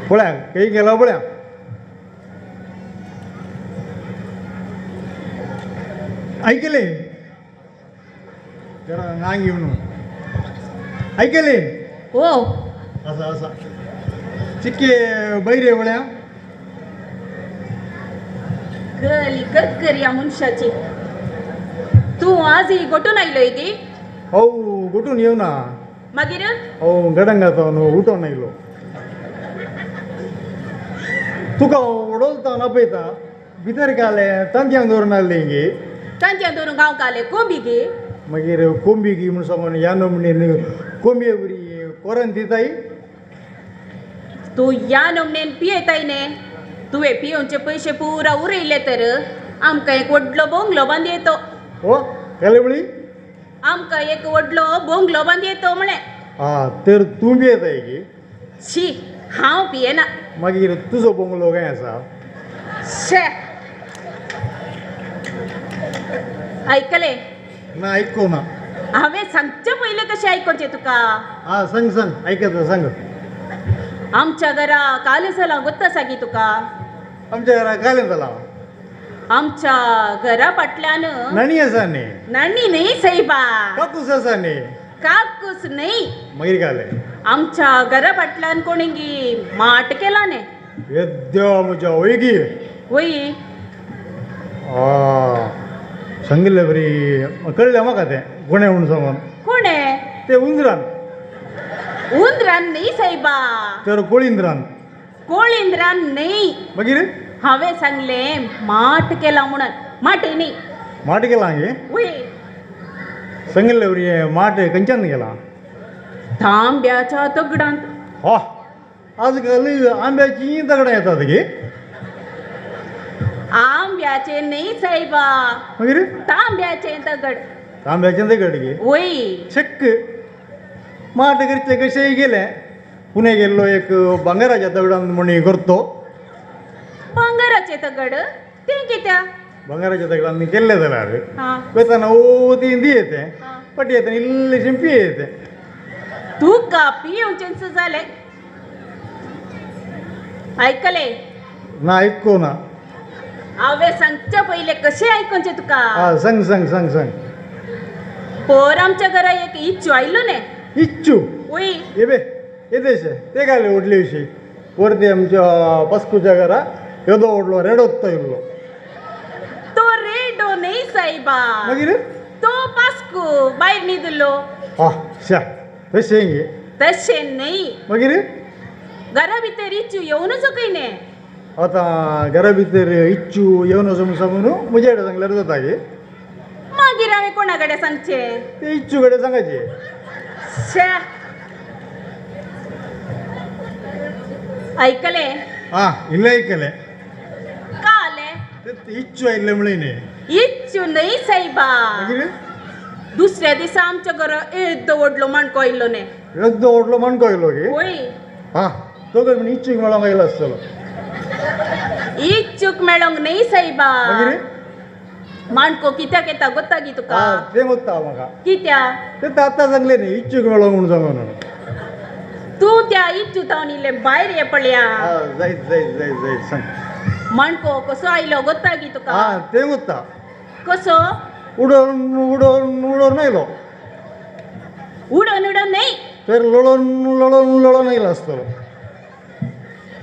पळया खंय गेला पळया ऐकले जरा नांग येऊन ऐकले हो असा असा चिक्के बैरे वळ्या गली करकर या मनशाची तू आजही गोटून आयलोय ती हो गुटून येऊ ना मागीर हो गडंगाचो न्हू उठोन आयलो तुका उडोलता नपयता भितर घाले तांत्यांक दवरून आहले गे तांच्या धरून गांव काले कोंबी गे मागीर कोंबी गी म्हूण सांगून ह्या नमणेन कोंबये बरी कोरण दिताय तू या नमनेन पियेताय ने तुवें पियोवचे पयशे पुरा उरयले तर आमकां एक व्हडलो बोंगलो बांदी येतो हो केले म्हळी आमकां एक व्हडलो बोंगलो बांदी येतो म्हणे हा तर तूं बी येताय गे शी हांव पियेना मागीर तुजो बोंगलो काय आसा शे ऐकले ना आयको ना हांवें सांगचे पयले कशें आयकोचें तुका हा सांग सांग आयकता सांग आमच्या घरा काले सला गोत्त सागी तुका आमच्या घरा कालें जाला आमच्या घरा फाटल्यान नाणी आसा न्ही नानी न्ही साईबा काकूस आसा न्ही काकूस न्ही मागीर काले आमच्या घरा फाटल्यान कोणी माट केला ने हे देवा म्हज्या वैगी वय सांगिल्ले बरी कळ्ळें म्हाका तें कोणें म्हणून सांगून कोणे ते उंदरान उंदरान न्ही साईबा तर कोळिंद्रान कोळिंद्रान न्ही मागीर हांवें सांगलें माट केला म्हणून माटे न्ही माट गेला गे वय सांगिल्ले बरी हे माट खंयच्यान गेला तांब्याच्या तगडांत हा आज काल आंब्याची दगडां येतात गे आंब्याचे न्ही साईबा मागीर तांब्याचे दगड आंब्याचे दगड गे वय छक्क माट करचे कशेंय गेले पुणे गेल्लो एक भांगराच्या दगडान म्हणी करतो भांगराचे दगड ते कित्या भांगराच्या दगडान केल्ले जाल्यार हा वेताना ओ ती दी येते पटी येते इल्लेशें पिये येते तुका पिवचेंच जालें आयकले ना आयको ना हांवें सांगच्या पयले कशें आयकोचें तुका हा सांग सांग सांग सांग पोर आमच्या घरा एक इच्चू आयलो ने इच्चू वय ये बे येतेशे ते घाले ओडले विशी वरती आमच्या पस्कूच्या घरा येदो ओडलो रेडोत्तो इल्लो तो रेडो न्ही साईबा मागीर तो पास्कू भायर न्हिदलो हा शा तशें गे तशें न्ही मागीर घरा भितर इच्चू येवनच खंय ने आतां घरा भितर इच्चू येवन वचून सांगून म्हज्या कडेन सांगल्यार जाता गे मागीर हांवें कोणा कडेन सांगचें ते इच्चू कडेन सांगायचे शे आयकले हा इल्ले आयकले काले ते इच्चू आयिल्ले म्हळें न्ही इच्चू न्ही साईबा मागीर दुसऱ्या दिसा आमच्या घरा येदो व्हडलो माणको आयिल्लो ने येदो ओडलो माणको आयलो गे वय हा तो तर म्हण इच्चूक मेळोंक आयलो आसतलो इच्चूक मेळोंक न्ही साईबा मागीर माणको कित्याक येता गोत्ता गी तुका हा ते वता म्हाका कित्या ते आतां सांगले न्ही इच्चूक मेळोंक म्हणून सांगून तू त्या इच्चू तावन इल्ले भायर ये पळया जायत जायत जायत जायत सांग माणको कसो आयलो गोत्ता गी तुका हा ते वता कसो उडोवन उडोवन उडोवन आयलो उडोन उडोन न्ही तर लोळोन लोळोन लोळोन आयलो आसतलो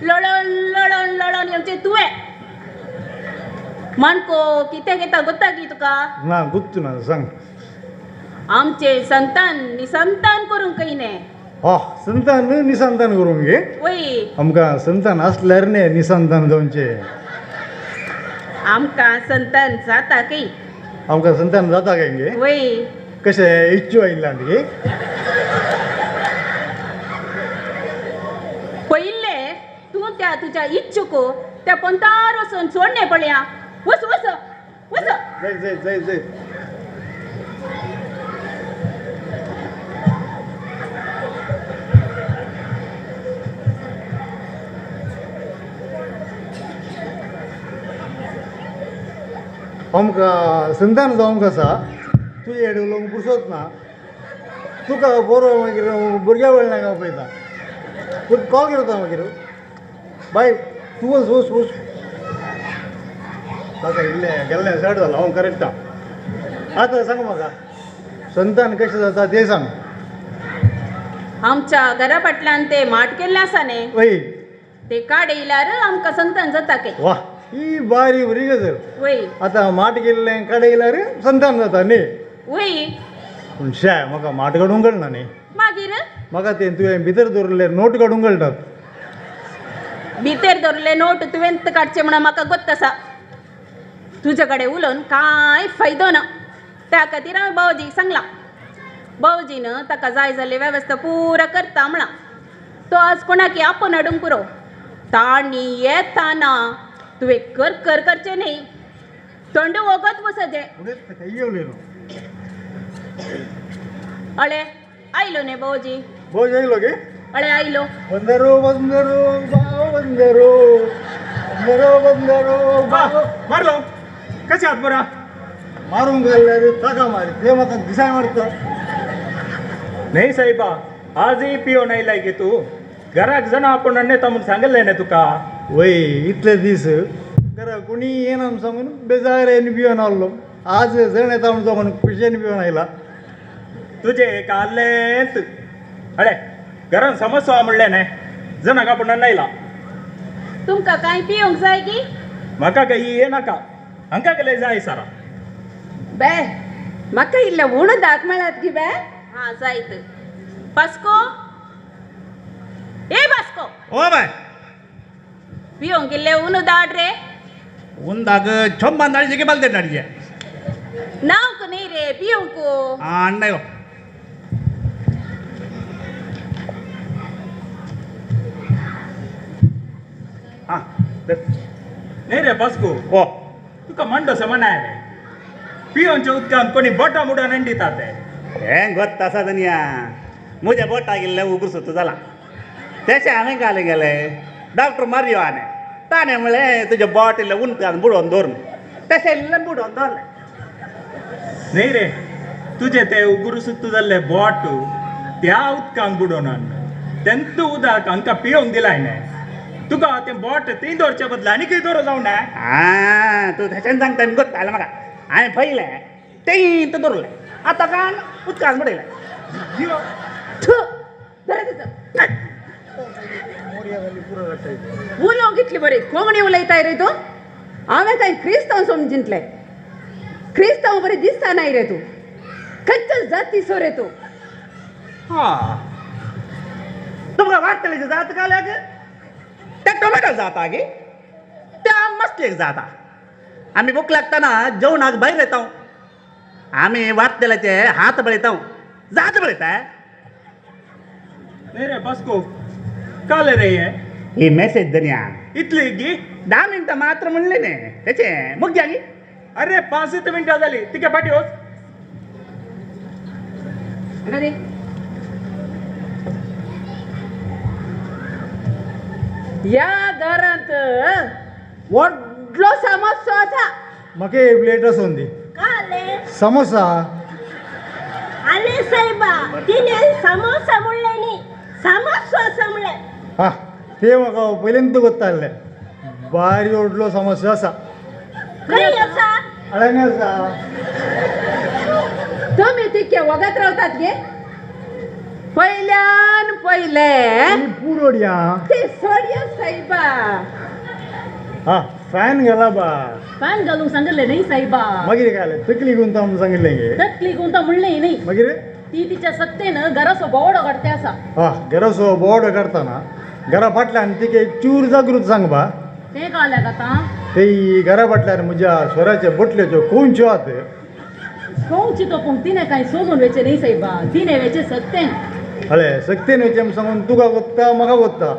लढण लढण लढण येवचें तुवें माणको कित्याक येता गोत्ता गी तुका ना गुत्त ना सांग आमचे संतान निसंतान करूंक कयने हा संतान निसंतान करूंक गे वय आमकां संतान आसल्यार न्ही निसंतान जावचे आमकां संतान जाता की आमकां संतान जाता काय गे वय कशें इच्चू आयिल्ल्यान गे त्या तुझ्या इच्छुको त्या पंतार वसून सोडणे पडल्या वस वस वस जय जय जय जय आमकां संतान जावंक कसा तुजे हेड उलोवंक पुरसोत ना तुका बरो मागीर भुरग्या वळनाका पळयता तुका कॉल करता मागीर बाय तूं वच वच वच ताका इल्लें गेल्लें सेट जालां हांव करेक्ट आतां सांग म्हाका संतान कशें जाता तें सांग आमच्या घरा फाटल्यान ते माट केल्ले आसा न्ही वय ते काड येयल्यार आमकां संतान जाता के वा ही बारी बरी गजाल वय आतां माट गेल्लें कडेयल्यार संतान जाता न्ही वय पूण शाय म्हाका माट काडूंक कळना न्ही मागीर म्हाका तें तुवें भितर दवरलें नोट काडूंक कळटात भितर धरले नोट तुवें काडचे म्हणून म्हाका गोत्त आसा तुजे कडेन उलोवन कांय फायदो ना त्या खातीर हांवें भावजीक सांगलां भावजीन ताका जाय जाल्ली वेवस्था पुरा करता म्हणा तो आज कोणाक आपोवन हाडूंक पुरो ताणी येताना तुवें कर कर करचें न्ही थंड वगत वचचें येवलेलो अळे आयलो न्ही भावजी भोज येयलो गे अळे आयलो बंदरो बंदरो बाव बंदरो बंदरो बंदरो बाव मारलो कशें आहात बरा मारूंक गेल्यार ताका मारी ते म्हाका दिसाय मारता नाही साहेबा आजही पियो नाही लाय गे तू घराक जाणा आपण नेता म्हणून सांगितलंय ना तुका वय इतले दीस घरा कोणी येना म्हूण सांगून बेजारेन पियोन आल्लो आज जण येता म्हूण सांगून खुशेन पियोन आयला तुझे कालेंत अरे घरान समस्या म्हणलें न्ही जणाक आपण नायला तुमकां कांय पिवंक जाय की म्हाका काही ये नाका हांकां गेले जाय सारा बे म्हाका इल्लें उणो दात म्हळ्यात की बे हां जायत पास्को ए पास्को ओ बाय पिवंक इल्लें उणो दाट रे उंदाग छොම් बांधाळीचे की बालदे नाडीचे नावक न्ही रे पिवंक अण्णायो हां नाही रे पास्को ओ तुका म्हणटोसो म्हणाय रे पियोंच्या उदकान कोणी बोटां मुडान अंडितात ते हें गोत्ता आसा दुनिया म्हज्या बोटा गेल्ले उगूर सुतू जाला तेचे हांवें घाले गेले डॉक्टर मारियो आने ताणें म्हणलें तुजें बोट इल्लें उदकान बुडोवन दवरून तशें इल्लें बुडोवन दवरलें नाही रे तुझे ते उगुरू सुत्तू जाल्ले बोट त्या उदकान बुडोवन हाड तेंत उदक हांकां पियोंक दिलाय न्ही तुका तें बोट थंय दवरचे बदला आनी खंय दवरो जावं ना तूं तशें सांगता आनी गोत्ता जालें म्हाका हांवें पयलें तें दवरलें आतां काण उदकान बुडयलें उलोवंक कितली बरी कोंकणी उलयताय रे तूं हांवें काय क्रिस्तांव समजितलें क्रिस्तांव बरें दिसता नाय रे तूं खंयचो जाती सो रे तूं तुमकां वाटतलें जात काल्याक त्या टोमॅटो जाता गे त्या मसलेक जाता आमी भूक लागतना जेवणाक भायर येता आमी वाटतेल्याचे हात बळयता जात बळयता नाही रे पास्को काले रे हे ही मेसेज दुनिया इतली गी 10 मिनटां मात्र म्हणले न्ही तेचे मुग्या गी अरे 5 मिनटां जाली तिका फाटी वच अरे या घरांत व्हडलो समस्या आसा म्हाका एक प्लेट आसून दी काले समोसा आले साहेबा तिने समोसा म्हणले न्ही समोसा म्हणले हा ते म्हाका पयलींच गोत्तालें बारी व्हडलो समस्या आसा खंय आसा आळ्यांग आसा तुमी तितके वगत रावतात गे पयल्यान पयले पुरोड्या ते सोडया साहेबा हा फॅन गेला बा फॅन घालूंक सांगितले न्ही साहेबा मागीर काय जालें तकली गुंता म्हणून सांगितलें गे तकली गुंता म्हणलें न्ही मागीर ती तिच्या सत्तेन घराचो बोवाडो काडते आसा हा घराचो बोर्ड काडटाना घरा फाटल्यान तिका एक चूर जागृत सांग बा ते काल्याक आतां ते घरा फाटल्यान म्हज्या स्वराच्या बटल्योच्यो कोणच्यो आहात कोणची तो पूण तिने कांय सोगून वेचे न्ही साहेबा तिने वेचे सत्तेन हळे सक्तीन वयचें म्हूण सांगून तुका गोत्ता म्हाका गोत्ता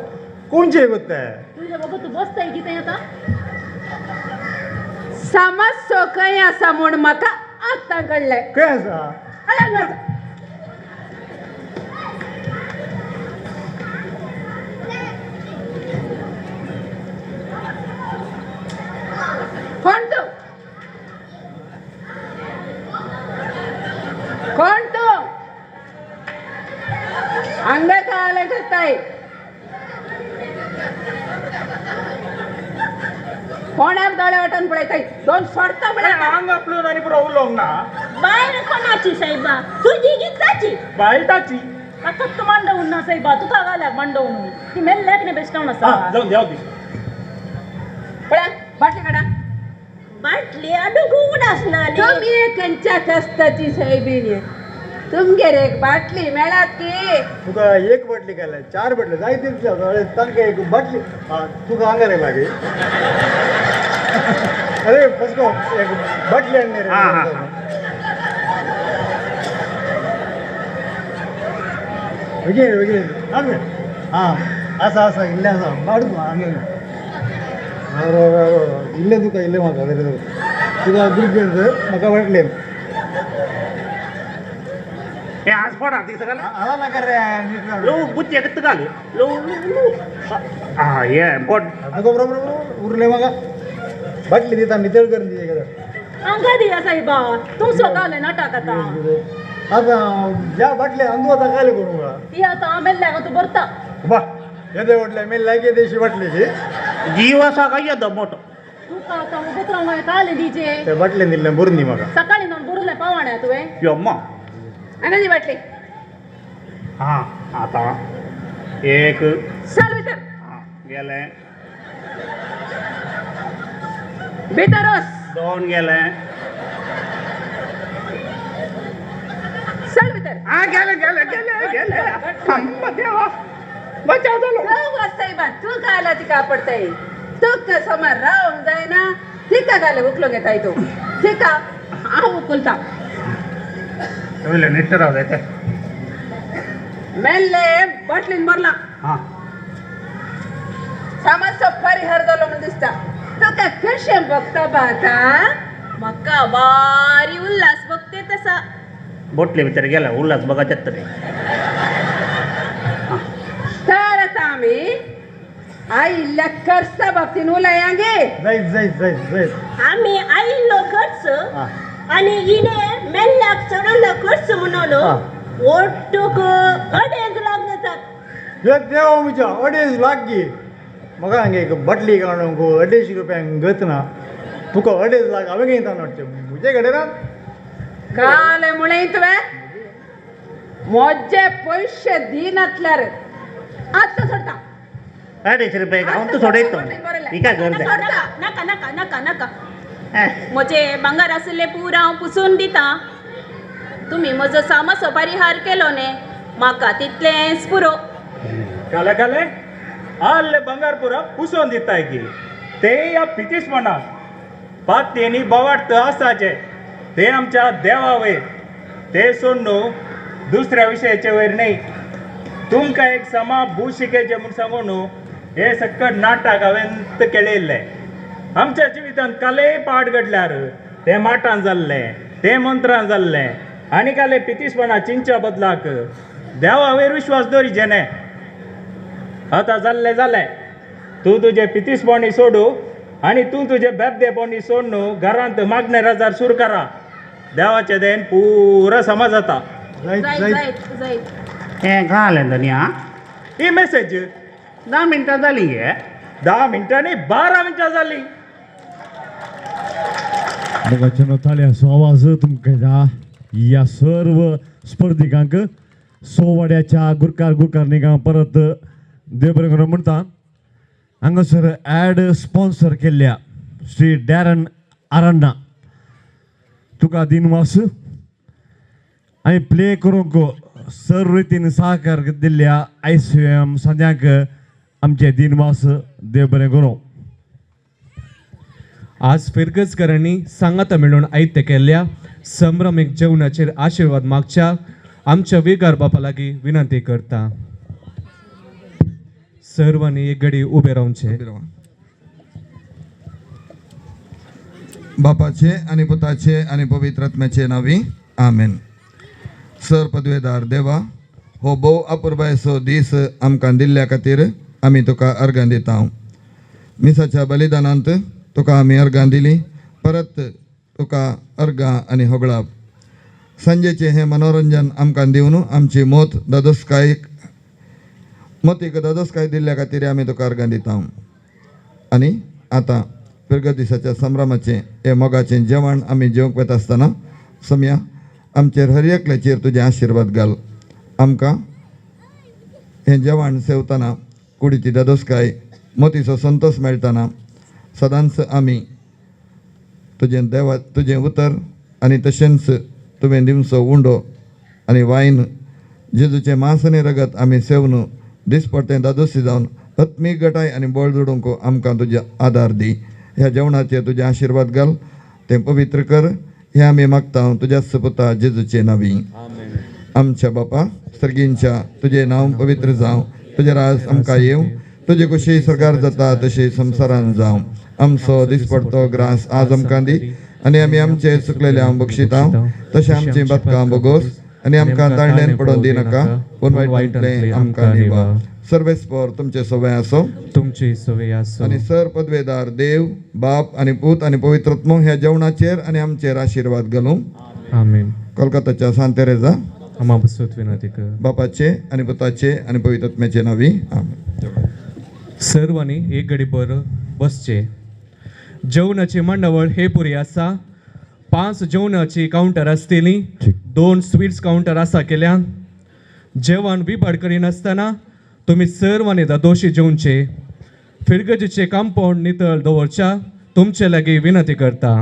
कोणचे गोत्ता तुझ्या बघ तू बसताय किती आता समज काही असा म्हण म्हाका आत्ता कळलंय काय असा कोण तू कोण तू अंग का आलं करताय कोणाक दोळे वाटून पळयताय दोन सोडता अंग आपलं आणि पुरा उलोंग ना बाहेर कोणाची साहेबा तुझी गीताची बायटाची फक्त मांडवून ना साहेबा तुका घाल्या मांडवून ती मेल्ल्याक नाही बेस्टावून असा जाऊ दे पळा बाटली काढा बाटली अडुगून असणार तुम्ही कंच्या कष्टाची साहेबीने तुमगे रे एक बाटली मेळात की तुका एक बाटली केलाय 4 बाटली जायते तांका एक बाटली तुका हांगा रे मागे अरे फसको एक बाटली आणणे रे वगैरे असं असं इल्ले असं माडू हांगे इल्ले तुका इल्ले म्हाका तुका ग्रुप म्हाका वाटले हे आज फोडा ती सगळं आला ना कर लो बुच्चे किती घाले लो हा ये बोट बरोबर उरले मग बाटली देता नितळ करून दिली का अंगा दिया साहेबा तुम स्वतःले नाटक आता आता ज्या बाटल्या अंदू आता काय करू मला ती आता मेल्ल्या तू बरता बा येते वाटल्या मी लागे देशी बाटलीची जीव असा काय येतं मोठं तू का आता उभत राहून काले डीजे त्या बाटल्या दिल्या बुरून दी मग सकाळी जाऊन बुरले पावाण्या तुवे यम्मा अनाजी बाटली हा आता एक चाल भीतर गेले भीतरच 2 गेले चाल भीतर गेले गेले गेले गेले थांब देवा बचाव झालो साहेबा तू कायला ती कापडताय तू समोर राहून जाय ना ठीक आहे उकलो घेताय तू ठीक आहे हा उकलता तुला नीट राहू देते मेल्ले बाटलीन भरला हा समज परिहार झालो म्हणून दिसता तो काय कशे बघता बाता मका बारी उल्हास बघते तसा बोटले भितर गेला उल्हास बघायच्यात तरी तर आता आम्ही आई लक्करचा बाबतीन उलायांगे जाईत आम्ही आई लोकच आणि हिने मेल्ल्याक चढवलं खर्च म्हणून ओटक अडेज लागतात एक देवा मुझ्या 2.5 लाख गी मग हांगे एक बाटली काढून गो 250 रुपयांक गत ना तुका 2.5 लाख हांवें घेता वाटते मुझे कडेन ना काले मुळे तुवे मोजे पैसे दिनातल्यार आता सोडता 250 रुपये गावून तू सोडयतो ही काय गरज आहे नका नका नका नका म्हजे भांगार आसले पुरा हांव पुसून दिता तुम्ही म्हजो सामासो परिहार केलो ने म्हाका तितलेंच पुरो काले काले आल्ले बंगार पुरा पुसोन दिताय की ते या पितीसपणाक पात्येनी बवाट आसाचे ते आमच्या देवावयर ते सोडून दुसऱ्या विशयाचे वयर नाही तुमकां एक समा भूशिकेचे म्हूण सांगून हे सकट नाटक हांवें केलेले आमच्या जिवितांत काले पाट घडल्यार ते माटान जाल्ले ते मंत्रान जाल्ले आनी काले पितीसपणा चिंच्या बदलाक देवा वयर विश्वास दवरिचे न्हय आतां जाल्लें जालें तूं तुजें पितीसपणी सोडू आनी तूं तुजें बेबदेपणी सोड न्हू घरांत मागणे राजार सुरू करा देवाचें देन पुरो समाज जाता हें घालें दुनिया ही मेसेज 10 मिनटां जाली गे 10 मिनटांनी 12 मिनटां जाली मोगाच्या थाळ्याचो आवाज तुमकां ह्या या सर्व स्पर्धिकांक सोवाड्याच्या गुरकार परत देव बरें करूं म्हणटा हांगासर ॲड स्पॉन्सर केल्ल्या श्री डॅरन आरान्ना तुका दिनवास आनी प्ले करूंक सर्व रितीन सहकार दिल्ल्या ICM सद्याक आमचे दिनवास देव बरें करूं आज फिरगजकरांनी सांगाता मेळून आयत्य केल्ल्या संभ्रमीक जेवणाचेर आशिर्वाद मागच्या आमच्या विगार बापा लागीं विनंती करता सर्वांनी एक घडी उभे रावचे. बापाचे आणि पुताचे आणि पवित्र आत्म्याचे नावी आमेन. सर पदवेदार देवा, हो भोव अपुरबायसो दीस आमकां दिल्ल्या खातीर आमी तुका अर्गां दिता. मिसाच्या बलिदानांत तुका आमी अर्गां दिली, परत तुका अर्गां आनी होगळाप. सांजेचे हे मनोरंजन आमकां दिवन आमची मोतीक दोदोसकाय दिल्ल्या खातीर आमी तुका अर्गां दिता. आनी आतां पिरगत दिसाच्या संभ्रमाचें हे मोगाचें जेवण आमी जेवंक वता आसतना सम्या आमचेर हर एकल्याचेर तुजे आशिर्वाद घाल. आमकां हें जेवण सेवतना कुडीची दोदोसकाय मोतीचो संतोश मेळटना सदांच आमी तुजें उतर आनी तशेंच तुवें दिवचो उंडो आनी वायन जेजूचें मांस आनी रगत आमी सेवन दिसपट्टें दादोसी जावन आत्मीक गटाय आनी बळ जोडूंक आमकां तुजे आदार दी. ह्या जेवणाचेर तुजे आशिर्वाद घाल, तें पवित्र कर. हें आमी मागता तुज्याच पुता जेजूचे नांवी. आमच्या बापा सर्गींच्या तुजें नांव पवित्र जावं, तुजें राज आमकां येवं, तुजी कुशी सरकार जाता तशी संवसारान जावं. आमचो दिसपडटो ग्रास आज आमकां दी आनी आमी आमचे चुकलेल्यांक बक्षिता तशें आमची बदकां बोगोस आनी आमकां ताळण्यांत पडोवन दिनाका, पूण वायटांतलें आमकां निवार. सर्वेस्पर तुमचे सवय आसो, तुमची सवय आसो. आनी सर पदवेदार देव बाप आनी पूत आनी पवित्रत्म ह्या जेवणाचेर आनी आमचेर आशिर्वाद घालूं. आमेन. कोलकाताच्या सांत तेरेजा आमा बसत विनंती कर. बापाचे आनी पुताचे आनी पवित्रत्म्याचे नांवी आमेन. सर्वांनी एक घडी बर बसचे. जेवणाची मंडवळ हे पुरी आसा. 5 जेवणाची काउंटर आसतली, 2 स्वीट्स काउंटर आसा केल्या. जेवण विभाड करिनासतना तुमी सर्वांनी दोशी जेवचे. फिरगजीचे कांपौंड नितळ दवरच्या तुमचे लागीं विनंती करता.